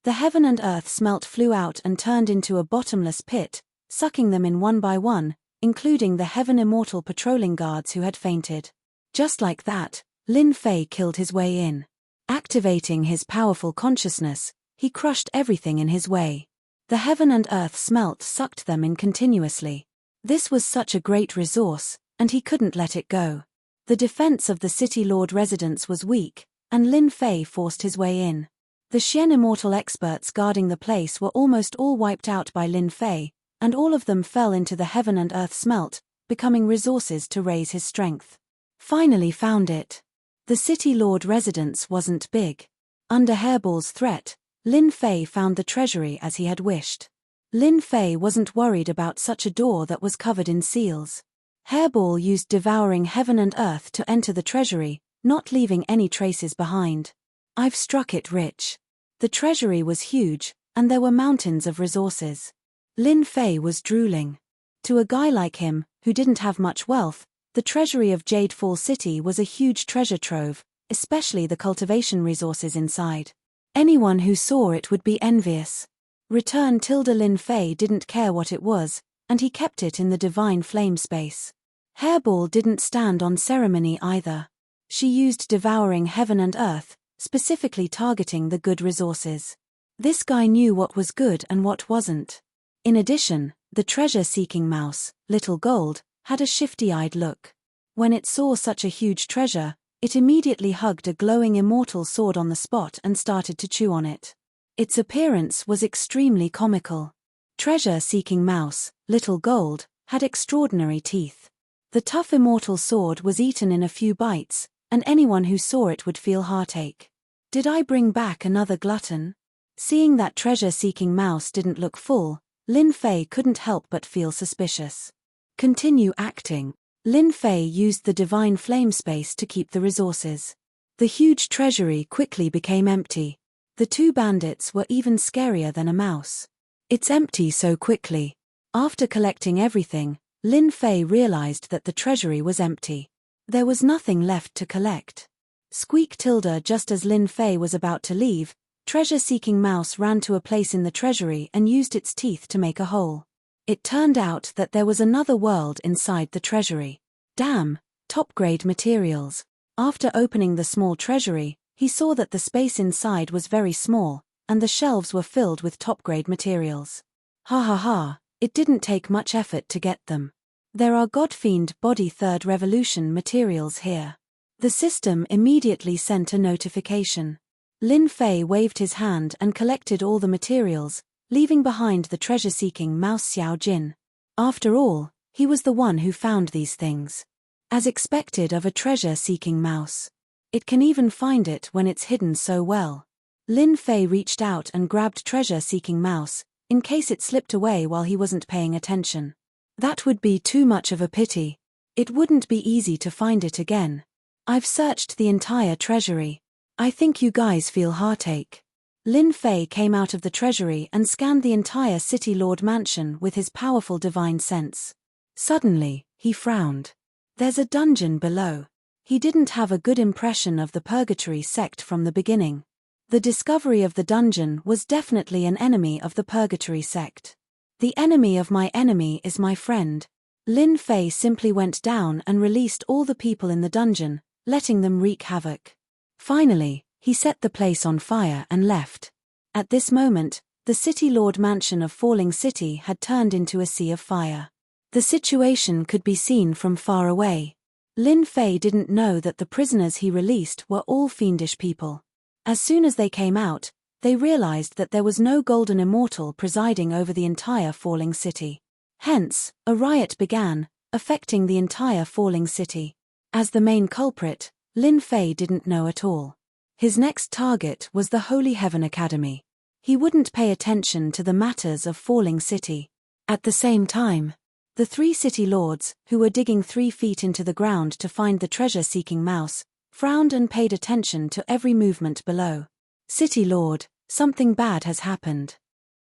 The heaven and earth smelt flew out and turned into a bottomless pit, sucking them in one by one, including the heaven immortal patrolling guards who had fainted. Just like that, Lin Fei killed his way in. Activating his powerful consciousness, he crushed everything in his way. The heaven and earth smelt sucked them in continuously. This was such a great resource, and he couldn't let it go. The defense of the City Lord residence was weak, and Lin Fei forced his way in. The Xian immortal experts guarding the place were almost all wiped out by Lin Fei, and all of them fell into the heaven and earth smelt, becoming resources to raise his strength. Finally found it. The City Lord residence wasn't big. Under Hairball's threat, Lin Fei found the treasury as he had wished. Lin Fei wasn't worried about such a door that was covered in seals. Hairball used devouring heaven and earth to enter the treasury, not leaving any traces behind. I've struck it rich. The treasury was huge, and there were mountains of resources. Lin Fei was drooling. To a guy like him, who didn't have much wealth, the treasury of Jade Fall City was a huge treasure trove, especially the cultivation resources inside. Anyone who saw it would be envious. Lin Fei didn't care what it was, and he kept it in the divine flame space. Hairball didn't stand on ceremony either. She used devouring heaven and earth, specifically targeting the good resources. This guy knew what was good and what wasn't. In addition, the treasure-seeking mouse, Little Gold, had a shifty-eyed look. When it saw such a huge treasure, it immediately hugged a glowing immortal sword on the spot and started to chew on it. Its appearance was extremely comical. Treasure-seeking mouse, Little Gold, had extraordinary teeth. The tough immortal sword was eaten in a few bites, and anyone who saw it would feel heartache. Did I bring back another glutton? Seeing that treasure-seeking mouse didn't look full, Lin Fei couldn't help but feel suspicious. Continue acting. Lin Fei used the divine flame space to keep the resources. The huge treasury quickly became empty. The two bandits were even scarier than a mouse. It's empty so quickly. After collecting everything, Lin Fei realized that the treasury was empty. There was nothing left to collect. Squeak tilde. Just as Lin Fei was about to leave, treasure-seeking mouse ran to a place in the treasury and used its teeth to make a hole. It turned out that there was another world inside the treasury. Damn, top-grade materials. After opening the small treasury, he saw that the space inside was very small, and the shelves were filled with top-grade materials. Ha ha ha, it didn't take much effort to get them. There are Godfiend body 3rd revolution materials here. The system immediately sent a notification. Lin Fei waved his hand and collected all the materials, leaving behind the treasure-seeking mouse Xiao Jin. After all, he was the one who found these things. As expected of a treasure-seeking mouse. It can even find it when it's hidden so well. Lin Fei reached out and grabbed treasure-seeking mouse, in case it slipped away while he wasn't paying attention. That would be too much of a pity. It wouldn't be easy to find it again. I've searched the entire treasury. I think you guys feel heartache. Lin Fei came out of the treasury and scanned the entire City Lord mansion with his powerful divine sense. Suddenly, he frowned. There's a dungeon below. He didn't have a good impression of the Purgatory sect from the beginning. The discovery of the dungeon was definitely an enemy of the Purgatory sect. The enemy of my enemy is my friend. Lin Fei simply went down and released all the people in the dungeon, letting them wreak havoc. Finally, he set the place on fire and left. At this moment, the City Lord mansion of Falling City had turned into a sea of fire. The situation could be seen from far away. Lin Fei didn't know that the prisoners he released were all fiendish people. As soon as they came out, they realized that there was no golden immortal presiding over the entire Falling City. Hence, a riot began, affecting the entire Falling City. As the main culprit, Lin Fei didn't know at all. His next target was the Holy Heaven Academy. He wouldn't pay attention to the matters of Falling City. At the same time, the 3 city lords, who were digging 3 feet into the ground to find the treasure-seeking mouse, frowned and paid attention to every movement below. City Lord, something bad has happened.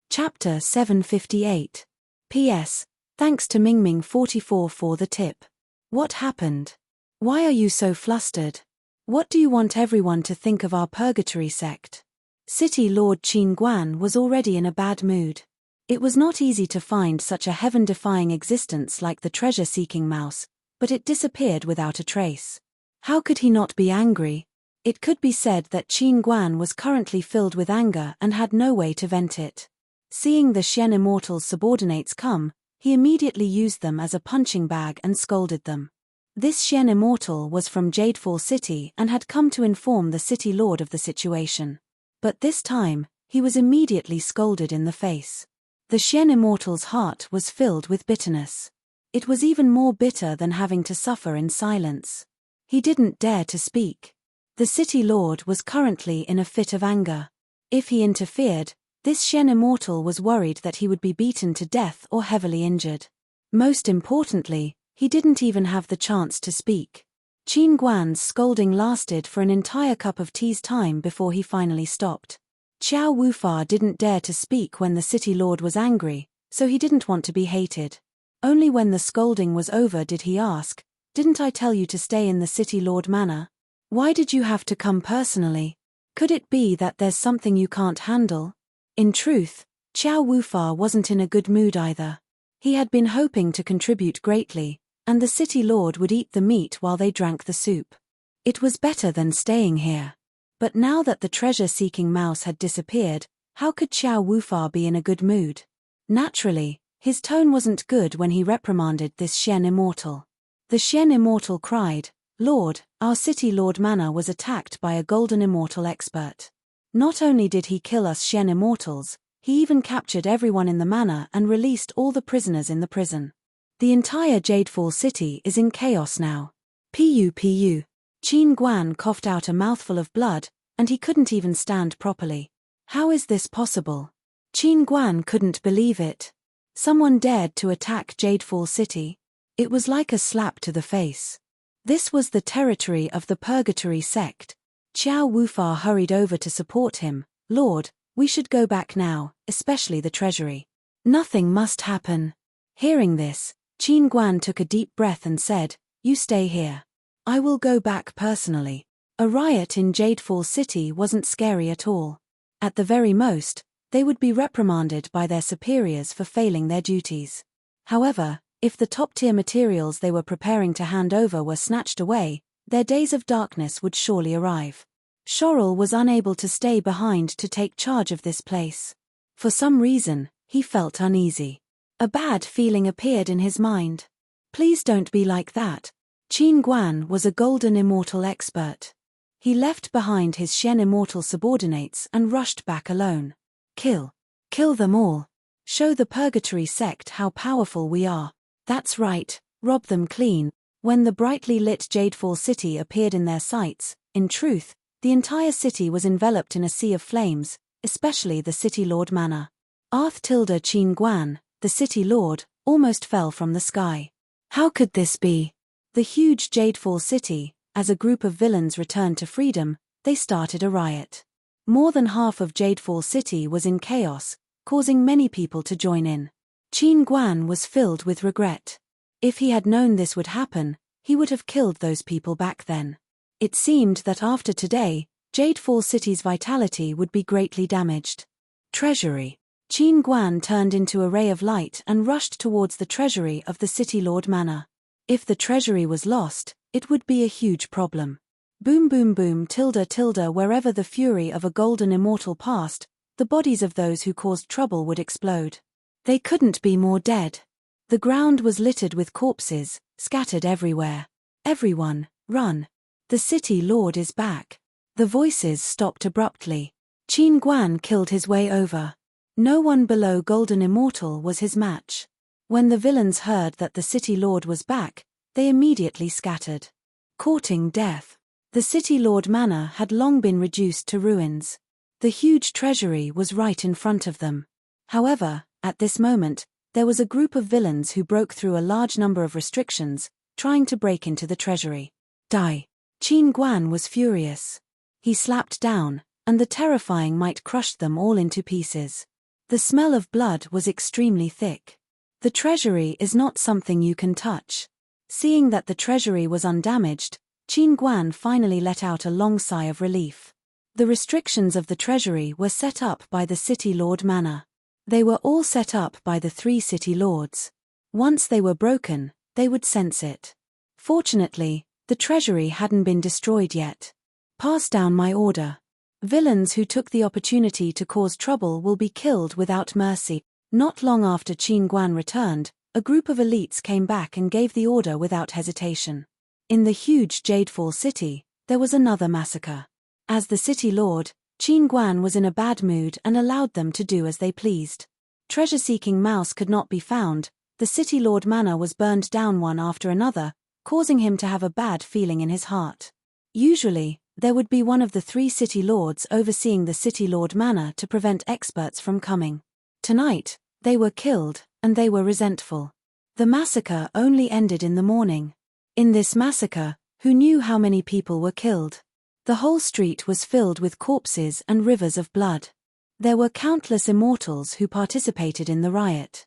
Chapter 758. P.S. Thanks to Mingming44 for the tip. What happened? Why are you so flustered? What do you want everyone to think of our Purgatory sect? City Lord Qin Guan was already in a bad mood. It was not easy to find such a heaven-defying existence like the treasure-seeking mouse, but it disappeared without a trace. How could he not be angry? It could be said that Qin Guan was currently filled with anger and had no way to vent it. Seeing the Xian Immortal's subordinates come, he immediately used them as a punching bag and scolded them. This Xian immortal was from Jadefall City and had come to inform the city lord of the situation. But this time, he was immediately scolded in the face. The Xian immortal's heart was filled with bitterness. It was even more bitter than having to suffer in silence. He didn't dare to speak. The city lord was currently in a fit of anger. If he interfered, this Xian immortal was worried that he would be beaten to death or heavily injured. Most importantly, he didn't even have the chance to speak. Qin Guan's scolding lasted for an entire cup of tea's time before he finally stopped. Qiao Wufa didn't dare to speak when the city lord was angry, so he didn't want to be hated. Only when the scolding was over did he ask, "Didn't I tell you to stay in the city lord manor? Why did you have to come personally? Could it be that there's something you can't handle?" In truth, Qiao Wufa wasn't in a good mood either. He had been hoping to contribute greatly, and the city lord would eat the meat while they drank the soup. It was better than staying here. But now that the treasure-seeking mouse had disappeared, how could Qiao Wufa be in a good mood? Naturally, his tone wasn't good when he reprimanded this Xian immortal. The Xian immortal cried, "Lord, our city lord manor was attacked by a golden immortal expert. Not only did he kill us Xian immortals, he even captured everyone in the manor and released all the prisoners in the prison. The entire Jadefall City is in chaos now. Pu. Qin Guan coughed out a mouthful of blood, and he couldn't even stand properly. How is this possible? Qin Guan couldn't believe it. Someone dared to attack Jadefall City. It was like a slap to the face. This was the territory of the Purgatory sect. Qiao Wufa hurried over to support him. "Lord, we should go back now, especially the treasury. Nothing must happen." Hearing this, Qin Guan took a deep breath and said, "You stay here. I will go back personally." A riot in Jadefall City wasn't scary at all. At the very most, they would be reprimanded by their superiors for failing their duties. However, if the top-tier materials they were preparing to hand over were snatched away, their days of darkness would surely arrive. Shorel was unable to stay behind to take charge of this place. For some reason, he felt uneasy. A bad feeling appeared in his mind. Please don't be like that. Qin Guan was a golden immortal expert. He left behind his Xian immortal subordinates and rushed back alone. Kill them all. Show the Purgatory sect how powerful we are. That's right, rob them clean. When the brightly lit Jadefall City appeared in their sights, in truth, the entire city was enveloped in a sea of flames, especially the city lord manor. Qin Guan, the city lord, almost fell from the sky. How could this be? The huge Jadefall City, as a group of villains returned to freedom, they started a riot. More than half of Jadefall City was in chaos, causing many people to join in. Qin Guan was filled with regret. If he had known this would happen, he would have killed those people back then. It seemed that after today, Jadefall City's vitality would be greatly damaged. Treasury. Qin Guan turned into a ray of light and rushed towards the treasury of the City Lord Manor. If the treasury was lost, it would be a huge problem. Boom boom boom tilde tilde wherever the fury of a golden immortal passed, the bodies of those who caused trouble would explode. They couldn't be more dead. The ground was littered with corpses, scattered everywhere. Everyone, run. The city lord is back. The voices stopped abruptly. Qin Guan killed his way over. No one below Golden Immortal was his match. When the villains heard that the city lord was back, they immediately scattered. Courting death. The city lord manor had long been reduced to ruins. The huge treasury was right in front of them. However, at this moment, there was a group of villains who broke through a large number of restrictions, trying to break into the treasury. Die. Qin Guan was furious. He slapped down, and the terrifying might crushed them all into pieces. The smell of blood was extremely thick. The treasury is not something you can touch. Seeing that the treasury was undamaged, Qin Guan finally let out a long sigh of relief. The restrictions of the treasury were set up by the City Lord Manor. They were all set up by the 3 city lords. Once they were broken, they would sense it. Fortunately, the treasury hadn't been destroyed yet. Pass down my order. Villains who took the opportunity to cause trouble will be killed without mercy. Not long after Qin Guan returned, a group of elites came back and gave the order without hesitation. In the huge Jadefall city, there was another massacre. As the city lord, Qin Guan was in a bad mood and allowed them to do as they pleased. Treasure-seeking mouse could not be found, the city lord manor was burned down one after another, causing him to have a bad feeling in his heart. Usually, there would be one of the 3 city lords overseeing the city lord manor to prevent experts from coming. Tonight, they were killed, and they were resentful. The massacre only ended in the morning. In this massacre, who knew how many people were killed? The whole street was filled with corpses and rivers of blood. There were countless immortals who participated in the riot.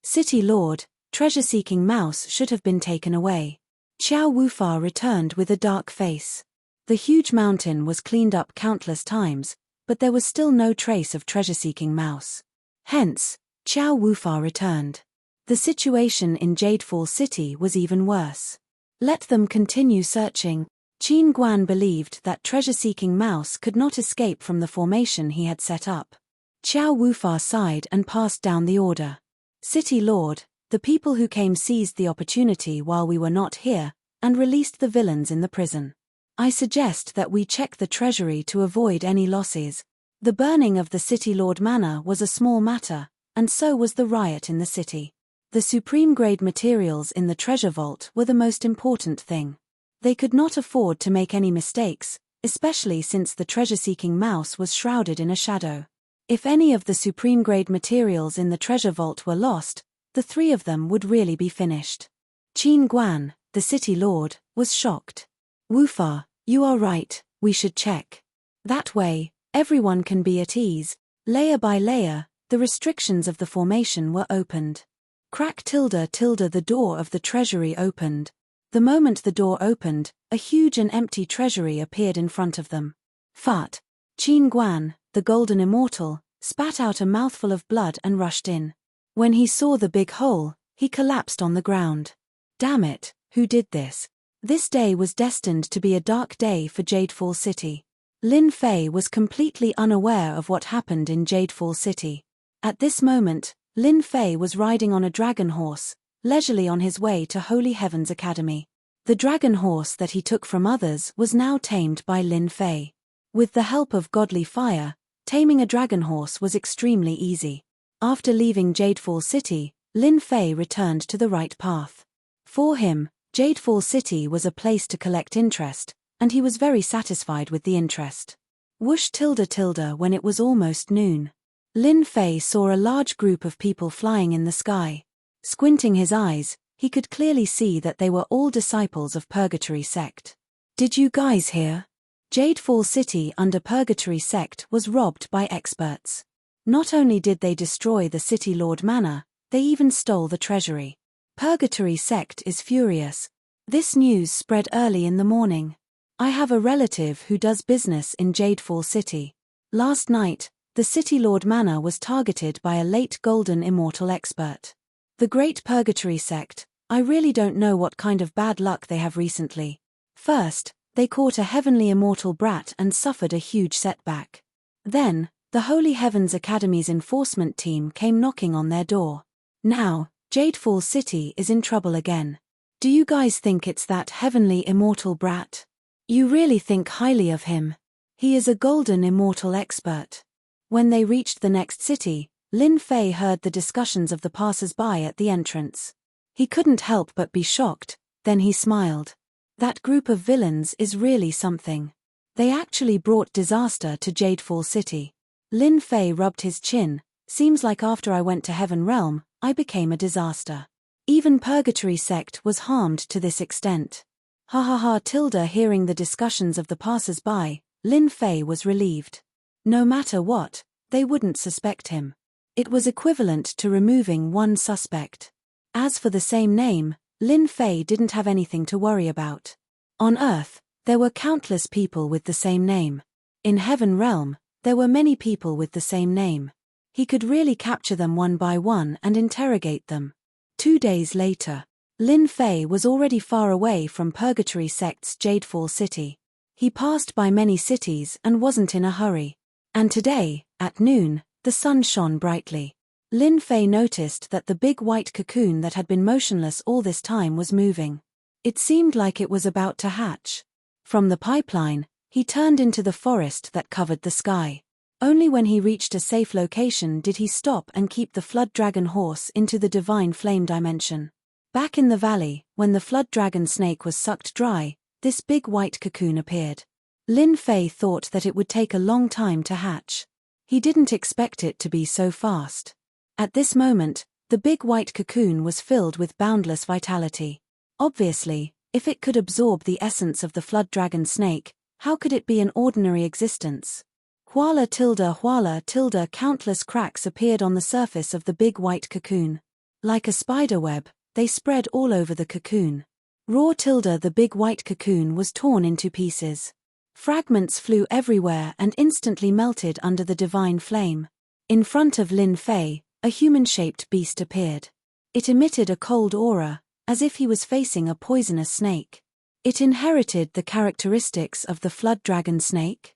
City Lord, treasure-seeking mouse should have been taken away. Xiao Wufa returned with a dark face. The huge mountain was cleaned up countless times, but there was still no trace of treasure-seeking mouse. Hence, Xiao Wufa returned. The situation in Jadefall City was even worse. Let them continue searching. Qin Guan believed that treasure-seeking mouse could not escape from the formation he had set up. Xiao Wufa sighed and passed down the order. City Lord, the people who came seized the opportunity while we were not here, and released the villains in the prison. I suggest that we check the treasury to avoid any losses. The burning of the City Lord Manor was a small matter, and so was the riot in the city. The supreme-grade materials in the treasure vault were the most important thing. They could not afford to make any mistakes, especially since the treasure-seeking mouse was shrouded in a shadow. If any of the supreme-grade materials in the treasure vault were lost, the 3 of them would really be finished. Qin Guan, the city lord, was shocked. Wufa, you are right, we should check. That way, everyone can be at ease. Layer by layer, the restrictions of the formation were opened. Crack tilde tilde the door of the treasury opened. The moment the door opened, a huge and empty treasury appeared in front of them. Fart. Qin Guan, the golden immortal, spat out a mouthful of blood and rushed in. When he saw the big hole, he collapsed on the ground. Damn it, who did this? This day was destined to be a dark day for Jadefall City. Lin Fei was completely unaware of what happened in Jadefall City. At this moment, Lin Fei was riding on a dragon horse, leisurely on his way to Holy Heaven's Academy. The dragon horse that he took from others was now tamed by Lin Fei. With the help of godly fire, taming a dragon horse was extremely easy. After leaving Jadefall City, Lin Fei returned to the right path. For him, Jadefall City was a place to collect interest, and he was very satisfied with the interest. Whoosh tilde tilde when it was almost noon. Lin Fei saw a large group of people flying in the sky. Squinting his eyes, he could clearly see that they were all disciples of Purgatory Sect. Did you guys hear? Jadefall City under Purgatory Sect was robbed by experts. Not only did they destroy the City Lord Manor, they even stole the treasury. Purgatory Sect is furious. This news spread early in the morning. I have a relative who does business in Jadefall City. Last night, the City Lord Manor was targeted by a late golden immortal expert. The Great Purgatory Sect, I really don't know what kind of bad luck they have recently. First, they caught a heavenly immortal brat and suffered a huge setback. Then, the Holy Heavens Academy's enforcement team came knocking on their door. Now, Jadefall City is in trouble again. Do you guys think it's that heavenly immortal brat? You really think highly of him? He is a golden immortal expert. When they reached the next city, Lin Fei heard the discussions of the passers-by at the entrance. He couldn't help but be shocked, then he smiled. That group of villains is really something. They actually brought disaster to Jadefall City. Lin Fei rubbed his chin. Seems like after I went to Heaven Realm, I became a disaster. Even Purgatory Sect was harmed to this extent. Ha ha ha tilde hearing the discussions of the passers-by, Lin Fei was relieved. No matter what, they wouldn't suspect him. It was equivalent to removing one suspect. As for the same name, Lin Fei didn't have anything to worry about. On Earth, there were countless people with the same name. In Heaven Realm, there were many people with the same name. He could really capture them one by one and interrogate them. 2 days later, Lin Fei was already far away from Purgatory Sect's Jadefall City. He passed by many cities and wasn't in a hurry. And today, at noon, the sun shone brightly. Lin Fei noticed that the big white cocoon that had been motionless all this time was moving. It seemed like it was about to hatch. From the pipeline, he turned into the forest that covered the sky. Only when he reached a safe location did he stop and keep the flood dragon horse into the divine flame dimension. Back in the valley, when the flood dragon snake was sucked dry, this big white cocoon appeared. Lin Fei thought that it would take a long time to hatch. He didn't expect it to be so fast. At this moment, the big white cocoon was filled with boundless vitality. Obviously, if it could absorb the essence of the flood dragon snake, how could it be an ordinary existence? Huala tilde, countless cracks appeared on the surface of the big white cocoon. Like a spider web, they spread all over the cocoon. The big white cocoon was torn into pieces. Fragments flew everywhere and instantly melted under the divine flame. In front of Lin Fei, a human-shaped beast appeared. It emitted a cold aura, as if he was facing a poisonous snake. It inherited the characteristics of the flood dragon snake.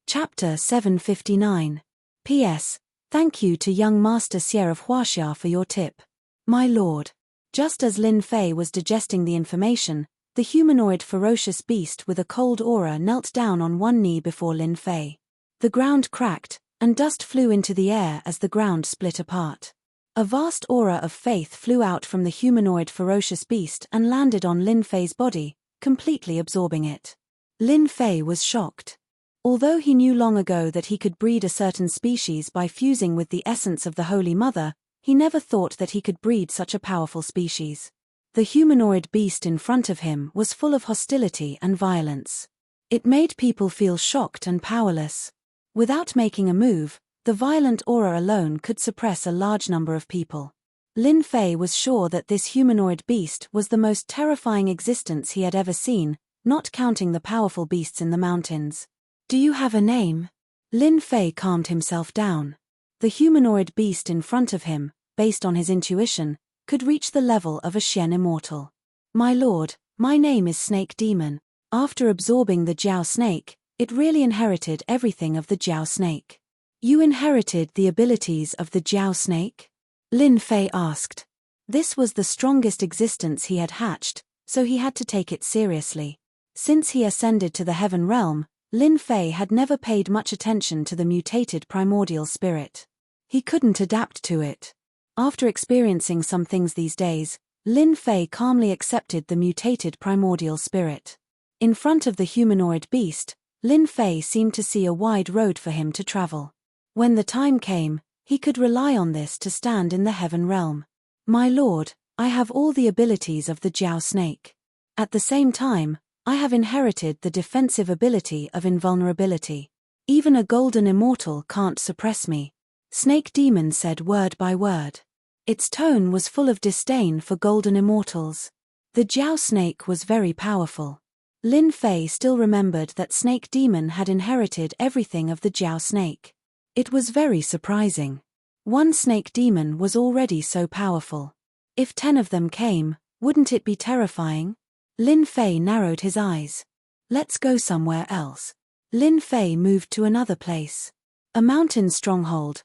Chapter 759. P.S. Thank you to young Master Xie of Huaxia for your tip. My lord. Just as Lin Fei was digesting the information, the humanoid ferocious beast with a cold aura knelt down on one knee before Lin Fei. The ground cracked, and dust flew into the air as the ground split apart. A vast aura of faith flew out from the humanoid ferocious beast and landed on Lin Fei's body, completely absorbing it. Lin Fei was shocked. Although he knew long ago that he could breed a certain species by fusing with the essence of the Holy Mother, he never thought that he could breed such a powerful species. The humanoid beast in front of him was full of hostility and violence. It made people feel shocked and powerless. Without making a move, the violent aura alone could suppress a large number of people. Lin Fei was sure that this humanoid beast was the most terrifying existence he had ever seen, not counting the powerful beasts in the mountains. Do you have a name? Lin Fei calmed himself down. The humanoid beast in front of him, based on his intuition, could reach the level of a Xian immortal. My lord, my name is Snake Demon. After absorbing the Jiao snake, it really inherited everything of the Jiao snake. You inherited the abilities of the Jiao snake? Lin Fei asked. This was the strongest existence he had hatched, so he had to take it seriously. Since he ascended to the heaven realm, Lin Fei had never paid much attention to the mutated primordial spirit. He couldn't adapt to it. After experiencing some things these days, Lin Fei calmly accepted the mutated primordial spirit. In front of the humanoid beast, Lin Fei seemed to see a wide road for him to travel. When the time came, he could rely on this to stand in the heaven realm. My lord, I have all the abilities of the Jiao snake. At the same time, I have inherited the defensive ability of invulnerability. Even a golden immortal can't suppress me. Snake Demon said word by word. Its tone was full of disdain for golden immortals. The Jiao snake was very powerful. Lin Fei still remembered that Snake Demon had inherited everything of the Jiao snake. It was very surprising. One Snake Demon was already so powerful. If 10 of them came, wouldn't it be terrifying? Lin Fei narrowed his eyes. Let's go somewhere else. Lin Fei moved to another place. A mountain stronghold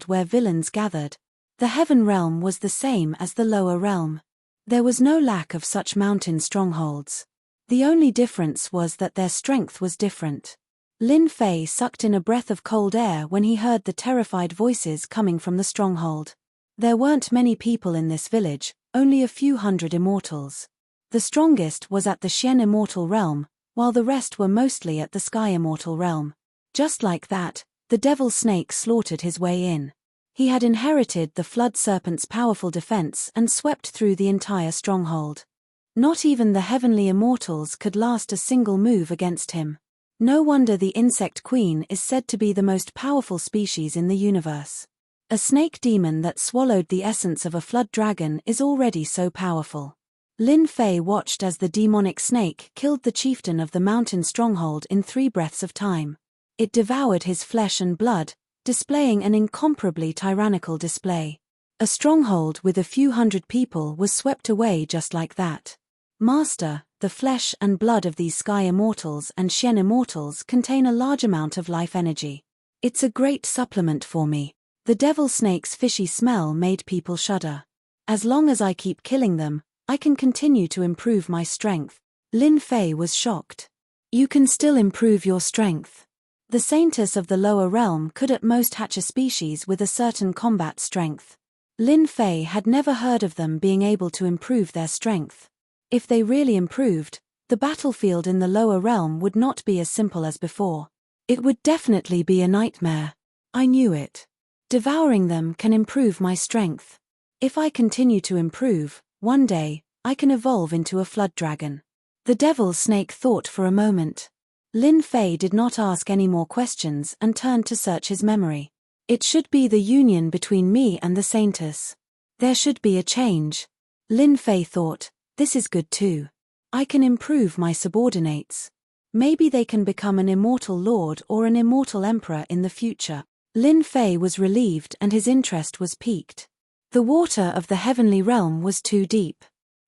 where villains gathered. The heaven realm was the same as the lower realm. There was no lack of such mountain strongholds. The only difference was that their strength was different. Lin Fei sucked in a breath of cold air when he heard the terrified voices coming from the stronghold. There weren't many people in this village, only a few hundred immortals. The strongest was at the Xian immortal realm, while the rest were mostly at the Sky immortal realm. Just like that, the devil snake slaughtered his way in. He had inherited the flood serpent's powerful defense and swept through the entire stronghold. Not even the heavenly immortals could last a single move against him. No wonder the insect queen is said to be the most powerful species in the universe. A snake demon that swallowed the essence of a flood dragon is already so powerful. Lin Fei watched as the demonic snake killed the chieftain of the mountain stronghold in 3 breaths of time. It devoured his flesh and blood, displaying an incomparably tyrannical display. A stronghold with a few hundred people was swept away just like that. Master, the flesh and blood of these Sky Immortals and Xian Immortals contain a large amount of life energy. It's a great supplement for me. The devil snake's fishy smell made people shudder. As long as I keep killing them, I can continue to improve my strength. Lin Fei was shocked. You can still improve your strength. The Saintess of the lower realm could at most hatch a species with a certain combat strength. Lin Fei had never heard of them being able to improve their strength. If they really improved, the battlefield in the lower realm would not be as simple as before. It would definitely be a nightmare. I knew it. Devouring them can improve my strength. If I continue to improve, one day, I can evolve into a flood dragon. The devil snake thought for a moment. Lin Fei did not ask any more questions and turned to search his memory. It should be the union between me and the Saintess. There should be a change. Lin Fei thought, this is good too. I can improve my subordinates. Maybe they can become an immortal lord or an immortal emperor in the future. Lin Fei was relieved and his interest was piqued. The water of the heavenly realm was too deep.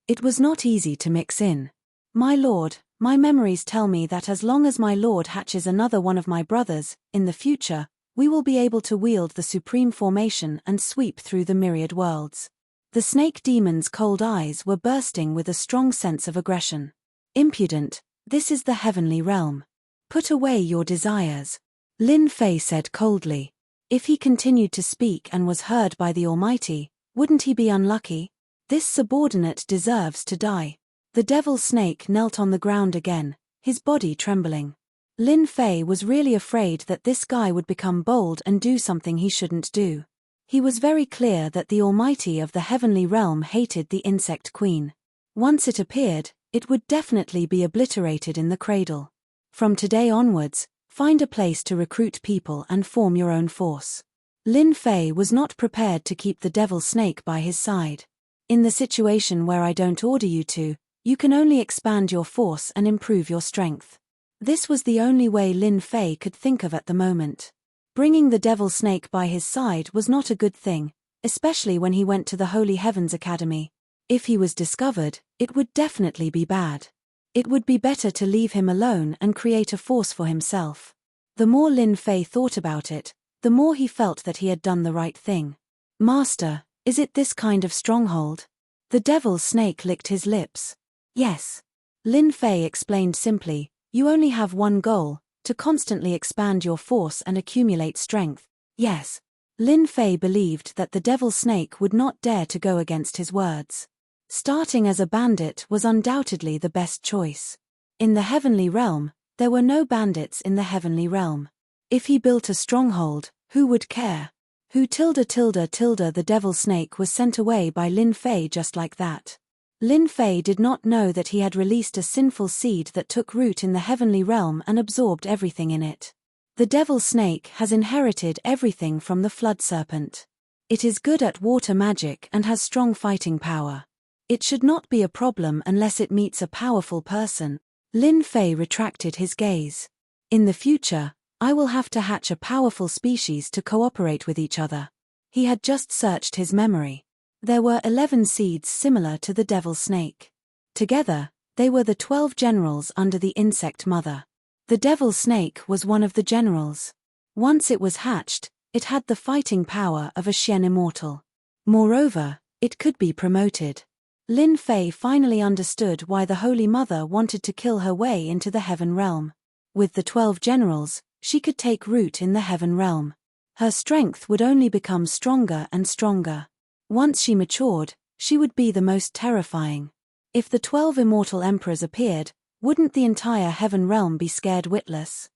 It was not easy to mix in. My lord, my memories tell me that as long as my lord hatches another one of my brothers, in the future, we will be able to wield the supreme formation and sweep through the myriad worlds. The snake demon's cold eyes were bursting with a strong sense of aggression. Impudent, this is the heavenly realm. Put away your desires. Lin Fei said coldly. If he continued to speak and was heard by the Almighty, wouldn't he be unlucky? This subordinate deserves to die. The devil snake knelt on the ground again, his body trembling. Lin Fei was really afraid that this guy would become bold and do something he shouldn't do. He was very clear that the Almighty of the heavenly realm hated the insect queen. Once it appeared, it would definitely be obliterated in the cradle. From today onwards, find a place to recruit people and form your own force. Lin Fei was not prepared to keep the devil snake by his side. In the situation where I don't order you to, you can only expand your force and improve your strength. This was the only way Lin Fei could think of at the moment. Bringing the devil snake by his side was not a good thing, especially when he went to the Holy Heavens Academy. If he was discovered, it would definitely be bad. It would be better to leave him alone and create a force for himself. The more Lin Fei thought about it, the more he felt that he had done the right thing. Master, is it this kind of stronghold? The devil snake licked his lips. Yes. Lin Fei explained simply, you only have one goal, to constantly expand your force and accumulate strength. Yes. Lin Fei believed that the devil snake would not dare to go against his words. Starting as a bandit was undoubtedly the best choice. In the heavenly realm, there were no bandits in the heavenly realm. If he built a stronghold, who would care? The devil snake was sent away by Lin Fei just like that. Lin Fei did not know that he had released a sinful seed that took root in the heavenly realm and absorbed everything in it. The devil snake has inherited everything from the flood serpent. It is good at water magic and has strong fighting power. It should not be a problem unless it meets a powerful person. Lin Fei retracted his gaze. In the future, I will have to hatch a powerful species to cooperate with each other. He had just searched his memory. There were 11 seeds similar to the devil snake. Together, they were the 12 generals under the insect mother. The devil snake was one of the generals. Once it was hatched, it had the fighting power of a Xian immortal. Moreover, it could be promoted. Lin Fei finally understood why the Holy Mother wanted to kill her way into the heaven realm. With the 12 generals, she could take root in the heaven realm. Her strength would only become stronger and stronger. Once she matured, she would be the most terrifying. If the 12 immortal emperors appeared, wouldn't the entire heaven realm be scared witless?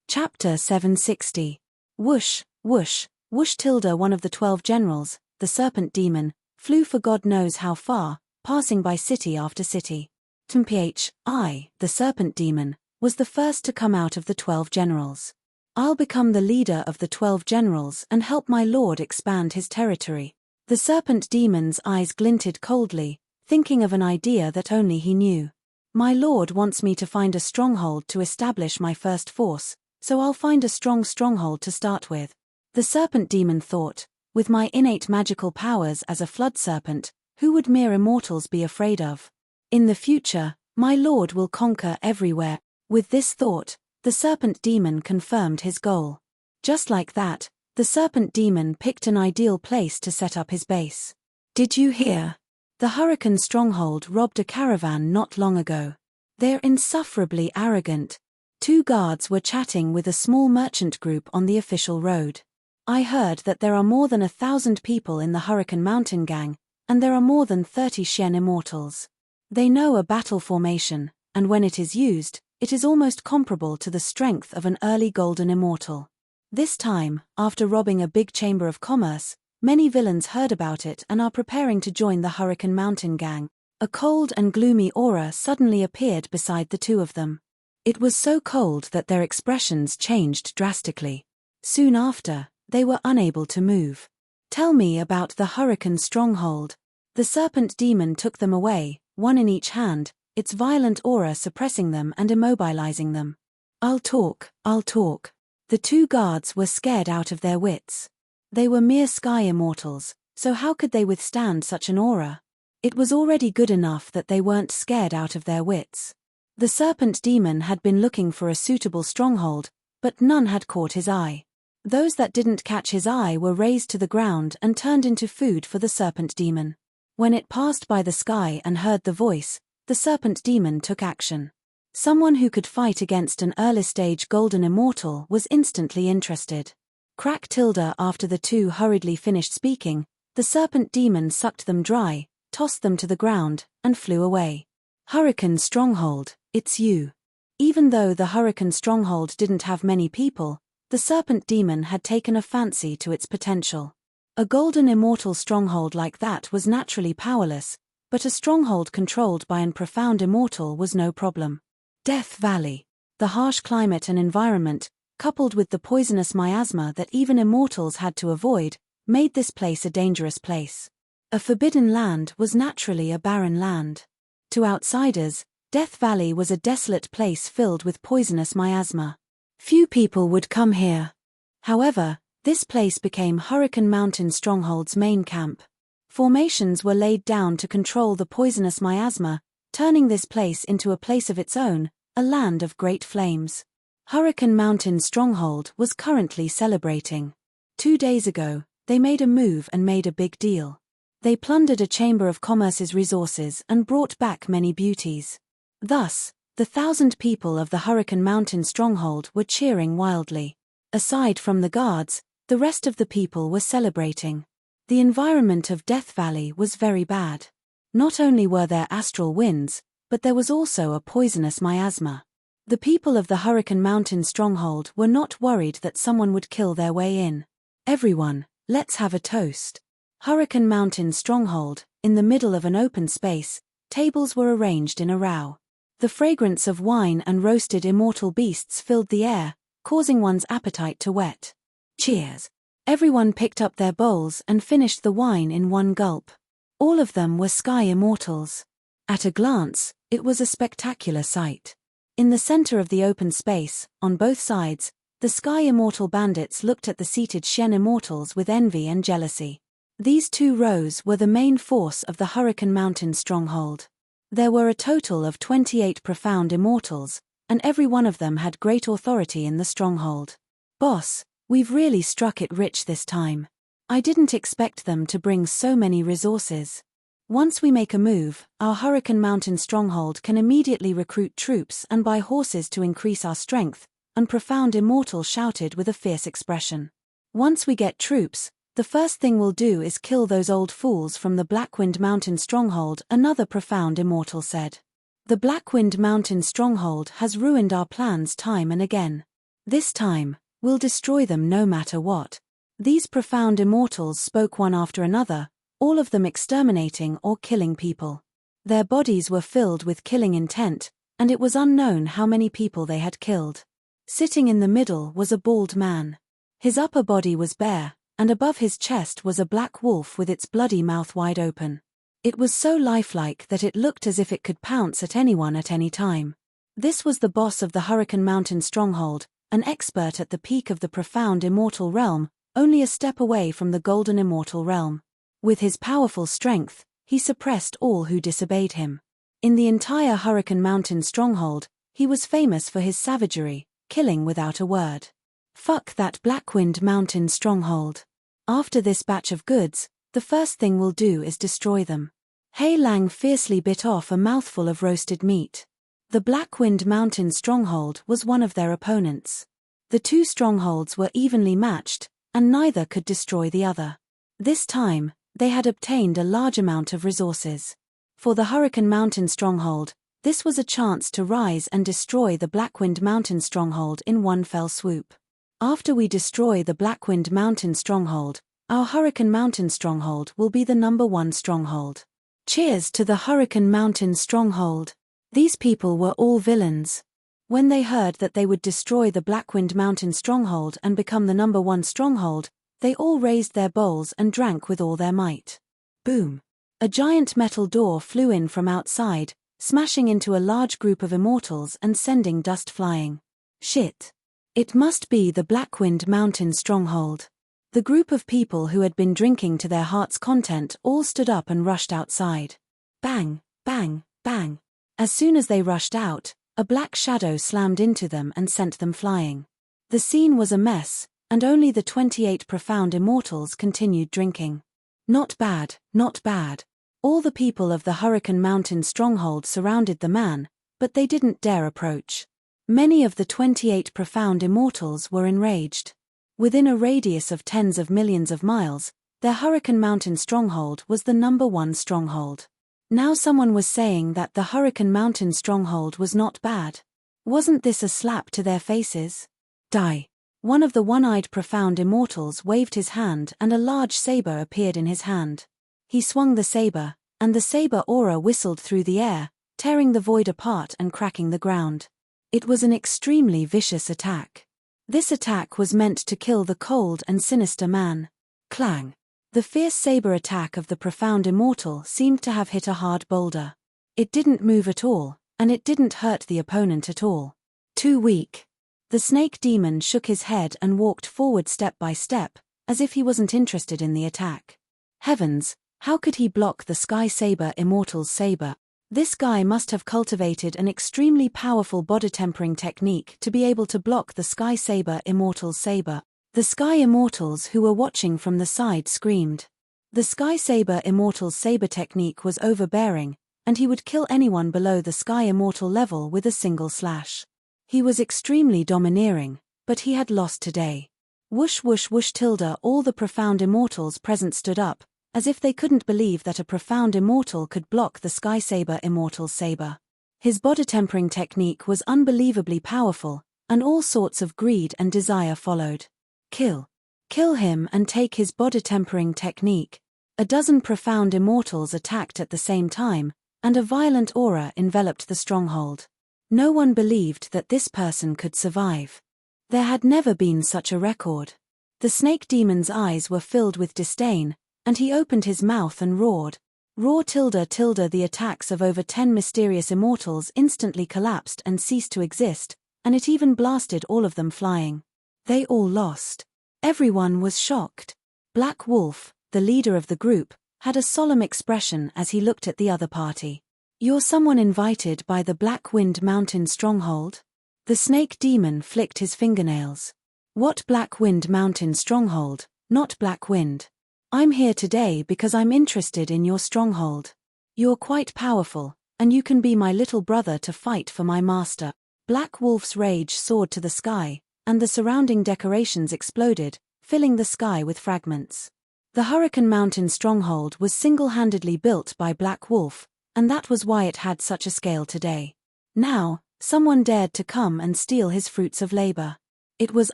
Chapter 760. Whoosh, whoosh, whoosh. One of the 12 generals, the serpent demon, flew for God knows how far, passing by city after city. The serpent demon, was the first to come out of the 12 generals. I'll become the leader of the 12 generals and help my lord expand his territory. The serpent demon's eyes glinted coldly, thinking of an idea that only he knew. My lord wants me to find a stronghold to establish my first force, so I'll find a strong stronghold to start with. The serpent demon thought, with my innate magical powers as a flood serpent, who would mere immortals be afraid of? In the future, my lord will conquer everywhere. With this thought, the serpent demon confirmed his goal. Just like that, the serpent demon picked an ideal place to set up his base. Did you hear? The Hurricane stronghold robbed a caravan not long ago. They're insufferably arrogant. Two guards were chatting with a small merchant group on the official road. I heard that there are more than 1,000 people in the Hurricane Mountain Gang, and there are more than 30 Shen immortals. They know a battle formation, and when it is used, it is almost comparable to the strength of an early golden immortal. This time, after robbing a big chamber of commerce, many villains heard about it and are preparing to join the Hurricane Mountain Gang. A cold and gloomy aura suddenly appeared beside the two of them. It was so cold that their expressions changed drastically. Soon after, they were unable to move. Tell me about the Hurricane stronghold. The serpent demon took them away, one in each hand, its violent aura suppressing them and immobilizing them. I'll talk. The two guards were scared out of their wits. They were mere sky immortals, so how could they withstand such an aura? It was already good enough that they weren't scared out of their wits. The serpent demon had been looking for a suitable stronghold, but none had caught his eye. Those that didn't catch his eye were razed to the ground and turned into food for the serpent demon. When it passed by the sky and heard the voice, the serpent demon took action. Someone who could fight against an early-stage golden immortal was instantly interested. Crack tilde after the two hurriedly finished speaking, the serpent demon sucked them dry, tossed them to the ground, and flew away. Hurricane stronghold, it's you. Even though the Hurricane stronghold didn't have many people, the serpent demon had taken a fancy to its potential. A golden immortal stronghold like that was naturally powerless, but a stronghold controlled by an profound immortal was no problem. Death Valley. The harsh climate and environment, coupled with the poisonous miasma that even immortals had to avoid, made this place a dangerous place. A forbidden land was naturally a barren land. To outsiders, Death Valley was a desolate place filled with poisonous miasma. Few people would come here. However, this place became Hurricane Mountain Stronghold's main camp. Formations were laid down to control the poisonous miasma, turning this place into a place of its own, a land of great flames. Hurricane Mountain Stronghold was currently celebrating. 2 days ago, they made a move and made a big deal. They plundered a chamber of commerce's resources and brought back many beauties. Thus, the 1,000 people of the Hurricane Mountain Stronghold were cheering wildly. Aside from the guards, the rest of the people were celebrating. The environment of Death Valley was very bad. Not only were there astral winds, but there was also a poisonous miasma. The people of the Hurricane Mountain Stronghold were not worried that someone would kill their way in. Everyone, let's have a toast. Hurricane Mountain Stronghold, in the middle of an open space, tables were arranged in a row. The fragrance of wine and roasted immortal beasts filled the air, causing one's appetite to whet. Cheers! Everyone picked up their bowls and finished the wine in one gulp. All of them were sky immortals. At a glance, it was a spectacular sight. In the center of the open space, on both sides, the sky immortal bandits looked at the seated Shen immortals with envy and jealousy. These two rows were the main force of the Hurricane Mountain Stronghold. There were a total of 28 profound immortals, and every one of them had great authority in the stronghold. Boss, we've really struck it rich this time. I didn't expect them to bring so many resources. Once we make a move, our Hurricane Mountain Stronghold can immediately recruit troops and buy horses to increase our strength, and Profound Immortal shouted with a fierce expression. Once we get troops, the first thing we'll do is kill those old fools from the Blackwind Mountain Stronghold, another Profound Immortal said. The Blackwind Mountain Stronghold has ruined our plans time and again. This time, we'll destroy them no matter what. These Profound Immortals spoke one after another, all of them exterminating or killing people. Their bodies were filled with killing intent, and it was unknown how many people they had killed. Sitting in the middle was a bald man. His upper body was bare, and above his chest was a black wolf with its bloody mouth wide open. It was so lifelike that it looked as if it could pounce at anyone at any time. This was the boss of the Hurricane Mountain Stronghold, an expert at the peak of the Profound Immortal Realm, only a step away from the Golden Immortal Realm. With his powerful strength, he suppressed all who disobeyed him. In the entire Hurricane Mountain Stronghold, he was famous for his savagery, killing without a word. Fuck that Blackwind Mountain Stronghold. After this batch of goods, the first thing we'll do is destroy them. Hei Lang fiercely bit off a mouthful of roasted meat. The Blackwind Mountain stronghold was one of their opponents. The two strongholds were evenly matched, and neither could destroy the other. This time, they had obtained a large amount of resources. For the Hurricane Mountain stronghold, this was a chance to rise and destroy the Blackwind Mountain stronghold in one fell swoop. After we destroy the Blackwind Mountain stronghold, our Hurricane Mountain stronghold will be the #1 stronghold. Cheers to the Hurricane Mountain stronghold. These people were all villains. When they heard that they would destroy the Blackwind Mountain stronghold and become the #1 stronghold, they all raised their bowls and drank with all their might. Boom! A giant metal door flew in from outside, smashing into a large group of immortals and sending dust flying. Shit! It must be the Blackwind Mountain stronghold. The group of people who had been drinking to their heart's content all stood up and rushed outside. Bang, bang, bang. As soon as they rushed out, a black shadow slammed into them and sent them flying. The scene was a mess, and only the 28 profound immortals continued drinking. Not bad, not bad. All the people of the Hurricane Mountain stronghold surrounded the man, but they didn't dare approach. Many of the 28 profound immortals were enraged. Within a radius of tens of millions of miles, their Hurricane Mountain stronghold was the #1 stronghold. Now someone was saying that the Hurricane Mountain stronghold was not bad. Wasn't this a slap to their faces? Die. One of the one-eyed profound immortals waved his hand and a large saber appeared in his hand. He swung the saber, and the saber aura whistled through the air, tearing the void apart and cracking the ground. It was an extremely vicious attack. This attack was meant to kill the cold and sinister man. Clang! The fierce saber attack of the profound immortal seemed to have hit a hard boulder. It didn't move at all, and it didn't hurt the opponent at all. Too weak. The snake demon shook his head and walked forward step by step, as if he wasn't interested in the attack. Heavens, how could he block the Sky Saber immortal's saber? This guy must have cultivated an extremely powerful body tempering technique to be able to block the Sky Saber immortal's saber. The Sky Immortals who were watching from the side screamed. The Sky Saber immortal's saber technique was overbearing, and he would kill anyone below the Sky Immortal level with a single slash. He was extremely domineering, but he had lost today. Whoosh whoosh whoosh tilde all the profound immortals present stood up, as if they couldn't believe that a profound immortal could block the Sky Saber immortal's saber. His body tempering technique was unbelievably powerful, and all sorts of greed and desire followed. Kill. Kill him and take his body tempering technique. A dozen profound immortals attacked at the same time, and a violent aura enveloped the stronghold. No one believed that this person could survive. There had never been such a record. The snake demon's eyes were filled with disdain, and he opened his mouth and roared. Roar tilde tilde the attacks of over 10 mysterious immortals instantly collapsed and ceased to exist, and it even blasted all of them flying. They all lost. Everyone was shocked. Black Wolf, the leader of the group, had a solemn expression as he looked at the other party. You're someone invited by the Blackwind Mountain stronghold? The snake demon flicked his fingernails. What Blackwind Mountain stronghold, not Blackwind? I'm here today because I'm interested in your stronghold. You're quite powerful, and you can be my little brother to fight for my master. Black Wolf's rage soared to the sky, and the surrounding decorations exploded, filling the sky with fragments. The Hurricane Mountain stronghold was single-handedly built by Black Wolf, and that was why it had such a scale today. Now, someone dared to come and steal his fruits of labor. It was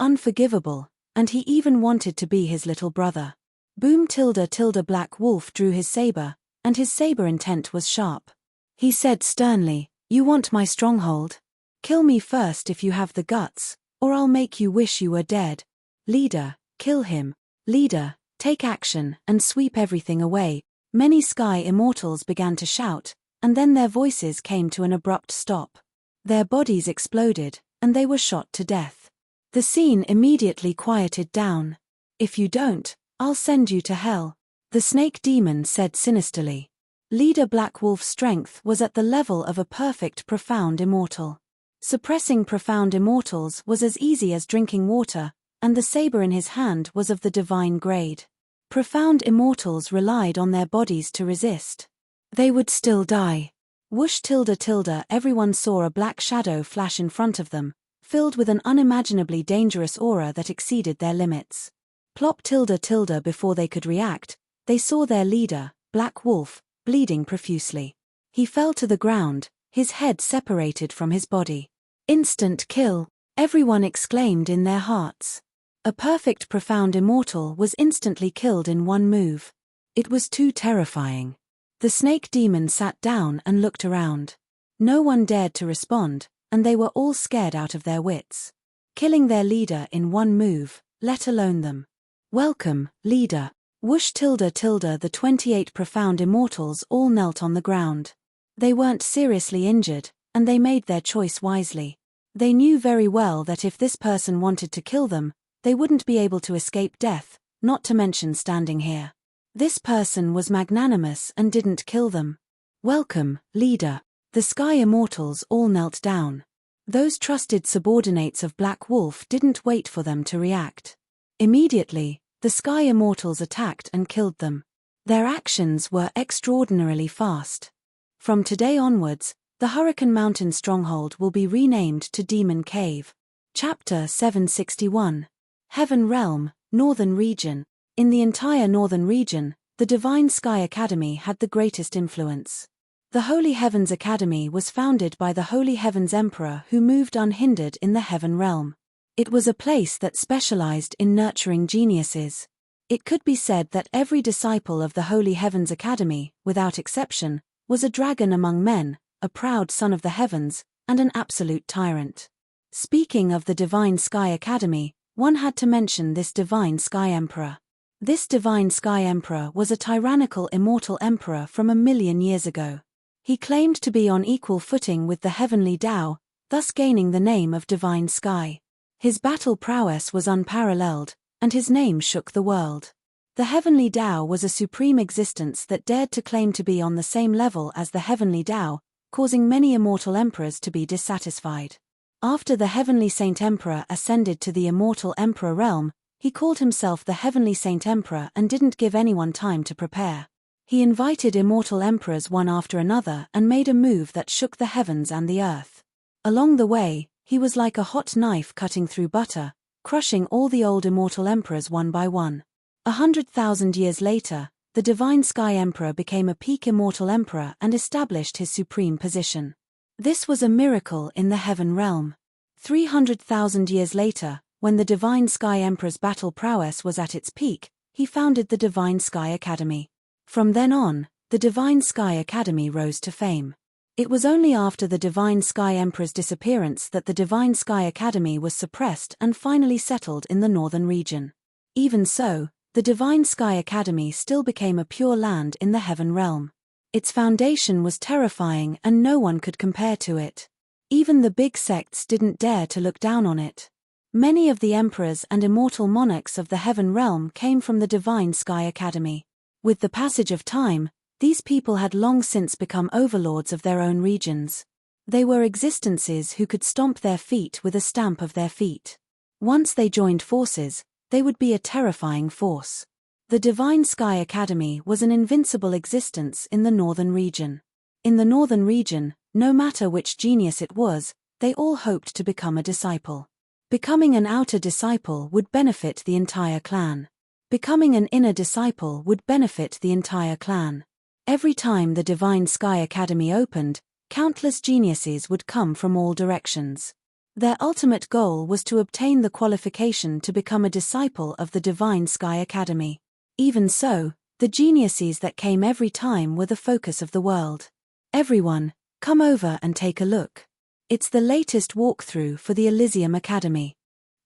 unforgivable, and he even wanted to be his little brother. Boom tilde tilde Black Wolf drew his saber, and his saber intent was sharp. He said sternly, "You want my stronghold? Kill me first if you have the guts, or I'll make you wish you were dead. Leader, kill him. Leader, take action and sweep everything away." Many Sky Immortals began to shout, and then their voices came to an abrupt stop. Their bodies exploded, and they were shot to death. The scene immediately quieted down. "If you don't, I'll send you to hell," the snake demon said sinisterly. Leader Black Wolf's strength was at the level of a perfect profound immortal. Suppressing profound immortals was as easy as drinking water, and the saber in his hand was of the divine grade. Profound immortals relied on their bodies to resist. They would still die. Whoosh tilde tilde, everyone saw a black shadow flash in front of them, filled with an unimaginably dangerous aura that exceeded their limits. Plop tilde tilde, before they could react, they saw their leader, Black Wolf, bleeding profusely. He fell to the ground, his head separated from his body. Instant kill, everyone exclaimed in their hearts. A perfect profound immortal was instantly killed in one move. It was too terrifying. The snake demon sat down and looked around. No one dared to respond, and they were all scared out of their wits. Killing their leader in one move, let alone them. Welcome, leader. Whoosh tilde tilde, the 28 profound immortals all knelt on the ground. They weren't seriously injured, and they made their choice wisely. They knew very well that if this person wanted to kill them, they wouldn't be able to escape death, not to mention standing here. This person was magnanimous and didn't kill them. Welcome, leader. The Sky Immortals all knelt down. Those trusted subordinates of Black Wolf didn't wait for them to react. Immediately, the Sky Immortals attacked and killed them. Their actions were extraordinarily fast. From today onwards, the Hurricane Mountain stronghold will be renamed to Demon Cave. Chapter 761. Heaven Realm, Northern Region. In the entire Northern Region, the Divine Sky Academy had the greatest influence. The Holy Heavens Academy was founded by the Holy Heavens Emperor, who moved unhindered in the Heaven Realm. It was a place that specialized in nurturing geniuses. It could be said that every disciple of the Holy Heavens Academy, without exception, was a dragon among men, a proud son of the heavens, and an absolute tyrant. Speaking of the Divine Sky Academy, one had to mention this Divine Sky Emperor. This Divine Sky Emperor was a tyrannical immortal emperor from 1,000,000 years ago. He claimed to be on equal footing with the heavenly Tao, thus gaining the name of Divine Sky. His battle prowess was unparalleled, and his name shook the world. The heavenly Tao was a supreme existence that dared to claim to be on the same level as the heavenly Tao, causing many immortal emperors to be dissatisfied. After the heavenly Saint Emperor ascended to the immortal Emperor realm, he called himself the Heavenly Saint Emperor and didn't give anyone time to prepare. He invited immortal emperors one after another and made a move that shook the heavens and the earth. Along the way, he was like a hot knife cutting through butter, crushing all the old immortal emperors one by one. 100,000 years later, the Divine Sky Emperor became a peak immortal emperor and established his supreme position. This was a miracle in the heaven realm. 300,000 years later, when the Divine Sky Emperor's battle prowess was at its peak, he founded the Divine Sky Academy. From then on, the Divine Sky Academy rose to fame. It was only after the Divine Sky Emperor's disappearance that the Divine Sky Academy was suppressed and finally settled in the northern region. Even so, the Divine Sky Academy still became a pure land in the heaven realm. Its foundation was terrifying and no one could compare to it. Even the big sects didn't dare to look down on it. Many of the emperors and immortal monarchs of the heaven realm came from the Divine Sky Academy. With the passage of time, these people had long since become overlords of their own regions. They were existences who could stomp their feet with a stamp of their feet. Once they joined forces, they would be a terrifying force. The Divine Sky Academy was an invincible existence in the northern region. In the northern region, no matter which genius it was, they all hoped to become a disciple. Becoming an outer disciple would benefit the entire clan. Becoming an inner disciple would benefit the entire clan. Every time the Divine Sky Academy opened, countless geniuses would come from all directions. Their ultimate goal was to obtain the qualification to become a disciple of the Divine Sky Academy. Even so, the geniuses that came every time were the focus of the world. Everyone, come over and take a look. It's the latest walkthrough for the Elysium Academy.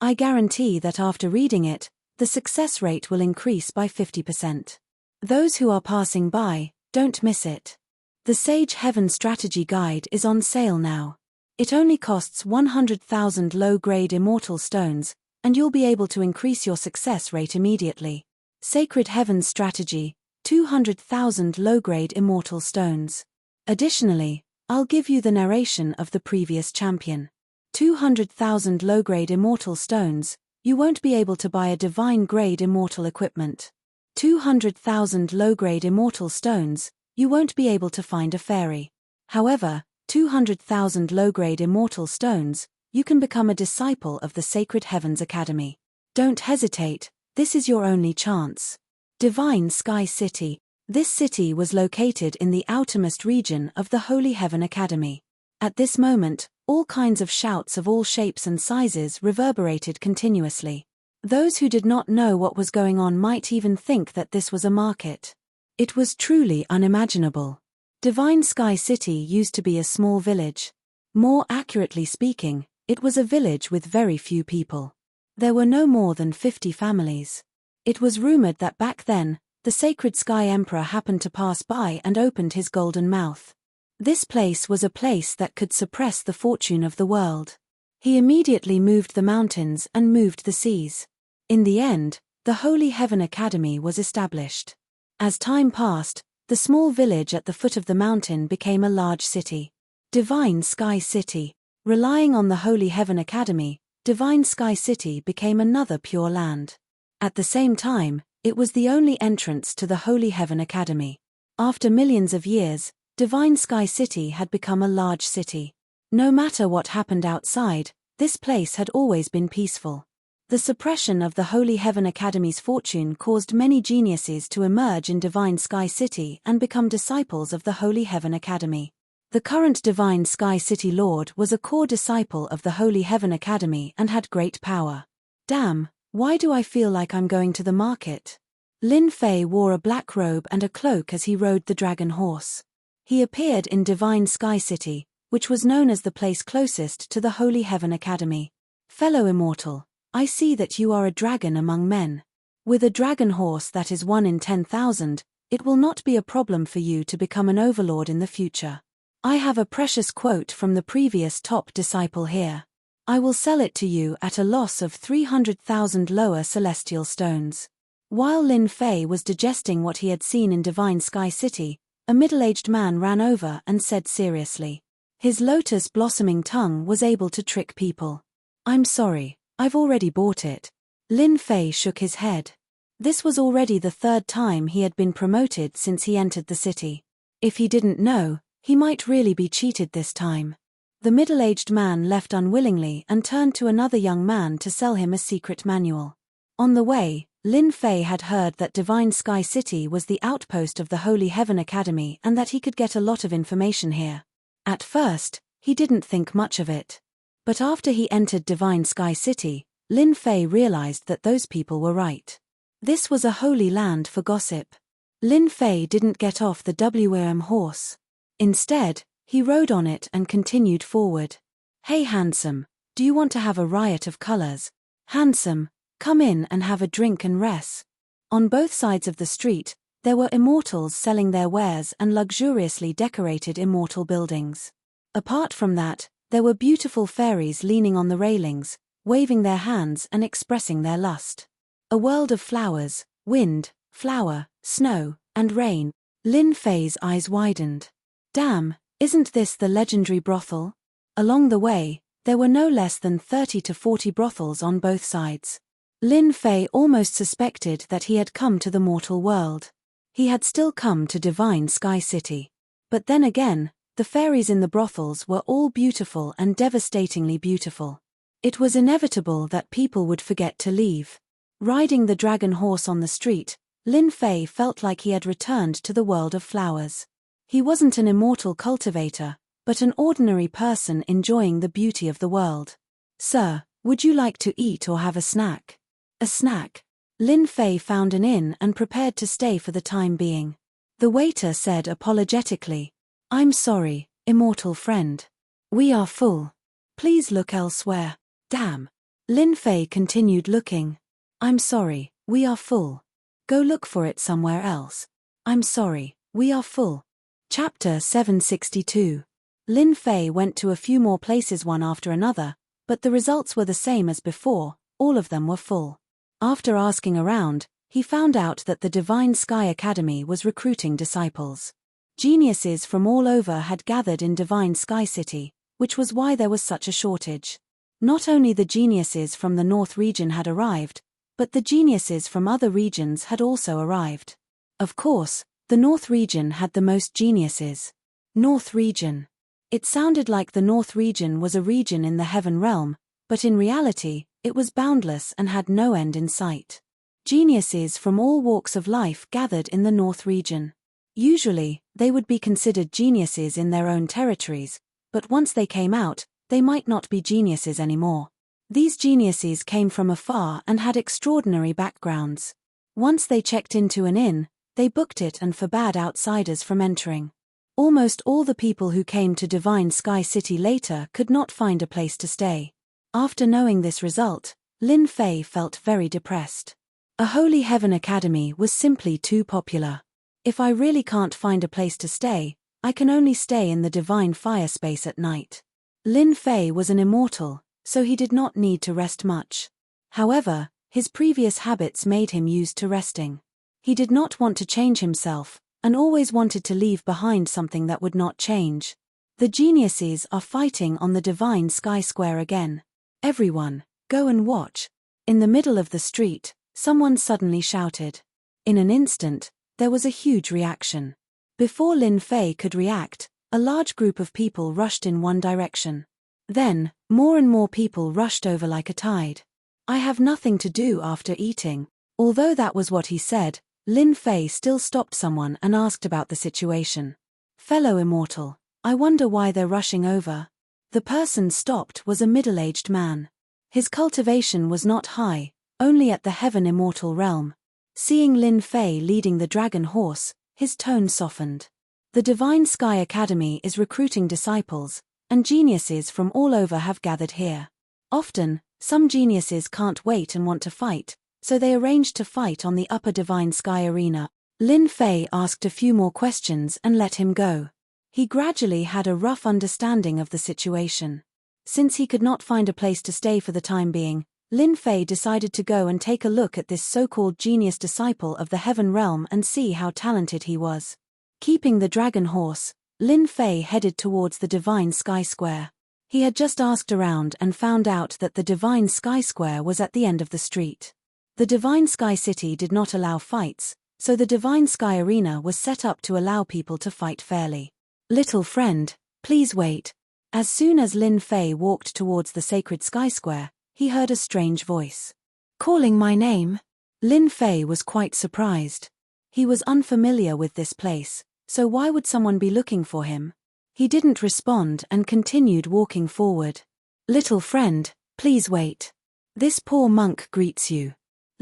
I guarantee that after reading it, the success rate will increase by 50%. Those who are passing by, don't miss it. The Sage Heaven Strategy Guide is on sale now. It only costs 100,000 low-grade immortal stones, and you'll be able to increase your success rate immediately. Sacred Heaven Strategy, 200,000 low-grade immortal stones. Additionally, I'll give you the narration of the previous champion. 200,000 low-grade immortal stones, you won't be able to buy a divine-grade immortal equipment. 200,000 low-grade immortal stones, you won't be able to find a fairy. However, 200,000 low-grade immortal stones, you can become a disciple of the Sacred Heavens Academy. Don't hesitate, this is your only chance. Divine Sky City. This city was located in the outermost region of the Holy Heaven Academy. At this moment, all kinds of shouts of all shapes and sizes reverberated continuously. Those who did not know what was going on might even think that this was a market. It was truly unimaginable. Divine Sky City used to be a small village. More accurately speaking, it was a village with very few people. There were no more than 50 families. It was rumored that back then, the Sacred Sky Emperor happened to pass by and opened his golden mouth. This place was a place that could suppress the fortune of the world. He immediately moved the mountains and moved the seas. In the end, the Holy Heaven Academy was established. As time passed, the small village at the foot of the mountain became a large city. Divine Sky City. Relying on the Holy Heaven Academy, Divine Sky City became another Pure Land. At the same time, it was the only entrance to the Holy Heaven Academy. After millions of years, Divine Sky City had become a large city. No matter what happened outside, this place had always been peaceful. The suppression of the Holy Heaven Academy's fortune caused many geniuses to emerge in Divine Sky City and become disciples of the Holy Heaven Academy. The current Divine Sky City Lord was a core disciple of the Holy Heaven Academy and had great power. Damn, why do I feel like I'm going to the market? Lin Fei wore a black robe and a cloak as he rode the dragon horse. He appeared in Divine Sky City, which was known as the place closest to the Holy Heaven Academy. Fellow immortal, I see that you are a dragon among men. With a dragon horse that is 1 in 10,000, it will not be a problem for you to become an overlord in the future. I have a precious quote from the previous top disciple here. I will sell it to you at a loss of 300,000 lower celestial stones. While Lin Fei was digesting what he had seen in Divine Sky City, a middle-aged man ran over and said seriously. His lotus blossoming tongue was able to trick people. I'm sorry, I've already bought it. Lin Fei shook his head. This was already the 3rd time he had been promoted since he entered the city. If he didn't know, he might really be cheated this time. The middle-aged man left unwillingly and turned to another young man to sell him a secret manual. On the way, Lin Fei had heard that Divine Sky City was the outpost of the Holy Heaven Academy and that he could get a lot of information here. At first, he didn't think much of it. But after he entered Divine Sky City, Lin Fei realized that those people were right. This was a holy land for gossip. Lin Fei didn't get off the WM horse. Instead, he rode on it and continued forward. Hey handsome, do you want to have a riot of colors? Handsome, come in and have a drink and rest. On both sides of the street, there were immortals selling their wares and luxuriously decorated immortal buildings. Apart from that, there were beautiful fairies leaning on the railings, waving their hands and expressing their lust. A world of flowers, wind, flower, snow, and rain. Lin Fei's eyes widened. Damn, isn't this the legendary brothel? Along the way, there were no less than 30 to 40 brothels on both sides. Lin Fei almost suspected that he had come to the mortal world. He had still come to Divine Sky City. But then again, the fairies in the brothels were all beautiful and devastatingly beautiful. It was inevitable that people would forget to leave. Riding the dragon horse on the street, Lin Fei felt like he had returned to the world of flowers. He wasn't an immortal cultivator, but an ordinary person enjoying the beauty of the world. Sir, would you like to eat or have a snack? A snack. Lin Fei found an inn and prepared to stay for the time being. The waiter said apologetically, I'm sorry, immortal friend. We are full. Please look elsewhere. Damn. Lin Fei continued looking. I'm sorry, we are full. Go look for it somewhere else. I'm sorry, we are full. Chapter 762. Lin Fei went to a few more places one after another, but the results were the same as before, all of them were full. After asking around, he found out that the Divine Sky Academy was recruiting disciples. Geniuses from all over had gathered in Divine Sky City, which was why there was such a shortage. Not only the geniuses from the North region had arrived, but the geniuses from other regions had also arrived. Of course, The North region had the most geniuses. North region. It sounded like the North region was a region in the heaven realm, but in reality, it was boundless and had no end in sight. Geniuses from all walks of life gathered in the North region. Usually, they would be considered geniuses in their own territories, but once they came out, they might not be geniuses anymore. These geniuses came from afar and had extraordinary backgrounds. Once they checked into an inn, they booked it and forbade outsiders from entering. Almost all the people who came to Divine Sky City later could not find a place to stay. After knowing this result, Lin Fei felt very depressed. A Holy Heaven Academy was simply too popular. If I really can't find a place to stay, I can only stay in the Divine Fire Space at night. Lin Fei was an immortal, so he did not need to rest much. However, his previous habits made him used to resting. He did not want to change himself, and always wanted to leave behind something that would not change. The geniuses are fighting on the Divine Sky Square again. Everyone, go and watch. In the middle of the street, someone suddenly shouted. In an instant, there was a huge reaction. Before Lin Fei could react, a large group of people rushed in one direction. Then, more and more people rushed over like a tide. I have nothing to do after eating. Although that was what he said, Lin Fei still stopped someone and asked about the situation. Fellow immortal, I wonder why they're rushing over. The person stopped was a middle-aged man. His cultivation was not high, only at the heaven immortal realm. Seeing Lin Fei leading the dragon horse, his tone softened. The Divine Sky Academy is recruiting disciples, and geniuses from all over have gathered here. Often, some geniuses can't wait and want to fight, so they arranged to fight on the upper Divine Sky Arena. Lin Fei asked a few more questions and let him go. He gradually had a rough understanding of the situation. Since he could not find a place to stay for the time being, Lin Fei decided to go and take a look at this so-called genius disciple of the heaven realm and see how talented he was. Keeping the dragon horse, Lin Fei headed towards the Divine Sky Square. He had just asked around and found out that the Divine Sky Square was at the end of the street. The Divine Sky City did not allow fights, so the Divine Sky Arena was set up to allow people to fight fairly. Little friend, please wait. As soon as Lin Fei walked towards the sacred Sky Square, he heard a strange voice. Calling my name? Lin Fei was quite surprised. He was unfamiliar with this place, so why would someone be looking for him? He didn't respond and continued walking forward. Little friend, please wait. This poor monk greets you.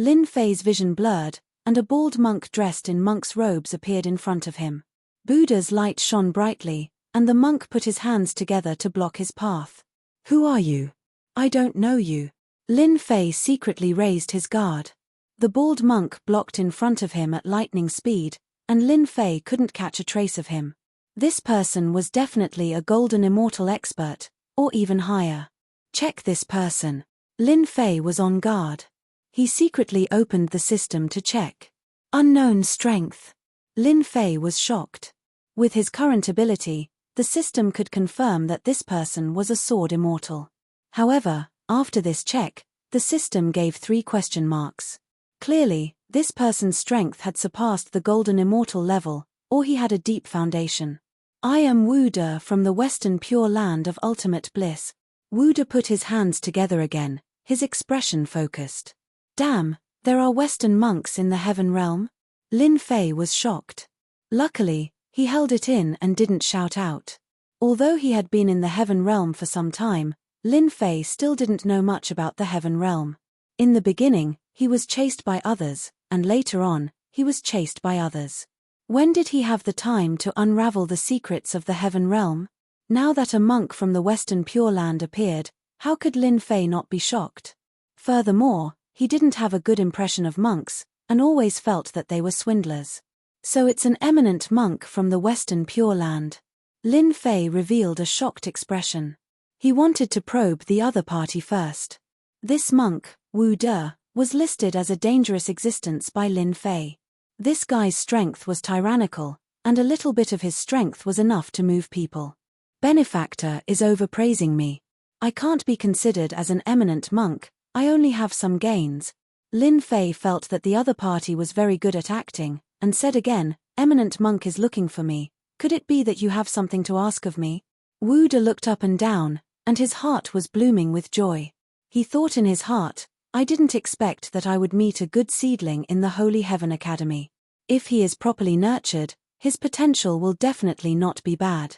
Lin Fei's vision blurred, and a bald monk dressed in monk's robes appeared in front of him. Buddha's light shone brightly, and the monk put his hands together to block his path. Who are you? I don't know you. Lin Fei secretly raised his guard. The bald monk blocked in front of him at lightning speed, and Lin Fei couldn't catch a trace of him. This person was definitely a golden immortal expert, or even higher. Check this person. Lin Fei was on guard. He secretly opened the system to check. Unknown strength. Lin Fei was shocked. With his current ability, the system could confirm that this person was a sword immortal. However, after this check, the system gave 3 question marks. Clearly, this person's strength had surpassed the golden immortal level, or he had a deep foundation. I am Wu De from the Western Pure Land of Ultimate Bliss. Wu De put his hands together again, his expression focused. Damn, there are Western monks in the heaven realm? Lin Fei was shocked. Luckily, he held it in and didn't shout out. Although he had been in the heaven realm for some time, Lin Fei still didn't know much about the heaven realm. In the beginning, he was chased by others, and later on, he was chased by others. When did he have the time to unravel the secrets of the heaven realm? Now that a monk from the Western Pure Land appeared, how could Lin Fei not be shocked? Furthermore, he didn't have a good impression of monks, and always felt that they were swindlers. So it's an eminent monk from the Western Pure Land. Lin Fei revealed a shocked expression. He wanted to probe the other party first. This monk, Wu De, was listed as a dangerous existence by Lin Fei. This guy's strength was tyrannical, and a little bit of his strength was enough to move people. Benefactor is overpraising me. I can't be considered as an eminent monk, I only have some gains. Lin Fei felt that the other party was very good at acting, and said again, "Eminent monk is looking for me. Could it be that you have something to ask of me?" Wu De looked up and down, and his heart was blooming with joy. He thought in his heart, "I didn't expect that I would meet a good seedling in the Holy Heaven Academy. If he is properly nurtured, his potential will definitely not be bad.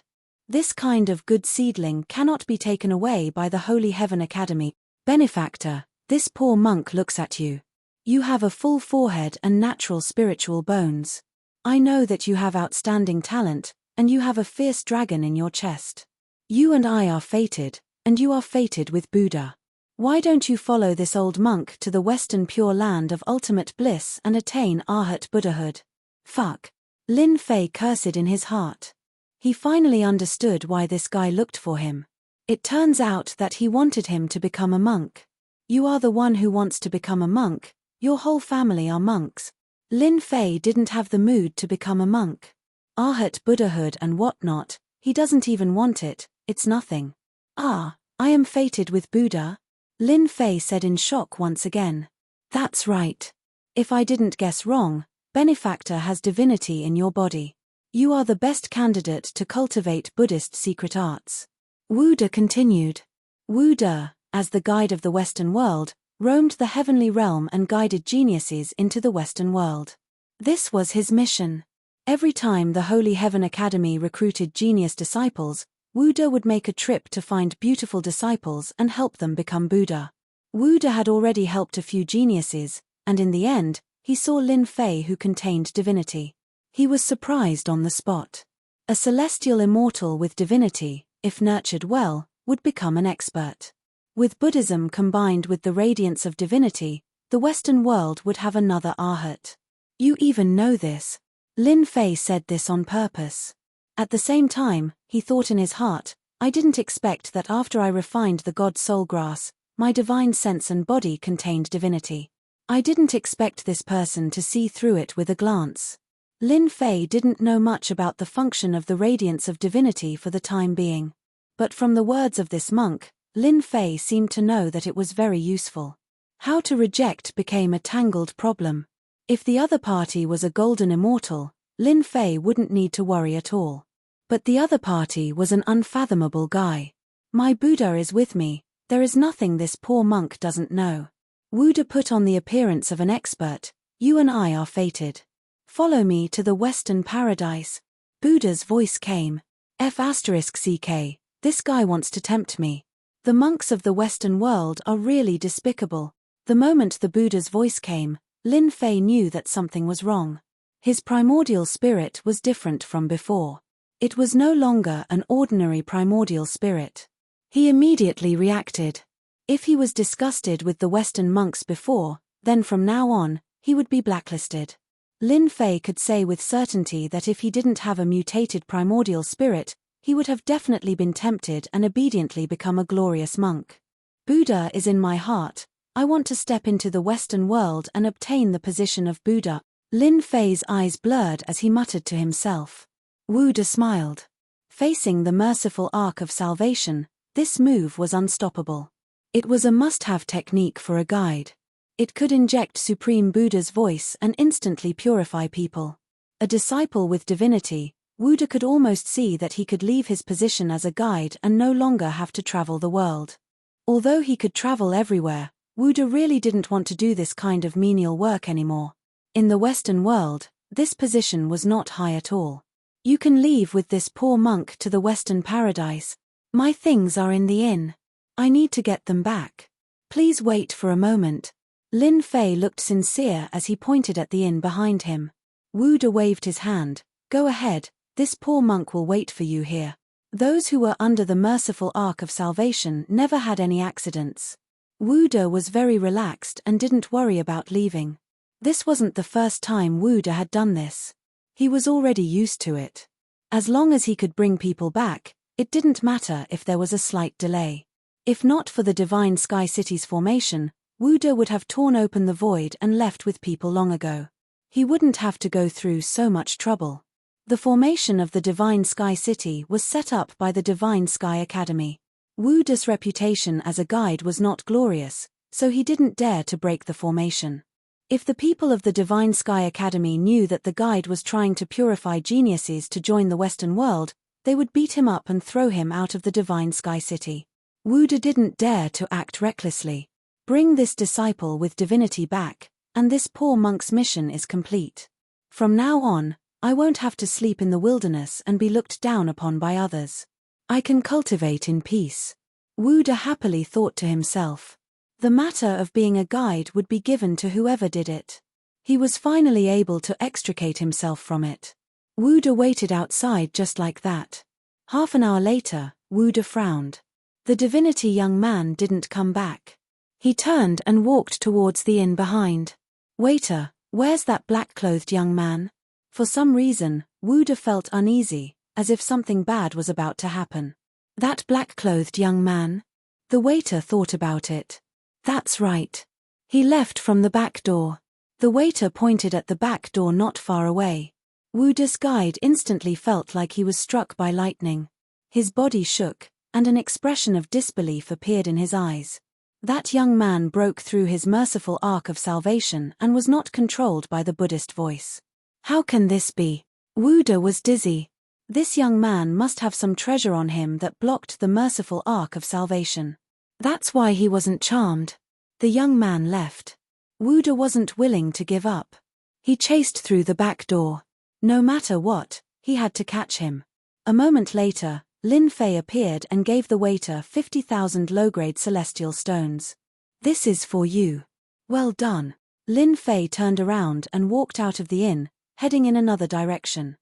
This kind of good seedling cannot be taken away by the Holy Heaven Academy. Benefactor, this poor monk looks at you. You have a full forehead and natural spiritual bones. I know that you have outstanding talent, and you have a fierce dragon in your chest. You and I are fated, and you are fated with Buddha. Why don't you follow this old monk to the Western Pure Land of ultimate bliss and attain Arhat Buddhahood?" Fuck. Lin Fei cursed in his heart. He finally understood why this guy looked for him. It turns out that he wanted him to become a monk. You are the one who wants to become a monk. Your whole family are monks. Lin Fei didn't have the mood to become a monk. Arhat Buddhahood and whatnot, he doesn't even want it, it's nothing. "Ah, I am fated with Buddha?" Lin Fei said in shock once again. "That's right. If I didn't guess wrong, Benefactor has divinity in your body. You are the best candidate to cultivate Buddhist secret arts." Wu De continued. Wu De, as the guide of the Western world, roamed the heavenly realm and guided geniuses into the Western world. This was his mission. Every time the Holy Heaven Academy recruited genius disciples, Wu De would make a trip to find beautiful disciples and help them become Buddha. Wu De had already helped a few geniuses, and in the end, he saw Lin Fei who contained divinity. He was surprised on the spot. A celestial immortal with divinity, if nurtured well, would become an expert. With Buddhism combined with the radiance of divinity, the Western world would have another Arhat. "You even know this." Lin Fei said this on purpose. At the same time, he thought in his heart, "I didn't expect that after I refined the God Soul Grass, my divine sense and body contained divinity. I didn't expect this person to see through it with a glance." Lin Fei didn't know much about the function of the radiance of divinity for the time being. But from the words of this monk, Lin Fei seemed to know that it was very useful. How to reject became a tangled problem. If the other party was a golden immortal, Lin Fei wouldn't need to worry at all. But the other party was an unfathomable guy. "My Buddha is with me, there is nothing this poor monk doesn't know." Wu De put on the appearance of an expert. "You and I are fated. Follow me to the Western paradise." Buddha's voice came. F***CK, this guy wants to tempt me. The monks of the Western world are really despicable. The moment the Buddha's voice came, Lin Fei knew that something was wrong. His primordial spirit was different from before. It was no longer an ordinary primordial spirit. He immediately reacted. If he was disgusted with the Western monks before, then from now on, he would be blacklisted. Lin Fei could say with certainty that if he didn't have a mutated primordial spirit, he would have definitely been tempted and obediently become a glorious monk. "Buddha is in my heart. I want to step into the Western world and obtain the position of Buddha." Lin Fei's eyes blurred as he muttered to himself. Wu De smiled. Facing the merciful arc of salvation, this move was unstoppable. It was a must-have technique for a guide. It could inject Supreme Buddha's voice and instantly purify people. A disciple with divinity, Wu De could almost see that he could leave his position as a guide and no longer have to travel the world. Although he could travel everywhere, Wu De really didn't want to do this kind of menial work anymore. In the Western world, this position was not high at all. "You can leave with this poor monk to the Western paradise. My things are in the inn. I need to get them back. Please wait for a moment." Lin Fei looked sincere as he pointed at the inn behind him. Wu De waved his hand. "Go ahead, this poor monk will wait for you here." Those who were under the merciful arc of salvation never had any accidents. Wu De was very relaxed and didn't worry about leaving. This wasn't the first time Wu De had done this. He was already used to it. As long as he could bring people back, it didn't matter if there was a slight delay. If not for the Divine Sky City's formation, Wu De would have torn open the void and left with people long ago. He wouldn't have to go through so much trouble. The formation of the Divine Sky City was set up by the Divine Sky Academy. Wu De's reputation as a guide was not glorious, so he didn't dare to break the formation. If the people of the Divine Sky Academy knew that the guide was trying to purify geniuses to join the Western world, they would beat him up and throw him out of the Divine Sky City. Wuda didn't dare to act recklessly. Bring this disciple with divinity back, and this poor monk's mission is complete. From now on, I won't have to sleep in the wilderness and be looked down upon by others. I can cultivate in peace. Wuda happily thought to himself. The matter of being a guide would be given to whoever did it. He was finally able to extricate himself from it. Wuda waited outside just like that. Half an hour later, Wuda frowned. The divinity young man didn't come back. He turned and walked towards the inn behind. Waiter, where's that black-clothed young man? For some reason, Wuda felt uneasy, as if something bad was about to happen. That black-clothed young man? The waiter thought about it. That's right. He left from the back door. The waiter pointed at the back door not far away. Wuda's guide instantly felt like he was struck by lightning. His body shook, and an expression of disbelief appeared in his eyes. That young man broke through his merciful arc of salvation and was not controlled by the Buddhist voice. How can this be? Wuda was dizzy. This young man must have some treasure on him that blocked the merciful arc of salvation. That's why he wasn't charmed. The young man left. Wuda wasn't willing to give up. He chased through the back door. No matter what, he had to catch him. A moment later, Lin Fei appeared and gave the waiter 50,000 low-grade celestial stones. This is for you. Well done. Lin Fei turned around and walked out of the inn, heading in another direction.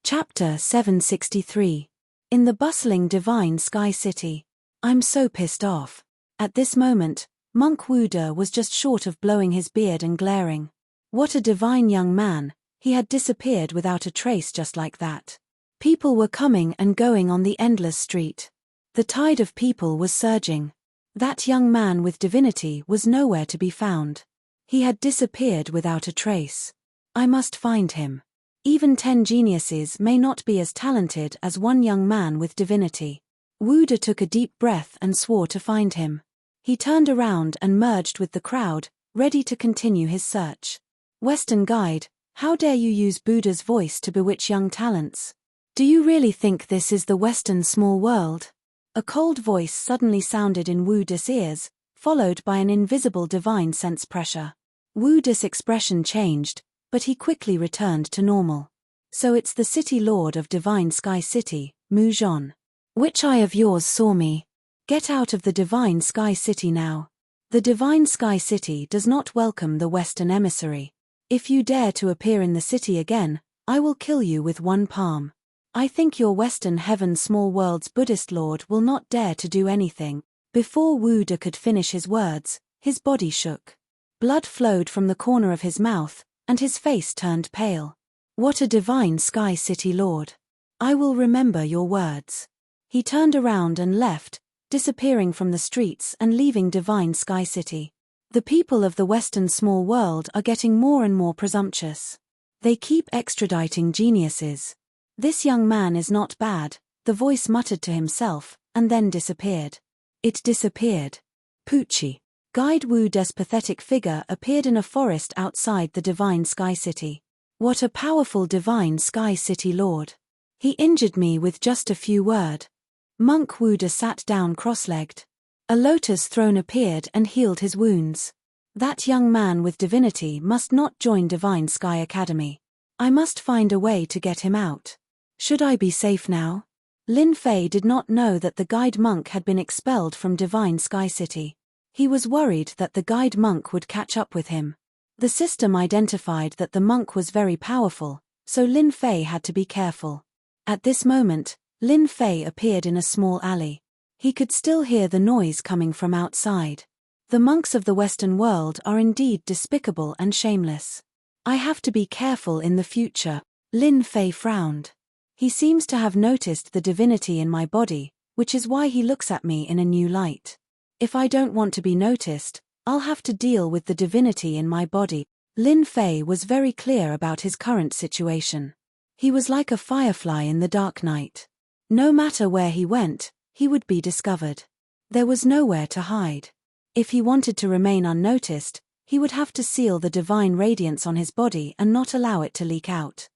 Chapter 763. In the bustling Divine Sky City. I'm so pissed off. At this moment, Monk Wuda was just short of blowing his beard and glaring. What a divine young man, he had disappeared without a trace just like that. People were coming and going on the endless street. The tide of people was surging. That young man with divinity was nowhere to be found. He had disappeared without a trace. I must find him. Even 10 geniuses may not be as talented as one young man with divinity. Wuda took a deep breath and swore to find him. He turned around and merged with the crowd, ready to continue his search. Western guide, how dare you use Buddha's voice to bewitch young talents? Do you really think this is the Western small world? A cold voice suddenly sounded in Wuda's ears, followed by an invisible divine sense pressure. Wuda's expression changed, but he quickly returned to normal. So it's the city lord of Divine Sky City, Mu Zhon. Which eye of yours saw me? Get out of the Divine Sky City now. The Divine Sky City does not welcome the Western emissary. If you dare to appear in the city again, I will kill you with one palm. I think your Western Heaven Small World's Buddhist Lord will not dare to do anything. Before Wuda could finish his words, his body shook. Blood flowed from the corner of his mouth, and his face turned pale. What a Divine Sky City Lord. I will remember your words. He turned around and left, disappearing from the streets and leaving Divine Sky City. The people of the Western small world are getting more and more presumptuous. They keep extraditing geniuses. This young man is not bad, the voice muttered to himself, and then disappeared. It disappeared. Poochie. Guide Wuda's pathetic figure appeared in a forest outside the Divine Sky City. What a powerful Divine Sky City Lord. He injured me with just a few words. Monk Wuda sat down cross-legged. A lotus throne appeared and healed his wounds. That young man with divinity must not join Divine Sky Academy. I must find a way to get him out. Should I be safe now? Lin Fei did not know that the guide monk had been expelled from Divine Sky City. He was worried that the guide monk would catch up with him. The system identified that the monk was very powerful, so Lin Fei had to be careful. At this moment, Lin Fei appeared in a small alley. He could still hear the noise coming from outside. The monks of the Western world are indeed despicable and shameless. I have to be careful in the future. Lin Fei frowned. He seems to have noticed the divinity in my body, which is why he looks at me in a new light. If I don't want to be noticed, I'll have to deal with the divinity in my body. Lin Fei was very clear about his current situation. He was like a firefly in the dark night. No matter where he went, he would be discovered. There was nowhere to hide. If he wanted to remain unnoticed, He would have to seal the divine radiance on his body and not allow it to leak out.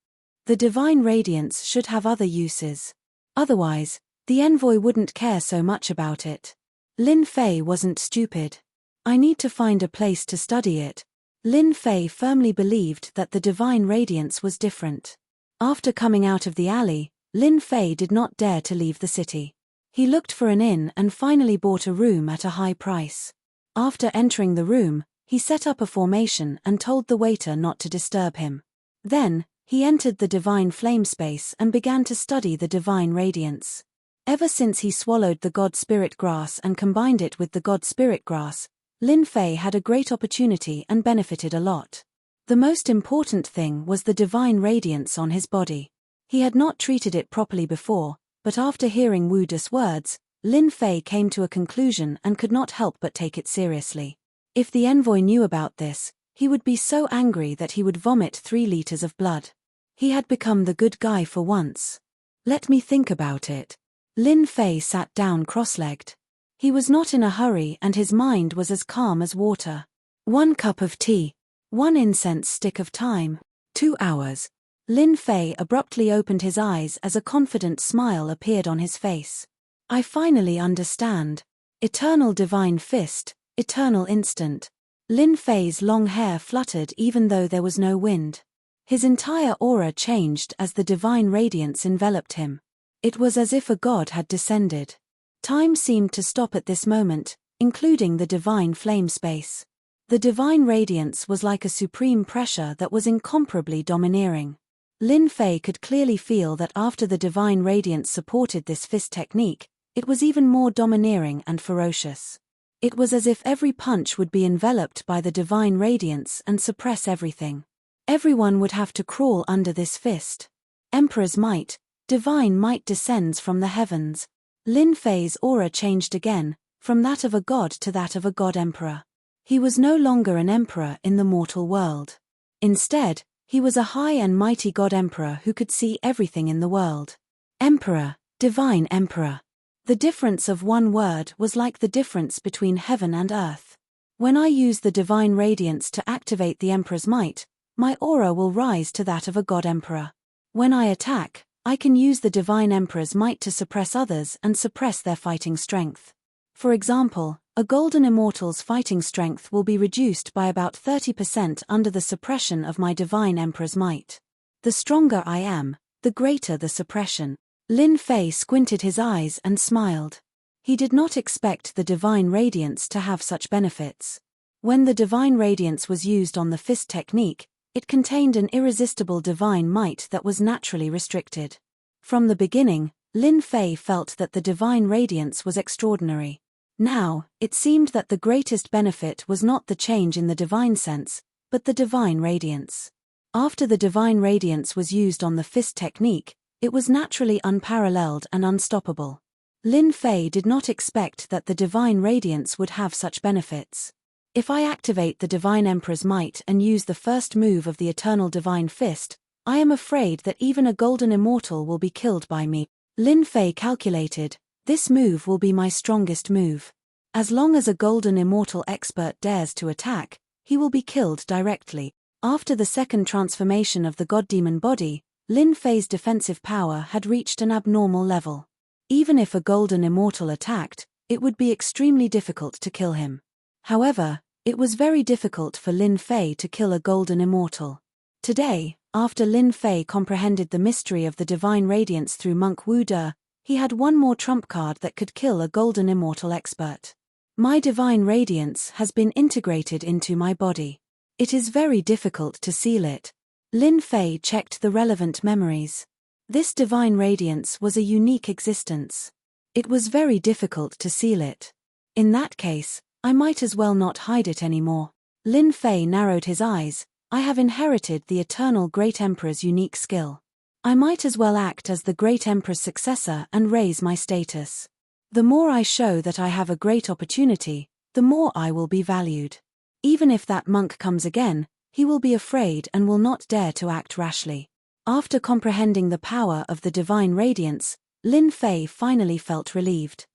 The divine radiance should have other uses. Otherwise, the envoy wouldn't care so much about it. Lin Fei wasn't stupid. I need to find a place to study it. Lin Fei firmly believed that the divine radiance was different. After coming out of the alley, Lin Fei did not dare to leave the city. He looked for an inn and finally bought a room at a high price. After entering the room, he set up a formation and told the waiter not to disturb him. Then, he entered the divine flame space and began to study the divine radiance. Ever since he swallowed the God Spirit grass and combined it with the God Spirit grass, Lin Fei had a great opportunity and benefited a lot. The most important thing was the divine radiance on his body. He had not treated it properly before, but after hearing Wu De's words, Lin Fei came to a conclusion and could not help but take it seriously. If the envoy knew about this, he would be so angry that he would vomit 3 liters of blood. He had become the good guy for once. Let me think about it. Lin Fei sat down cross-legged. He was not in a hurry and his mind was as calm as water. 1 cup of tea. 1 incense stick of time. 2 hours. Lin Fei abruptly opened his eyes as a confident smile appeared on his face. I finally understand. Eternal divine fist, eternal instant. Lin Fei's long hair fluttered even though there was no wind. His entire aura changed as the divine radiance enveloped him. It was as if a god had descended. Time seemed to stop at this moment, including the divine flame space. The divine radiance was like a supreme pressure that was incomparably domineering. Lin Fei could clearly feel that after the divine radiance supported this fist technique, it was even more domineering and ferocious. It was as if every punch would be enveloped by the divine radiance and suppress everything. Everyone would have to crawl under this fist. Emperor's might, divine might descends from the heavens. Lin Fei's aura changed again, from that of a god to that of a god-emperor. He was no longer an emperor in the mortal world. Instead, he was a high and mighty god-emperor who could see everything in the world. Emperor, divine emperor. The difference of one word was like the difference between heaven and earth. When I use the divine radiance to activate the emperor's might, my aura will rise to that of a god-emperor. When I attack, I can use the divine emperor's might to suppress others and suppress their fighting strength. For example, a golden immortal's fighting strength will be reduced by about 30% under the suppression of my divine emperor's might. The stronger I am, the greater the suppression. Lin Fei squinted his eyes and smiled. He did not expect the divine radiance to have such benefits. When the divine radiance was used on the fist technique, it contained an irresistible divine might that was naturally restricted. From the beginning, Lin Fei felt that the divine radiance was extraordinary. Now, it seemed that the greatest benefit was not the change in the divine sense, but the divine radiance. After the divine radiance was used on the fist technique, it was naturally unparalleled and unstoppable. Lin Fei did not expect that the divine radiance would have such benefits. If I activate the divine emperor's might and use the first move of the eternal divine fist, I am afraid that even a golden immortal will be killed by me. Lin Fei calculated, this move will be my strongest move. As long as a golden immortal expert dares to attack, he will be killed directly. After the second transformation of the god-demon body, Lin Fei's defensive power had reached an abnormal level. Even if a golden immortal attacked, it would be extremely difficult to kill him. However, it was very difficult for Lin Fei to kill a golden immortal. Today, after Lin Fei comprehended the mystery of the divine radiance through monk Wu De, he had one more trump card that could kill a golden immortal expert. My divine radiance has been integrated into my body. It is very difficult to seal it. Lin Fei checked the relevant memories. This divine radiance was a unique existence. It was very difficult to seal it. In that case, I might as well not hide it anymore. Lin Fei narrowed his eyes. I have inherited the eternal Great Emperor's unique skill. I might as well act as the Great Emperor's successor and raise my status. The more I show that I have a great opportunity, the more I will be valued. Even if that monk comes again, he will be afraid and will not dare to act rashly. After comprehending the power of the divine radiance, Lin Fei finally felt relieved.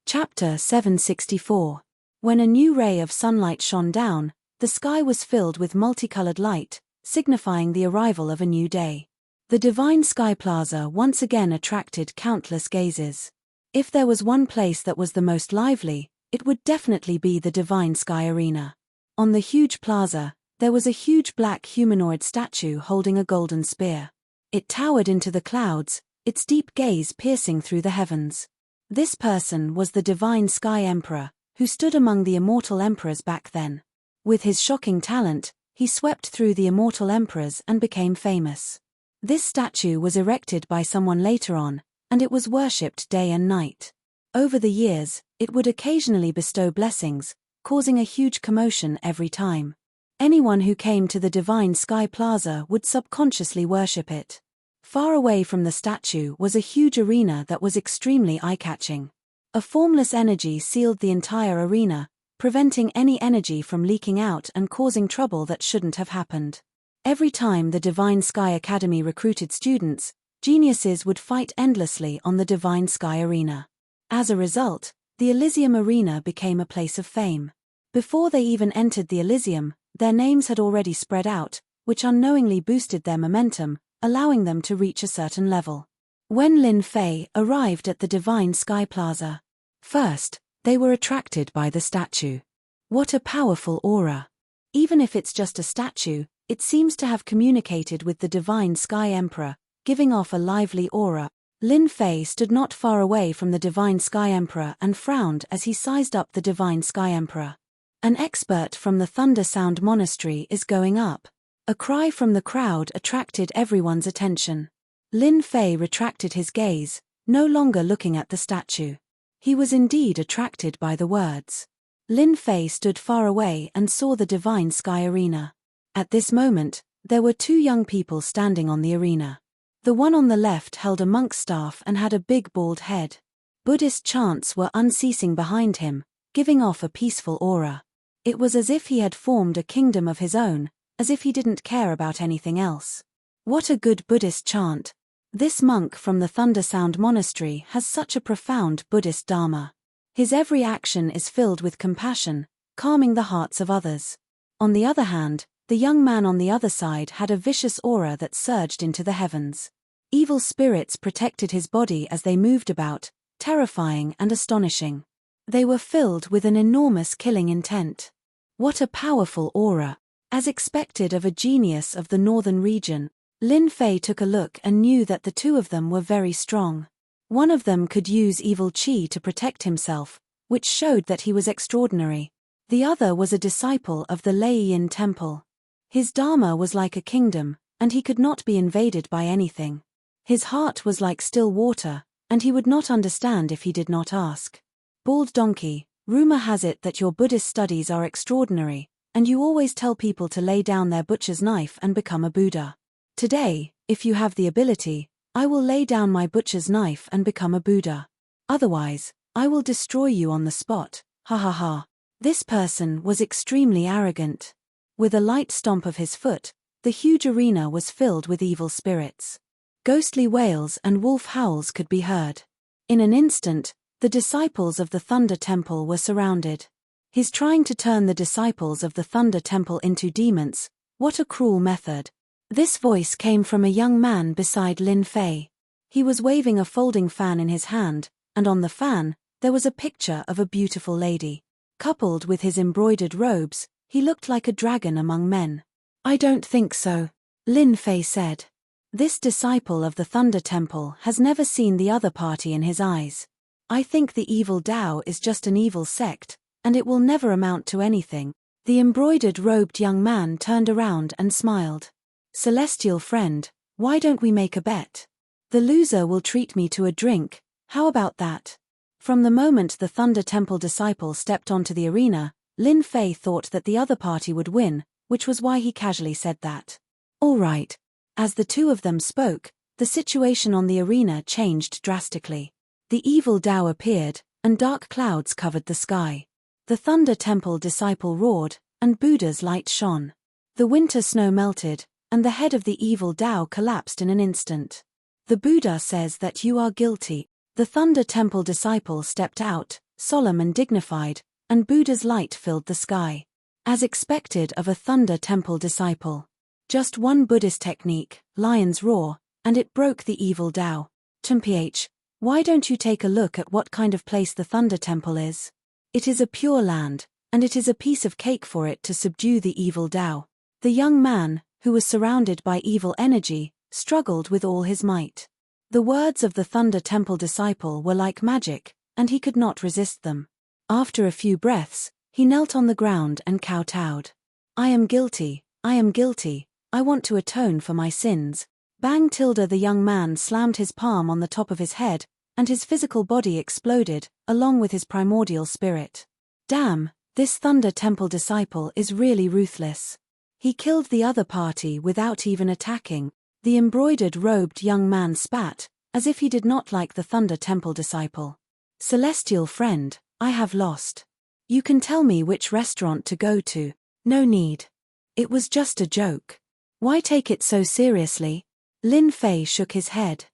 Chapter 764. When a new ray of sunlight shone down, The sky was filled with multicolored light, signifying the arrival of a new day. The divine sky plaza once again attracted countless gazes. If there was one place that was the most lively, it would definitely be the divine sky arena. On the huge plaza, there was a huge black humanoid statue holding a golden spear. It towered into the clouds, its deep gaze piercing through the heavens. This person was the divine sky emperor, who stood among the immortal emperors back then. With his shocking talent, he swept through the immortal emperors and became famous. This statue was erected by someone later on, and it was worshipped day and night. Over the years, it would occasionally bestow blessings, causing a huge commotion every time. Anyone who came to the divine sky plaza would subconsciously worship it. Far away from the statue was a huge arena that was extremely eye-catching. A formless energy sealed the entire arena, preventing any energy from leaking out and causing trouble that shouldn't have happened. Every time the Divine Sky Academy recruited students, geniuses would fight endlessly on the Divine Sky Arena. As a result, the Elysium Arena became a place of fame. Before they even entered the Elysium, their names had already spread out, which unknowingly boosted their momentum, allowing them to reach a certain level. When Lin Fei arrived at the Divine Sky Plaza, first, they were attracted by the statue. What a powerful aura! Even if it's just a statue, it seems to have communicated with the Divine Sky Emperor, giving off a lively aura. Lin Fei stood not far away from the Divine Sky Emperor and frowned as he sized up the Divine Sky Emperor. An expert from the Thunder Sound Monastery is going up. A cry from the crowd attracted everyone's attention. Lin Fei retracted his gaze, no longer looking at the statue. He was indeed attracted by the words. Lin Fei stood far away and saw the Divine Sky Arena. At this moment, there were two young people standing on the arena. The one on the left held a monk's staff and had a big bald head. Buddhist chants were unceasing behind him, giving off a peaceful aura. It was as if he had formed a kingdom of his own, as if he didn't care about anything else. What a good Buddhist chant! This monk from the Thunder Sound Monastery has such a profound Buddhist Dharma. His every action is filled with compassion, calming the hearts of others. On the other hand, the young man on the other side had a vicious aura that surged into the heavens. Evil spirits protected his body as they moved about, terrifying and astonishing. They were filled with an enormous killing intent. What a powerful aura! As expected of a genius of the northern region, Lin Fei took a look and knew that the two of them were very strong. One of them could use evil qi to protect himself, which showed that he was extraordinary. The other was a disciple of the Leiyin Temple. His Dharma was like a kingdom, and he could not be invaded by anything. His heart was like still water, and he would not understand if he did not ask. Bald donkey, rumor has it that your Buddhist studies are extraordinary, and you always tell people to lay down their butcher's knife and become a Buddha. Today, if you have the ability, I will lay down my butcher's knife and become a Buddha. Otherwise, I will destroy you on the spot, ha ha ha. This person was extremely arrogant. With a light stomp of his foot, the huge arena was filled with evil spirits. Ghostly wails and wolf howls could be heard. In an instant, the disciples of the Thunder Temple were surrounded. He's trying to turn the disciples of the Thunder Temple into demons. What a cruel method. This voice came from a young man beside Lin Fei. He was waving a folding fan in his hand, and on the fan, there was a picture of a beautiful lady. Coupled with his embroidered robes, he looked like a dragon among men. I don't think so, Lin Fei said. This disciple of the Thunder Temple has never seen the other party in his eyes. I think the evil Tao is just an evil sect, and it will never amount to anything. The embroidered robed young man turned around and smiled. Celestial friend, why don't we make a bet? The loser will treat me to a drink, how about that? From the moment the Thunder Temple disciple stepped onto the arena, Lin Fei thought that the other party would win, which was why he casually said that. All right. As the two of them spoke, the situation on the arena changed drastically. The evil Tao appeared, and dark clouds covered the sky. The Thunder Temple disciple roared, and Buddha's light shone. The winter snow melted, and the head of the evil Tao collapsed in an instant. The Buddha says that you are guilty. The Thunder Temple disciple stepped out, solemn and dignified, and Buddha's light filled the sky. As expected of a Thunder Temple disciple. Just one Buddhist technique, lion's roar, and it broke the evil Tao. Mph, why don't you take a look at what kind of place the Thunder Temple is? It is a pure land, and it is a piece of cake for it to subdue the evil Tao. The young man, who was surrounded by evil energy, struggled with all his might. The words of the Thunder Temple disciple were like magic, and he could not resist them. After a few breaths, he knelt on the ground and kowtowed. I am guilty, I am guilty, I want to atone for my sins. Bang tilde the young man slammed his palm on the top of his head, and his physical body exploded, along with his primordial spirit. Damn, this Thunder Temple disciple is really ruthless. He killed the other party without even attacking. The embroidered robed young man spat, as if he did not like the Thunder Temple disciple. Celestial friend, I have lost. You can tell me which restaurant to go to. No need. It was just a joke. Why take it so seriously? Lin Fei shook his head.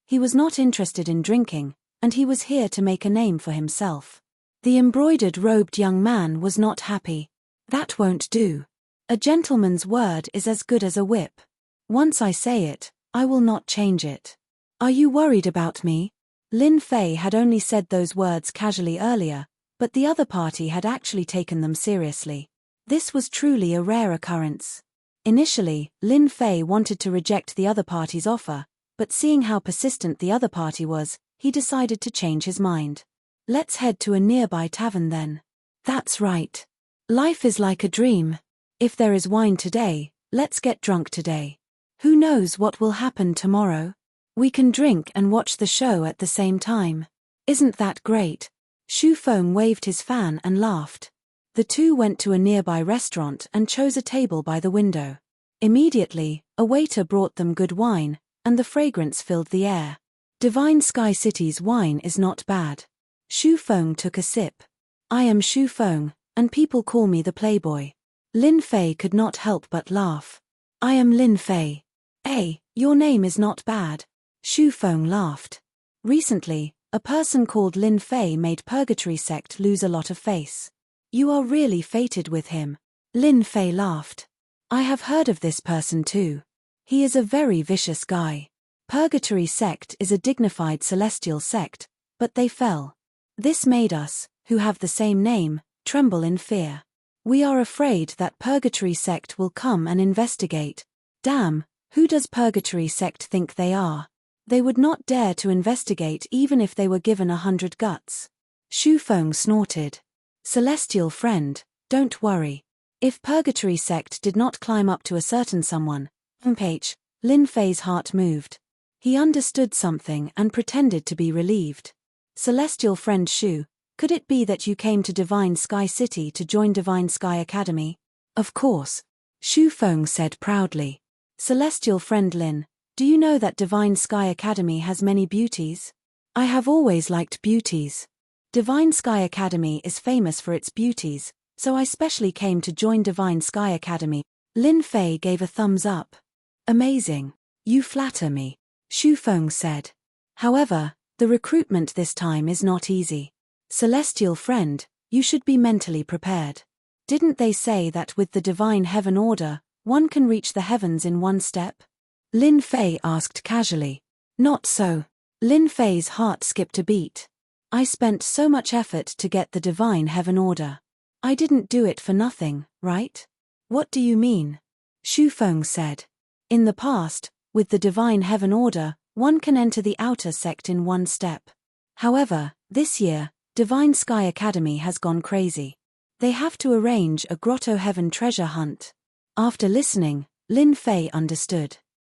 He was not interested in drinking, and he was here to make a name for himself. The embroidered robed young man was not happy. That won't do. A gentleman's word is as good as a whip. Once I say it, I will not change it. Are you worried about me? Lin Fei had only said those words casually earlier, but the other party had actually taken them seriously. This was truly a rare occurrence. Initially, Lin Fei wanted to reject the other party's offer, but seeing how persistent the other party was, he decided to change his mind. Let's head to a nearby tavern then. That's right. Life is like a dream. If there is wine today, let's get drunk today. Who knows what will happen tomorrow? We can drink and watch the show at the same time. Isn't that great? Shu Feng waved his fan and laughed. The two went to a nearby restaurant and chose a table by the window. Immediately, a waiter brought them good wine, and the fragrance filled the air. Divine Sky City's wine is not bad. Shu Feng took a sip. I am Shu Feng, and people call me the Playboy. Lin Fei could not help but laugh. I am Lin Fei. Hey, your name is not bad. Shu Feng laughed. Recently, a person called Lin Fei made Purgatory Sect lose a lot of face. You are really fated with him. Lin Fei laughed. I have heard of this person too. He is a very vicious guy. Purgatory Sect is a dignified celestial sect, but they fell. This made us, who have the same name, tremble in fear. We are afraid that Purgatory Sect will come and investigate. Damn, who does Purgatory Sect think they are? They would not dare to investigate even if they were given 100 guts. Shu Feng snorted. Celestial friend, don't worry. If Purgatory Sect did not climb up to a certain someone, Lin Fei's heart moved. He understood something and pretended to be relieved. Celestial friend Shu, could it be that you came to Divine Sky City to join Divine Sky Academy? Of course. Shu Feng said proudly. Celestial friend Lin, do you know that Divine Sky Academy has many beauties? I have always liked beauties. Divine Sky Academy is famous for its beauties, so I specially came to join Divine Sky Academy. Lin Fei gave a thumbs up. Amazing. You flatter me, Shu Feng said. However, the recruitment this time is not easy. Celestial friend, you should be mentally prepared. Didn't they say that with the Divine Heaven Order, one can reach the heavens in one step? Lin Fei asked casually. Not so. Lin Fei's heart skipped a beat. I spent so much effort to get the Divine Heaven Order. I didn't do it for nothing, right? What do you mean? Shu Feng said. In the past, with the Divine Heaven Order, one can enter the outer sect in one step. However, this year, Divine Sky Academy has gone crazy. They have to arrange a Grotto Heaven treasure hunt. After listening, Lin Fei understood.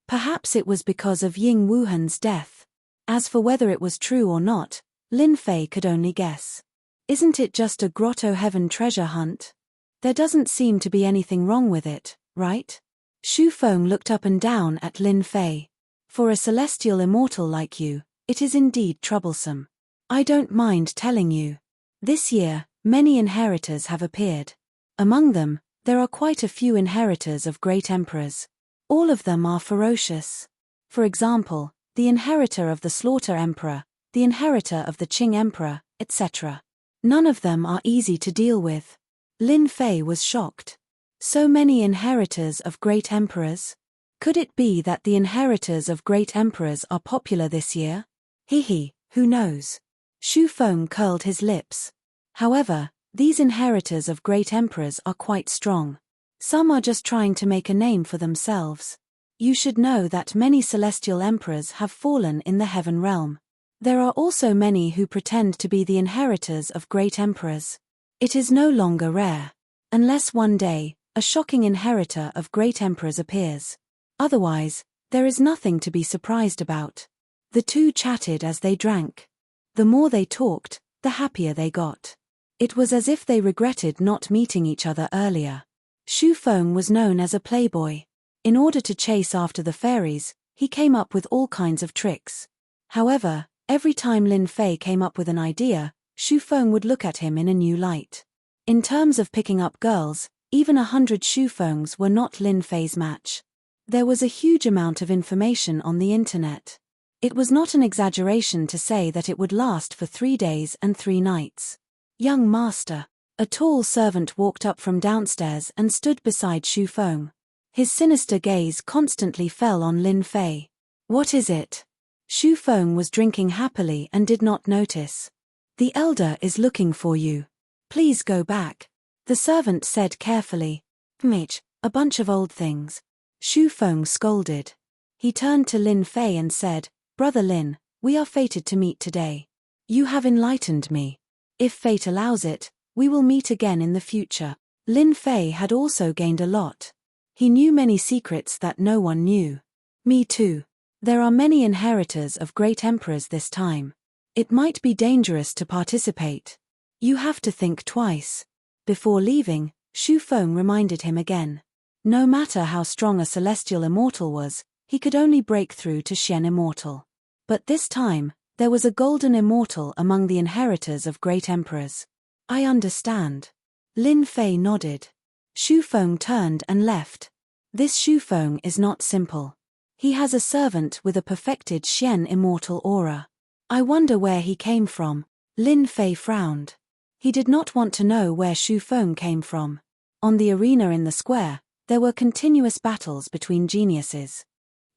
Perhaps it was because of Ying Wuhan's death. As for whether it was true or not, Lin Fei could only guess. Isn't it just a Grotto Heaven treasure hunt? There doesn't seem to be anything wrong with it, right? Shu Feng looked up and down at Lin Fei. For a celestial immortal like you, it is indeed troublesome. I don't mind telling you. This year, many inheritors have appeared. Among them, there are quite a few inheritors of great emperors. All of them are ferocious. For example, the inheritor of the Slaughter Emperor, the inheritor of the Qing Emperor, etc. None of them are easy to deal with. Lin Fei was shocked. So many inheritors of great emperors? Could it be that the inheritors of great emperors are popular this year? Who knows? Xu Feng curled his lips. However, these inheritors of great emperors are quite strong. Some are just trying to make a name for themselves. You should know that many celestial emperors have fallen in the heaven realm. There are also many who pretend to be the inheritors of great emperors. It is no longer rare. Unless one day, a shocking inheritor of great emperors appears. Otherwise, there is nothing to be surprised about. The two chatted as they drank. The more they talked, the happier they got. It was as if they regretted not meeting each other earlier. Xu Feng was known as a playboy. In order to chase after the fairies, he came up with all kinds of tricks. However, every time Lin Fei came up with an idea, Xu Feng would look at him in a new light. In terms of picking up girls, even 100 Xu Fengs were not Lin Fei's match. There was a huge amount of information on the internet. It was not an exaggeration to say that it would last for 3 days and 3 nights. Young master. A tall servant walked up from downstairs and stood beside Xu Feng. His sinister gaze constantly fell on Lin Fei. What is it? Xu Feng was drinking happily and did not notice. The elder is looking for you. Please go back. The servant said carefully. Mitch, a bunch of old things. Xu Feng scolded. He turned to Lin Fei and said, Brother Lin, we are fated to meet today. You have enlightened me. If fate allows it, we will meet again in the future. Lin Fei had also gained a lot. He knew many secrets that no one knew. Me too. There are many inheritors of great emperors this time. It might be dangerous to participate. You have to think twice. Before leaving, Xu Feng reminded him again. No matter how strong a celestial immortal was, he could only break through to Xian immortal. But this time, there was a golden immortal among the inheritors of great emperors. I understand. Lin Fei nodded. Xu Feng turned and left. This Xu Feng is not simple. He has a servant with a perfected Xian immortal aura. I wonder where he came from. Lin Fei frowned. He did not want to know where Xu Feng came from. On the arena in the square, there were continuous battles between geniuses.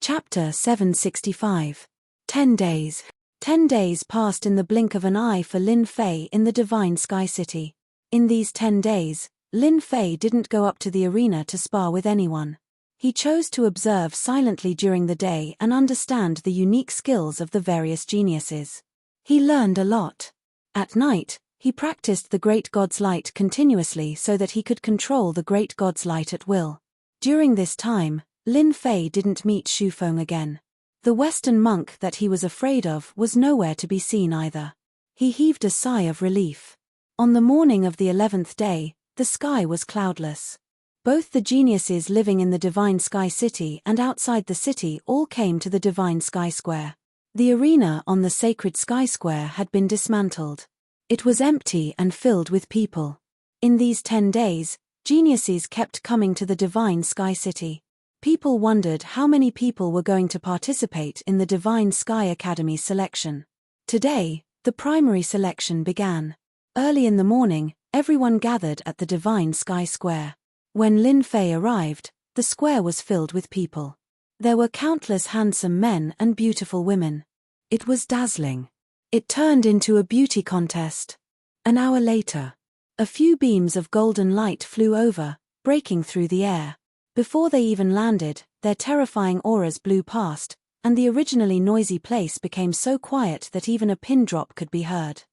Chapter 765. 10 days. 10 days passed in the blink of an eye for Lin Fei in the Divine Sky City. In these 10 days, Lin Fei didn't go up to the arena to spar with anyone. He chose to observe silently during the day and understand the unique skills of the various geniuses. He learned a lot. At night, he practiced the Great God's Light continuously so that he could control the Great God's Light at will. During this time, Lin Fei didn't meet Xu Feng again. The Western monk that he was afraid of was nowhere to be seen either. He heaved a sigh of relief. On the morning of the 11th day, the sky was cloudless. Both the geniuses living in the Divine Sky City and outside the city all came to the Divine Sky Square. The arena on the Sacred Sky Square had been dismantled. It was empty and filled with people. In these 10 days, geniuses kept coming to the Divine Sky City. People wondered how many people were going to participate in the Divine Sky Academy selection. Today, the primary selection began. Early in the morning, everyone gathered at the Divine Sky Square. When Lin Fei arrived, the square was filled with people. There were countless handsome men and beautiful women. It was dazzling. It turned into a beauty contest. An hour later, a few beams of golden light flew over, breaking through the air. Before they even landed, their terrifying auras blew past, and the originally noisy place became so quiet that even a pin drop could be heard.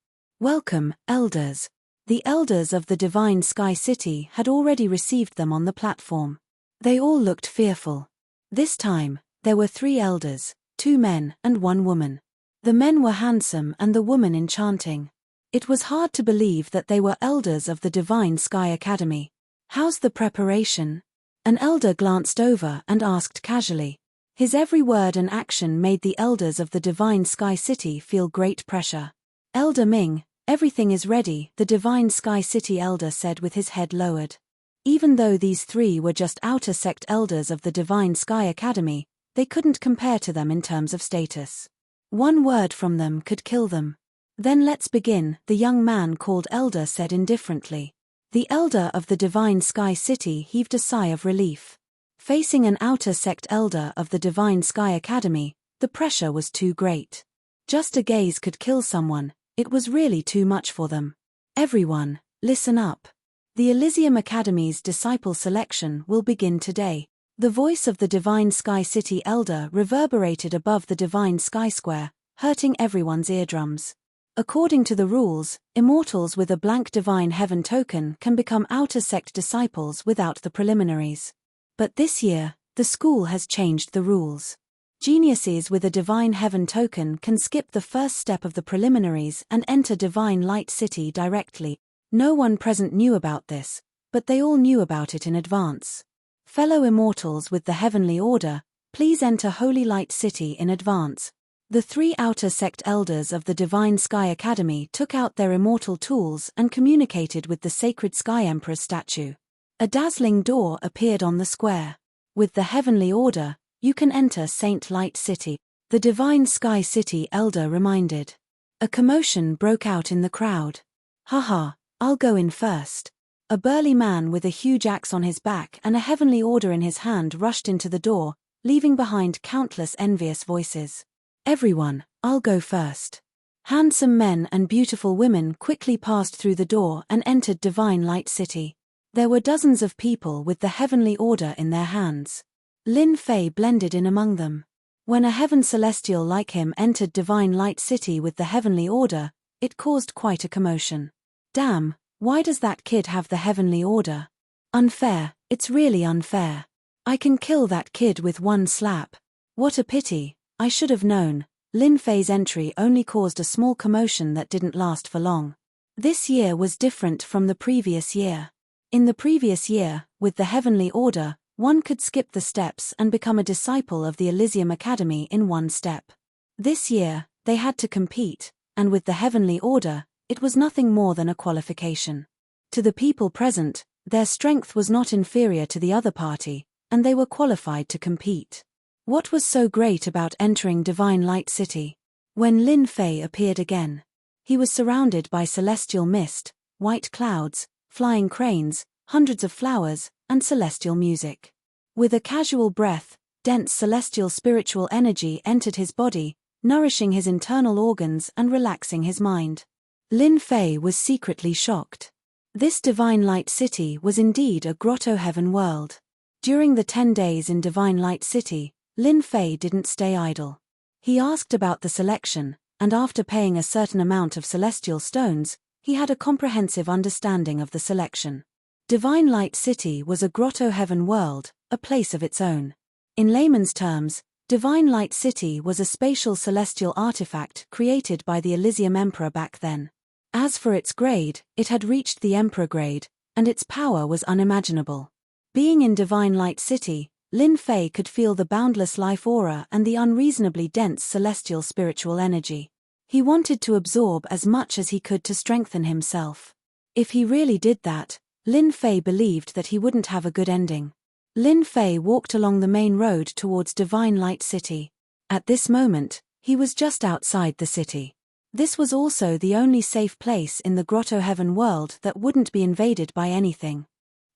Welcome, elders. The elders of the Divine Sky City had already received them on the platform. They all looked fearful. This time, there were 3 elders, 2 men and 1 woman. The men were handsome and the woman enchanting. It was hard to believe that they were elders of the Divine Sky Academy. How's the preparation? An elder glanced over and asked casually. His every word and action made the elders of the Divine Sky City feel great pressure. Elder Ming, everything is ready, the Divine Sky City elder said with his head lowered. Even though these 3 were just outer sect elders of the Divine Sky Academy, they couldn't compare to them in terms of status. One word from them could kill them. Then let's begin, the young man called elder said indifferently. The elder of the Divine Sky City heaved a sigh of relief. Facing an outer sect elder of the Divine Sky Academy, the pressure was too great. Just a gaze could kill someone, it was really too much for them. Everyone, listen up. The Elysium Academy's disciple selection will begin today. The voice of the Divine Sky City elder reverberated above the Divine Sky Square, hurting everyone's eardrums. According to the rules, immortals with a blank Divine Heaven token can become outer sect disciples without the preliminaries. But this year, the school has changed the rules. Geniuses with a Divine Heaven token can skip the first step of the preliminaries and enter Divine Light City directly. No one present knew about this, but they all knew about it in advance. Fellow immortals with the Heavenly Order, please enter Holy Light City in advance. The 3 outer sect elders of the Divine Sky Academy took out their immortal tools and communicated with the Sacred Sky Emperor's statue. A dazzling door appeared on the square. With the Heavenly Order, you can enter Saint Light City, the Divine Sky City elder reminded. A commotion broke out in the crowd. Haha, I'll go in first. A burly man with a huge axe on his back and a Heavenly Order in his hand rushed into the door, leaving behind countless envious voices. Everyone, I'll go first. Handsome men and beautiful women quickly passed through the door and entered Divine Light City. There were dozens of people with the Heavenly Order in their hands. Lin Fei blended in among them. When a heaven celestial like him entered Divine Light City with the Heavenly Order, it caused quite a commotion. Damn, why does that kid have the Heavenly Order? Unfair, it's really unfair. I can kill that kid with one slap. What a pity, I should have known. Lin Fei's entry only caused a small commotion that didn't last for long. This year was different from the previous year. In the previous year, with the Heavenly Order, one could skip the steps and become a disciple of the Elysium Academy in one step. This year, they had to compete, and with the Heavenly Order, it was nothing more than a qualification. To the people present, their strength was not inferior to the other party, and they were qualified to compete. What was so great about entering Divine Light City? When Lin Fei appeared again, he was surrounded by celestial mist, white clouds, flying cranes, hundreds of flowers, and celestial music. With a casual breath, dense celestial spiritual energy entered his body, nourishing his internal organs and relaxing his mind. Lin Fei was secretly shocked. This Divine Light City was indeed a grotto heaven world. During the 10 days in Divine Light City, Lin Fei didn't stay idle. He asked about the selection, and after paying a certain amount of celestial stones, he had a comprehensive understanding of the selection. Divine Light City was a grotto heaven world, a place of its own. In layman's terms, Divine Light City was a spatial celestial artifact created by the Elysium Emperor back then. As for its grade, it had reached the Emperor grade, and its power was unimaginable. Being in Divine Light City, Lin Fei could feel the boundless life aura and the unreasonably dense celestial spiritual energy. He wanted to absorb as much as he could to strengthen himself. If he really did that, Lin Fei believed that he wouldn't have a good ending. Lin Fei walked along the main road towards Divine Light City. At this moment, he was just outside the city. This was also the only safe place in the grotto heaven world that wouldn't be invaded by anything.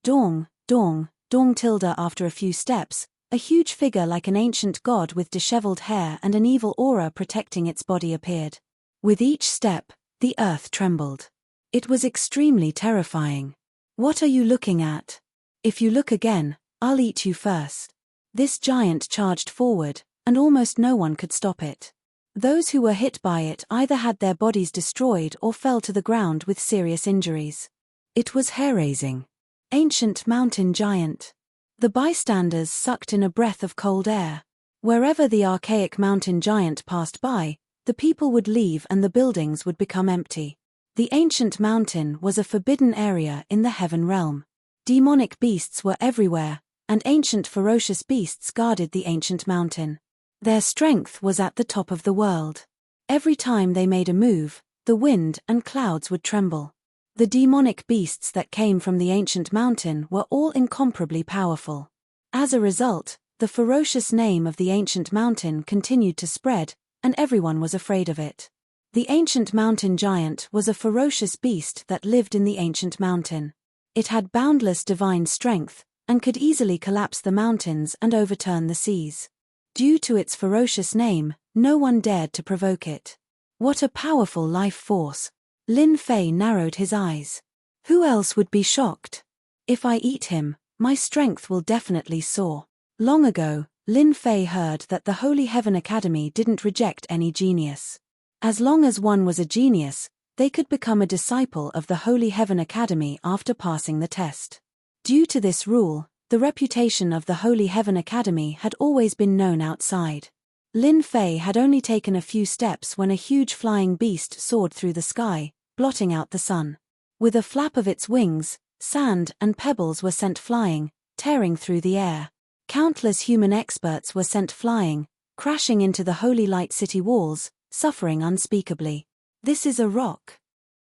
Dong, dong, dong tilde. After a few steps, a huge figure like an ancient god with disheveled hair and an evil aura protecting its body appeared. With each step, the earth trembled. It was extremely terrifying. What are you looking at? If you look again, I'll eat you first. This giant charged forward, and almost no one could stop it. Those who were hit by it either had their bodies destroyed or fell to the ground with serious injuries. It was hair-raising. Ancient mountain giant. The bystanders sucked in a breath of cold air. Wherever the archaic mountain giant passed by, the people would leave and the buildings would become empty. The ancient mountain was a forbidden area in the heaven realm. Demonic beasts were everywhere, and ancient ferocious beasts guarded the ancient mountain. Their strength was at the top of the world. Every time they made a move, the wind and clouds would tremble. The demonic beasts that came from the ancient mountain were all incomparably powerful. As a result, the ferocious name of the ancient mountain continued to spread, and everyone was afraid of it. The ancient mountain giant was a ferocious beast that lived in the ancient mountain. It had boundless divine strength, and could easily collapse the mountains and overturn the seas. Due to its ferocious name, no one dared to provoke it. What a powerful life force! Lin Fei narrowed his eyes. Who else would be shocked? If I eat him, my strength will definitely soar. Long ago, Lin Fei heard that the Holy Heaven Academy didn't reject any genius. As long as one was a genius, they could become a disciple of the Holy Heaven Academy after passing the test. Due to this rule, the reputation of the Holy Heaven Academy had always been known outside. Lin Fei had only taken a few steps when a huge flying beast soared through the sky, blotting out the sun. With a flap of its wings, sand and pebbles were sent flying, tearing through the air. Countless human experts were sent flying, crashing into the Holy Light City walls, suffering unspeakably. This is a rock.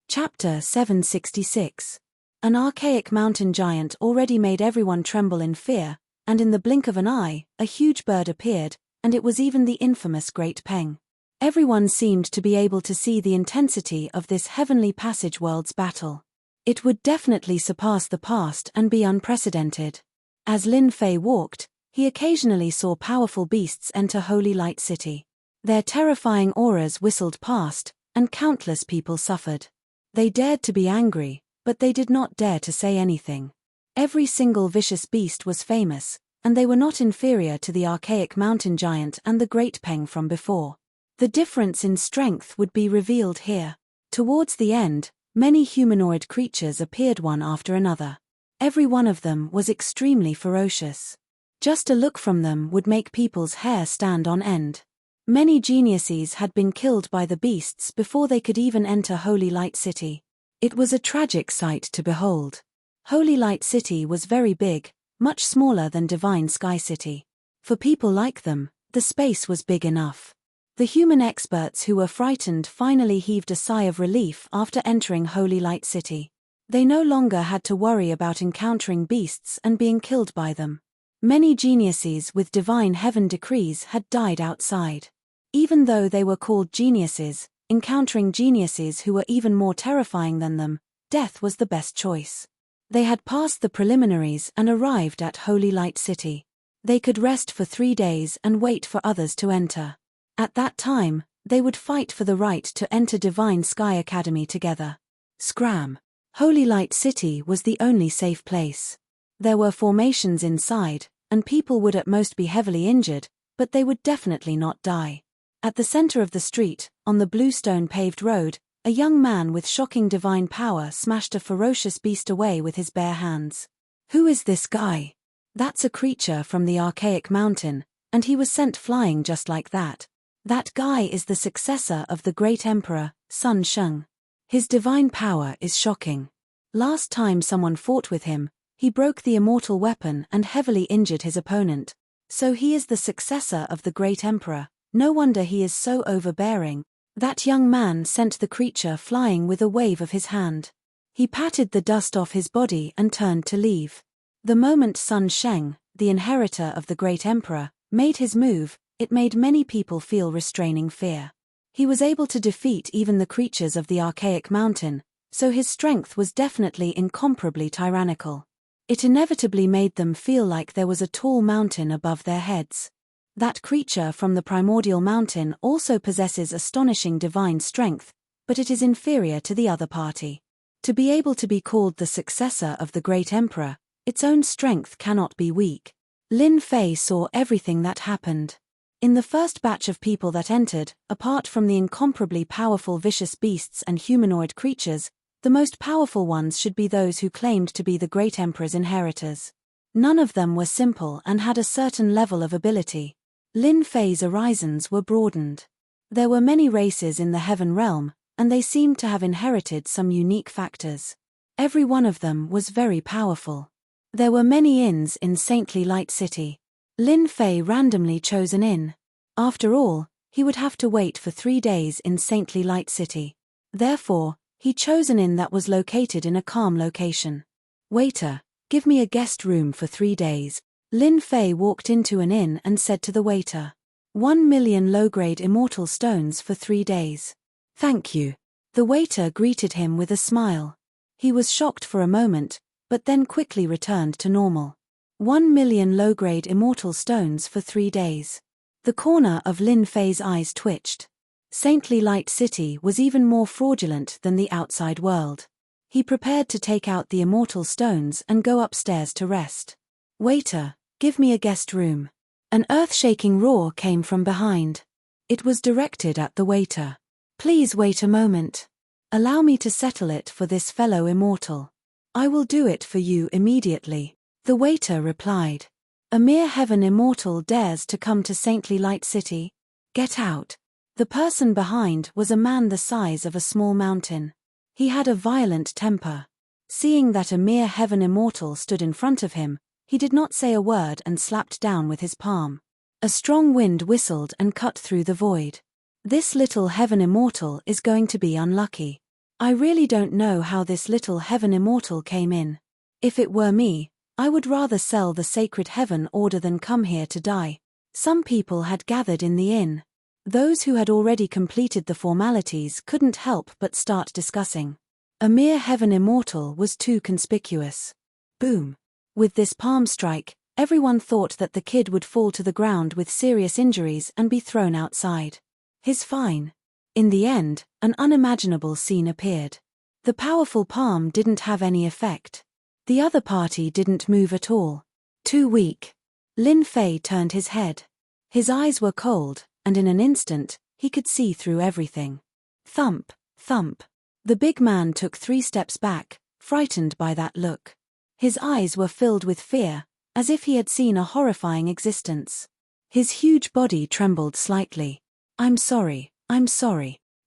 Chapter 766. An archaic mountain giant already made everyone tremble in fear, and in the blink of an eye, a huge bird appeared, and it was even the infamous Great Peng. Everyone seemed to be able to see the intensity of this heavenly passage world's battle. It would definitely surpass the past and be unprecedented. As Lin Fei walked, he occasionally saw powerful beasts enter Holy Light City. Their terrifying auras whistled past, and countless people suffered. They dared to be angry, but they did not dare to say anything. Every single vicious beast was famous, and they were not inferior to the archaic mountain giant and the Great Peng from before. The difference in strength would be revealed here. Towards the end, many humanoid creatures appeared one after another. Every one of them was extremely ferocious. Just a look from them would make people's hair stand on end. Many geniuses had been killed by the beasts before they could even enter Holy Light City. It was a tragic sight to behold. Holy Light City was very big, much smaller than Divine Sky City. For people like them, the space was big enough. The human experts who were frightened finally heaved a sigh of relief after entering Holy Light City. They no longer had to worry about encountering beasts and being killed by them. Many geniuses with divine heaven decrees had died outside. Even though they were called geniuses, encountering geniuses who were even more terrifying than them, death was the best choice. They had passed the preliminaries and arrived at Holy Light City. They could rest for 3 days and wait for others to enter. At that time, they would fight for the right to enter Divine Sky Academy together. Scram! Holy Light City was the only safe place. There were formations inside, and people would at most be heavily injured, but they would definitely not die. At the center of the street, on the bluestone paved road, a young man with shocking divine power smashed a ferocious beast away with his bare hands. Who is this guy? That's a creature from the archaic mountain, and he was sent flying just like that. That guy is the successor of the great emperor, Sun Sheng. His divine power is shocking. Last time someone fought with him, he broke the immortal weapon and heavily injured his opponent. So he is the successor of the great emperor. No wonder he is so overbearing. That young man sent the creature flying with a wave of his hand. He patted the dust off his body and turned to leave. The moment Sun Sheng, the inheritor of the great emperor, made his move, it made many people feel restraining fear. He was able to defeat even the creatures of the archaic mountain, so his strength was definitely incomparably tyrannical. It inevitably made them feel like there was a tall mountain above their heads. That creature from the primordial mountain also possesses astonishing divine strength, but it is inferior to the other party. To be able to be called the successor of the great emperor, its own strength cannot be weak. Lin Fei saw everything that happened. In the first batch of people that entered, apart from the incomparably powerful vicious beasts and humanoid creatures, the most powerful ones should be those who claimed to be the great emperor's inheritors. None of them were simple and had a certain level of ability. Lin Fei's horizons were broadened. There were many races in the heaven realm, and they seemed to have inherited some unique factors. Every one of them was very powerful. There were many inns in Saintly Light City. Lin Fei randomly chose an inn. After all, he would have to wait for 3 days in Saintly Light City. Therefore, he chose an inn that was located in a calm location. Waiter, give me a guest room for 3 days. Lin Fei walked into an inn and said to the waiter, 1 million low-grade immortal stones for 3 days. Thank you. The waiter greeted him with a smile. He was shocked for a moment, but then quickly returned to normal. 1,000,000 low-grade immortal stones for 3 days. The corner of Lin Fei's eyes twitched. Saintly Light City was even more fraudulent than the outside world. He prepared to take out the immortal stones and go upstairs to rest. "Waiter, give me a guest room." An earth-shaking roar came from behind. It was directed at the waiter. "Please wait a moment. Allow me to settle it for this fellow immortal. I will do it for you immediately," the waiter replied. "A mere heaven immortal dares to come to Saintly Light City? Get out." The person behind was a man the size of a small mountain. He had a violent temper. Seeing that a mere heaven immortal stood in front of him, he did not say a word and slapped down with his palm. A strong wind whistled and cut through the void. "This little heaven immortal is going to be unlucky. I really don't know how this little heaven immortal came in. If it were me, I would rather sell the sacred heaven order than come here to die." Some people had gathered in the inn. Those who had already completed the formalities couldn't help but start discussing. A mere heaven immortal was too conspicuous. Boom. With this palm strike, everyone thought that the kid would fall to the ground with serious injuries and be thrown outside. His fine. In the end, an unimaginable scene appeared. The powerful palm didn't have any effect. The other party didn't move at all. Too weak. Lin Fei turned his head. His eyes were cold, and in an instant, he could see through everything. Thump, thump. The big man took 3 steps back, frightened by that look. His eyes were filled with fear, as if he had seen a horrifying existence. His huge body trembled slightly. I'm sorry.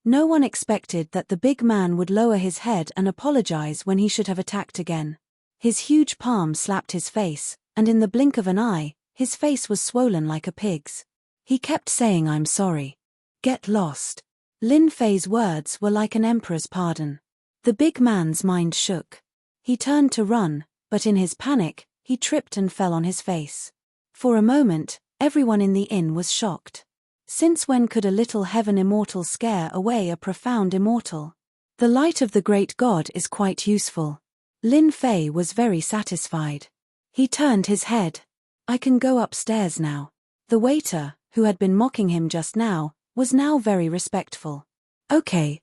No one expected that the big man would lower his head and apologize when he should have attacked again. His huge palm slapped his face, and in the blink of an eye, his face was swollen like a pig's. He kept saying "I'm sorry. Get lost." Lin Fei's words were like an emperor's pardon. The big man's mind shook. He turned to run, but in his panic, he tripped and fell on his face. For a moment, everyone in the inn was shocked. Since when could a little heaven immortal scare away a profound immortal? The light of the great god is quite useful. Lin Fei was very satisfied. He turned his head. "I can go upstairs now." The waiter, who had been mocking him just now, was now very respectful. Okay.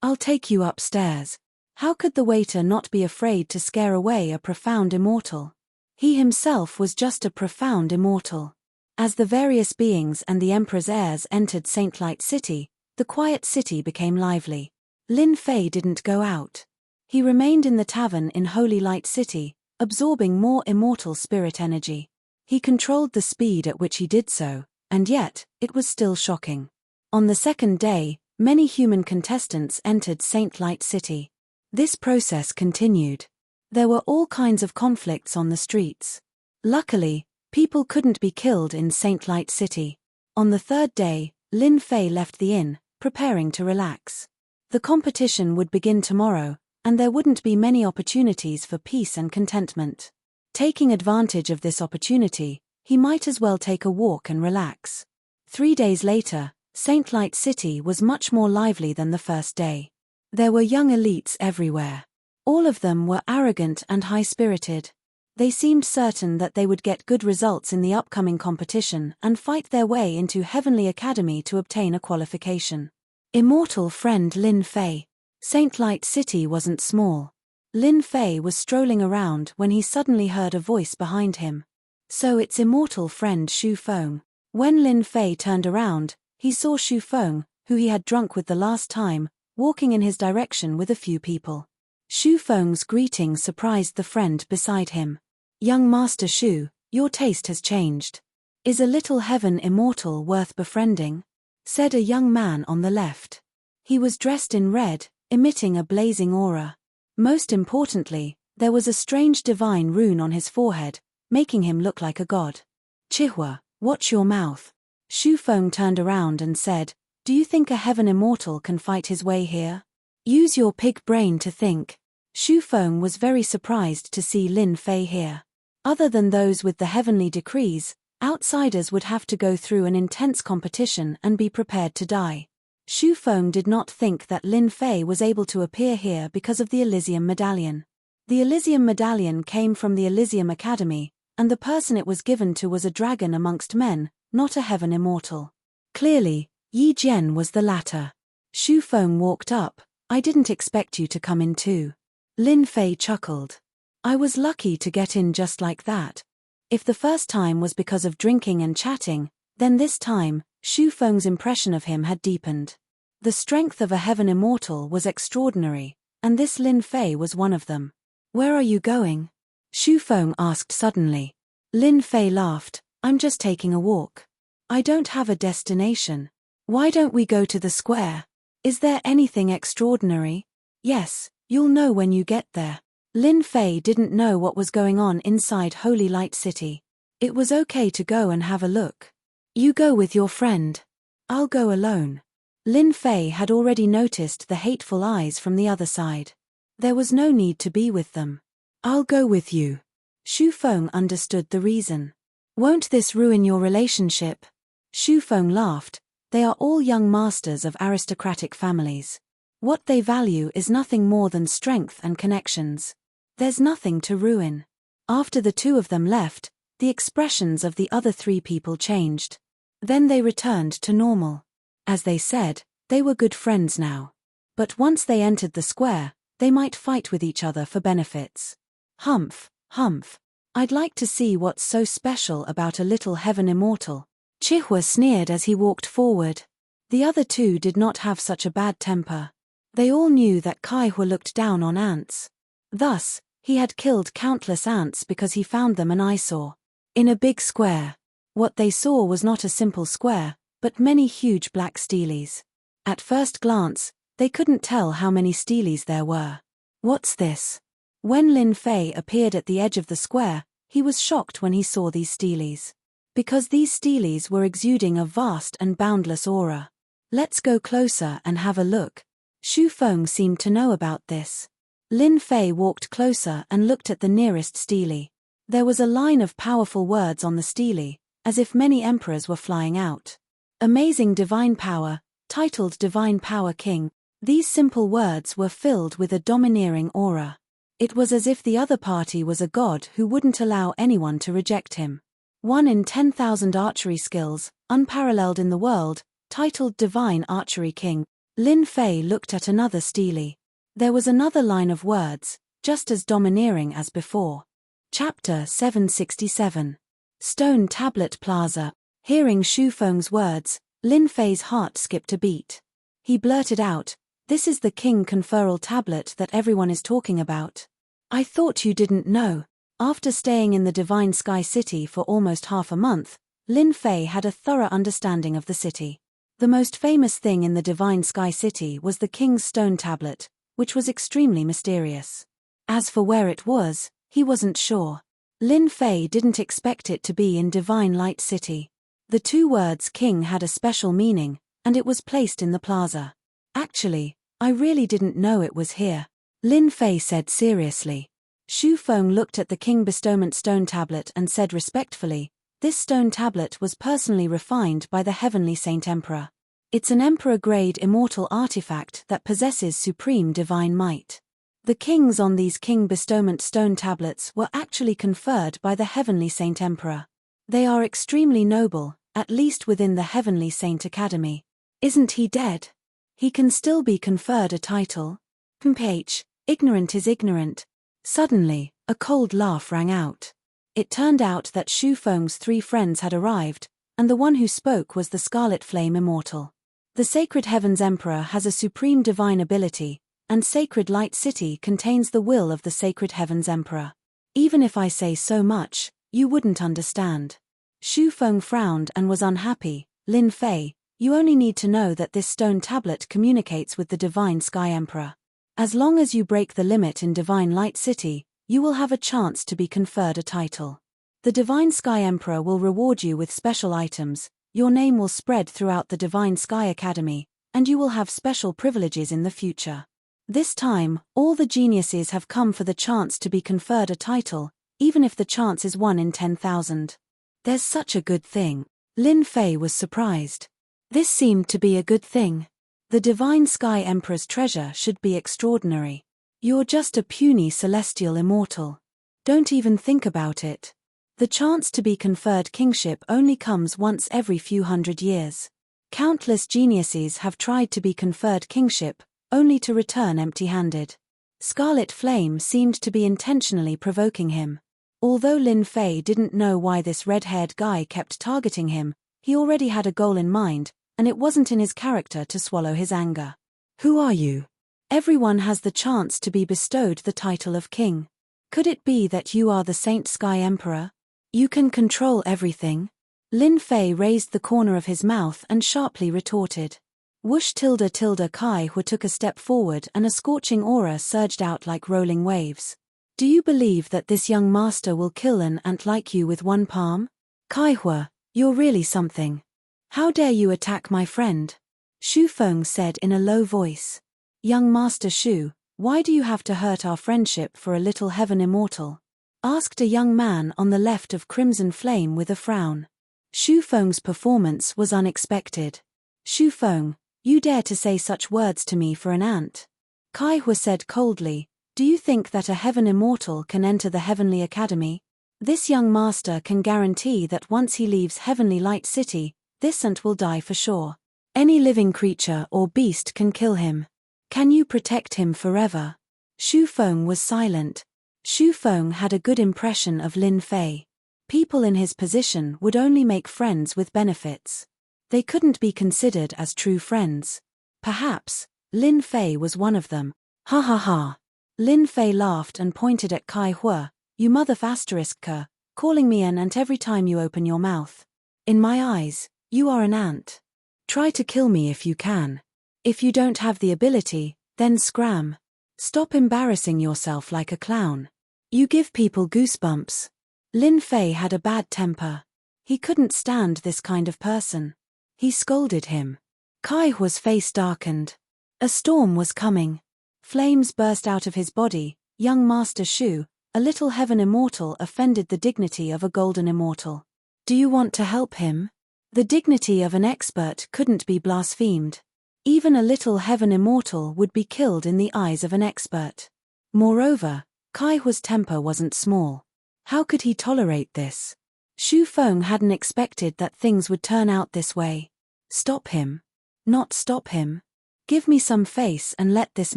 I'll take you upstairs." How could the waiter not be afraid to scare away a profound immortal? He himself was just a profound immortal. As the various beings and the Emperor's heirs entered Saint Light City, the quiet city became lively. Lin Fei didn't go out. He remained in the tavern in Holy Light City, absorbing more immortal spirit energy. He controlled the speed at which he did so, and yet, it was still shocking. On the second day, many human contestants entered Saint Light City. This process continued. There were all kinds of conflicts on the streets. Luckily, people couldn't be killed in Saint Light City. On the third day, Lin Fei left the inn, preparing to relax. The competition would begin tomorrow, and there wouldn't be many opportunities for peace and contentment. Taking advantage of this opportunity, he might as well take a walk and relax. 3 days later, Saint Light City was much more lively than the first day. There were young elites everywhere. All of them were arrogant and high-spirited. They seemed certain that they would get good results in the upcoming competition and fight their way into Heavenly Academy to obtain a qualification. Immortal friend Lin Fei. Saint Light City wasn't small. Lin Fei was strolling around when he suddenly heard a voice behind him. So it's immortal friend Xu Feng. When Lin Fei turned around, he saw Xu Feng, who he had drunk with the last time, walking in his direction with a few people. Xu Feng's greeting surprised the friend beside him. "Young Master Xu, your taste has changed. Is a little heaven immortal worth befriending?" said a young man on the left. He was dressed in red, emitting a blazing aura. Most importantly, there was a strange divine rune on his forehead, making him look like a god. "Chihua, watch your mouth." Xu Feng turned around and said, "Do you think a heaven immortal can fight his way here? Use your pig brain to think." Xu Feng was very surprised to see Lin Fei here. Other than those with the heavenly decrees, outsiders would have to go through an intense competition and be prepared to die. Xu Feng did not think that Lin Fei was able to appear here because of the Elysium medallion. The Elysium medallion came from the Elysium Academy, and the person it was given to was a dragon amongst men, not a heaven immortal. Clearly, Yi Jian was the latter. Xu Feng walked up. I didn't expect you to come in too. Lin Fei chuckled. I was lucky to get in just like that. If the first time was because of drinking and chatting, then this time, Xu Feng's impression of him had deepened. The strength of a heaven immortal was extraordinary, and this Lin Fei was one of them. Where are you going? Xu Feng asked suddenly. Lin Fei laughed. I'm just taking a walk. I don't have a destination. Why don't we go to the square? Is there anything extraordinary? Yes, you'll know when you get there. Lin Fei didn't know what was going on inside Holy Light City. It was okay to go and have a look. You go with your friend. I'll go alone. Lin Fei had already noticed the hateful eyes from the other side. There was no need to be with them. I'll go with you. Xu Feng understood the reason. Won't this ruin your relationship? Xu Feng laughed. They are all young masters of aristocratic families. What they value is nothing more than strength and connections. There's nothing to ruin. After the two of them left, the expressions of the other three people changed. Then they returned to normal. As they said, they were good friends now. But once they entered the square, they might fight with each other for benefits. Humph, humph. I'd like to see what's so special about a little heaven immortal. Chihua sneered as he walked forward. The other two did not have such a bad temper. They all knew that Kaihua looked down on ants. Thus, he had killed countless ants because he found them an eyesore. In a big square. What they saw was not a simple square, but many huge black steelies. At first glance, they couldn't tell how many steelies there were. What's this? When Lin Fei appeared at the edge of the square, he was shocked when he saw these steelies. Because these steelies were exuding a vast and boundless aura. Let's go closer and have a look. Xu Feng seemed to know about this. Lin Fei walked closer and looked at the nearest steely. There was a line of powerful words on the steely, as if many emperors were flying out. Amazing divine power, titled Divine Power King. These simple words were filled with a domineering aura. It was as if the other party was a god who wouldn't allow anyone to reject him. 1 in 10,000 archery skills, unparalleled in the world, titled Divine Archery King. Lin Fei looked at another steely. There was another line of words, just as domineering as before. Chapter 767. Stone Tablet Plaza. Hearing Xu Feng's words, Lin Fei's heart skipped a beat. He blurted out, "This is the King Conferral Tablet that everyone is talking about. I thought you didn't know." After staying in the Divine Sky City for almost half a month, Lin Fei had a thorough understanding of the city. The most famous thing in the Divine Sky City was the King's Stone Tablet, which was extremely mysterious. As for where it was, he wasn't sure. Lin Fei didn't expect it to be in Divine Light City. The two words king had a special meaning, and it was placed in the plaza. Actually, I really didn't know it was here, Lin Fei said seriously. Xu Feng looked at the King Bestowment Stone Tablet and said respectfully, "This stone tablet was personally refined by the Heavenly Saint Emperor. It's an Emperor-grade immortal artifact that possesses supreme divine might. The kings on these King Bestowment Stone Tablets were actually conferred by the Heavenly Saint Emperor. They are extremely noble, at least within the Heavenly Saint Academy. Isn't he dead? He can still be conferred a title. Ph. Ignorant is ignorant." Suddenly, a cold laugh rang out. It turned out that Xu Feng's three friends had arrived, and the one who spoke was the Scarlet Flame Immortal. The Sacred Heavens Emperor has a supreme divine ability, and Sacred Light City contains the will of the Sacred Heavens Emperor. Even if I say so much, you wouldn't understand. Xu Feng frowned and was unhappy. Lin Fei, you only need to know that this stone tablet communicates with the Divine Sky Emperor. As long as you break the limit in Divine Light City, you will have a chance to be conferred a title. The Divine Sky Emperor will reward you with special items, your name will spread throughout the Divine Sky Academy, and you will have special privileges in the future. This time, all the geniuses have come for the chance to be conferred a title, even if the chance is 1 in 10,000. There's such a good thing. Lin Fei was surprised. This seemed to be a good thing. The Divine Sky Emperor's treasure should be extraordinary. You're just a puny celestial immortal. Don't even think about it. The chance to be conferred kingship only comes once every few hundred years. Countless geniuses have tried to be conferred kingship, only to return empty-handed. Scarlet Flame seemed to be intentionally provoking him. Although Lin Fei didn't know why this red-haired guy kept targeting him, he already had a goal in mind, and it wasn't in his character to swallow his anger. Who are you? Everyone has the chance to be bestowed the title of king. Could it be that you are the Saint Sky Emperor? You can control everything? Lin Fei raised the corner of his mouth and sharply retorted. Whoosh tilde Kai Hu took a step forward and a scorching aura surged out like rolling waves. Do you believe that this young master will kill an ant like you with one palm? Kai Hu, you're really something. How dare you attack my friend? Shu Feng said in a low voice. Young Master Shu, why do you have to hurt our friendship for a little heaven immortal? Asked a young man on the left of Crimson Flame with a frown. Shu Feng's performance was unexpected. Shu Feng, you dare to say such words to me for an ant? Kai Hu said coldly, do you think that a heaven immortal can enter the Heavenly Academy? This young master can guarantee that once he leaves Heavenly Light City, this ant will die for sure. Any living creature or beast can kill him. Can you protect him forever? Shu Feng was silent. Shu Feng had a good impression of Lin Fei. People in his position would only make friends with benefits. They couldn't be considered as true friends. Perhaps, Lin Fei was one of them. Ha ha ha. Lin Fei laughed and pointed at Kai Hu, you mother ***, calling me an ant every time you open your mouth. In my eyes, you are an ant. Try to kill me if you can. If you don't have the ability, then scram. Stop embarrassing yourself like a clown. You give people goosebumps. Lin Fei had a bad temper. He couldn't stand this kind of person. He scolded him. Kai Hu's face darkened. A storm was coming. Flames burst out of his body. Young Master Shu, a little heaven immortal, offended the dignity of a golden immortal. Do you want to help him? The dignity of an expert couldn't be blasphemed. Even a little heaven immortal would be killed in the eyes of an expert. Moreover, Kai Hu's temper wasn't small. How could he tolerate this? Shu Feng hadn't expected that things would turn out this way. Stop him. Not stop him. Give me some face and let this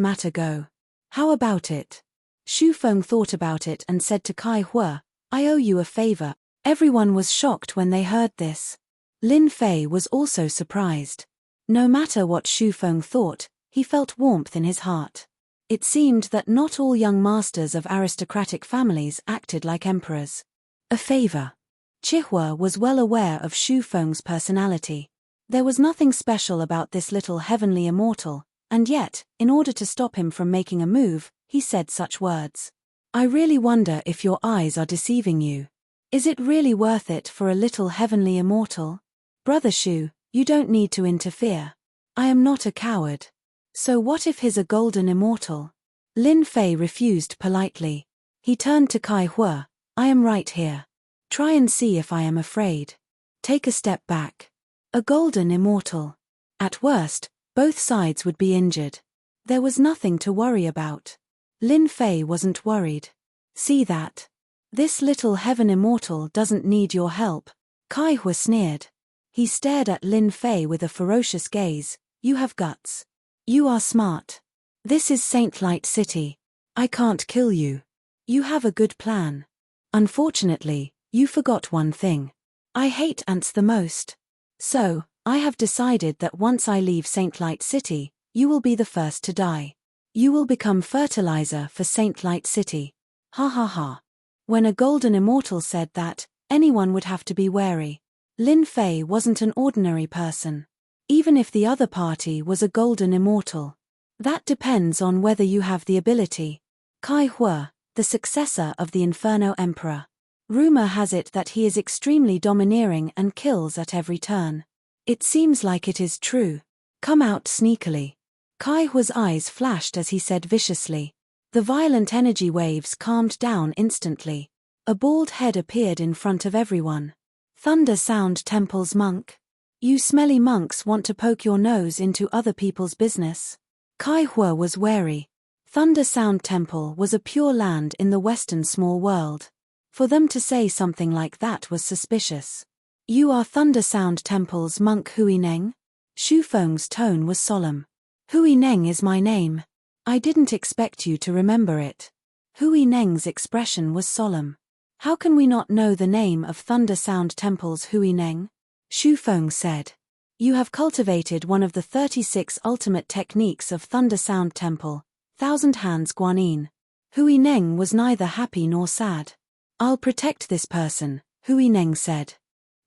matter go. How about it? Shu Feng thought about it and said to Kai Hu, I owe you a favor. Everyone was shocked when they heard this. Lin Fei was also surprised. No matter what Shu Feng thought, he felt warmth in his heart. It seemed that not all young masters of aristocratic families acted like emperors. A favor. Chihua was well aware of Shu Feng's personality. There was nothing special about this little heavenly immortal, and yet, in order to stop him from making a move, he said such words. I really wonder if your eyes are deceiving you. Is it really worth it for a little heavenly immortal? Brother Shu, you don't need to interfere. I am not a coward. So what if he's a golden immortal? Lin Fei refused politely. He turned to Kai Hu, I am right here. Try and see if I am afraid. Take a step back. A golden immortal. At worst, both sides would be injured. There was nothing to worry about. Lin Fei wasn't worried. See that? This little heaven immortal doesn't need your help. Kai Hu sneered. He stared at Lin Fei with a ferocious gaze. You have guts. You are smart. This is Saint Light City. I can't kill you. You have a good plan. Unfortunately, you forgot one thing. I hate ants the most. So, I have decided that once I leave Saint Light City, you will be the first to die. You will become fertilizer for Saint Light City. Ha ha ha. When a golden immortal said that, anyone would have to be wary. Lin Fei wasn't an ordinary person. Even if the other party was a golden immortal. That depends on whether you have the ability. Kai Hu, the successor of the Inferno Emperor. Rumor has it that he is extremely domineering and kills at every turn. It seems like it is true. Come out sneakily. Kai Hu's eyes flashed as he said viciously. The violent energy waves calmed down instantly. A bald head appeared in front of everyone. Thunder Sound Temple's monk. You smelly monks want to poke your nose into other people's business. Kai Hu was wary. Thunder Sound Temple was a pure land in the western small world. For them to say something like that was suspicious. You are Thunder Sound Temple's monk Hui Neng? Shu Feng's tone was solemn. Hui Neng is my name. I didn't expect you to remember it. Hui Neng's expression was solemn. How can we not know the name of Thunder Sound Temple's Hui Neng? Shu Feng said. You have cultivated one of the 36 ultimate techniques of Thunder Sound Temple, Thousand Hands Guanyin. Hui Neng was neither happy nor sad. I'll protect this person, Hui Neng said.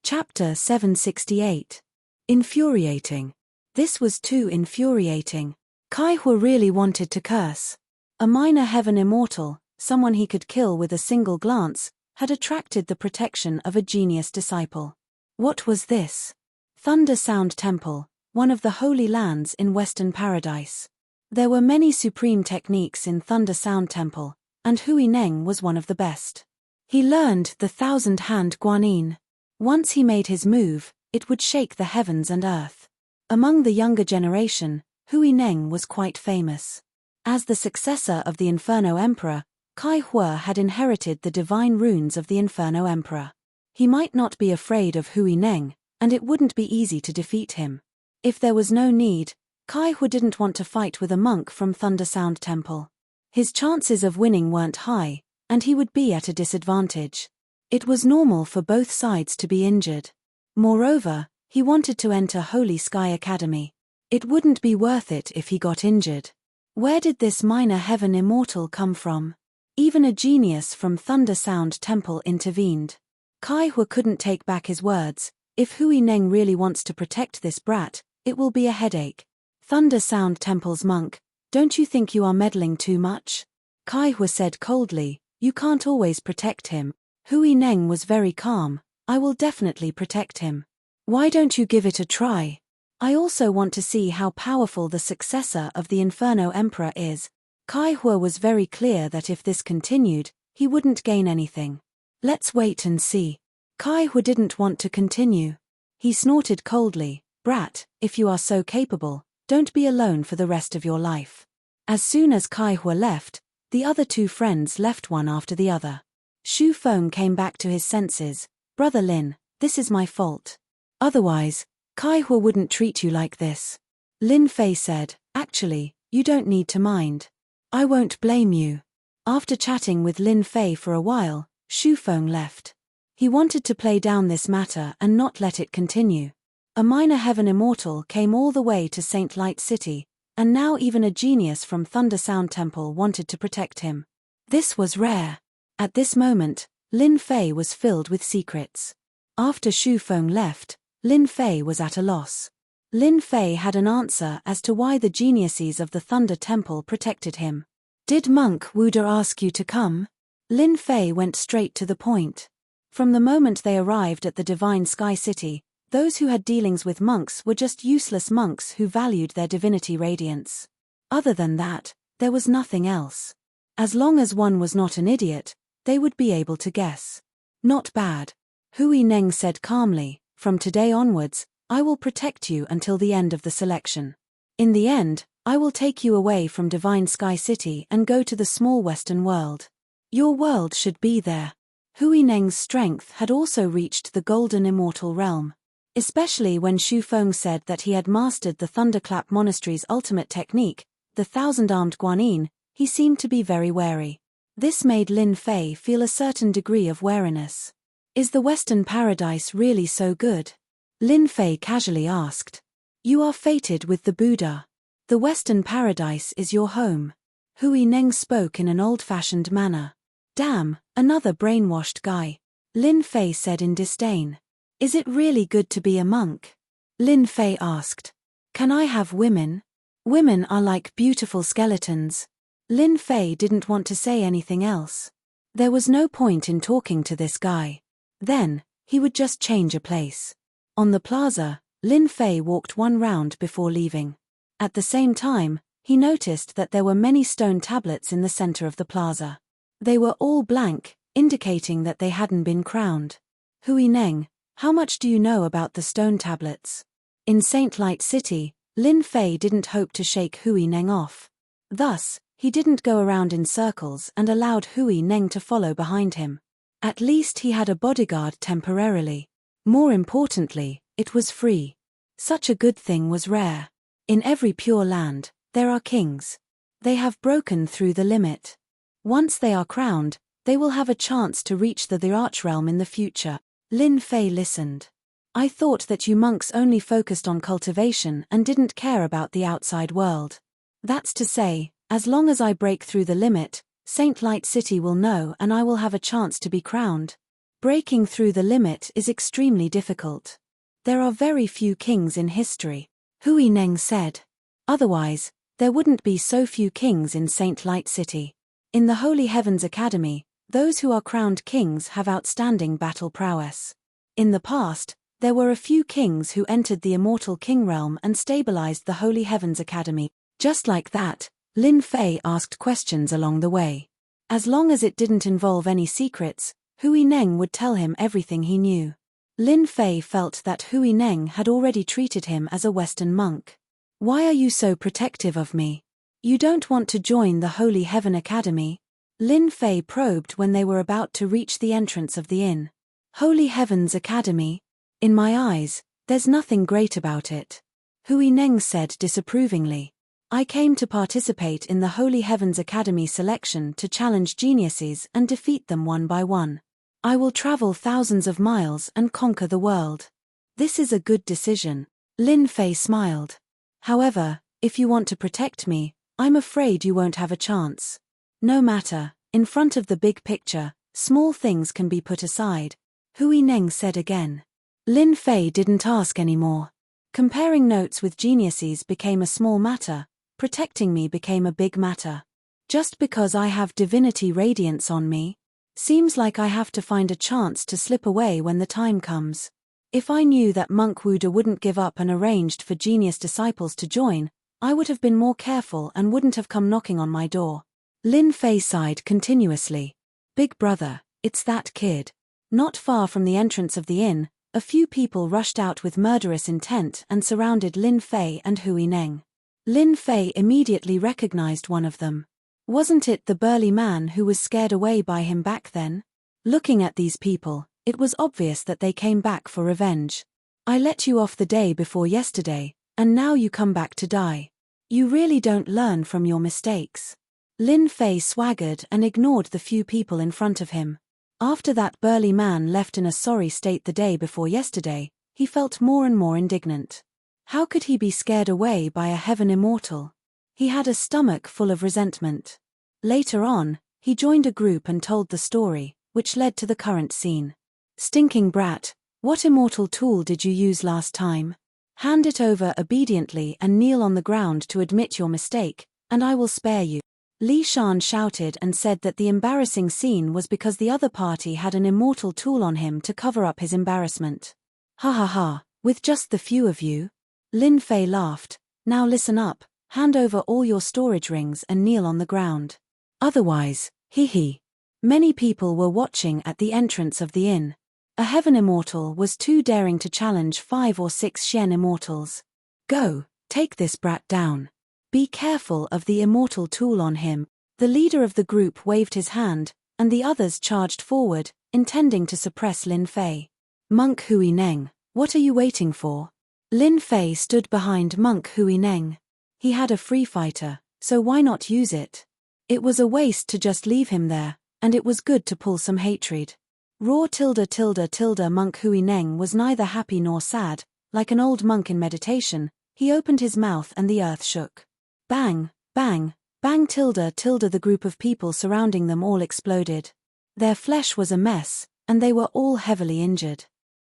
Chapter 768. Infuriating. This was too infuriating. Kai Hua really wanted to curse. A minor heaven immortal, someone he could kill with a single glance, had attracted the protection of a genius disciple. What was this? Thunder Sound Temple, one of the holy lands in Western Paradise. There were many supreme techniques in Thunder Sound Temple, and Hui Neng was one of the best. He learned the thousand-hand Guanyin. Once he made his move, it would shake the heavens and earth. Among the younger generation, Hui Neng was quite famous. As the successor of the Inferno Emperor, Kai Hua had inherited the divine runes of the Inferno Emperor. He might not be afraid of Hui Neng, and it wouldn't be easy to defeat him. If there was no need, Kai Hua didn't want to fight with a monk from Thunder Sound Temple. His chances of winning weren't high, and he would be at a disadvantage. It was normal for both sides to be injured. Moreover, he wanted to enter Holy Sky Academy. It wouldn't be worth it if he got injured. Where did this minor heaven immortal come from? Even a genius from Thunder Sound Temple intervened. Kai Hua couldn't take back his words. If Hui Neng really wants to protect this brat, it will be a headache. Thunder Sound Temple's monk, don't you think you are meddling too much? Kai Hua said coldly, you can't always protect him. Hui Neng was very calm. I will definitely protect him. Why don't you give it a try? I also want to see how powerful the successor of the Inferno Emperor is. Kai Hua was very clear that if this continued, he wouldn't gain anything. Let's wait and see. Kai Hua didn't want to continue. He snorted coldly, brat, if you are so capable, don't be alone for the rest of your life. As soon as Kai Hua left, the other two friends left one after the other. Shu Feng came back to his senses. Brother Lin, this is my fault. Otherwise, Kai Hua wouldn't treat you like this. Lin Fei said, actually, you don't need to mind. I won't blame you. After chatting with Lin Fei for a while, Shu Feng left. He wanted to play down this matter and not let it continue. A minor heaven immortal came all the way to Saint Light City, and now even a genius from Thunder Sound Temple wanted to protect him. This was rare. At this moment, Lin Fei was filled with secrets. After Shu Feng left, Lin Fei was at a loss. Lin Fei had an answer as to why the geniuses of the Thunder Temple protected him. Did Monk Wuda ask you to come? Lin Fei went straight to the point. From the moment they arrived at the Divine Sky City, those who had dealings with monks were just useless monks who valued their divinity radiance. Other than that, there was nothing else. As long as one was not an idiot, they would be able to guess. Not bad. Hui Neng said calmly, from today onwards, I will protect you until the end of the selection. In the end, I will take you away from Divine Sky City and go to the small western world. Your world should be there. Hui Neng's strength had also reached the golden immortal realm. Especially when Shu Feng said that he had mastered the Thunderclap Monastery's ultimate technique, the thousand-armed Guanyin, he seemed to be very wary. This made Lin Fei feel a certain degree of wariness. Is the Western Paradise really so good? Lin Fei casually asked. You are fated with the Buddha. The Western Paradise is your home. Hui Neng spoke in an old-fashioned manner. Damn, another brainwashed guy. Lin Fei said in disdain. Is it really good to be a monk? Lin Fei asked. Can I have women? Women are like beautiful skeletons. Lin Fei didn't want to say anything else. There was no point in talking to this guy. Then, he would just change a place. On the plaza, Lin Fei walked one round before leaving. At the same time, he noticed that there were many stone tablets in the center of the plaza. They were all blank, indicating that they hadn't been crowned. Hui Neng, how much do you know about the stone tablets? In Saint Light City, Lin Fei didn't hope to shake Hui Neng off. Thus, He didn't go around in circles and allowed Hui Neng to follow behind him. At least he had a bodyguard temporarily. More importantly, it was free. Such a good thing was rare. In every pure land, there are kings. They have broken through the limit. Once they are crowned, they will have a chance to reach the Archrealm in the future. Lin Fei listened. I thought that you monks only focused on cultivation and didn't care about the outside world. That's to say, as long as I break through the limit, Saint Light City will know and I will have a chance to be crowned. Breaking through the limit is extremely difficult. There are very few kings in history, Hui Neng said. Otherwise, there wouldn't be so few kings in Saint Light City. In the Holy Heavens Academy, those who are crowned kings have outstanding battle prowess. In the past, there were a few kings who entered the immortal king realm and stabilized the Holy Heavens Academy. Just like that, Lin Fei asked questions along the way. As long as it didn't involve any secrets, Hui Neng would tell him everything he knew. Lin Fei felt that Hui Neng had already treated him as a Western monk. Why are you so protective of me? You don't want to join the Holy Heaven Academy? Lin Fei probed when they were about to reach the entrance of the inn. Holy Heavens Academy? In my eyes, there's nothing great about it. Hui Neng said disapprovingly. I came to participate in the Holy Heavens Academy selection to challenge geniuses and defeat them one by one. I will travel thousands of miles and conquer the world. This is a good decision. Lin Fei smiled. However, if you want to protect me, I'm afraid you won't have a chance. No matter, in front of the big picture, small things can be put aside, Hui Neng said again. Lin Fei didn't ask anymore. Comparing notes with geniuses became a small matter. Protecting me became a big matter. Just because I have divinity radiance on me, seems like I have to find a chance to slip away when the time comes. If I knew that Monk Wuda wouldn't give up and arranged for genius disciples to join, I would have been more careful and wouldn't have come knocking on my door. Lin Fei sighed continuously. Big brother, it's that kid. Not far from the entrance of the inn, a few people rushed out with murderous intent and surrounded Lin Fei and Hui Neng. Lin Fei immediately recognized one of them. Wasn't it the burly man who was scared away by him back then? Looking at these people, it was obvious that they came back for revenge. I let you off the day before yesterday, and now you come back to die. You really don't learn from your mistakes. Lin Fei swaggered and ignored the few people in front of him. After that burly man left in a sorry state the day before yesterday, he felt more and more indignant. How could he be scared away by a heaven immortal? He had a stomach full of resentment. Later on, he joined a group and told the story, which led to the current scene. Stinking brat, what immortal tool did you use last time? Hand it over obediently and kneel on the ground to admit your mistake, and I will spare you. Li Shan shouted and said that the embarrassing scene was because the other party had an immortal tool on him to cover up his embarrassment. Ha ha ha, with just the few of you? Lin Fei laughed. Now listen up, hand over all your storage rings and kneel on the ground. Otherwise, hee. Many people were watching at the entrance of the inn. A heaven immortal was too daring to challenge 5 or 6 Shen immortals. Go, take this brat down. Be careful of the immortal tool on him. The leader of the group waved his hand, and the others charged forward, intending to suppress Lin Fei. Monk Hui Neng, what are you waiting for? Lin Fei stood behind Monk Hui Neng. He had a free fighter, so why not use it? It was a waste to just leave him there, and it was good to pull some hatred. Raw tilde. Monk Hui Neng was neither happy nor sad. Like an old monk in meditation, he opened his mouth and the earth shook. Bang, bang, bang tilde. The group of people surrounding them all exploded. Their flesh was a mess, and they were all heavily injured.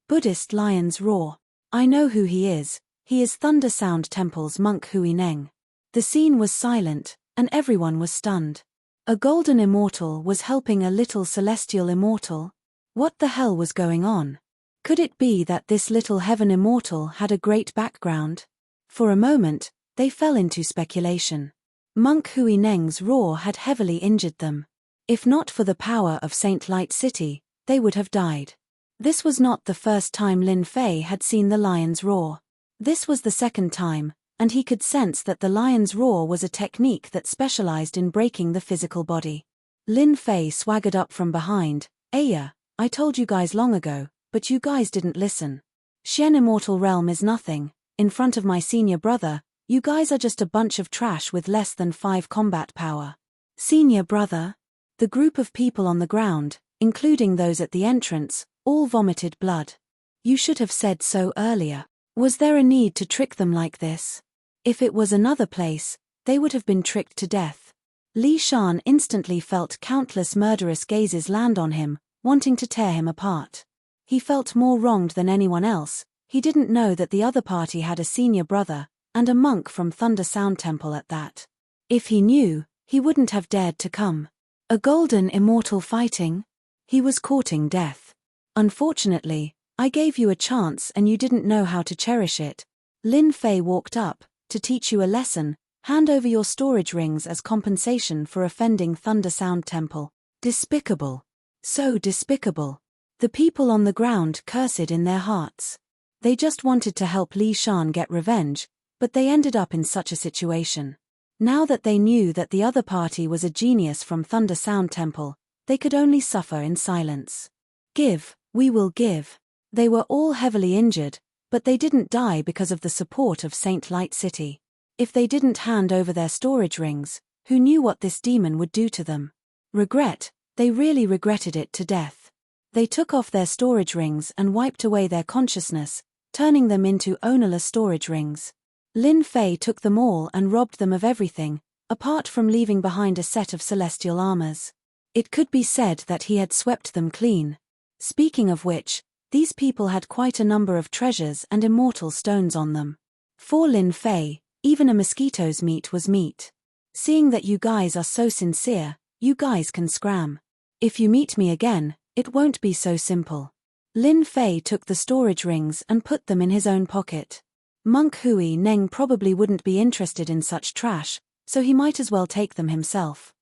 Buddhist lions roar. I know who he is Thunder Sound Temple's Monk Hui Neng. The scene was silent, and everyone was stunned. A golden immortal was helping a little celestial immortal? What the hell was going on? Could it be that this little heaven immortal had a great background? For a moment, they fell into speculation. Monk Hui Neng's roar had heavily injured them. If not for the power of Saint Light City, they would have died. This was not the first time Lin Fei had seen the lions roar. This was the second time, and he could sense that the lion's roar was a technique that specialized in breaking the physical body. Lin Fei swaggered up from behind. Aya, I told you guys long ago, but you guys didn't listen. Shen Immortal Realm is nothing. In front of my senior brother, you guys are just a bunch of trash with less than 5 combat power. Senior brother? The group of people on the ground, including those at the entrance, all vomited blood. You should have said so earlier. Was there a need to trick them like this? If it was another place, they would have been tricked to death. Li Shan instantly felt countless murderous gazes land on him, wanting to tear him apart. He felt more wronged than anyone else. He didn't know that the other party had a senior brother, and a monk from Thunder Sound Temple at that. If he knew, he wouldn't have dared to come. A golden immortal fighting? He was courting death. Unfortunately, I gave you a chance and you didn't know how to cherish it. Lin Fei walked up. To teach you a lesson, hand over your storage rings as compensation for offending Thunder Sound Temple. Despicable. So despicable. The people on the ground cursed in their hearts. They just wanted to help Li Shan get revenge, but they ended up in such a situation. Now that they knew that the other party was a genius from Thunder Sound Temple, they could only suffer in silence. Give, we will give. They were all heavily injured, but they didn't die because of the support of Saint Light City. If they didn't hand over their storage rings, who knew what this demon would do to them? Regret, they really regretted it to death. They took off their storage rings and wiped away their consciousness, turning them into ownerless storage rings. Lin Fei took them all and robbed them of everything, apart from leaving behind a set of celestial armors. It could be said that he had swept them clean. Speaking of which, these people had quite a number of treasures and immortal stones on them. For Lin Fei, even a mosquito's meat was meat. Seeing that you guys are so sincere, you guys can scram. If you meet me again, it won't be so simple. Lin Fei took the storage rings and put them in his own pocket. Monk Hui Neng probably wouldn't be interested in such trash, so he might as well take them himself.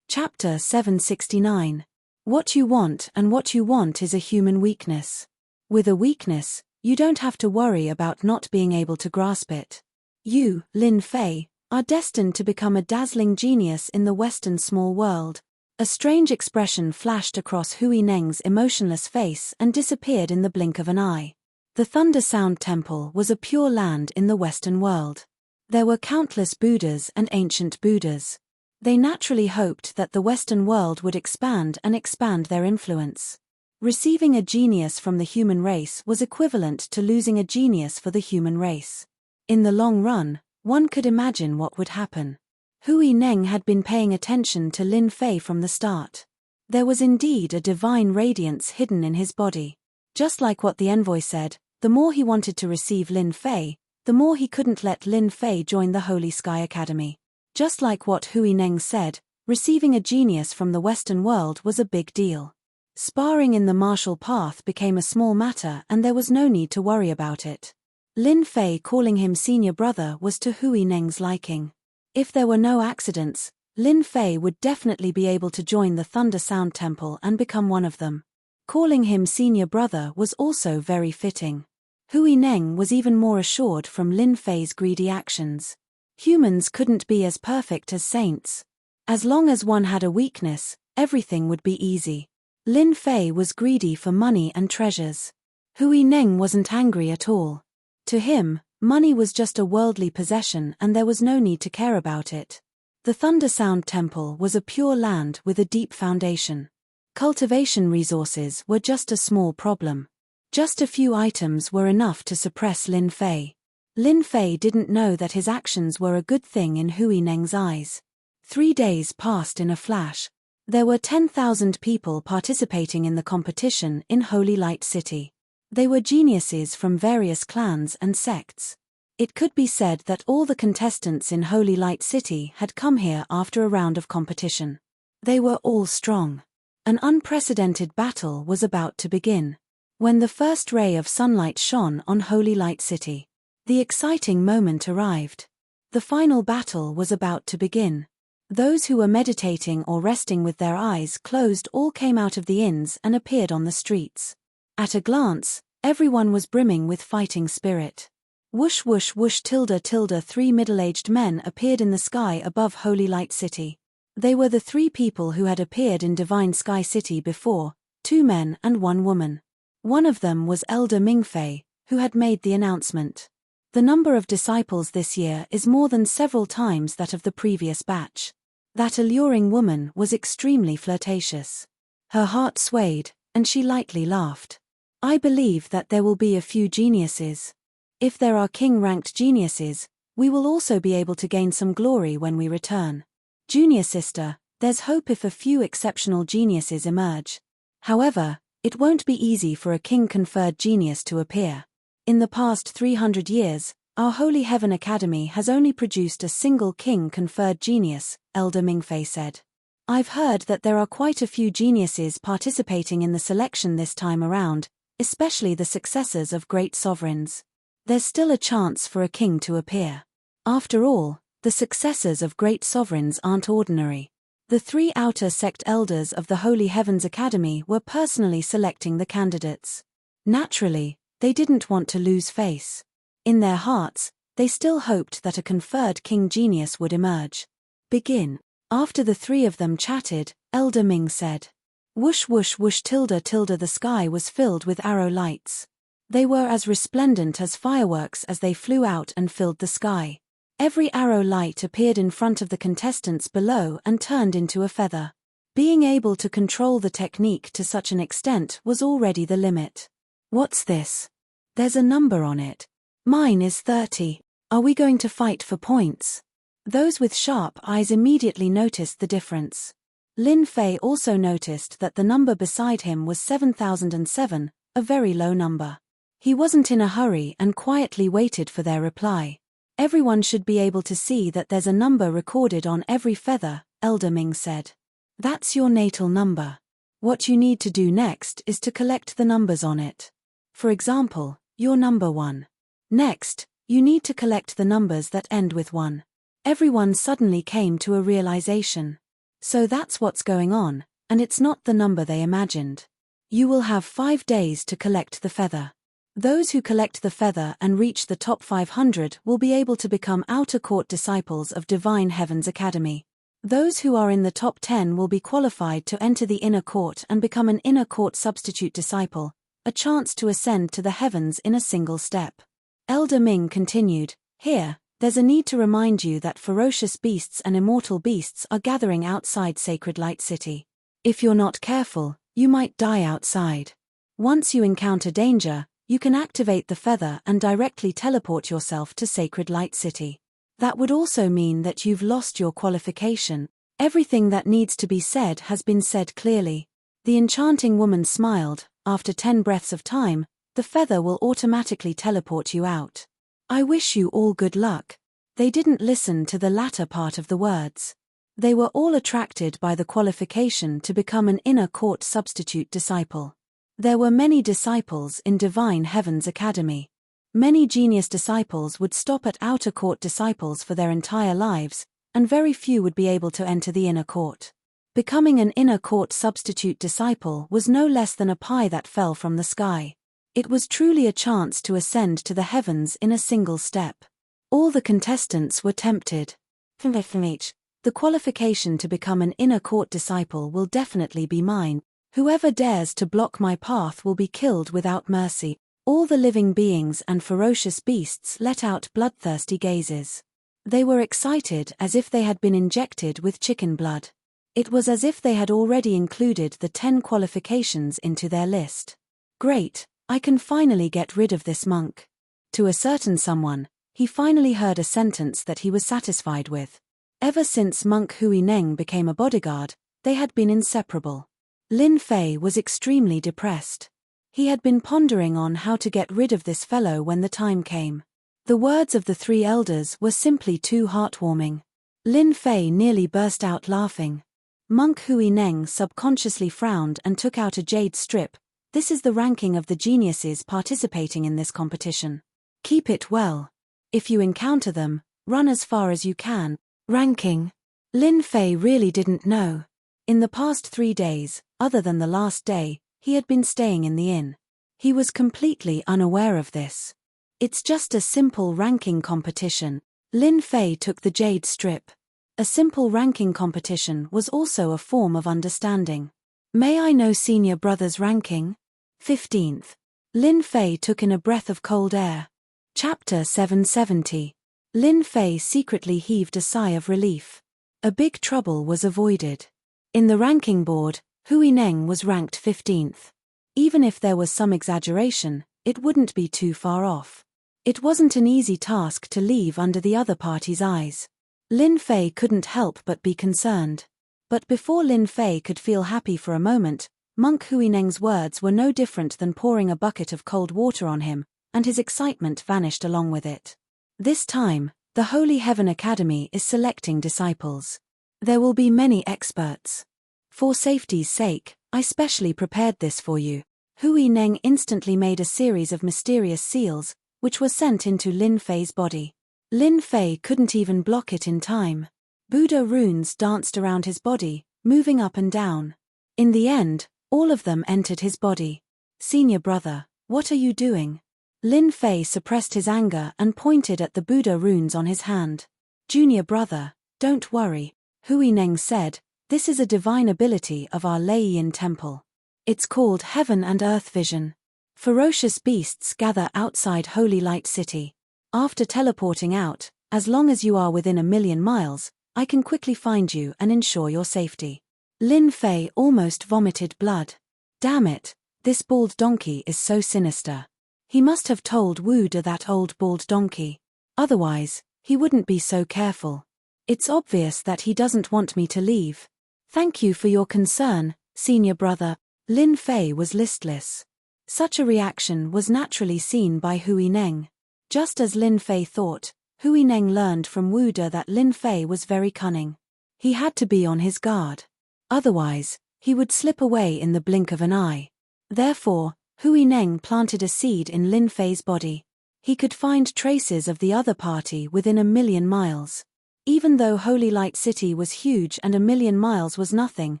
Chapter 769. What you want and what you want is a human weakness. With a weakness, you don't have to worry about not being able to grasp it. You, Lin Fei, are destined to become a dazzling genius in the Western small world. A strange expression flashed across Hui Neng's emotionless face and disappeared in the blink of an eye. The Thunder Sound Temple was a pure land in the Western world. There were countless Buddhas and ancient Buddhas. They naturally hoped that the Western world would expand and expand their influence. Receiving a genius from the human race was equivalent to losing a genius for the human race. In the long run, one could imagine what would happen. Hui Neng had been paying attention to Lin Fei from the start. There was indeed a divine radiance hidden in his body. Just like what the envoy said, the more he wanted to receive Lin Fei, the more he couldn't let Lin Fei join the Holy Sky Academy. Just like what Hui Neng said, receiving a genius from the Western world was a big deal. Sparring in the martial path became a small matter and there was no need to worry about it. Lin Fei calling him senior brother was to Hui Neng's liking. If there were no accidents, Lin Fei would definitely be able to join the Thunder Sound Temple and become one of them. Calling him senior brother was also very fitting. Hui Neng was even more assured from Lin Fei's greedy actions. Humans couldn't be as perfect as saints. As long as one had a weakness, everything would be easy. Lin Fei was greedy for money and treasures. Hui Neng wasn't angry at all. To him, money was just a worldly possession and there was no need to care about it. The Thunder Sound Temple was a pure land with a deep foundation. Cultivation resources were just a small problem. Just a few items were enough to suppress Lin Fei. Lin Fei didn't know that his actions were a good thing in Hui Neng's eyes. 3 days passed in a flash. There were 10,000 people participating in the competition in Holy Light City. They were geniuses from various clans and sects. It could be said that all the contestants in Holy Light City had come here after a round of competition. They were all strong. An unprecedented battle was about to begin. When the first ray of sunlight shone on Holy Light City, the exciting moment arrived. The final battle was about to begin. Those who were meditating or resting with their eyes closed all came out of the inns and appeared on the streets. At a glance, everyone was brimming with fighting spirit. Whoosh whoosh whoosh tilde tilde 3 middle-aged men appeared in the sky above Holy Light City. They were the 3 people who had appeared in Divine Sky City before, 2 men and 1 woman. One of them was Elder Mingfei, who had made the announcement. The number of disciples this year is more than several times that of the previous batch. That alluring woman was extremely flirtatious. Her heart swayed, and she lightly laughed. I believe that there will be a few geniuses. If there are king-ranked geniuses, we will also be able to gain some glory when we return. Junior sister, there's hope if a few exceptional geniuses emerge. However, it won't be easy for a king-conferred genius to appear. In the past 300 years, our Holy Heaven Academy has only produced a single king-conferred genius, Elder Mingfei said. I've heard that there are quite a few geniuses participating in the selection this time around, especially the successors of great sovereigns. There's still a chance for a king to appear. After all, the successors of great sovereigns aren't ordinary. The 3 outer sect elders of the Holy Heavens Academy were personally selecting the candidates. Naturally, they didn't want to lose face. In their hearts, they still hoped that a conferred king genius would emerge. Begin. After the 3 of them chatted, Elder Ming said. Whoosh whoosh whoosh tilde tilde the sky was filled with arrow lights. They were as resplendent as fireworks as they flew out and filled the sky. Every arrow light appeared in front of the contestants below and turned into a feather. Being able to control the technique to such an extent was already the limit. What's this? There's a number on it. Mine is 30. Are we going to fight for points? Those with sharp eyes immediately noticed the difference. Lin Fei also noticed that the number beside him was 7007, a very low number. He wasn't in a hurry and quietly waited for their reply. Everyone should be able to see that there's a number recorded on every feather, Elder Ming said. That's your natal number. What you need to do next is to collect the numbers on it. For example, your number 1. Next, you need to collect the numbers that end with 1. Everyone suddenly came to a realization. So that's what's going on, and it's not the number they imagined. You will have 5 days to collect the feather. Those who collect the feather and reach the top 500 will be able to become outer court disciples of Divine Heavens Academy. Those who are in the top 10 will be qualified to enter the inner court and become an inner court substitute disciple, a chance to ascend to the heavens in a single step. Elder Ming continued, Here, there's a need to remind you that ferocious beasts and immortal beasts are gathering outside Sacred Light City. If you're not careful, you might die outside. Once you encounter danger, you can activate the feather and directly teleport yourself to Sacred Light City. That would also mean that you've lost your qualification. Everything that needs to be said has been said clearly. The enchanting woman smiled. After 10 breaths of time, the feather will automatically teleport you out. I wish you all good luck. They didn't listen to the latter part of the words. They were all attracted by the qualification to become an inner court substitute disciple. There were many disciples in Divine Heavens Academy. Many genius disciples would stop at outer court disciples for their entire lives, and very few would be able to enter the inner court. Becoming an inner court substitute disciple was no less than a pie that fell from the sky. It was truly a chance to ascend to the heavens in a single step. All the contestants were tempted. The qualification to become an inner court disciple will definitely be mine. Whoever dares to block my path will be killed without mercy. All the living beings and ferocious beasts let out bloodthirsty gazes. They were excited as if they had been injected with chicken blood. It was as if they had already included the 10 qualifications into their list. Great, I can finally get rid of this monk. To a certain someone, he finally heard a sentence that he was satisfied with. Ever since Monk Hui Neng became a bodyguard, they had been inseparable. Lin Fei was extremely depressed. He had been pondering on how to get rid of this fellow when the time came. The words of the 3 elders were simply too heartwarming. Lin Fei nearly burst out laughing. Monk Hui Neng subconsciously frowned and took out a jade strip. This is the ranking of the geniuses participating in this competition. Keep it well. If you encounter them, run as far as you can. Ranking. Lin Fei really didn't know. In the past 3 days, other than the last day, he had been staying in the inn. He was completely unaware of this. It's just a simple ranking competition. Lin Fei took the jade strip. A simple ranking competition was also a form of understanding. May I know senior brother's ranking? 15th. Lin Fei took in a breath of cold air. Chapter 770. Lin Fei secretly heaved a sigh of relief. A big trouble was avoided. In the ranking board, Hui Neng was ranked 15th. Even if there was some exaggeration, it wouldn't be too far off. It wasn't an easy task to leave under the other party's eyes. Lin Fei couldn't help but be concerned. But before Lin Fei could feel happy for a moment, Monk Hui Neng's words were no different than pouring a bucket of cold water on him, and his excitement vanished along with it. This time, the Holy Heaven Academy is selecting disciples. There will be many experts. For safety's sake, I specially prepared this for you. Hui Neng instantly made a series of mysterious seals, which were sent into Lin Fei's body. Lin Fei couldn't even block it in time. Buddha runes danced around his body, moving up and down. In the end, all of them entered his body. Senior brother, what are you doing? Lin Fei suppressed his anger and pointed at the Buddha runes on his hand. Junior brother, don't worry, Hui Neng said, this is a divine ability of our Leiyin temple. It's called Heaven and Earth Vision. Ferocious beasts gather outside Holy Light City. After teleporting out, as long as you are within 1,000,000 miles, I can quickly find you and ensure your safety. Lin Fei almost vomited blood. Damn it, this bald donkey is so sinister. He must have told Wu De that old bald donkey. Otherwise, he wouldn't be so careful. It's obvious that he doesn't want me to leave. Thank you for your concern, senior brother. Lin Fei was listless. Such a reaction was naturally seen by Hui Neng. Just as Lin Fei thought, Hui Neng learned from Wu De that Lin Fei was very cunning. He had to be on his guard. Otherwise, he would slip away in the blink of an eye. Therefore, Hui Neng planted a seed in Lin Fei's body. He could find traces of the other party within 1,000,000 miles. Even though Holy Light City was huge and 1,000,000 miles was nothing,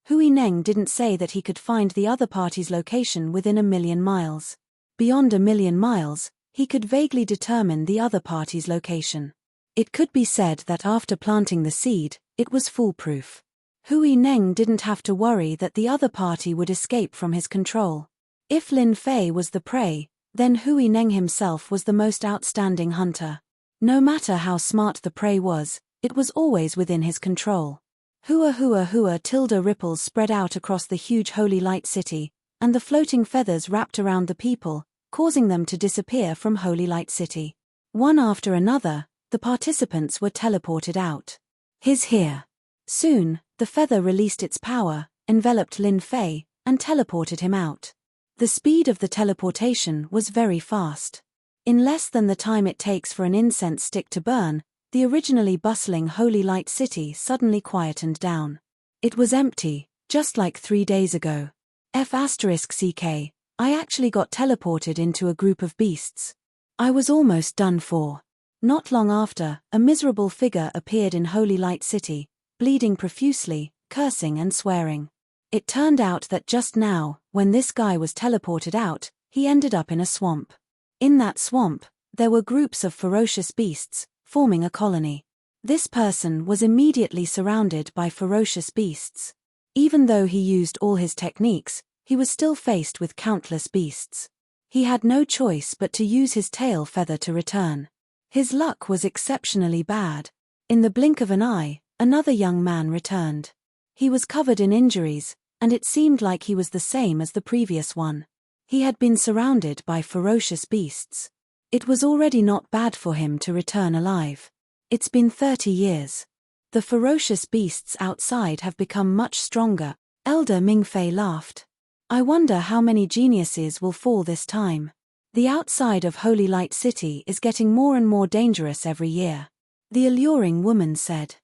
Hui Neng didn't say that he could find the other party's location within 1,000,000 miles. Beyond 1,000,000 miles, he could vaguely determine the other party's location. It could be said that after planting the seed, it was foolproof. Hui Neng didn't have to worry that the other party would escape from his control. If Lin Fei was the prey, then Hui Neng himself was the most outstanding hunter. No matter how smart the prey was, it was always within his control. Hua hua hua tilde ripples spread out across the huge Holy Light City, and the floating feathers wrapped around the people, causing them to disappear from Holy Light City. One after another, the participants were teleported out. He's here. Soon, the feather released its power, enveloped Lin Fei, and teleported him out. The speed of the teleportation was very fast. In less than the time it takes for an incense stick to burn, the originally bustling Holy Light City suddenly quietened down. It was empty, just like 3 days ago. F***ck, I actually got teleported into a group of beasts. I was almost done for. Not long after, a miserable figure appeared in Holy Light City, bleeding profusely, cursing and swearing. It turned out that just now, when this guy was teleported out, he ended up in a swamp. In that swamp, there were groups of ferocious beasts, forming a colony. This person was immediately surrounded by ferocious beasts. Even though he used all his techniques, he was still faced with countless beasts. He had no choice but to use his tail feather to return. His luck was exceptionally bad. In the blink of an eye, another young man returned. He was covered in injuries, and it seemed like he was the same as the previous one. He had been surrounded by ferocious beasts. It was already not bad for him to return alive. It's been 30 years. The ferocious beasts outside have become much stronger. Elder Mingfei laughed. I wonder how many geniuses will fall this time. The outside of Holy Light City is getting more and more dangerous every year. The alluring woman said.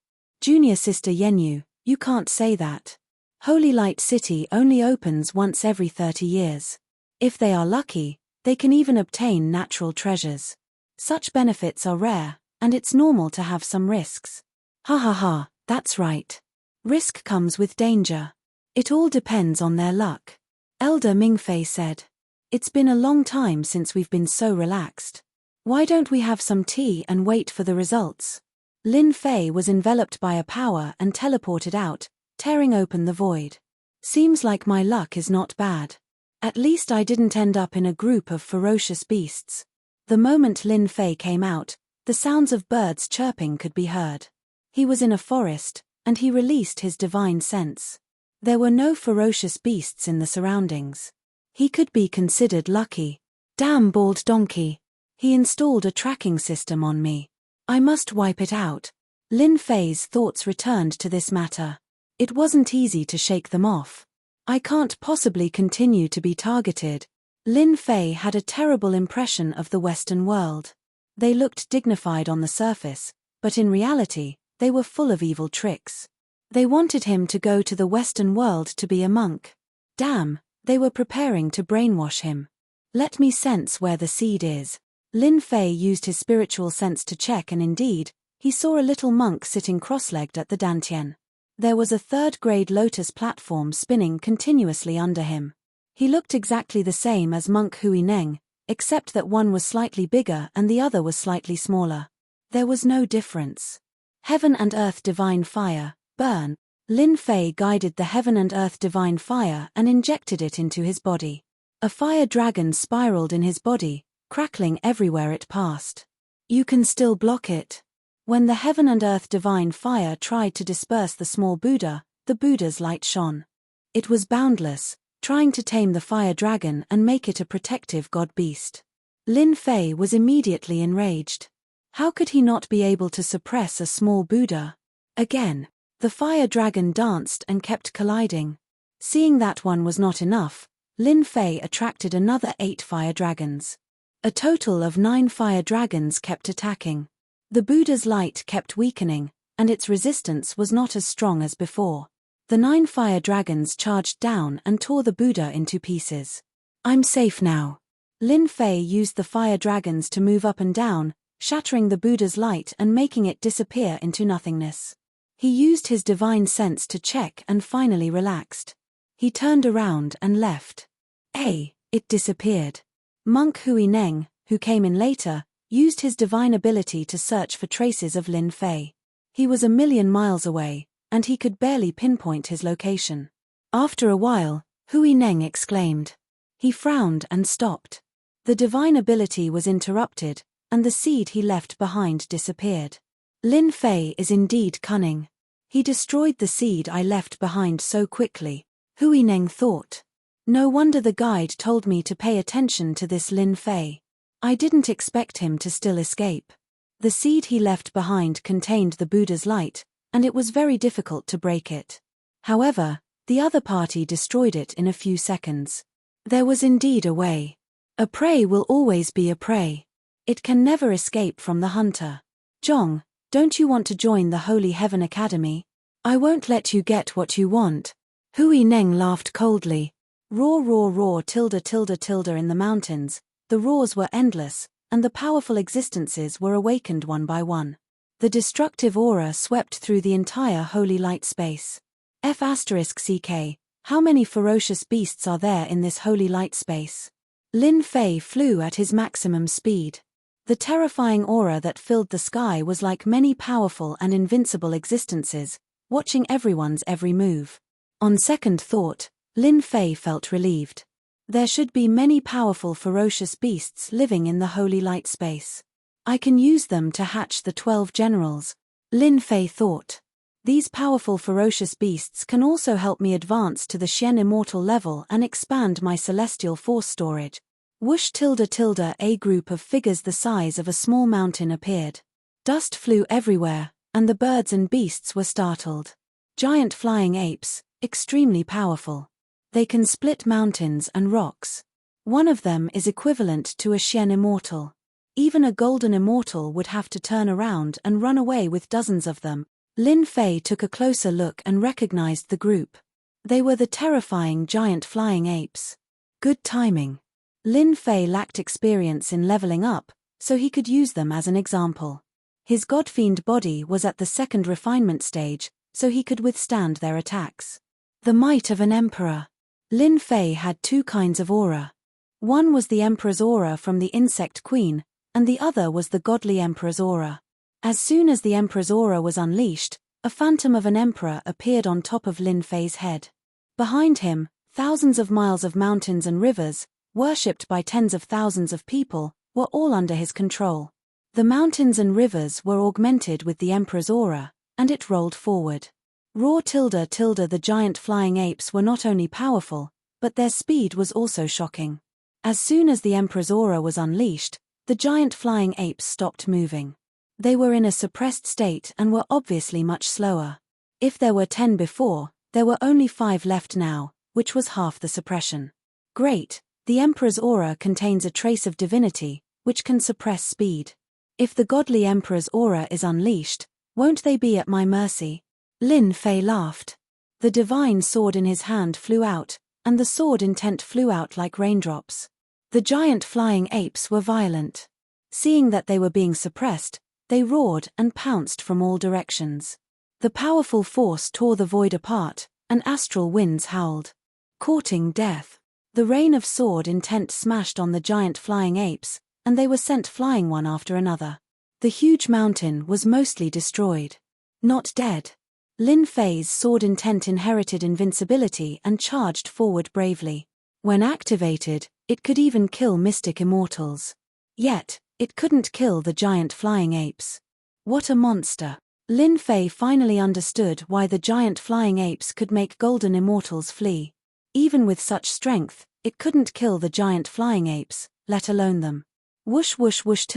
Junior Sister Yenyu, you can't say that. Holy Light City only opens once every 30 years. If they are lucky, they can even obtain natural treasures. Such benefits are rare, and it's normal to have some risks. Ha ha ha, that's right. Risk comes with danger. It all depends on their luck. Elder Mingfei said. It's been a long time since we've been so relaxed. Why don't we have some tea and wait for the results? Lin Fei was enveloped by a power and teleported out, tearing open the void. Seems like my luck is not bad. At least I didn't end up in a group of ferocious beasts. The moment Lin Fei came out, the sounds of birds chirping could be heard. He was in a forest, and he released his divine sense. There were no ferocious beasts in the surroundings. He could be considered lucky. Damn bald donkey. He installed a tracking system on me. I must wipe it out. Lin Fei's thoughts returned to this matter. It wasn't easy to shake them off. I can't possibly continue to be targeted. Lin Fei had a terrible impression of the Western world. They looked dignified on the surface, but in reality, they were full of evil tricks. They wanted him to go to the Western world to be a monk. Damn, they were preparing to brainwash him. Let me sense where the seed is. Lin Fei used his spiritual sense to check, and indeed, he saw a little monk sitting cross-legged at the dantian. There was a third-grade lotus platform spinning continuously under him. He looked exactly the same as Monk Hui Neng, except that one was slightly bigger and the other was slightly smaller. There was no difference. Heaven and Earth Divine Fire, burn. Lin Fei guided the Heaven and Earth Divine Fire and injected it into his body. A fire dragon spiraled in his body, crackling everywhere it passed. You can still block it. When the Heaven and Earth Divine Fire tried to disperse the small Buddha, the Buddha's light shone. It was boundless, trying to tame the fire dragon and make it a protective god-beast. Lin Fei was immediately enraged. How could he not be able to suppress a small Buddha? Again, the fire dragon danced and kept colliding. Seeing that one was not enough, Lin Fei attracted another 8 fire dragons. A total of 9 fire dragons kept attacking. The Buddha's light kept weakening, and its resistance was not as strong as before. The 9 fire dragons charged down and tore the Buddha into pieces. I'm safe now. Lin Fei used the fire dragons to move up and down, shattering the Buddha's light and making it disappear into nothingness. He used his divine sense to check and finally relaxed. He turned around and left. It disappeared. Monk Hui Neng, who came in later, used his divine ability to search for traces of Lin Fei. He was 1,000,000 miles away, and he could barely pinpoint his location. After a while, Hui Neng exclaimed. He frowned and stopped. The divine ability was interrupted, and the seed he left behind disappeared. Lin Fei is indeed cunning. He destroyed the seed I left behind so quickly, Hui Neng thought. No wonder the guide told me to pay attention to this Lin Fei. I didn't expect him to still escape. The seed he left behind contained the Buddha's light, and it was very difficult to break it. However, the other party destroyed it in a few seconds. There was indeed a way. A prey will always be a prey. It can never escape from the hunter. Zhong, don't you want to join the Holy Heaven Academy? I won't let you get what you want. Hui Neng laughed coldly. Roar roar roar tilde tilde tilde in the mountains, the roars were endless, and the powerful existences were awakened one by one. The destructive aura swept through the entire holy light space. F***CK, how many ferocious beasts are there in this holy light space? Lin Fei flew at his maximum speed. The terrifying aura that filled the sky was like many powerful and invincible existences, watching everyone's every move. On second thought, Lin Fei felt relieved. There should be many powerful ferocious beasts living in the holy light space. I can use them to hatch the 12 generals, Lin Fei thought. These powerful ferocious beasts can also help me advance to the Xian immortal level and expand my celestial force storage. Whoosh tilde tilde, a group of figures the size of a small mountain appeared. Dust flew everywhere, and the birds and beasts were startled. Giant flying apes, extremely powerful. They can split mountains and rocks. One of them is equivalent to a Xian immortal. Even a golden immortal would have to turn around and run away with dozens of them. Lin Fei took a closer look and recognized the group. They were the terrifying giant flying apes. Good timing. Lin Fei lacked experience in leveling up, so he could use them as an example. His godfiend body was at the second refinement stage, so he could withstand their attacks. The might of an emperor. Lin Fei had 2 kinds of aura. One was the emperor's aura from the insect queen, and the other was the godly Emperor's aura. As soon as the Emperor's aura was unleashed, a phantom of an emperor appeared on top of Lin Fei's head. Behind him, thousands of miles of mountains and rivers, worshipped by tens of thousands of people, were all under his control. The mountains and rivers were augmented with the Emperor's aura, and it rolled forward. The giant flying apes were not only powerful, but their speed was also shocking. As soon as the Emperor's aura was unleashed, the giant flying apes stopped moving. They were in a suppressed state and were obviously much slower. If there were 10 before, there were only 5 left now, which was half the suppression. Great, the Emperor's aura contains a trace of divinity, which can suppress speed. If the godly Emperor's aura is unleashed, won't they be at my mercy? Lin Fei laughed. The divine sword in his hand flew out, and the sword intent flew out like raindrops. The giant flying apes were violent. Seeing that they were being suppressed, they roared and pounced from all directions. The powerful force tore the void apart, and astral winds howled. Courting death. The rain of sword intent smashed on the giant flying apes, and they were sent flying one after another. The huge mountain was mostly destroyed. Not dead. Lin Fei's sword intent inherited invincibility and charged forward bravely. When activated, it could even kill mystic immortals. Yet, it couldn't kill the giant flying apes. What a monster! Lin Fei finally understood why the giant flying apes could make golden immortals flee. Even with such strength, it couldn't kill the giant flying apes, let alone them. Whoosh whoosh whoosh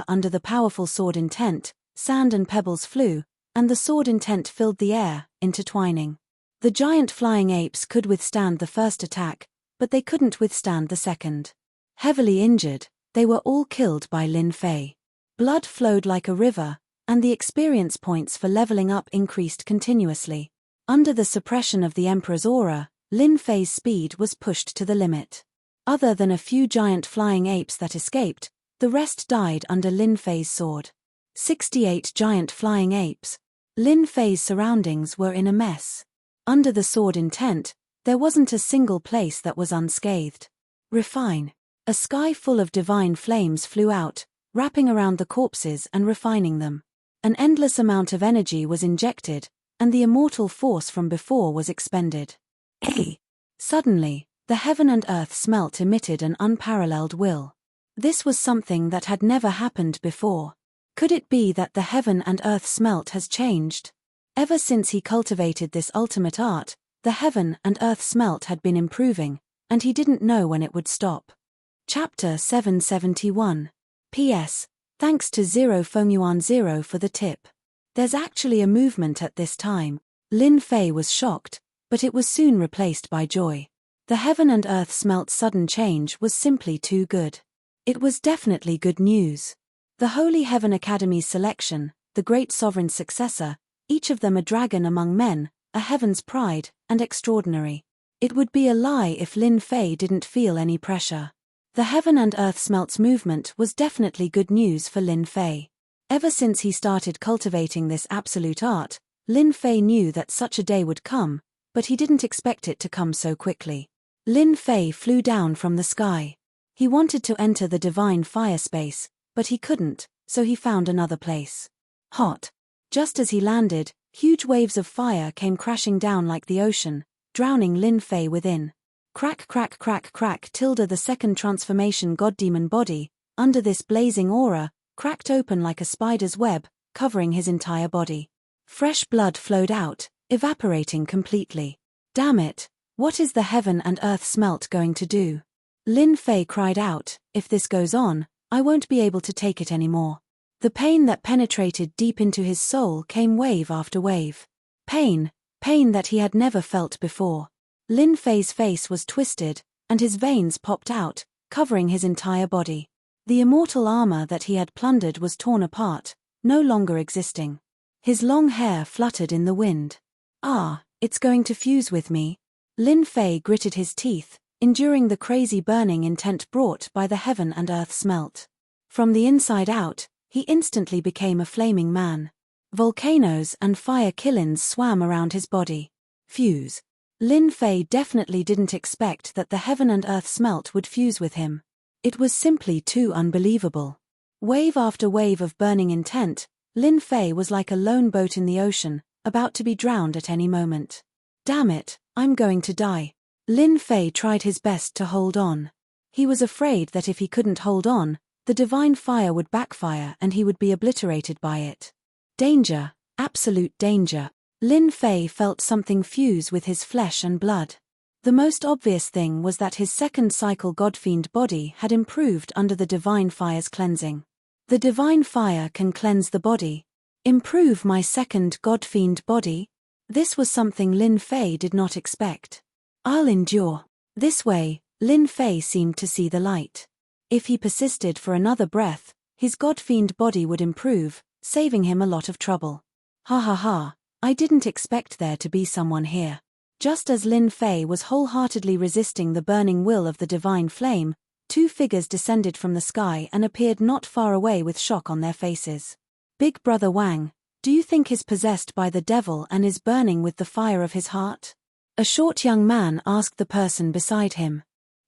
under the powerful sword intent, sand and pebbles flew, and the sword intent filled the air, intertwining. The giant flying apes could withstand the first attack, but they couldn't withstand the second. Heavily injured, they were all killed by Lin Fei. Blood flowed like a river, and the experience points for leveling up increased continuously. Under the suppression of the Emperor's aura, Lin Fei's speed was pushed to the limit. Other than a few giant flying apes that escaped, the rest died under Lin Fei's sword. 68 giant flying apes. Lin Fei's surroundings were in a mess. Under the sword intent, there wasn't a single place that was unscathed. Refine. A sky full of divine flames flew out, wrapping around the corpses and refining them. An endless amount of energy was injected, and the immortal force from before was expended. Suddenly, the heaven and earth smelt emitted an unparalleled will. This was something that had never happened before. Could it be that the heaven and earth smelt has changed? Ever since he cultivated this ultimate art, the heaven and earth smelt had been improving, and he didn't know when it would stop. Chapter 771. P.S. Thanks to 0Fengyuan0 for the tip. There's actually a movement at this time. Lin Fei was shocked, but it was soon replaced by joy. The heaven and earth smelt's sudden change was simply too good. It was definitely good news. The Holy Heaven Academy's selection, the great sovereign's successor, each of them a dragon among men, a heaven's pride, and extraordinary. It would be a lie if Lin Fei didn't feel any pressure. The heaven and earth smelt's movement was definitely good news for Lin Fei. Ever since he started cultivating this absolute art, Lin Fei knew that such a day would come, but he didn't expect it to come so quickly. Lin Fei flew down from the sky. He wanted to enter the divine fire space, but he couldn't, so he found another place. Hot. Just as he landed, huge waves of fire came crashing down like the ocean, drowning Lin Fei within. Crack crack crack crack the second transformation god-demon body, under this blazing aura, cracked open like a spider's web, covering his entire body. Fresh blood flowed out, evaporating completely. Damn it, what is the heaven and earth smelt going to do? Lin Fei cried out, if this goes on, I won't be able to take it anymore. The pain that penetrated deep into his soul came wave after wave. Pain that he had never felt before. Lin Fei's face was twisted, and his veins popped out, covering his entire body. The immortal armor that he had plundered was torn apart, no longer existing. His long hair fluttered in the wind. Ah, it's going to fuse with me. Lin Fei gritted his teeth, enduring the crazy burning intent brought by the heaven and earth smelt. From the inside out, he instantly became a flaming man. Volcanoes and fire killins swam around his body. Fuse. Lin Fei definitely didn't expect that the heaven and earth smelt would fuse with him. It was simply too unbelievable. Wave after wave of burning intent, Lin Fei was like a lone boat in the ocean, about to be drowned at any moment. Damn it, I'm going to die. Lin Fei tried his best to hold on. He was afraid that if he couldn't hold on, the divine fire would backfire and he would be obliterated by it. Danger, absolute danger. Lin Fei felt something fuse with his flesh and blood. The most obvious thing was that his second cycle godfiend body had improved under the divine fire's cleansing. The divine fire can cleanse the body. Improve my second godfiend body? This was something Lin Fei did not expect. I'll endure. This way, Lin Fei seemed to see the light. If he persisted for another breath, his godfiend body would improve, saving him a lot of trouble. Ha ha ha, I didn't expect there to be someone here. Just as Lin Fei was wholeheartedly resisting the burning will of the divine flame, two figures descended from the sky and appeared not far away with shock on their faces. Big Brother Wang, do you think is possessed by the devil and is burning with the fire of his heart? A short young man asked the person beside him.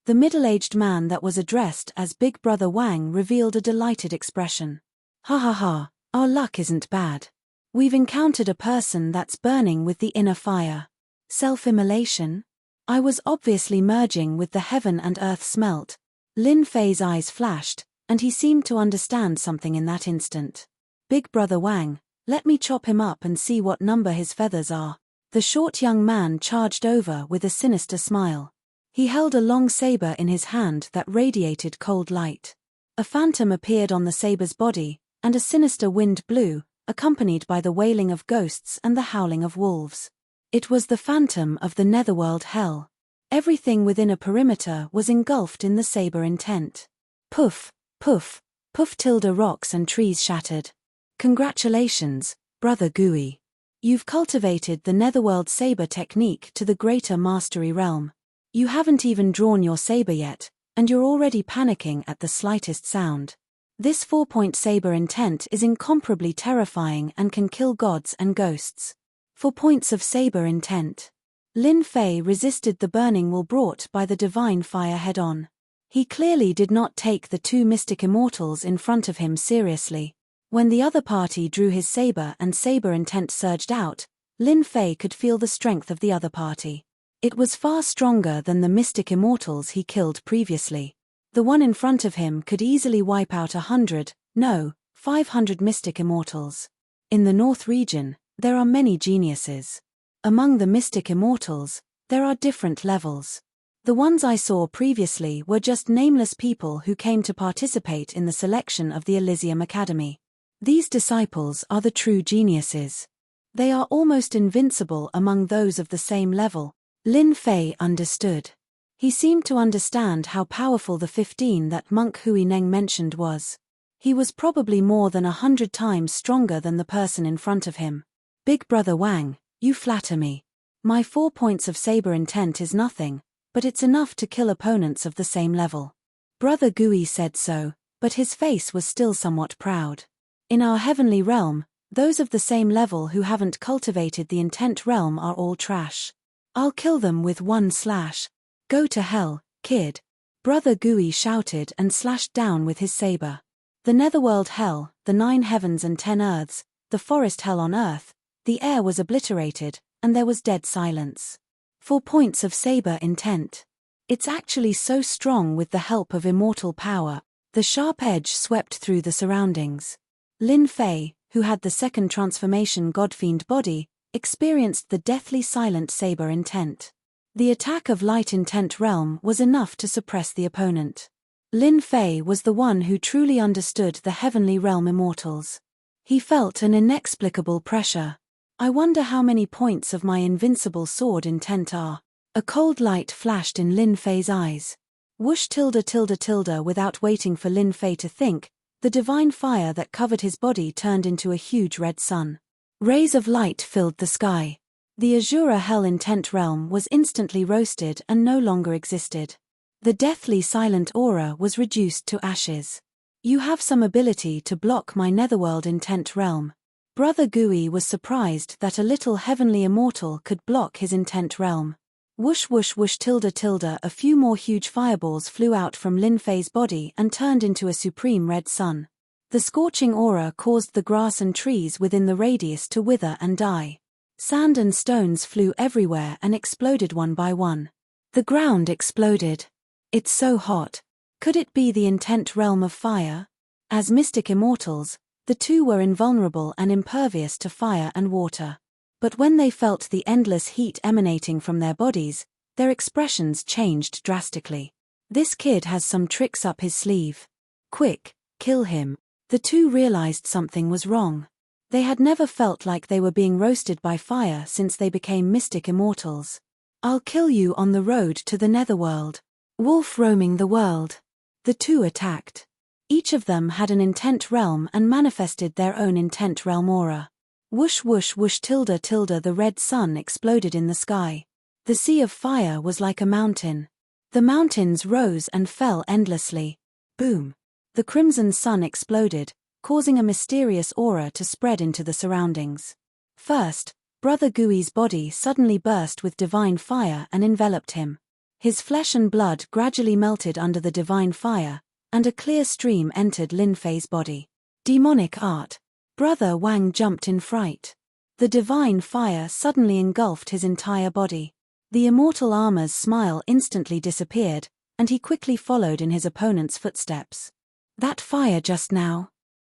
The middle-aged man that was addressed as Big Brother Wang revealed a delighted expression. Ha ha ha, our luck isn't bad. We've encountered a person that's burning with the inner fire. Self-immolation? I was obviously merging with the heaven and earth smelt. Lin Fei's eyes flashed, and he seemed to understand something in that instant. Big Brother Wang, let me chop him up and see what number his feathers are. The short young man charged over with a sinister smile. He held a long saber in his hand that radiated cold light. A phantom appeared on the saber's body, and a sinister wind blew, accompanied by the wailing of ghosts and the howling of wolves. It was the phantom of the netherworld hell. Everything within a perimeter was engulfed in the saber intent. Poof, poof, poof tilde rocks and trees shattered. Congratulations, Brother Gui. You've cultivated the netherworld saber technique to the greater mastery realm. You haven't even drawn your saber yet, and you're already panicking at the slightest sound. This 4-point saber intent is incomparably terrifying and can kill gods and ghosts. 4 points of saber intent. Lin Fei resisted the burning will brought by the divine fire head-on. He clearly did not take the two mystic immortals in front of him seriously. When the other party drew his saber and saber intent surged out, Lin Fei could feel the strength of the other party. It was far stronger than the mystic immortals he killed previously. The one in front of him could easily wipe out 100, no, 500 mystic immortals. In the North region, there are many geniuses. Among the mystic immortals, there are different levels. The ones I saw previously were just nameless people who came to participate in the selection of the Elysium Academy. These disciples are the true geniuses. They are almost invincible among those of the same level. Lin Fei understood. He seemed to understand how powerful the 15 that monk Hui Neng mentioned was. He was probably more than 100 times stronger than the person in front of him. Big Brother Wang, you flatter me. My 4 points of saber intent is nothing, but it's enough to kill opponents of the same level. Brother Gui said so, but his face was still somewhat proud. In our heavenly realm, those of the same level who haven't cultivated the intent realm are all trash. I'll kill them with one slash. Go to hell, kid. Brother Gui shouted and slashed down with his saber. The netherworld hell, the 9 heavens and 10 earths, the forest hell on earth, the air was obliterated, and there was dead silence. 4 points of saber intent. It's actually so strong with the help of immortal power. The sharp edge swept through the surroundings. Lin Fei, who had the second transformation godfiend body, experienced the deathly silent saber intent. The attack of light intent realm was enough to suppress the opponent. Lin Fei was the one who truly understood the heavenly realm immortals. He felt an inexplicable pressure. I wonder how many points of my invincible sword intent are. A cold light flashed in Lin Fei's eyes. Whoosh tilde tilde tilde. Without waiting for Lin Fei to think, the divine fire that covered his body turned into a huge red sun. Rays of light filled the sky. The Azura Hell intent realm was instantly roasted and no longer existed. The deathly silent aura was reduced to ashes. You have some ability to block my netherworld intent realm. Brother Gui was surprised that a little heavenly immortal could block his intent realm. Whoosh whoosh whoosh tilde tilde. A few more huge fireballs flew out from Lin Fei's body and turned into a supreme red sun. The scorching aura caused the grass and trees within the radius to wither and die. Sand and stones flew everywhere and exploded one by one. The ground exploded. It's so hot. Could it be the intent realm of fire? As mystic immortals, the two were invulnerable and impervious to fire and water. But when they felt the endless heat emanating from their bodies, their expressions changed drastically. This kid has some tricks up his sleeve. Quick, kill him. The two realized something was wrong. They had never felt like they were being roasted by fire since they became mystic immortals. I'll kill you on the road to the netherworld. Wolf roaming the world. The two attacked. Each of them had an intent realm and manifested their own intent realm aura. Whoosh whoosh whoosh tilde tilde, the red sun exploded in the sky. The sea of fire was like a mountain. The mountains rose and fell endlessly. Boom. The crimson sun exploded, causing a mysterious aura to spread into the surroundings. First, Brother Gui's body suddenly burst with divine fire and enveloped him. His flesh and blood gradually melted under the divine fire, and a clear stream entered Lin Fei's body. Demonic art. Brother Wang jumped in fright. The divine fire suddenly engulfed his entire body. The immortal armor's smile instantly disappeared, and he quickly followed in his opponent's footsteps. That fire just now.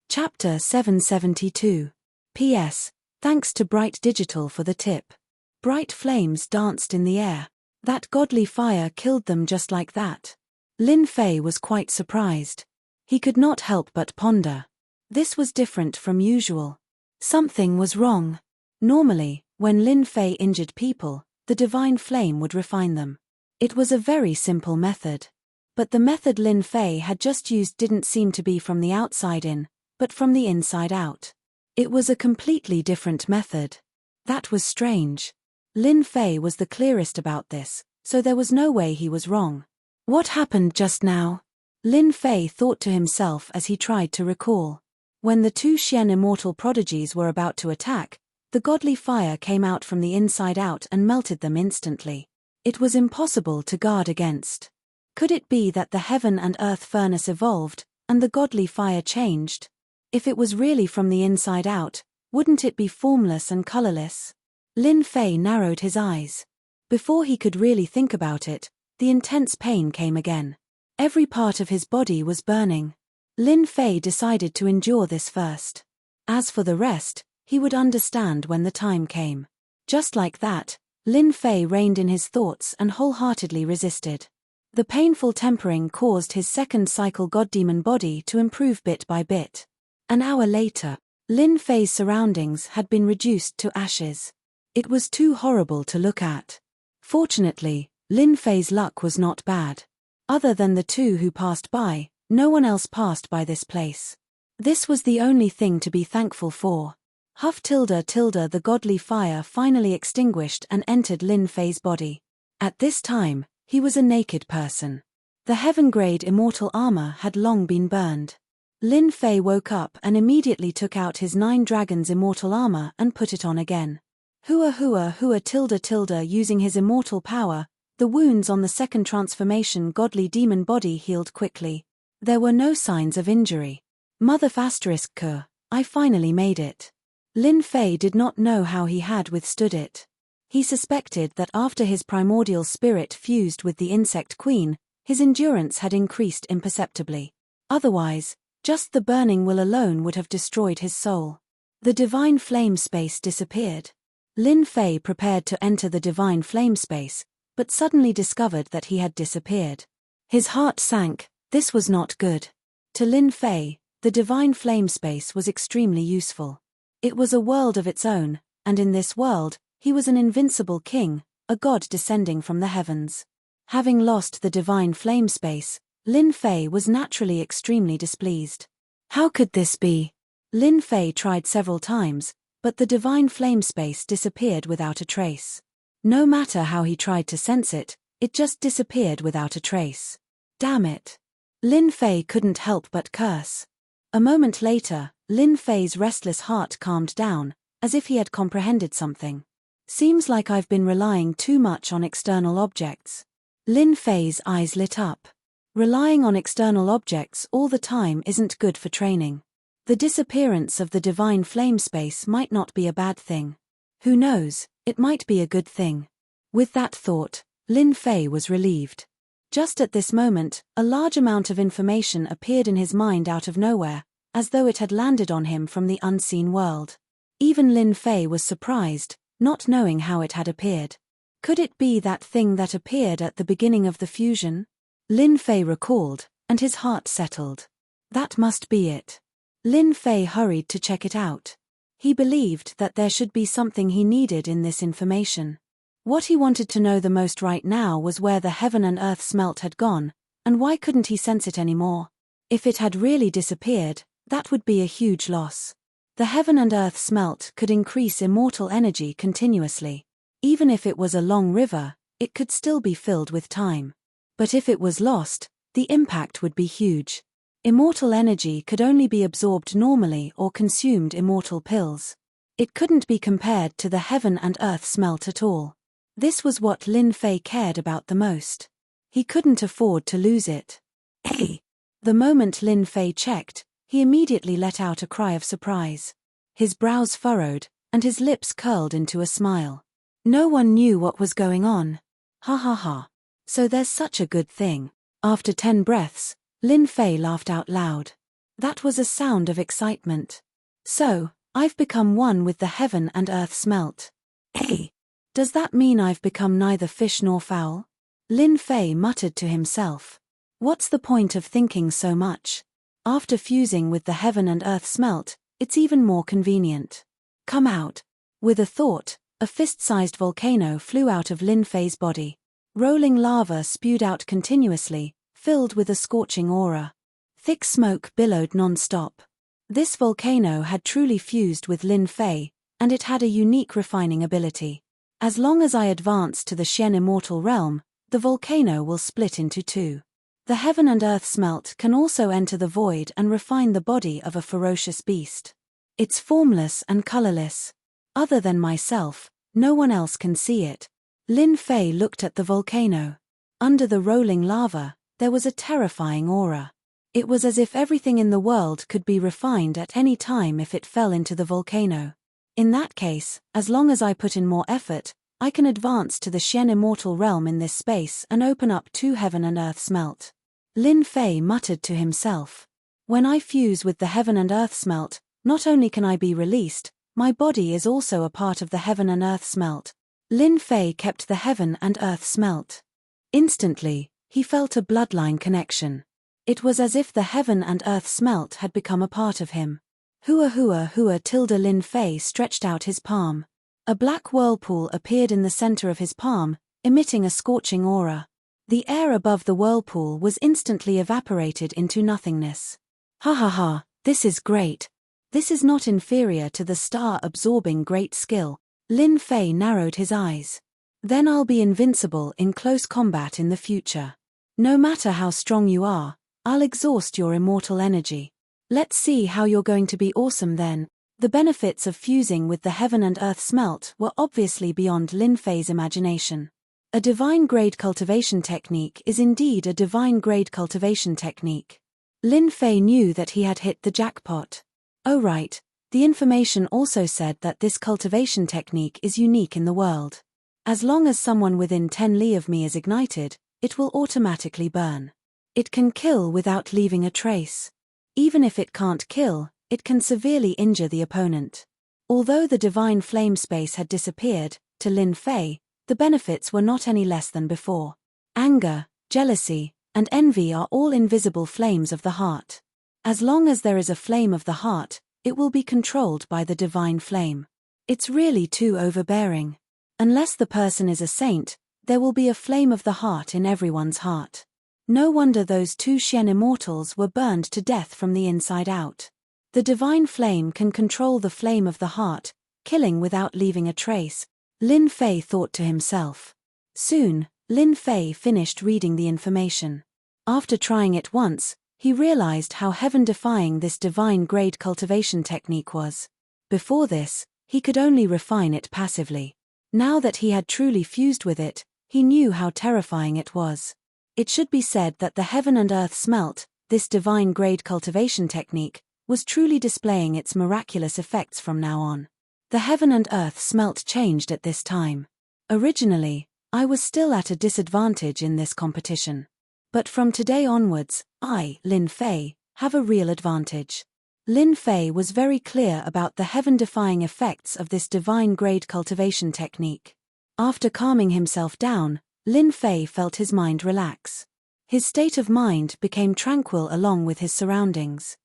Chapter 772. P.S. Thanks to Bright Digital for the tip. Bright flames danced in the air. That godly fire killed them just like that. Lin Fei was quite surprised. He could not help but ponder. This was different from usual. Something was wrong. Normally, when Lin Fei injured people, the divine flame would refine them. It was a very simple method. But the method Lin Fei had just used didn't seem to be from the outside in, but from the inside out. It was a completely different method. That was strange. Lin Fei was the clearest about this, so there was no way he was wrong. What happened just now? Lin Fei thought to himself as he tried to recall. When the two Xian immortal prodigies were about to attack, the godly fire came out from the inside out and melted them instantly. It was impossible to guard against. Could it be that the heaven and earth furnace evolved, and the godly fire changed? If it was really from the inside out, wouldn't it be formless and colorless? Lin Fei narrowed his eyes. Before he could really think about it, the intense pain came again. Every part of his body was burning. Lin Fei decided to endure this first. As for the rest, he would understand when the time came. Just like that, Lin Fei reined in his thoughts and wholeheartedly resisted. The painful tempering caused his second cycle god-demon body to improve bit by bit. An hour later, Lin Fei's surroundings had been reduced to ashes. It was too horrible to look at. Fortunately, Lin Fei's luck was not bad. Other than the two who passed by, no one else passed by this place. This was the only thing to be thankful for. Huff tilde tilde, the godly fire finally extinguished and entered Lin Fei's body. At this time, he was a naked person. The heaven-grade immortal armor had long been burned. Lin Fei woke up and immediately took out his 9 dragons immortal armor and put it on again. Hua hua hua tilde tilde, using his immortal power, the wounds on the second transformation godly demon body healed quickly. There were no signs of injury. Mother asterisk K, I finally made it. Lin Fei did not know how he had withstood it. He suspected that after his primordial spirit fused with the insect queen, his endurance had increased imperceptibly. Otherwise, just the burning will alone would have destroyed his soul. The divine flame space disappeared. Lin Fei prepared to enter the divine flame space, but suddenly discovered that he had disappeared. His heart sank. This was not good. To Lin Fei, the divine flame space was extremely useful. It was a world of its own, and in this world, he was an invincible king, a god descending from the heavens. Having lost the divine flame space, Lin Fei was naturally extremely displeased. How could this be? Lin Fei tried several times, but the divine flame space disappeared without a trace. No matter how he tried to sense it, it just disappeared without a trace. Damn it. Lin Fei couldn't help but curse. A moment later, Lin Fei's restless heart calmed down, as if he had comprehended something. Seems like I've been relying too much on external objects. Lin Fei's eyes lit up. Relying on external objects all the time isn't good for training. The disappearance of the divine flame space might not be a bad thing. Who knows, it might be a good thing. With that thought, Lin Fei was relieved. Just at this moment, a large amount of information appeared in his mind out of nowhere, as though it had landed on him from the unseen world. Even Lin Fei was surprised, not knowing how it had appeared. Could it be that thing that appeared at the beginning of the fusion? Lin Fei recalled, and his heart settled. That must be it. Lin Fei hurried to check it out. He believed that there should be something he needed in this information. What he wanted to know the most right now was where the heaven and earth smelt had gone, and why couldn't he sense it anymore? If it had really disappeared, that would be a huge loss. The heaven and earth smelt could increase immortal energy continuously. Even if it was a long river, it could still be filled with time. But if it was lost, the impact would be huge. Immortal energy could only be absorbed normally or consumed immortal pills. It couldn't be compared to the heaven and earth smelt at all. This was what Lin Fei cared about the most. He couldn't afford to lose it. Hey! The moment Lin Fei checked, he immediately let out a cry of surprise. His brows furrowed, and his lips curled into a smile. No one knew what was going on. Ha ha ha. So there's such a good thing. After 10 breaths, Lin Fei laughed out loud. That was a sound of excitement. So, I've become one with the heaven and earth smelt. Hey! Does that mean I've become neither fish nor fowl? Lin Fei muttered to himself. What's the point of thinking so much? After fusing with the heaven and earth smelt, it's even more convenient. Come out. With a thought, a fist-sized volcano flew out of Lin Fei's body. Rolling lava spewed out continuously, filled with a scorching aura. Thick smoke billowed non-stop. This volcano had truly fused with Lin Fei, and it had a unique refining ability. As long as I advance to the Xian immortal realm, the volcano will split into 2. The heaven and earth smelt can also enter the void and refine the body of a ferocious beast. It's formless and colorless. Other than myself, no one else can see it. Lin Fei looked at the volcano. Under the rolling lava, there was a terrifying aura. It was as if everything in the world could be refined at any time if it fell into the volcano. In that case, as long as I put in more effort, I can advance to the Xian immortal realm in this space and open up 2 heaven and earth smelt. Lin Fei muttered to himself. When I fuse with the heaven and earth smelt, not only can I be released, my body is also a part of the heaven and earth smelt. Lin Fei kept the heaven and earth smelt. Instantly, he felt a bloodline connection. It was as if the heaven and earth smelt had become a part of him. Hua hua hua tilde Lin Fei stretched out his palm. A black whirlpool appeared in the center of his palm, emitting a scorching aura. The air above the whirlpool was instantly evaporated into nothingness. Ha ha ha, this is great. This is not inferior to the star-absorbing great skill. Lin Fei narrowed his eyes. Then I'll be invincible in close combat in the future. No matter how strong you are, I'll exhaust your immortal energy. Let's see how you're going to be awesome then. The benefits of fusing with the heaven and earth smelt were obviously beyond Lin Fei's imagination. A divine-grade cultivation technique is indeed a divine-grade cultivation technique. Lin Fei knew that he had hit the jackpot. Oh right, the information also said that this cultivation technique is unique in the world. As long as someone within 10 li of me is ignited, it will automatically burn. It can kill without leaving a trace. Even if it can't kill, it can severely injure the opponent. Although the divine flame space had disappeared, to Lin Fei, the benefits were not any less than before. Anger, jealousy, and envy are all invisible flames of the heart. As long as there is a flame of the heart, it will be controlled by the divine flame. It's really too overbearing. Unless the person is a saint, there will be a flame of the heart in everyone's heart. No wonder those 2 Xian immortals were burned to death from the inside out. The divine flame can control the flame of the heart, killing without leaving a trace, Lin Fei thought to himself. Soon, Lin Fei finished reading the information. After trying it once, he realized how heaven-defying this divine-grade cultivation technique was. Before this, he could only refine it passively. Now that he had truly fused with it, he knew how terrifying it was. It should be said that the heaven and earth smelt, this divine-grade cultivation technique, was truly displaying its miraculous effects from now on. The heaven and earth smelt changed at this time. Originally, I was still at a disadvantage in this competition. But from today onwards, I, Lin Fei, have a real advantage. Lin Fei was very clear about the heaven-defying effects of this divine-grade cultivation technique. After calming himself down, Lin Fei felt his mind relax. His state of mind became tranquil along with his surroundings.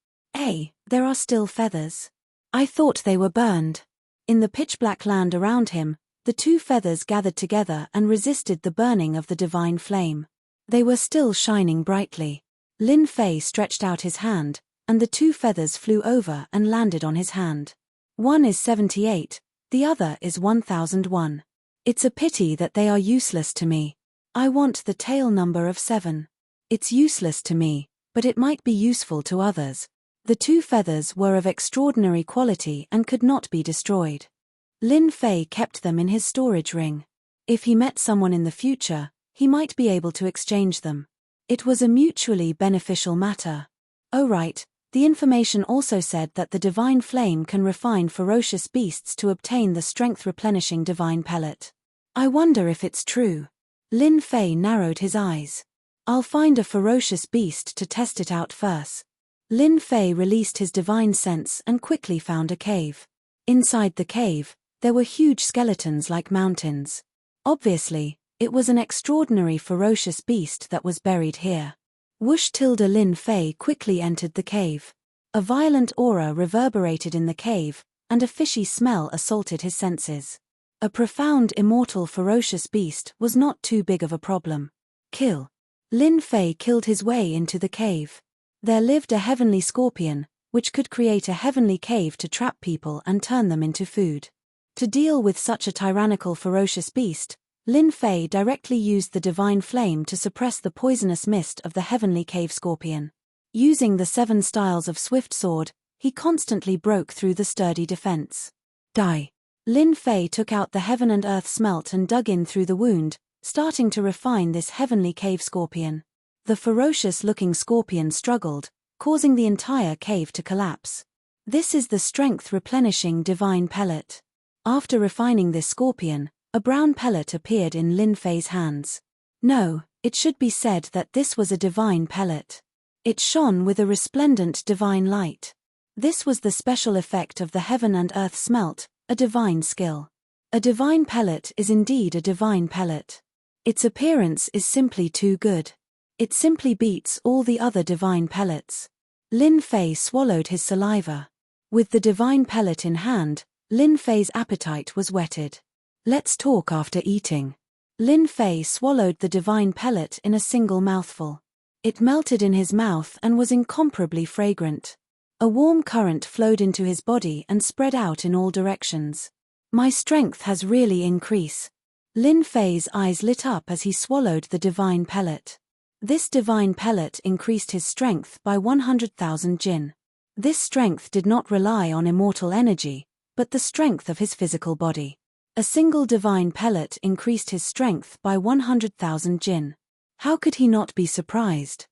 There are still feathers. I thought they were burned. In the pitch-black land around him, the two feathers gathered together and resisted the burning of the divine flame. They were still shining brightly. Lin Fei stretched out his hand, and the two feathers flew over and landed on his hand. One is 78, the other is 1001. It's a pity that they are useless to me. I want the tail number of 7. It's useless to me, but it might be useful to others. The two feathers were of extraordinary quality and could not be destroyed. Lin Fei kept them in his storage ring. If he met someone in the future, he might be able to exchange them. It was a mutually beneficial matter. Oh right, the information also said that the divine flame can refine ferocious beasts to obtain the strength-replenishing divine pellet. I wonder if it's true. Lin Fei narrowed his eyes. I'll find a ferocious beast to test it out first. Lin Fei released his divine sense and quickly found a cave. Inside the cave, there were huge skeletons like mountains. Obviously, it was an extraordinary ferocious beast that was buried here. Lin Fei quickly entered the cave. A violent aura reverberated in the cave, and a fishy smell assaulted his senses. A profound immortal ferocious beast was not too big of a problem. Kill. Lin Fei killed his way into the cave. There lived a heavenly scorpion, which could create a heavenly cave to trap people and turn them into food. To deal with such a tyrannical ferocious beast, Lin Fei directly used the divine flame to suppress the poisonous mist of the heavenly cave scorpion. Using the 7 styles of swift sword, he constantly broke through the sturdy defense. Die. Lin Fei took out the heaven and earth smelt and dug in through the wound, starting to refine this heavenly cave scorpion. The ferocious-looking scorpion struggled, causing the entire cave to collapse. This is the strength-replenishing divine pellet. After refining this scorpion, a brown pellet appeared in Lin Fei's hands. No, it should be said that this was a divine pellet. It shone with a resplendent divine light. This was the special effect of the heaven and earth smelt, a divine skill. A divine pellet is indeed a divine pellet. Its appearance is simply too good. It simply beats all the other divine pellets. Lin Fei swallowed his saliva. With the divine pellet in hand, Lin Fei's appetite was whetted. Let's talk after eating. Lin Fei swallowed the divine pellet in a single mouthful. It melted in his mouth and was incomparably fragrant. A warm current flowed into his body and spread out in all directions. My strength has really increased. Lin Fei's eyes lit up as he swallowed the divine pellet. This divine pellet increased his strength by 100,000 jin. This strength did not rely on immortal energy, but the strength of his physical body. A single divine pellet increased his strength by 100,000 jin. How could he not be surprised?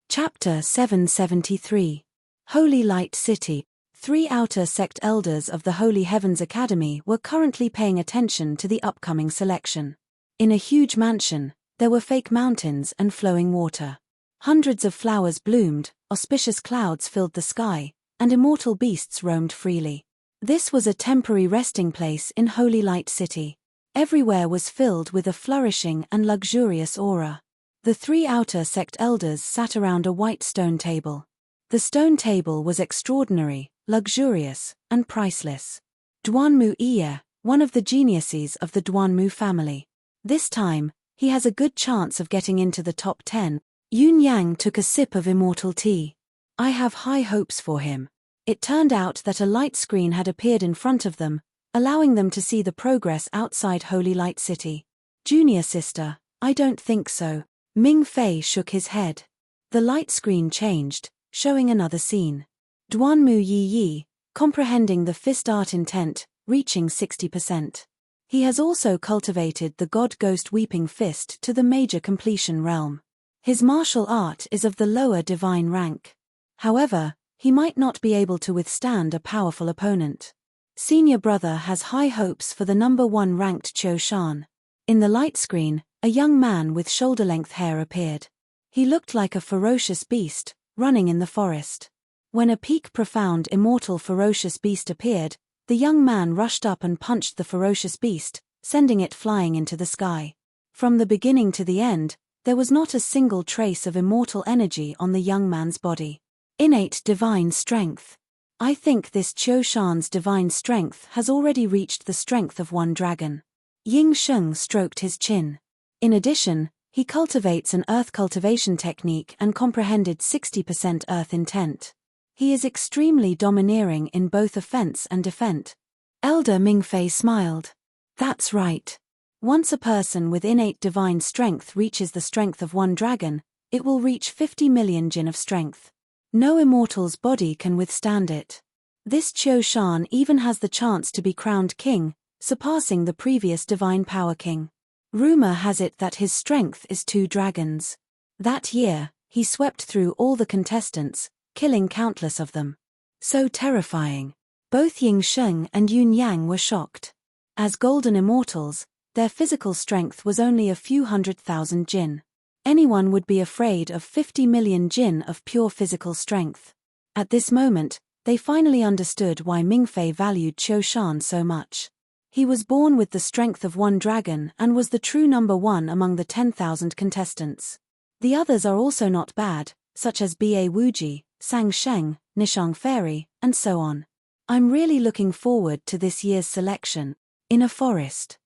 Chapter 773. Holy Light City. 3 outer sect elders of the Holy Heavens Academy were currently paying attention to the upcoming selection. In a huge mansion, there were fake mountains and flowing water. Hundreds of flowers bloomed, auspicious clouds filled the sky, and immortal beasts roamed freely. This was a temporary resting place in Holy Light City. Everywhere was filled with a flourishing and luxurious aura. The 3 outer sect elders sat around a white stone table. The stone table was extraordinary, luxurious, and priceless. Duanmu Iye, one of the geniuses of the Duanmu family. This time, he has a good chance of getting into the top 10. Yun Yang took a sip of immortal tea. I have high hopes for him. It turned out that a light screen had appeared in front of them, allowing them to see the progress outside Holy Light City. Junior sister, I don't think so. Ming Fei shook his head. The light screen changed, showing another scene. Duanmu Yi, comprehending the fist art intent, reaching 60%. He has also cultivated the God-Ghost Weeping Fist to the major completion realm. His martial art is of the lower divine rank. However, he might not be able to withstand a powerful opponent. Senior brother has high hopes for the number 1 ranked Qiu Shan. In the light screen, a young man with shoulder-length hair appeared. He looked like a ferocious beast, running in the forest. When a peak profound immortal ferocious beast appeared, the young man rushed up and punched the ferocious beast, sending it flying into the sky. From the beginning to the end, there was not a single trace of immortal energy on the young man's body. Innate divine strength. I think this Qiu Shan's divine strength has already reached the strength of 1 dragon. Ying Sheng stroked his chin. In addition, he cultivates an earth cultivation technique and comprehended 60% earth intent. He is extremely domineering in both offense and defense. Elder Mingfei smiled. That's right. Once a person with innate divine strength reaches the strength of 1 dragon, it will reach 50 million jin of strength. No immortal's body can withstand it. This Qiu Shan even has the chance to be crowned king, surpassing the previous divine power king. Rumor has it that his strength is 2 dragons. That year, he swept through all the contestants, killing countless of them. So terrifying. Both Ying Sheng and Yun Yang were shocked. As golden immortals, their physical strength was only a few 100,000 jin. Anyone would be afraid of 50 million jin of pure physical strength. At this moment, they finally understood why Mingfei valued Qiu Shan so much. He was born with the strength of 1 dragon and was the true number 1 among the 10,000 contestants. The others are also not bad, such as Ba Wuji, Sang Sheng, Nishang Fairy, and so on. I'm really looking forward to this year's selection. In a forest.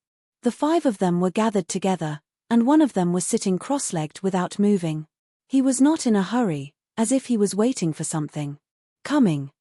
The 5 of them were gathered together, and one of them was sitting cross-legged without moving. He was not in a hurry, as if he was waiting for something. Coming.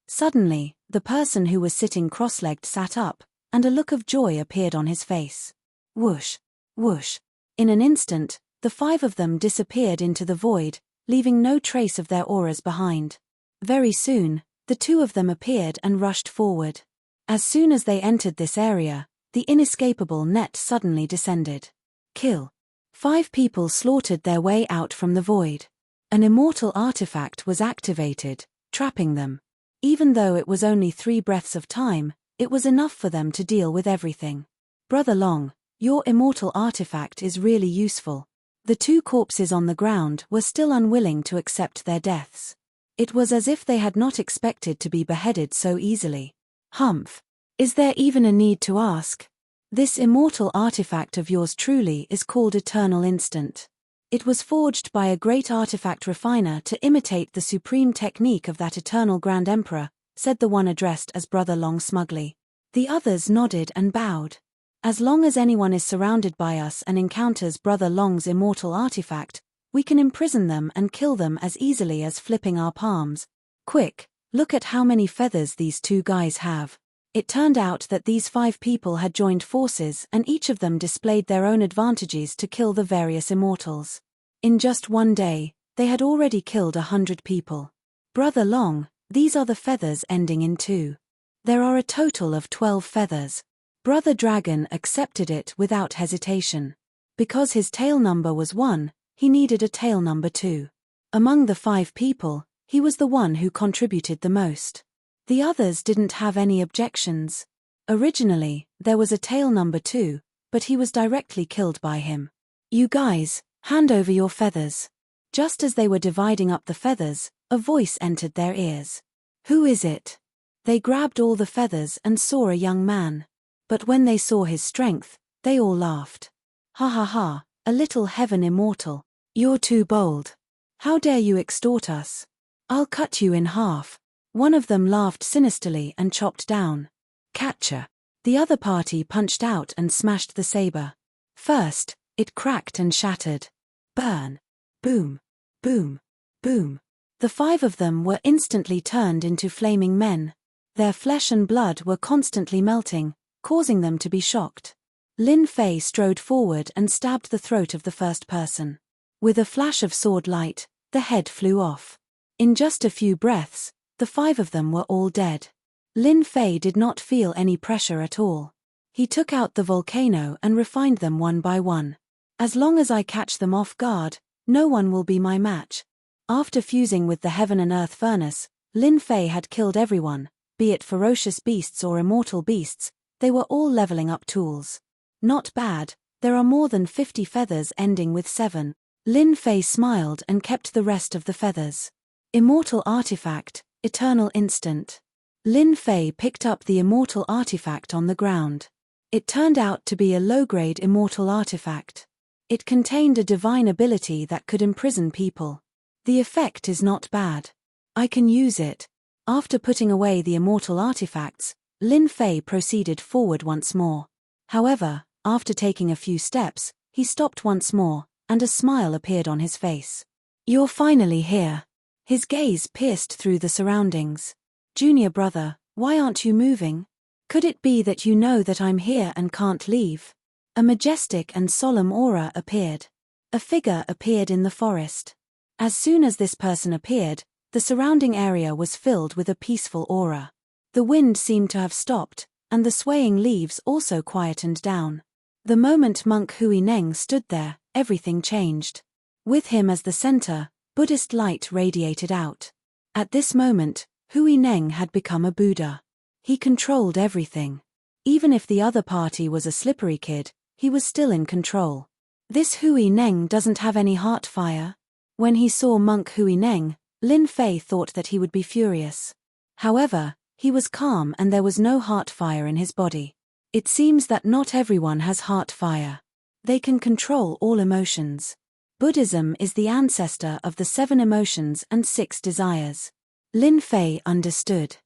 Suddenly, the person who was sitting cross-legged sat up, and a look of joy appeared on his face. Whoosh, whoosh. In an instant, the 5 of them disappeared into the void, leaving no trace of their auras behind. Very soon, the 2 of them appeared and rushed forward. As soon as they entered this area, the inescapable net suddenly descended. Kill. 5 people slaughtered their way out from the void. An immortal artifact was activated, trapping them. Even though it was only 3 breaths of time, it was enough for them to deal with everything. Brother Long, your immortal artifact is really useful. The 2 corpses on the ground were still unwilling to accept their deaths. It was as if they had not expected to be beheaded so easily. Humph. Is there even a need to ask? This immortal artifact of yours truly is called Eternal Instant. It was forged by a great artifact refiner to imitate the supreme technique of that eternal Grand Emperor, said the one addressed as Brother Long smugly. The others nodded and bowed. As long as anyone is surrounded by us and encounters Brother Long's immortal artifact, we can imprison them and kill them as easily as flipping our palms. Quick, look at how many feathers these 2 guys have. It turned out that these 5 people had joined forces and each of them displayed their own advantages to kill the various immortals. In just 1 day, they had already killed 100 people. Brother Long, these are the feathers ending in 2. There are a total of 12 feathers. Brother Dragon accepted it without hesitation. Because his tail number was 1, he needed a tail number 2. Among the 5 people, he was the one who contributed the most. The others didn't have any objections. Originally, there was a tail number 2, but he was directly killed by him. You guys, hand over your feathers. Just as they were dividing up the feathers, a voice entered their ears. Who is it? They grabbed all the feathers and saw a young man. But when they saw his strength, they all laughed. Ha ha ha, a little heaven immortal. You're too bold. How dare you extort us? I'll cut you in half. One of them laughed sinisterly and chopped down. Catcher. The other party punched out and smashed the saber. First, it cracked and shattered. Burn. Boom. Boom. Boom. The 5 of them were instantly turned into flaming men. Their flesh and blood were constantly melting, causing them to be shocked. Lin Fei strode forward and stabbed the throat of the first person. With a flash of sword light, the head flew off. In just a few breaths, the 5 of them were all dead. Lin Fei did not feel any pressure at all. He took out the volcano and refined them one by one. As long as I catch them off guard, no one will be my match. After fusing with the heaven and earth furnace, Lin Fei had killed everyone, be it ferocious beasts or immortal beasts, they were all leveling up tools. Not bad, there are more than 50 feathers ending with 7. Lin Fei smiled and kept the rest of the feathers. Immortal artifact, eternal instant. Lin Fei picked up the immortal artifact on the ground. It turned out to be a low-grade immortal artifact. It contained a divine ability that could imprison people. The effect is not bad. I can use it. After putting away the immortal artifacts, Lin Fei proceeded forward once more. However, after taking a few steps, he stopped once more, and a smile appeared on his face. You're finally here. His gaze pierced through the surroundings. Junior brother, why aren't you moving? Could it be that you know that I'm here and can't leave? A majestic and solemn aura appeared. A figure appeared in the forest. As soon as this person appeared, the surrounding area was filled with a peaceful aura. The wind seemed to have stopped, and the swaying leaves also quietened down. The moment Monk Hui Neng stood there, everything changed. With him as the center, Buddhist light radiated out. At this moment, Hui Neng had become a Buddha. He controlled everything. Even if the other party was a slippery kid, he was still in control. This Hui Neng doesn't have any heart fire. When he saw Monk Hui Neng, Lin Fei thought that he would be furious. However, he was calm and there was no heart fire in his body. It seems that not everyone has heart fire. They can control all emotions. Buddhism is the ancestor of the 7 emotions and 6 desires. Lin Fei understood.